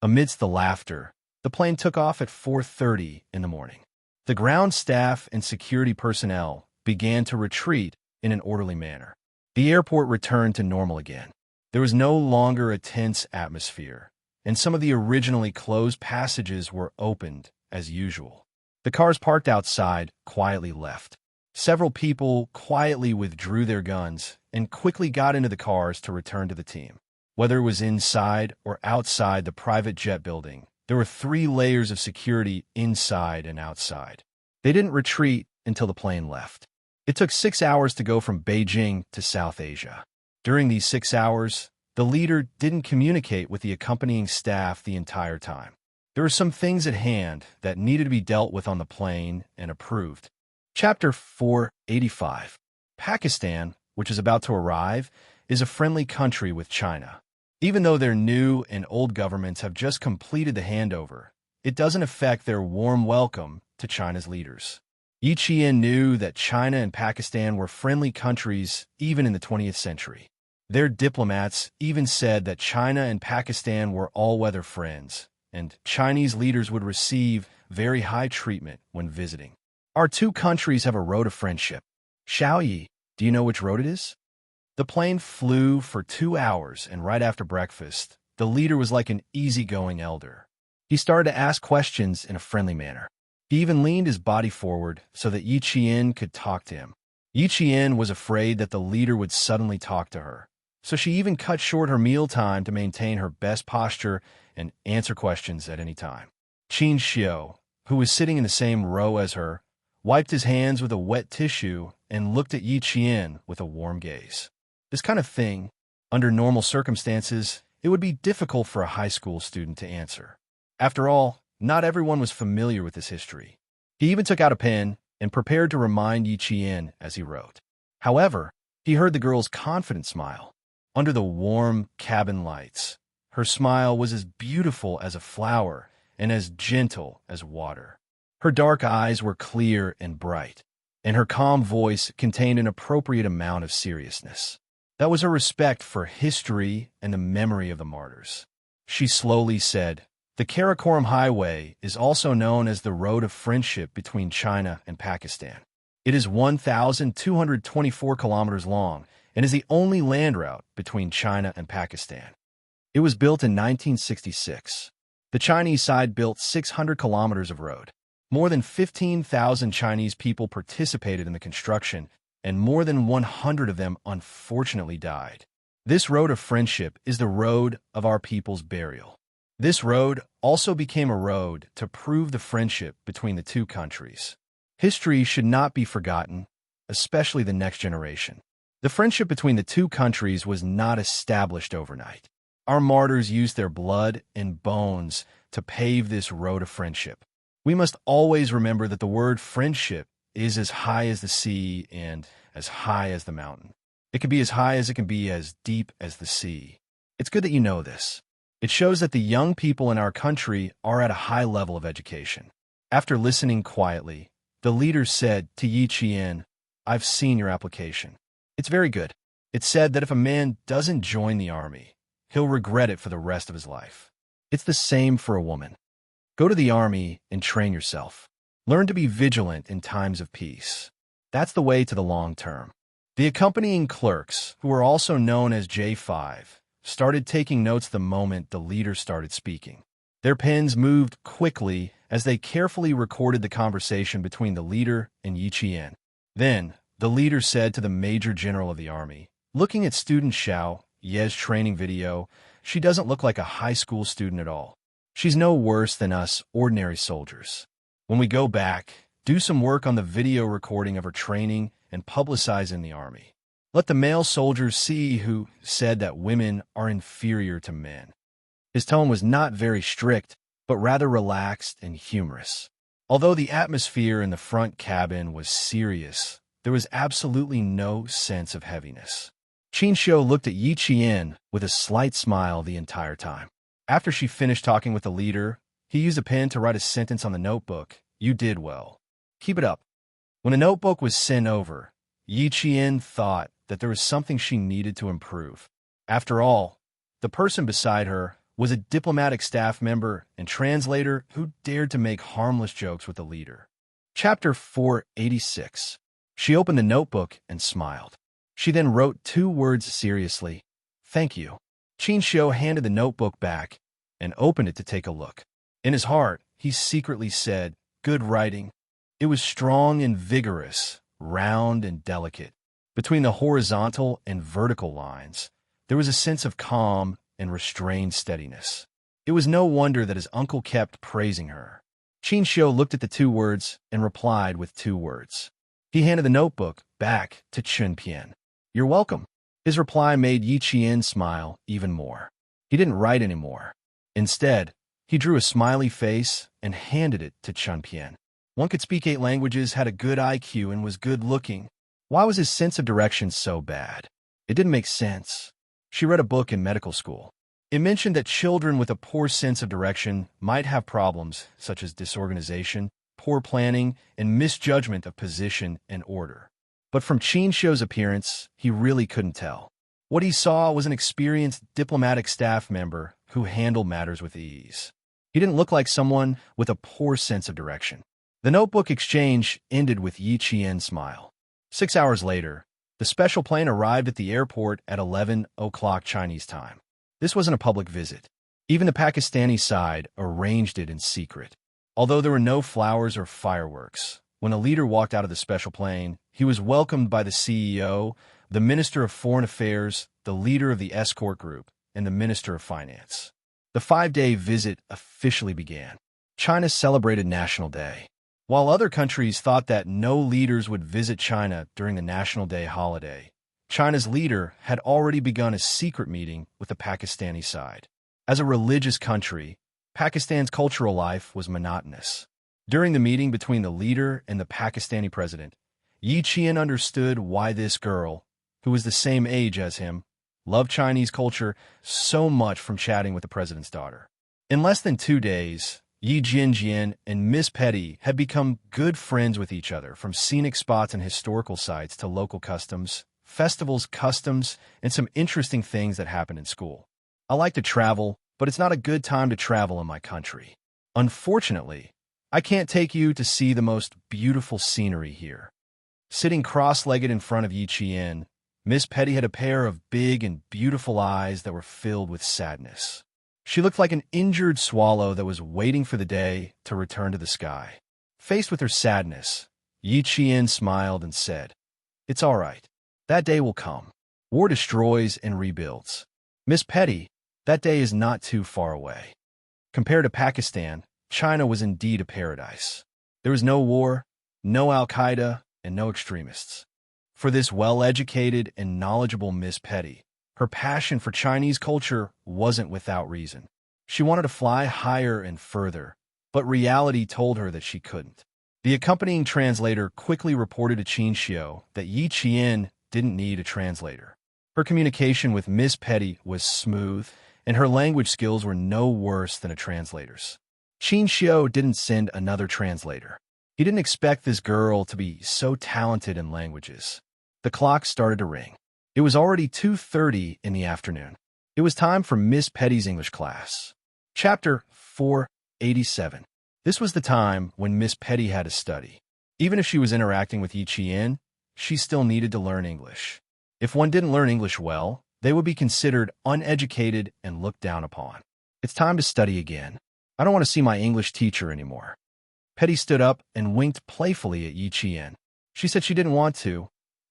[SPEAKER 1] Amidst the laughter, the plane took off at 4:30 in the morning. The ground staff and security personnel began to retreat in an orderly manner. The airport returned to normal again. There was no longer a tense atmosphere, and some of the originally closed passages were opened as usual. The cars parked outside quietly left. Several people quietly withdrew their guns and quickly got into the cars to return to the team. Whether it was inside or outside the private jet building, there were 3 layers of security inside and outside. They didn't retreat until the plane left. It took 6 hours to go from Beijing to South Asia. During these 6 hours, the leader didn't communicate with the accompanying staff the entire time. There were some things at hand that needed to be dealt with on the plane and approved. Chapter 485. Pakistan, which is about to arrive, is a friendly country with China. Even though their new and old governments have just completed the handover, it doesn't affect their warm welcome to China's leaders. Yi Qian knew that China and Pakistan were friendly countries even in the 20th century. Their diplomats even said that China and Pakistan were all-weather friends, and Chinese leaders would receive very high treatment when visiting. Our two countries have a road of friendship. Xiaoyi, do you know which road it is? The plane flew for 2 hours, and right after breakfast, the leader was like an easygoing elder. He started to ask questions in a friendly manner. He even leaned his body forward so that Yi Qian could talk to him. Yi Qian was afraid that the leader would suddenly talk to her, so she even cut short her mealtime to maintain her best posture and answer questions at any time. Qin Xiu, who was sitting in the same row as her, wiped his hands with a wet tissue and looked at Yi Qian with a warm gaze. This kind of thing, under normal circumstances, it would be difficult for a high school student to answer. After all, not everyone was familiar with this history. He even took out a pen and prepared to remind Yi Qian as he wrote. However, he heard the girl's confident smile. Under the warm cabin lights, her smile was as beautiful as a flower and as gentle as water. Her dark eyes were clear and bright, and her calm voice contained an appropriate amount of seriousness. That was her respect for history and the memory of the martyrs. She slowly said, "The Karakoram Highway is also known as the Road of Friendship between China and Pakistan. It is 1,224 kilometers long and is the only land route between China and Pakistan. It was built in 1966. The Chinese side built 600 kilometers of road. More than 15,000 Chinese people participated in the construction, and more than 100 of them unfortunately died. This road of friendship is the road of our people's burial. This road also became a road to prove the friendship between the two countries. History should not be forgotten, especially the next generation. The friendship between the two countries was not established overnight. Our martyrs used their blood and bones to pave this road of friendship. We must always remember that the word friendship is as high as the sea and as high as the mountain. It can be as high as it can be as deep as the sea. It's good that you know this. It shows that the young people in our country are at a high level of education." After listening quietly, the leader said to Yi Qian, "I've seen your application. It's very good. It said that if a man doesn't join the army, he'll regret it for the rest of his life. It's the same for a woman. Go to the army and train yourself. Learn to be vigilant in times of peace. That's the way to the long term." The accompanying clerks, who were also known as J5, started taking notes the moment the leader started speaking. Their pens moved quickly as they carefully recorded the conversation between the leader and Yi Qian. Then, the leader said to the Major General of the Army, "Looking at student Xiao Ye's training video, she doesn't look like a high school student at all. She's no worse than us ordinary soldiers. When we go back, do some work on the video recording of her training and publicize in the army. Let the male soldiers see who said that women are inferior to men." His tone was not very strict, but rather relaxed and humorous. Although the atmosphere in the front cabin was serious, there was absolutely no sense of heaviness. Qin Xiu looked at Yi Qian with a slight smile the entire time. After she finished talking with the leader, he used a pen to write a sentence on the notebook. "You did well. Keep it up." When the notebook was sent over, Yi Qian thought that there was something she needed to improve. After all, the person beside her was a diplomatic staff member and translator who dared to make harmless jokes with the leader. Chapter 486. She opened the notebook and smiled. She then wrote 2 words seriously, "Thank you." Qin Xiu handed the notebook back and opened it to take a look. In his heart, he secretly said, "Good writing." It was strong and vigorous, round and delicate. Between the horizontal and vertical lines, there was a sense of calm and restrained steadiness. It was no wonder that his uncle kept praising her. Qin Xiu looked at the 2 words and replied with 2 words. He handed the notebook back to Chun Pian. "You're welcome. His reply made Yi Qian smile even more. He didn't write anymore. Instead, he drew a smiley face and handed it to Chun Pian. One could speak 8 languages, had a good IQ, and was good-looking. Why was his sense of direction so bad? It didn't make sense. She read a book in medical school. It mentioned that children with a poor sense of direction might have problems such as disorganization, poor planning, and misjudgment of position and order. But from Qin Xiu's appearance, he really couldn't tell. What he saw was an experienced diplomatic staff member who handled matters with ease. He didn't look like someone with a poor sense of direction. The notebook exchange ended with Yi Qian's smile. 6 hours later, the special plane arrived at the airport at 11 o'clock Chinese time. This wasn't a public visit. Even the Pakistani side arranged it in secret. Although there were no flowers or fireworks, when a leader walked out of the special plane, he was welcomed by the CEO, the Minister of Foreign Affairs, the leader of the escort group, and the Minister of Finance. The 5-day visit officially began. China celebrated National Day. While other countries thought that no leaders would visit China during the National Day holiday, China's leader had already begun a secret meeting with the Pakistani side. As a religious country, Pakistan's cultural life was monotonous. During the meeting between the leader and the Pakistani president, Yi Qian understood why this girl, who was the same age as him, loved Chinese culture so much from chatting with the president's daughter. In less than 2 days, Yi Jianjian and Miss Petty had become good friends with each other, from scenic spots and historical sites to local customs, festivals, customs, and some interesting things that happened in school. I like to travel, but it's not a good time to travel in my country. Unfortunately, I can't take you to see the most beautiful scenery here. Sitting cross-legged in front of Yi Qian, Miss Petty had a pair of big and beautiful eyes that were filled with sadness. She looked like an injured swallow that was waiting for the day to return to the sky. Faced with her sadness, Yi Qian smiled and said, "It's all right. That day will come. War destroys and rebuilds. Miss Petty, that day is not too far away." Compared to Pakistan, China was indeed a paradise. There was no war, no Al-Qaeda, and no extremists. For this well-educated and knowledgeable Miss Petty, her passion for Chinese culture wasn't without reason. She wanted to fly higher and further, but reality told her that she couldn't. The accompanying translator quickly reported to Qin Xiu that Yi Qian didn't need a translator. Her communication with Miss Petty was smooth, and her language skills were no worse than a translator's. Qin Xiu didn't send another translator. He didn't expect this girl to be so talented in languages. The clock started to ring. It was already 2:30 in the afternoon. It was time for Miss Petty's English class. Chapter 487. This was the time when Miss Petty had to study. Even if she was interacting with Yi Qian, she still needed to learn English. If one didn't learn English well, they would be considered uneducated and looked down upon. It's time to study again. I don't want to see my English teacher anymore. Petty stood up and winked playfully at Yi Qian. She said she didn't want to,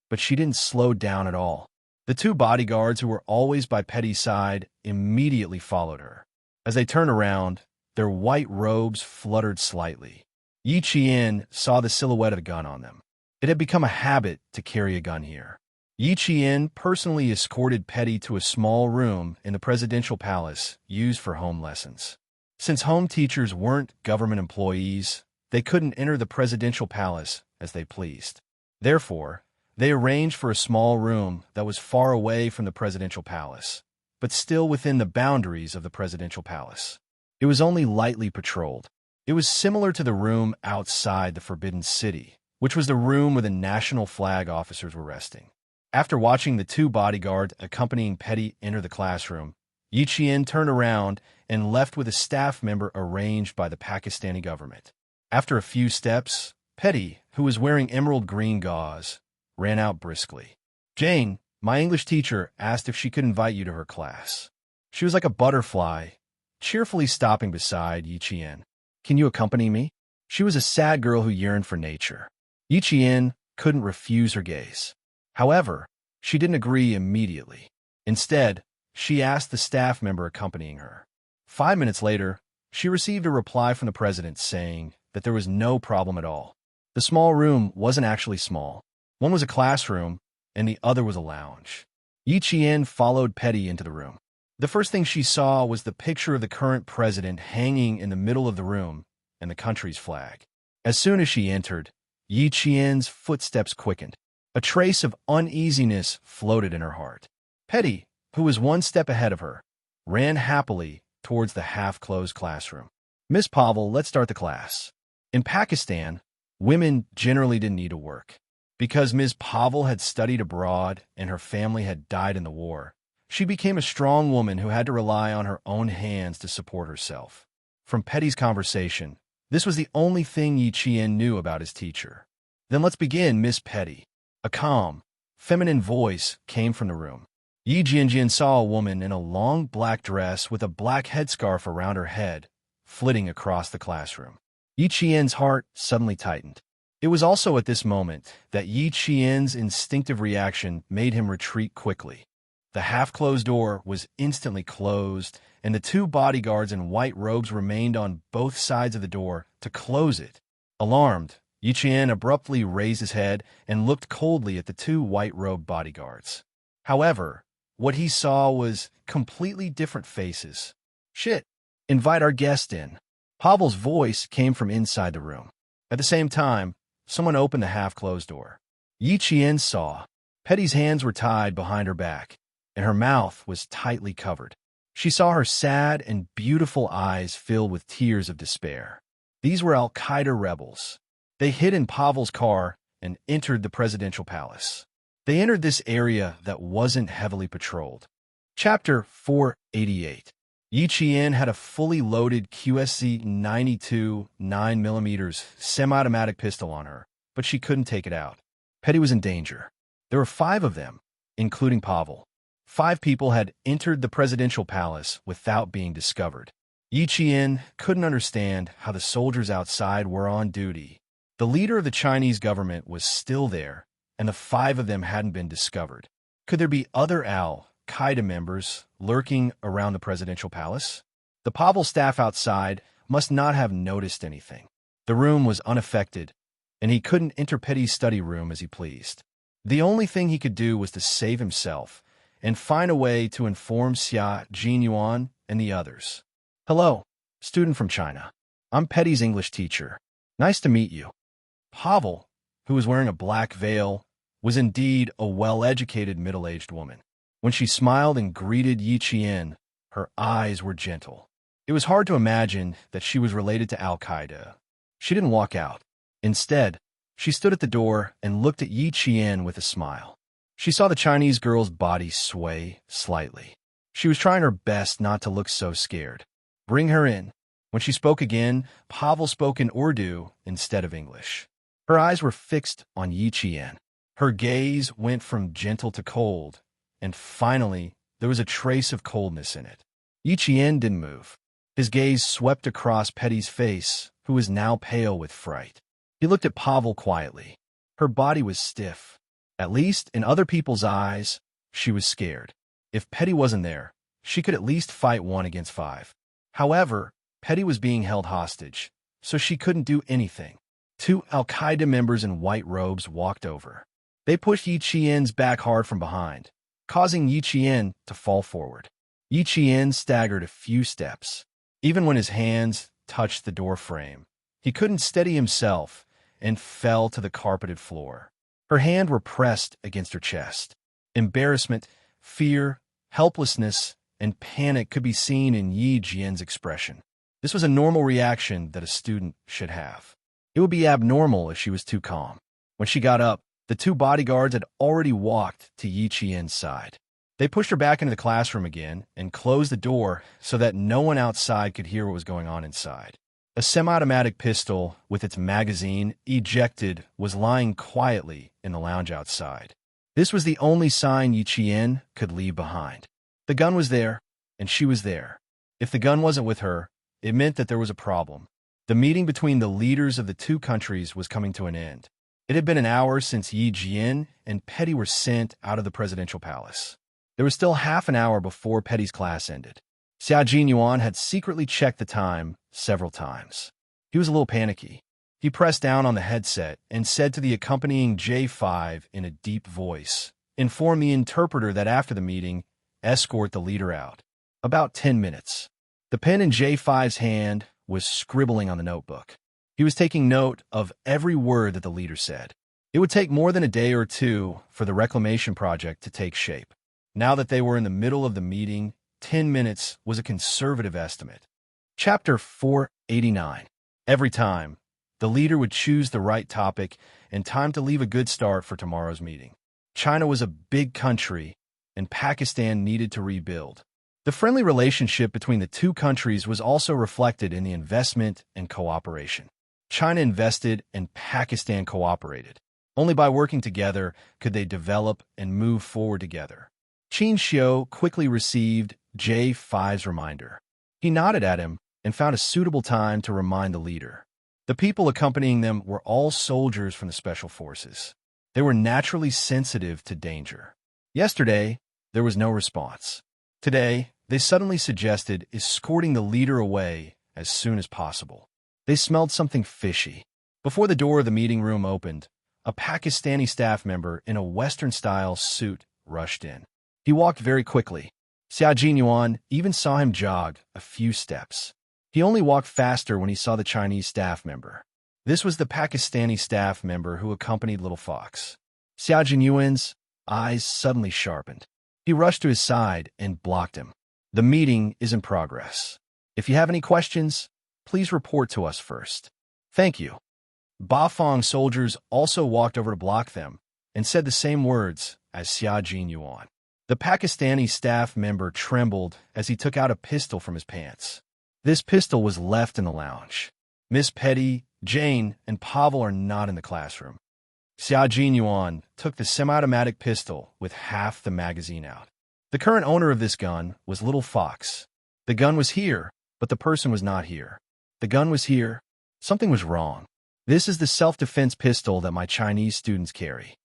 [SPEAKER 1] but she didn't slow down at all. The 2 bodyguards who were always by Petty's side immediately followed her. As they turned around, their white robes fluttered slightly. Yi Qian saw the silhouette of a gun on them. It had become a habit to carry a gun here. Yi Qian personally escorted Petty to a small room in the presidential palace used for home lessons. Since home teachers weren't government employees, they couldn't enter the presidential palace as they pleased. Therefore, they arranged for a small room that was far away from the presidential palace, but still within the boundaries of the presidential palace. It was only lightly patrolled. It was similar to the room outside the Forbidden City, which was the room where the national flag officers were resting. After watching the 2 bodyguards accompanying Petty enter the classroom, Yi Qian turned around and left with a staff member arranged by the Pakistani government. After a few steps, Petty, who was wearing emerald green gauze, ran out briskly. "Jane, my English teacher, asked if she could invite you to her class." She was like a butterfly, cheerfully stopping beside Yi Qian. "Can you accompany me?" She was a sad girl who yearned for nature. Yi Qian couldn't refuse her gaze. However, she didn't agree immediately. Instead, she asked the staff member accompanying her. 5 minutes later, she received a reply from the president saying that there was no problem at all. The small room wasn't actually small. One was a classroom, and the other was a lounge. Yi Qian followed Petty into the room. The first thing she saw was the picture of the current president hanging in the middle of the room and the country's flag. As soon as she entered, Yi Qian's footsteps quickened. A trace of uneasiness floated in her heart. Petty, who was one step ahead of her, ran happily towards the half-closed classroom. "Miss Pavel, let's start the class." In Pakistan, women generally didn't need to work. Because Ms. Pavel had studied abroad and her family had died in the war, she became a strong woman who had to rely on her own hands to support herself. From Petty's conversation, this was the only thing Yi Qian knew about his teacher. "Then let's begin, Miss Petty." A calm, feminine voice came from the room. Yi Jianjian saw a woman in a long black dress with a black headscarf around her head, flitting across the classroom. Yi Qian's heart suddenly tightened. It was also at this moment that Yi Qian's instinctive reaction made him retreat quickly. The half-closed door was instantly closed, and the two bodyguards in white robes remained on both sides of the door to close it. Alarmed, Yi Qian abruptly raised his head and looked coldly at the two white-robed bodyguards. However, what he saw was completely different faces. "Shit, invite our guest in." Pavel's voice came from inside the room. At the same time, someone opened the half-closed door. Yi Qian saw. Petty's hands were tied behind her back, and her mouth was tightly covered. She saw her sad and beautiful eyes filled with tears of despair. These were Al-Qaeda rebels. They hid in Pavel's car and entered the presidential palace. They entered this area that wasn't heavily patrolled. Chapter 488. Yi Qian had a fully loaded QSC-92 9mm semi-automatic pistol on her, but she couldn't take it out. Petty was in danger. There were 5 of them, including Pavel. 5 people had entered the presidential palace without being discovered. Yi Qian couldn't understand how the soldiers outside were on duty. The leader of the Chinese government was still there, and the 5 of them hadn't been discovered. Could there be other Al-Qaeda members lurking around the presidential palace? The Pavel staff outside must not have noticed anything. The room was unaffected, and he couldn't enter Petty's study room as he pleased. The only thing he could do was to save himself and find a way to inform Xia Jinyuan and the others. "Hello, student from China. I'm Petty's English teacher. Nice to meet you." Pavel, who was wearing a black veil, was indeed a well-educated middle-aged woman. When she smiled and greeted Yi Qian, her eyes were gentle. It was hard to imagine that she was related to Al-Qaeda. She didn't walk out. Instead, she stood at the door and looked at Yi Qian with a smile. She saw the Chinese girl's body sway slightly. She was trying her best not to look so scared. "Bring her in." When she spoke again, Pavel spoke in Urdu instead of English. Her eyes were fixed on Yi Qian. Her gaze went from gentle to cold, and finally, there was a trace of coldness in it. Yi Qian didn't move. His gaze swept across Petty's face, who was now pale with fright. He looked at Pavel quietly. Her body was stiff. At least, in other people's eyes, she was scared. If Petty wasn't there, she could at least fight 1 against 5. However, Petty was being held hostage, so she couldn't do anything. 2 Al-Qaeda members in white robes walked over. They pushed Yi Qian's back hard from behind, causing Yi Qian to fall forward. Yi Qian staggered a few steps. Even when his hands touched the door frame, he couldn't steady himself and fell to the carpeted floor. Her hands were pressed against her chest. Embarrassment, fear, helplessness, and panic could be seen in Yi Qian's expression. This was a normal reaction that a student should have. It would be abnormal if she was too calm. When she got up, the 2 bodyguards had already walked to Yi Qian's side. They pushed her back into the classroom again and closed the door so that no one outside could hear what was going on inside. A semi-automatic pistol with its magazine ejected was lying quietly in the lounge outside. This was the only sign Yi Qian could leave behind. The gun was there, and she was there. If the gun wasn't with her, it meant that there was a problem. The meeting between the leaders of the 2 countries was coming to an end. It had been an hour since Yi Qian and Petty were sent out of the presidential palace. There was still half an hour before Petty's class ended. Xia Jinyuan had secretly checked the time several times. He was a little panicky. He pressed down on the headset and said to the accompanying J5 in a deep voice, Inform the interpreter that after the meeting, escort the leader out. About 10 minutes. The pen in J5's hand was scribbling on the notebook. He was taking note of every word that the leader said. It would take more than a day or two for the reclamation project to take shape. Now that they were in the middle of the meeting, 10 minutes was a conservative estimate. Chapter 489. Every time, the leader would choose the right topic and time to leave a good start for tomorrow's meeting. China was a big country, and Pakistan needed to rebuild. The friendly relationship between the two countries was also reflected in the investment and cooperation. China invested and Pakistan cooperated. Only by working together could they develop and move forward together. Qin Xiu quickly received J5's reminder. He nodded at him and found a suitable time to remind the leader. The people accompanying them were all soldiers from the Special Forces. They were naturally sensitive to danger. Yesterday, there was no response. Today, they suddenly suggested escorting the leader away as soon as possible. They smelled something fishy. Before the door of the meeting room opened, a Pakistani staff member in a Western-style suit rushed in. He walked very quickly. Xia Jinyuan even saw him jog a few steps. He only walked faster when he saw the Chinese staff member. This was the Pakistani staff member who accompanied Little Fox. Xia Jinyuan's eyes suddenly sharpened. He rushed to his side and blocked him. The meeting is in progress. If you have any questions, please report to us first. Thank you. Bafang soldiers also walked over to block them and said the same words as Xia Jinyuan. The Pakistani staff member trembled as he took out a pistol from his pants. This pistol was left in the lounge. Miss Petty, Jane, and Pavel are not in the classroom. Xia Jinyuan took the semi-automatic pistol with half the magazine out. The current owner of this gun was Little Fox. The gun was here, but the person was not here. The gun was here. Something was wrong. This is the self-defense pistol that my Chinese students carry.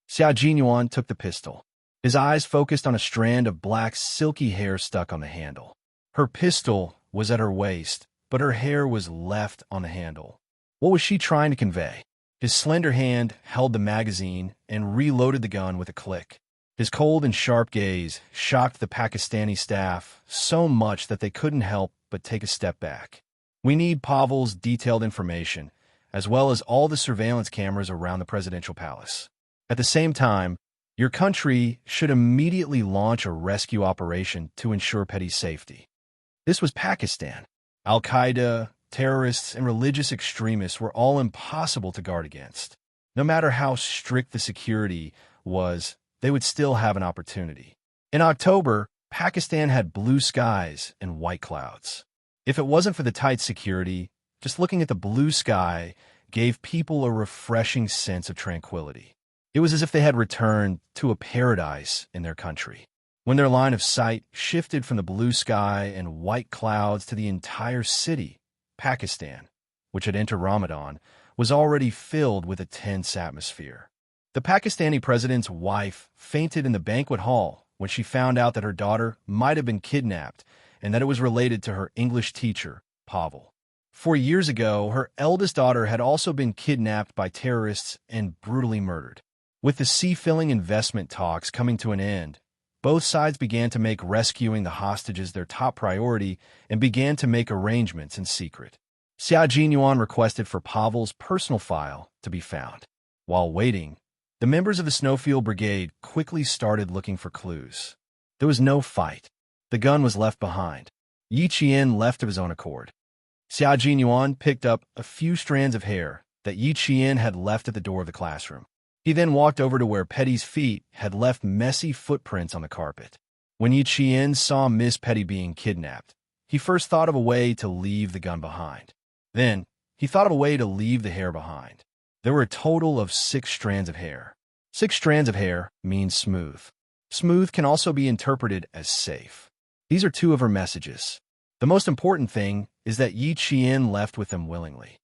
[SPEAKER 1] Xia Jinyuan took the pistol. His eyes focused on a strand of black, silky hair stuck on the handle. Her pistol was at her waist, but her hair was left on the handle. What was she trying to convey? His slender hand held the magazine and reloaded the gun with a click. His cold and sharp gaze shocked the Pakistani staff so much that they couldn't help but take a step back. We need Pavel's detailed information, as well as all the surveillance cameras around the presidential palace. At the same time, your country should immediately launch a rescue operation to ensure Petty's safety. This was Pakistan. Al-Qaeda, terrorists, and religious extremists were all impossible to guard against. No matter how strict the security was, they would still have an opportunity. In October, Pakistan had blue skies and white clouds. If it wasn't for the tight security, just looking at the blue sky gave people a refreshing sense of tranquility. It was as if they had returned to a paradise in their country. When their line of sight shifted from the blue sky and white clouds to the entire city, Pakistan, which had entered Ramadan, was already filled with a tense atmosphere. The Pakistani president's wife fainted in the banquet hall when she found out that her daughter might have been kidnapped and that it was related to her English teacher, Pavel. 4 years ago, her eldest daughter had also been kidnapped by terrorists and brutally murdered. With the sea-filling investment talks coming to an end, both sides began to make rescuing the hostages their top priority and began to make arrangements in secret. Xia Jinyuan requested for Pavel's personal file to be found. While waiting, the members of the Snowfield Brigade quickly started looking for clues. There was no fight. The gun was left behind. Yi Qian left of his own accord. Xia Jinyuan picked up a few strands of hair that Yi Qian had left at the door of the classroom. He then walked over to where Petty's feet had left messy footprints on the carpet. When Yi Qian saw Miss Petty being kidnapped, he first thought of a way to leave the gun behind. Then, he thought of a way to leave the hair behind. There were a total of 6 strands of hair. 6 strands of hair means smooth. Smooth can also be interpreted as safe. These are 2 of her messages. The most important thing is that Yi Qian left with them willingly.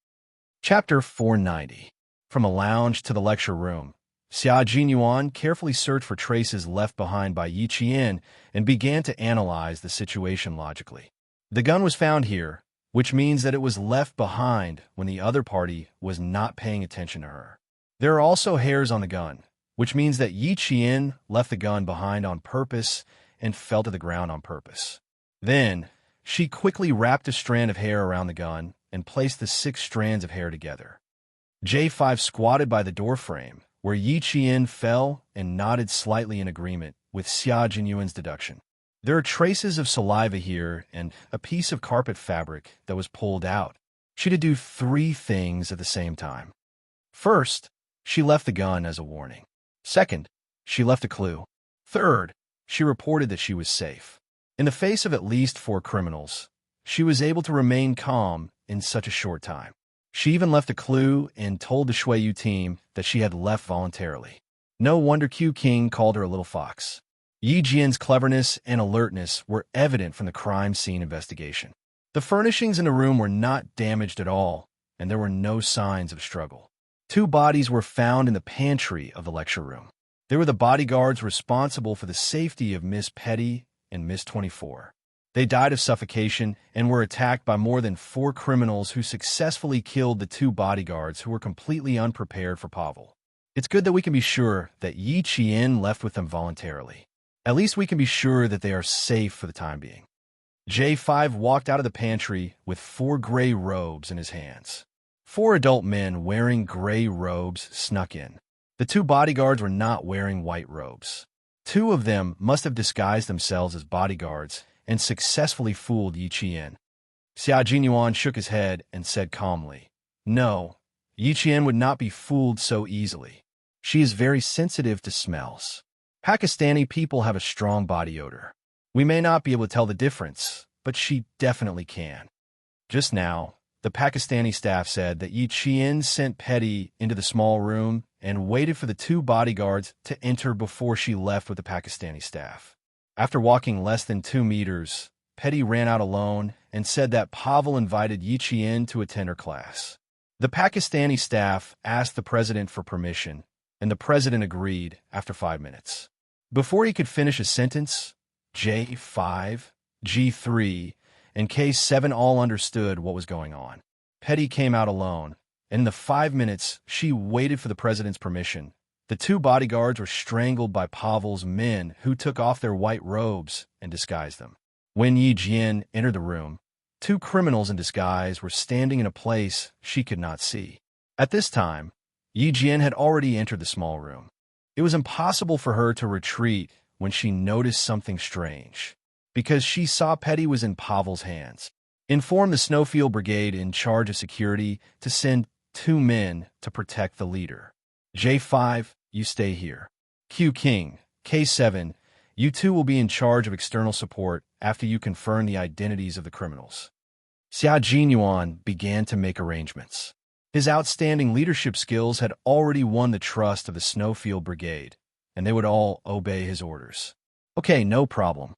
[SPEAKER 1] Chapter 490. From a lounge to the lecture room, Xia Jinyuan carefully searched for traces left behind by Yi Qian and began to analyze the situation logically. The gun was found here, which means that it was left behind when the other party was not paying attention to her. There are also hairs on the gun, which means that Yi Qian left the gun behind on purpose and fell to the ground on purpose. Then, she quickly wrapped a strand of hair around the gun and placed the 6 strands of hair together. J5 squatted by the doorframe, where Yi Qian fell and nodded slightly in agreement with Xia Jinyuan's deduction. There are traces of saliva here and a piece of carpet fabric that was pulled out. She had to do 3 things at the same time. First, she left the gun as a warning. Second, she left a clue. Third, she reported that she was safe. In the face of at least 4 criminals, she was able to remain calm in such a short time. She even left a clue and told the Shuiyu team that she had left voluntarily. No wonder Q King called her a little fox. Yi Jian's cleverness and alertness were evident from the crime scene investigation. The furnishings in the room were not damaged at all, and there were no signs of struggle. 2 bodies were found in the pantry of the lecture room. They were the bodyguards responsible for the safety of Miss Petty and Miss 24. They died of suffocation and were attacked by more than 4 criminals who successfully killed the 2 bodyguards who were completely unprepared for Pavel. It's good that we can be sure that Yi Qian left with them voluntarily. At least we can be sure that they are safe for the time being. J5 walked out of the pantry with 4 gray robes in his hands. 4 adult men wearing gray robes snuck in. The 2 bodyguards were not wearing white robes. 2 of them must have disguised themselves as bodyguards and successfully fooled Yi Qian. Xia Jinyuan shook his head and said calmly, "No, Yi Qian would not be fooled so easily. She is very sensitive to smells. Pakistani people have a strong body odor. We may not be able to tell the difference, but she definitely can." Just now, the Pakistani staff said that Yi Qian sent Petty into the small room and waited for the 2 bodyguards to enter before she left with the Pakistani staff. After walking less than 2 meters, Petty ran out alone and said that Pavel invited Yi Qian to attend her class. The Pakistani staff asked the president for permission, and the president agreed after 5 minutes. Before he could finish a sentence, J5, G3, and K7 all understood what was going on. Petty came out alone, and in the 5 minutes she waited for the president's permission. The 2 bodyguards were strangled by Pavel's men, who took off their white robes and disguised them. When Yi Jian entered the room, 2 criminals in disguise were standing in a place she could not see. At this time, Yi Jian had already entered the small room. It was impossible for her to retreat when she noticed something strange, because she saw Petty was in Pavel's hands. Inform the Snowfield Brigade in charge of security to send 2 men to protect the leader. J5, you stay here. Q King, K7, you 2 will be in charge of external support after you confirm the identities of the criminals. Xia Jinyuan began to make arrangements. His outstanding leadership skills had already won the trust of the Snowfield Brigade, and they would all obey his orders. Okay, no problem.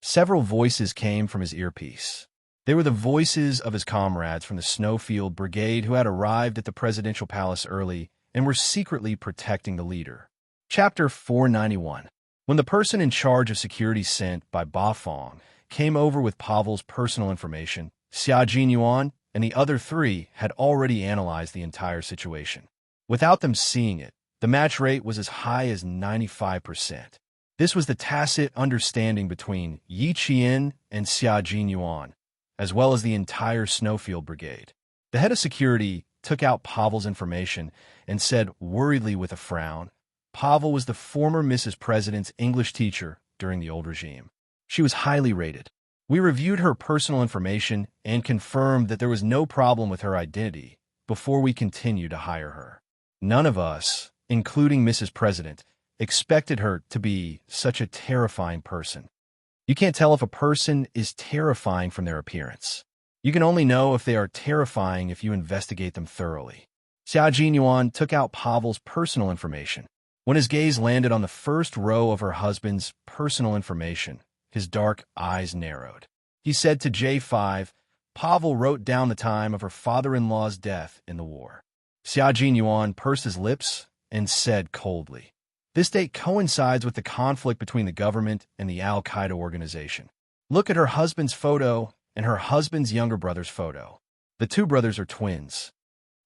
[SPEAKER 1] Several voices came from his earpiece. They were the voices of his comrades from the Snowfield Brigade who had arrived at the presidential palace early and were secretly protecting the leader. Chapter 491. When the person in charge of security sent by Ba Fong came over with Pavel's personal information, Xia Jinyuan and the other 3 had already analyzed the entire situation. Without them seeing it, the match rate was as high as 95%. This was the tacit understanding between Yi Qian and Xia Jinyuan, as well as the entire Snowfield Brigade. The head of security took out Pavel's information and said worriedly with a frown, Pavel was the former Mrs. President's English teacher during the old regime. She was highly rated. We reviewed her personal information and confirmed that there was no problem with her identity before we continued to hire her. None of us, including Mrs. President, expected her to be such a terrifying person. You can't tell if a person is terrifying from their appearance. You can only know if they are terrifying if you investigate them thoroughly. Xia Jinyuan took out Pavel's personal information. When his gaze landed on the first row of her husband's personal information, his dark eyes narrowed. He said to J5, Pavel wrote down the time of her father-in-law's death in the war. Xia Jinyuan pursed his lips and said coldly, this date coincides with the conflict between the government and the Al-Qaeda organization. Look at her husband's photo and her husband's younger brother's photo. The 2 brothers are twins.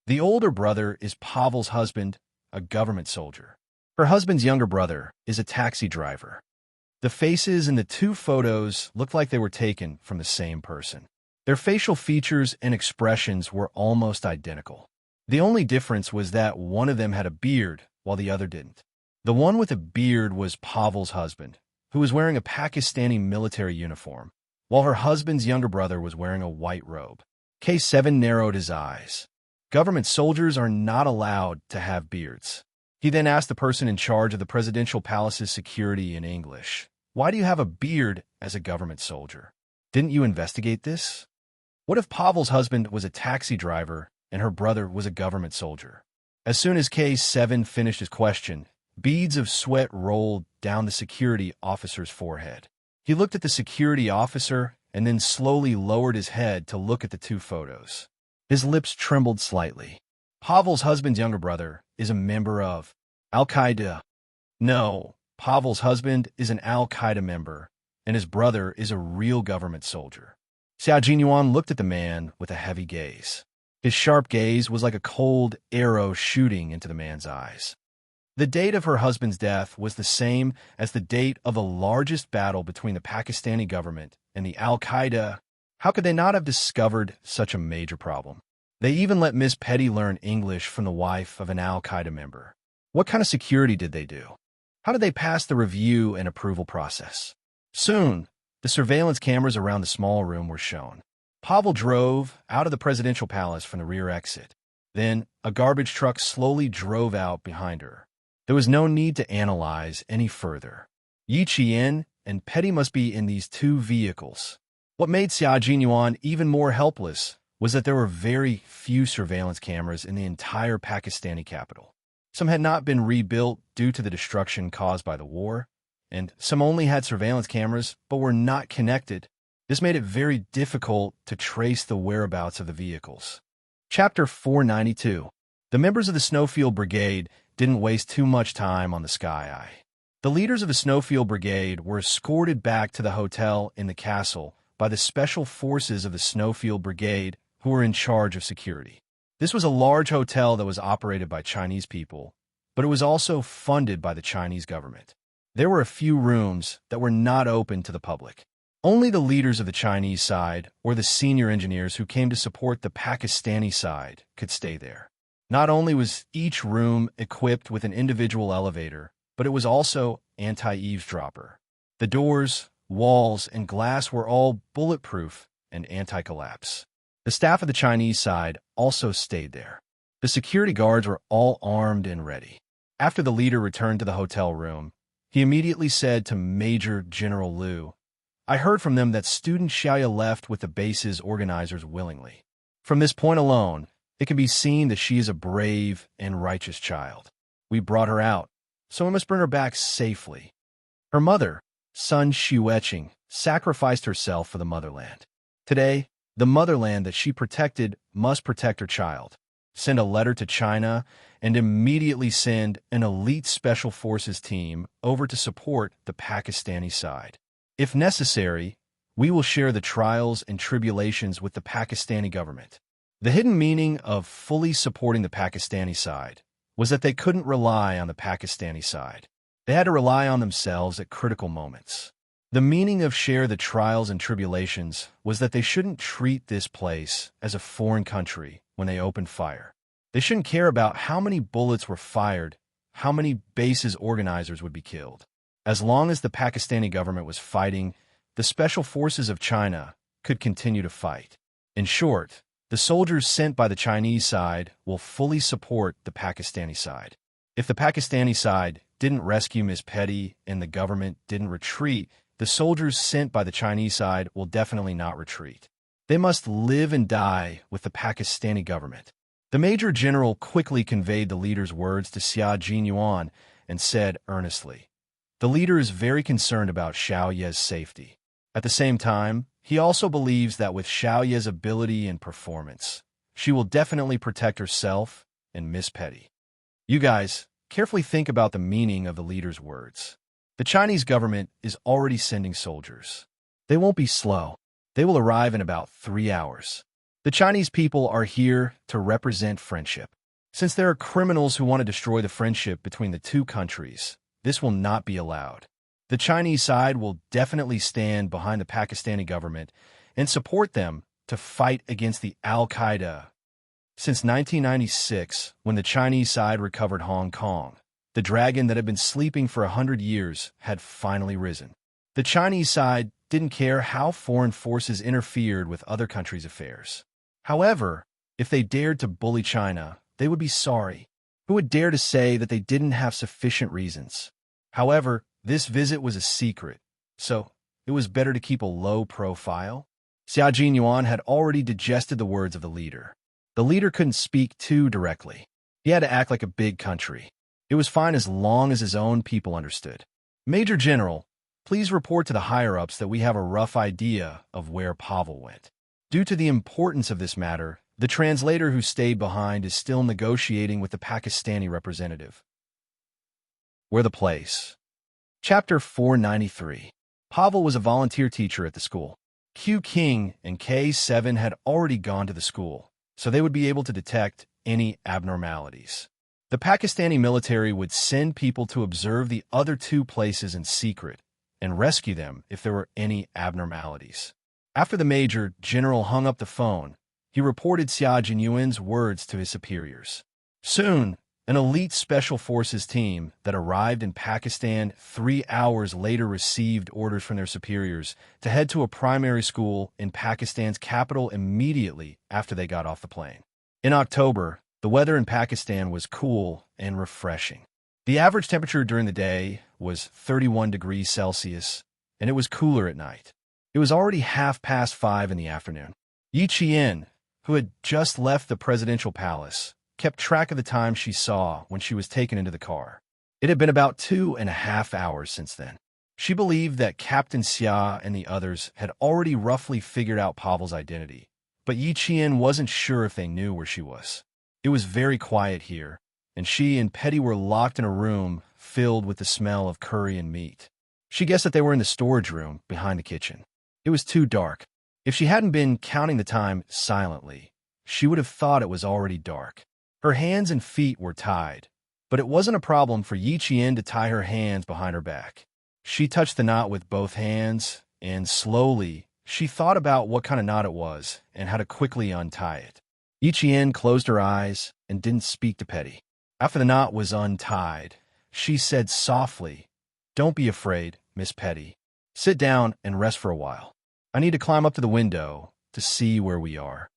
[SPEAKER 1] The older brother is Pavel's husband, a government soldier. Her husband's younger brother is a taxi driver. The faces in the two photos looked like they were taken from the same person. Their facial features and expressions were almost identical. The only difference was that one of them had a beard while the other didn't. The one with a beard was Pavel's husband, who was wearing a Pakistani military uniform, while her husband's younger brother was wearing a white robe. K7 narrowed his eyes. Government soldiers are not allowed to have beards. He then asked the person in charge of the presidential palace's security in English, "Why do you have a beard as a government soldier? Didn't you investigate this? What if Pavel's husband was a taxi driver and her brother was a government soldier?" As soon as K7 finished his question, beads of sweat rolled down the security officer's forehead. He looked at the security officer and then slowly lowered his head to look at the two photos. His lips trembled slightly. Pavel's husband's younger brother is a member of Al-Qaeda. No, Pavel's husband is an Al-Qaeda member, and his brother is a real government soldier. Xiao Jinyuan looked at the man with a heavy gaze. His sharp gaze was like a cold arrow shooting into the man's eyes. The date of her husband's death was the same as the date of the largest battle between the Pakistani government and the Al-Qaeda. How could they not have discovered such a major problem? They even let Miss Petty learn English from the wife of an Al-Qaeda member. What kind of security did they do? How did they pass the review and approval process? Soon, the surveillance cameras around the small room were shown. Pavel drove out of the presidential palace from the rear exit. Then, a garbage truck slowly drove out behind her. There was no need to analyze any further. Yi Qian and Petty must be in these two vehicles. What made Xia Jinyuan even more helpless was that there were very few surveillance cameras in the entire Pakistani capital. Some had not been rebuilt due to the destruction caused by the war, and some only had surveillance cameras but were not connected. This made it very difficult to trace the whereabouts of the vehicles. Chapter 492. The members of the Snowfield Brigade didn't waste too much time on the Sky Eye. The leaders of the Snowfield Brigade were escorted back to the hotel in the castle by the special forces of the Snowfield Brigade who were in charge of security. This was a large hotel that was operated by Chinese people, but it was also funded by the Chinese government. There were a few rooms that were not open to the public. Only the leaders of the Chinese side or the senior engineers who came to support the Pakistani side could stay there. Not only was each room equipped with an individual elevator, but it was also anti-eavesdropper. The doors, walls, and glass were all bulletproof and anti-collapse. The staff of the Chinese side also stayed there. The security guards were all armed and ready. After the leader returned to the hotel room, he immediately said to Major General Liu, "I heard from them that student Xiaoya left with the base's organizers willingly. From this point alone, it can be seen that she is a brave and righteous child. We brought her out, so we must bring her back safely." Her mother, Sun Xueqing, sacrificed herself for the motherland. Today, the motherland that she protected must protect her child. Send a letter to China and immediately send an elite special forces team over to support the Pakistani side. If necessary, we will share the trials and tribulations with the Pakistani government. The hidden meaning of fully supporting the Pakistani side was that they couldn't rely on the Pakistani side. They had to rely on themselves at critical moments. The meaning of share the trials and tribulations was that they shouldn't treat this place as a foreign country when they opened fire. They shouldn't care about how many bullets were fired, how many bases organizers would be killed. As long as the Pakistani government was fighting, the special forces of China could continue to fight. In short, the soldiers sent by the Chinese side will fully support the Pakistani side. If the Pakistani side didn't rescue Ms. Petty and the government didn't retreat, the soldiers sent by the Chinese side will definitely not retreat. They must live and die with the Pakistani government. The Major General quickly conveyed the leader's words to Xia Jinyuan and said earnestly, "The leader is very concerned about Xiaoya's safety. At the same time, he also believes that with Xiaoya's ability and performance, she will definitely protect herself and Miss Petty. You guys, carefully think about the meaning of the leader's words. The Chinese government is already sending soldiers. They won't be slow. They will arrive in about 3 hours. The Chinese people are here to represent friendship. Since there are criminals who want to destroy the friendship between the two countries, this will not be allowed. The Chinese side will definitely stand behind the Pakistani government and support them to fight against the Al-Qaeda. Since 1996, when the Chinese side recovered Hong Kong, the dragon that had been sleeping for 100 years had finally risen. The Chinese side didn't care how foreign forces interfered with other countries' affairs. However, if they dared to bully China, they would be sorry. Who would dare to say that they didn't have sufficient reasons? However, this visit was a secret, so it was better to keep a low profile. Xia Jinyuan had already digested the words of the leader. The leader couldn't speak too directly. He had to act like a big country. It was fine as long as his own people understood. Major General, please report to the higher-ups that we have a rough idea of where Pavel went. Due to the importance of this matter, the translator who stayed behind is still negotiating with the Pakistani representative. Where the place? Chapter 493. Pavel was a volunteer teacher at the school. Q King and K7 had already gone to the school, so they would be able to detect any abnormalities. The Pakistani military would send people to observe the other two places in secret and rescue them if there were any abnormalities. After the Major General hung up the phone, he reported Xia Jinyuan's words to his superiors. Soon, an elite special forces team that arrived in Pakistan 3 hours later received orders from their superiors to head to a primary school in Pakistan's capital immediately after they got off the plane. In October, the weather in Pakistan was cool and refreshing. The average temperature during the day was 31 degrees Celsius, and it was cooler at night. It was already 5:30 in the afternoon. Yi Qian, who had just left the presidential palace, kept track of the time she saw when she was taken into the car. It had been about 2.5 hours since then. She believed that Captain Xia and the others had already roughly figured out Pavel's identity, but Yi Qian wasn't sure if they knew where she was. It was very quiet here, and she and Petty were locked in a room filled with the smell of curry and meat. She guessed that they were in the storage room behind the kitchen. It was too dark. If she hadn't been counting the time silently, she would have thought it was already dark. Her hands and feet were tied, but it wasn't a problem for Yi Qian to tie her hands behind her back. She touched the knot with both hands, and slowly, she thought about what kind of knot it was and how to quickly untie it. Yi Qian closed her eyes and didn't speak to Petty. After the knot was untied, she said softly, "Don't be afraid, Miss Petty. Sit down and rest for a while. I need to climb up to the window to see where we are."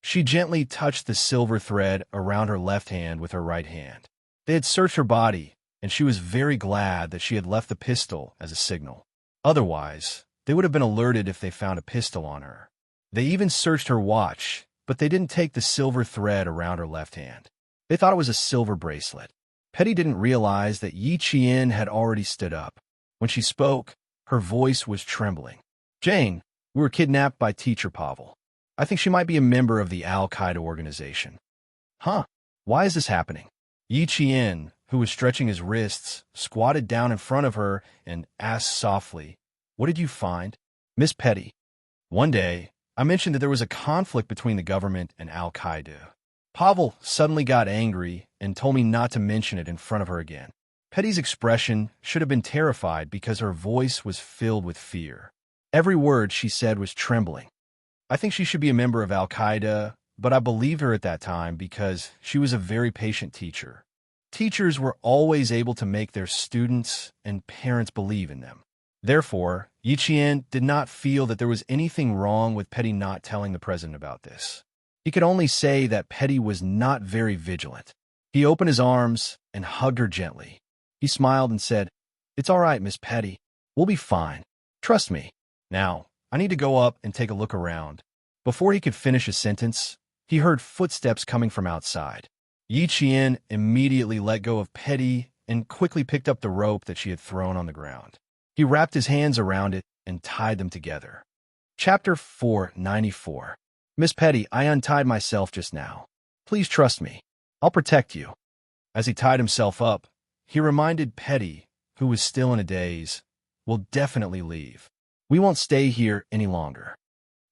[SPEAKER 1] She gently touched the silver thread around her left hand with her right hand. They had searched her body, and she was very glad that she had left the pistol as a signal. Otherwise, they would have been alerted if they found a pistol on her. They even searched her watch, but they didn't take the silver thread around her left hand. They thought it was a silver bracelet. Petty didn't realize that Yi Qian had already stood up. When she spoke, her voice was trembling. "Jane, we were kidnapped by teacher Pavel. I think she might be a member of the Al-Qaeda organization." "Huh? Why is this happening?" Yi Qian, who was stretching his wrists, squatted down in front of her and asked softly, "What did you find?" "Miss Petty, one day, I mentioned that there was a conflict between the government and Al-Qaeda. Pavel suddenly got angry and told me not to mention it in front of her again." Petty's expression should have been terrified because her voice was filled with fear. Every word she said was trembling. "I think she should be a member of Al-Qaeda, but I believed her at that time because she was a very patient teacher. Teachers were always able to make their students and parents believe in them." Therefore, Yi Qian did not feel that there was anything wrong with Petty not telling the president about this. He could only say that Petty was not very vigilant. He opened his arms and hugged her gently. He smiled and said, "It's all right, Miss Petty. We'll be fine. Trust me. Now, I need to go up and take a look around." Before he could finish his sentence, he heard footsteps coming from outside. Yi Qian immediately let go of Petty and quickly picked up the rope that she had thrown on the ground. He wrapped his hands around it and tied them together. Chapter 494. "Miss Petty, I untied myself just now. Please trust me. I'll protect you." As he tied himself up, he reminded Petty, who was still in a daze, "We'll definitely leave. We won't stay here any longer."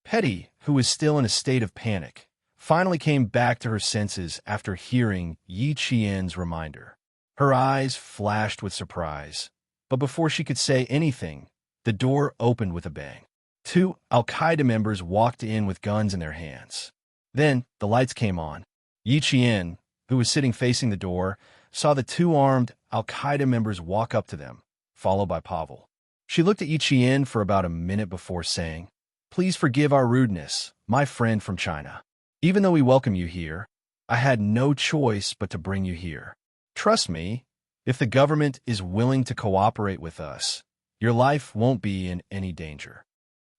[SPEAKER 1] Petty, who was still in a state of panic, finally came back to her senses after hearing Yi Qian's reminder. Her eyes flashed with surprise, but before she could say anything, the door opened with a bang. Two Al-Qaeda members walked in with guns in their hands. Then the lights came on. Yi Qian, who was sitting facing the door, saw the two armed Al-Qaeda members walk up to them, followed by Pavel. She looked at Yi Qian for about a minute before saying, "Please forgive our rudeness, my friend from China. Even though we welcome you here, I had no choice but to bring you here. Trust me, if the government is willing to cooperate with us, your life won't be in any danger."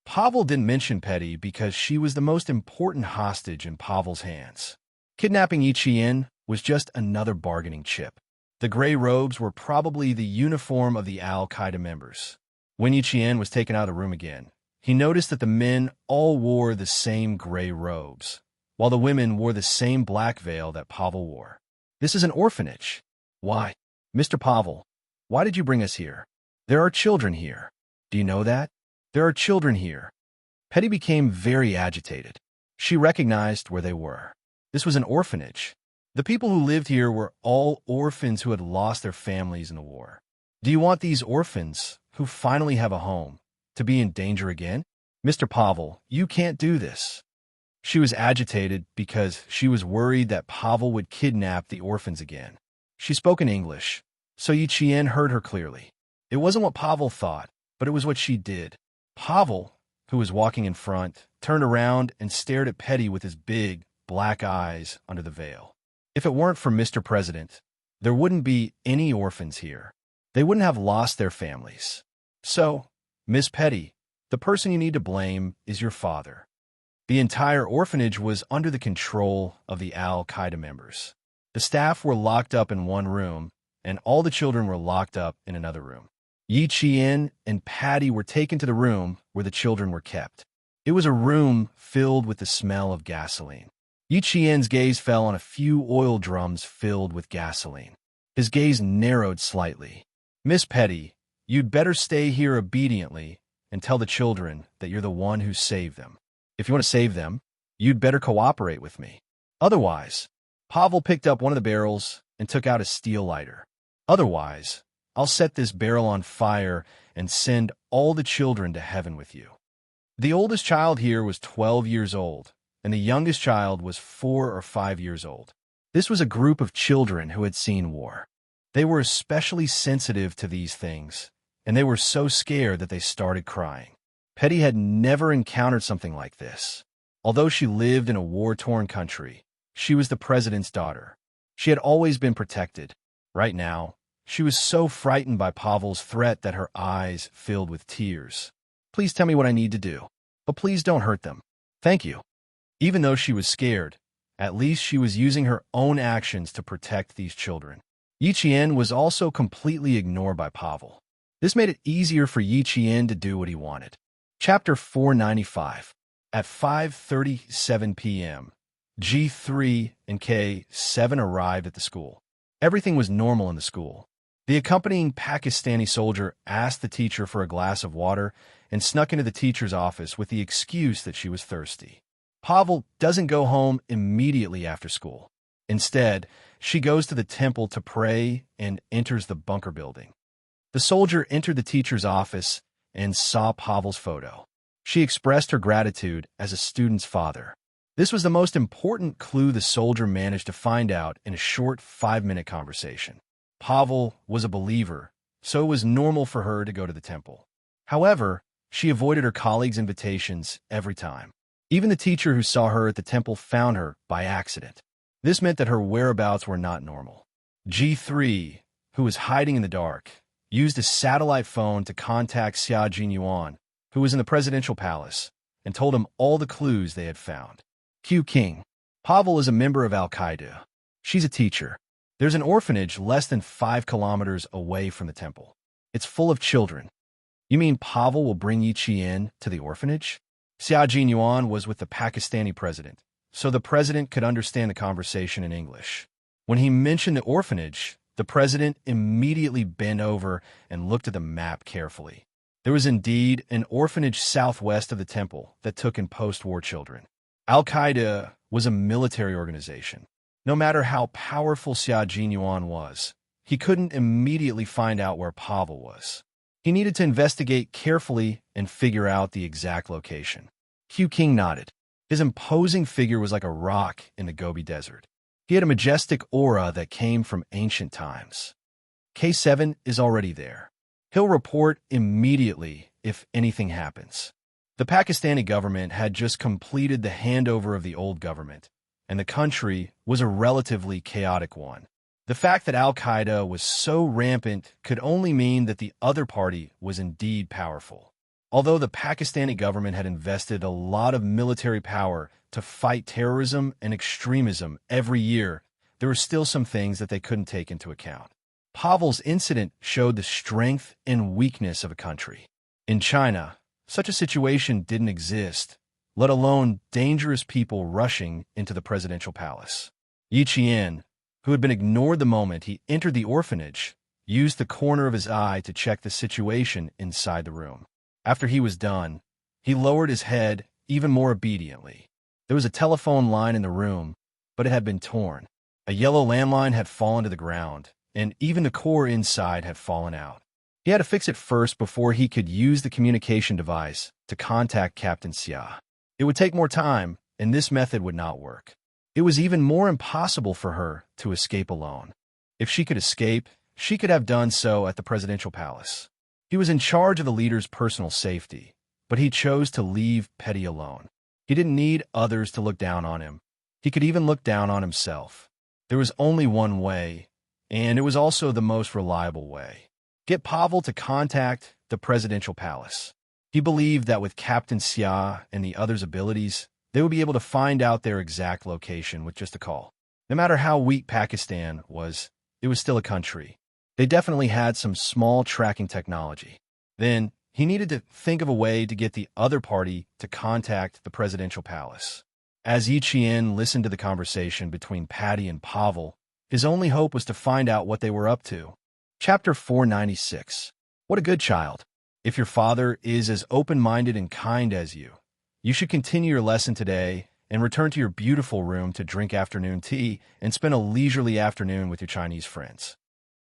[SPEAKER 1] Pavel didn't mention Petty because she was the most important hostage in Pavel's hands. Kidnapping Yi Qian was just another bargaining chip. The gray robes were probably the uniform of the Al-Qaeda members. When Yi Qian was taken out of the room again, he noticed that the men all wore the same gray robes, while the women wore the same black veil that Pavel wore. "This is an orphanage." "Why? Mr. Pavel, why did you bring us here? There are children here. Do you know that? There are children here." Petty became very agitated. She recognized where they were. This was an orphanage. The people who lived here were all orphans who had lost their families in the war. "Do you want these orphans, who finally have a home, to be in danger again? Mr. Pavel, you can't do this." She was agitated because she was worried that Pavel would kidnap the orphans again. She spoke in English, so Yi Qian heard her clearly. It wasn't what Pavel thought, but it was what she did. Pavel, who was walking in front, turned around and stared at Petty with his big, black eyes under the veil. "If it weren't for Mr. President, there wouldn't be any orphans here. They wouldn't have lost their families. So, Miss Petty, the person you need to blame is your father." The entire orphanage was under the control of the Al-Qaeda members. The staff were locked up in one room, and all the children were locked up in another room. Yi Qian and Patty were taken to the room where the children were kept. It was a room filled with the smell of gasoline. Yi Qian's gaze fell on a few oil drums filled with gasoline. His gaze narrowed slightly. "Miss Petty, you'd better stay here obediently and tell the children that you're the one who saved them. If you want to save them, you'd better cooperate with me. Otherwise," Pavel picked up one of the barrels and took out a steel lighter. "Otherwise, I'll set this barrel on fire and send all the children to heaven with you." The oldest child here was 12 years old, and the youngest child was 4 or 5 years old. This was a group of children who had seen war. They were especially sensitive to these things, and they were so scared that they started crying. Petty had never encountered something like this. Although she lived in a war-torn country, she was the president's daughter. She had always been protected. Right now, she was so frightened by Pavel's threat that her eyes filled with tears. "Please tell me what I need to do, but please don't hurt them. Thank you." Even though she was scared, at least she was using her own actions to protect these children. Yi Qian was also completely ignored by Pavel. This made it easier for Yi Qian to do what he wanted. Chapter 495. At 5:37 p.m., G3 and K7 arrived at the school. Everything was normal in the school. The accompanying Pakistani soldier asked the teacher for a glass of water and snuck into the teacher's office with the excuse that she was thirsty. Pavel doesn't go home immediately after school. Instead, she goes to the temple to pray and enters the bunker building. The soldier entered the teacher's office and saw Pavel's photo. She expressed her gratitude as a student's father. This was the most important clue the soldier managed to find out in a short 5-minute conversation. Pavel was a believer, so it was normal for her to go to the temple. However, she avoided her colleagues' invitations every time. Even the teacher who saw her at the temple found her by accident. This meant that her whereabouts were not normal. G3, who was hiding in the dark, used a satellite phone to contact Xia Jinyuan, who was in the presidential palace, and told him all the clues they had found. Q King. Pavel is a member of Al-Qaeda. She's a teacher. There's an orphanage less than 5 kilometers away from the temple. It's full of children. You mean Pavel will bring Yi Qian to the orphanage? Xia Jinyuan was with the Pakistani president, so the president could understand the conversation in English. When he mentioned the orphanage, the president immediately bent over and looked at the map carefully. There was indeed an orphanage southwest of the temple that took in post-war children. Al-Qaeda was a military organization. No matter how powerful Xia Jinyuan was, he couldn't immediately find out where Pavel was. He needed to investigate carefully and figure out the exact location. Hu King nodded. His imposing figure was like a rock in the Gobi Desert. He had a majestic aura that came from ancient times. K7 is already there. He'll report immediately if anything happens. The Pakistani government had just completed the handover of the old government, and the country was a relatively chaotic one. The fact that al-Qaeda was so rampant could only mean that the other party was indeed powerful. Although the Pakistani government had invested a lot of military power to fight terrorism and extremism every year, there were still some things that they couldn't take into account. Pavel's incident showed the strength and weakness of a country. In China, such a situation didn't exist, let alone dangerous people rushing into the presidential palace. Yi Qian, who had been ignored the moment he entered the orphanage, used the corner of his eye to check the situation inside the room. After he was done, he lowered his head even more obediently. There was a telephone line in the room, but it had been torn. A yellow landline had fallen to the ground, and even the core inside had fallen out. He had to fix it first before he could use the communication device to contact Captain Xia. It would take more time, and this method would not work. It was even more impossible for her to escape alone. If she could escape, she could have done so at the presidential palace. He was in charge of the leader's personal safety, but he chose to leave Petty alone. He didn't need others to look down on him. He could even look down on himself. There was only one way, and it was also the most reliable way. Get Pavel to contact the presidential palace. He believed that with Captain Xia and the others' abilities, they would be able to find out their exact location with just a call. No matter how weak Pakistan was, it was still a country. They definitely had some small tracking technology. Then, he needed to think of a way to get the other party to contact the presidential palace. As Yi Qian listened to the conversation between Patty and Pavel, his only hope was to find out what they were up to. Chapter 496. What a good child. If your father is as open-minded and kind as you, you should continue your lesson today and return to your beautiful room to drink afternoon tea and spend a leisurely afternoon with your Chinese friends.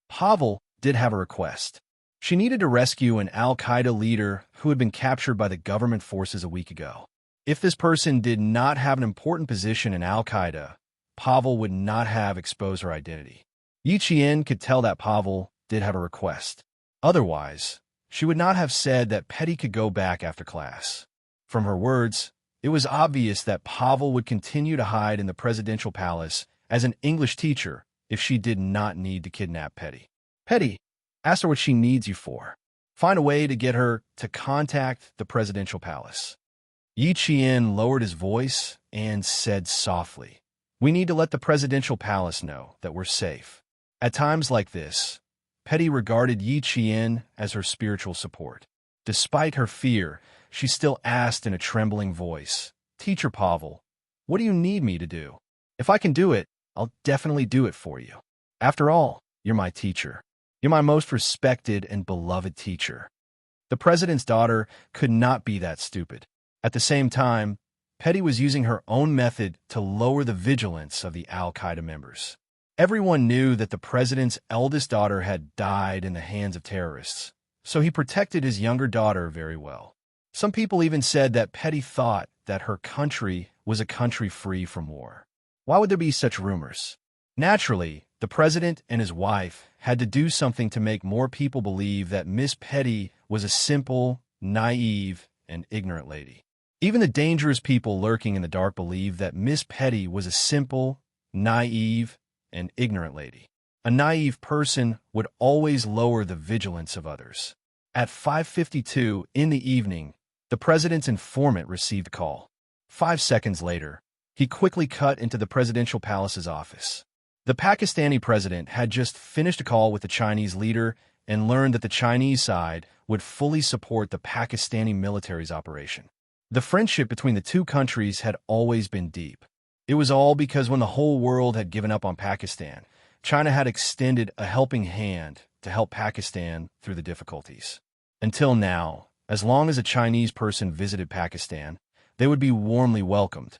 [SPEAKER 1] Pavel did have a request. She needed to rescue an al-Qaeda leader who had been captured by the government forces a week ago. If this person did not have an important position in al-Qaeda, Pavel would not have exposed her identity. Yi Qian could tell that Pavel did have a request. Otherwise, she would not have said that Petty could go back after class. From her words, it was obvious that Pavel would continue to hide in the presidential palace as an English teacher if she did not need to kidnap Petty. Petty, ask her what she needs you for. Find a way to get her to contact the presidential palace. Yi Qian lowered his voice and said softly, "We need to let the presidential palace know that we're safe." At times like this, Petty regarded Yi Qian as her spiritual support. Despite her fear, she still asked in a trembling voice, "Teacher Pavel, what do you need me to do? If I can do it, I'll definitely do it for you. After all, you're my teacher. You're my most respected and beloved teacher." The president's daughter could not be that stupid. At the same time, Petty was using her own method to lower the vigilance of the al-Qaeda members. Everyone knew that the president's eldest daughter had died in the hands of terrorists, so he protected his younger daughter very well. Some people even said that Petty thought that her country was a country free from war. Why would there be such rumors? Naturally, the president and his wife had to do something to make more people believe that Miss Petty was a simple, naive, and ignorant lady. Even the dangerous people lurking in the dark believed that Miss Petty was a simple, naive, and ignorant lady. A naive person would always lower the vigilance of others. At 5:52 in the evening, the president's informant received a call. 5 seconds later, he quickly cut into the presidential palace's office. The Pakistani president had just finished a call with the Chinese leader and learned that the Chinese side would fully support the Pakistani military's operation. The friendship between the two countries had always been deep. It was all because when the whole world had given up on Pakistan, China had extended a helping hand to help Pakistan through the difficulties. Until now, as long as a Chinese person visited Pakistan, they would be warmly welcomed.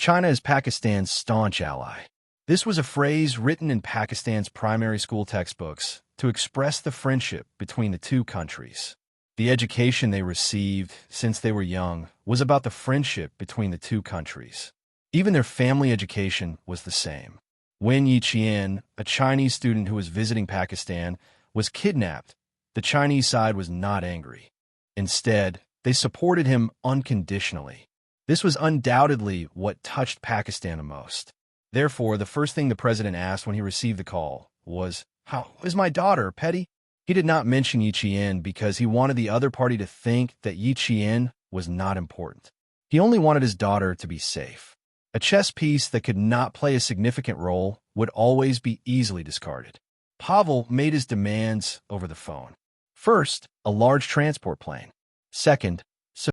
[SPEAKER 1] China is Pakistan's staunch ally. This was a phrase written in Pakistan's primary school textbooks to express the friendship between the two countries. The education they received since they were young was about the friendship between the two countries. Even their family education was the same. When Yiqian, a Chinese student who was visiting Pakistan, was kidnapped, the Chinese side was not angry. Instead, they supported him unconditionally. This was undoubtedly what touched Pakistan the most. Therefore, the first thing the president asked when he received the call was, "How is my daughter, Petty?" He did not mention Yiqian because he wanted the other party to think that Yiqian was not important. He only wanted his daughter to be safe. A chess piece that could not play a significant role would always be easily discarded. Pavel made his demands over the phone. First, a large transport plane. Second,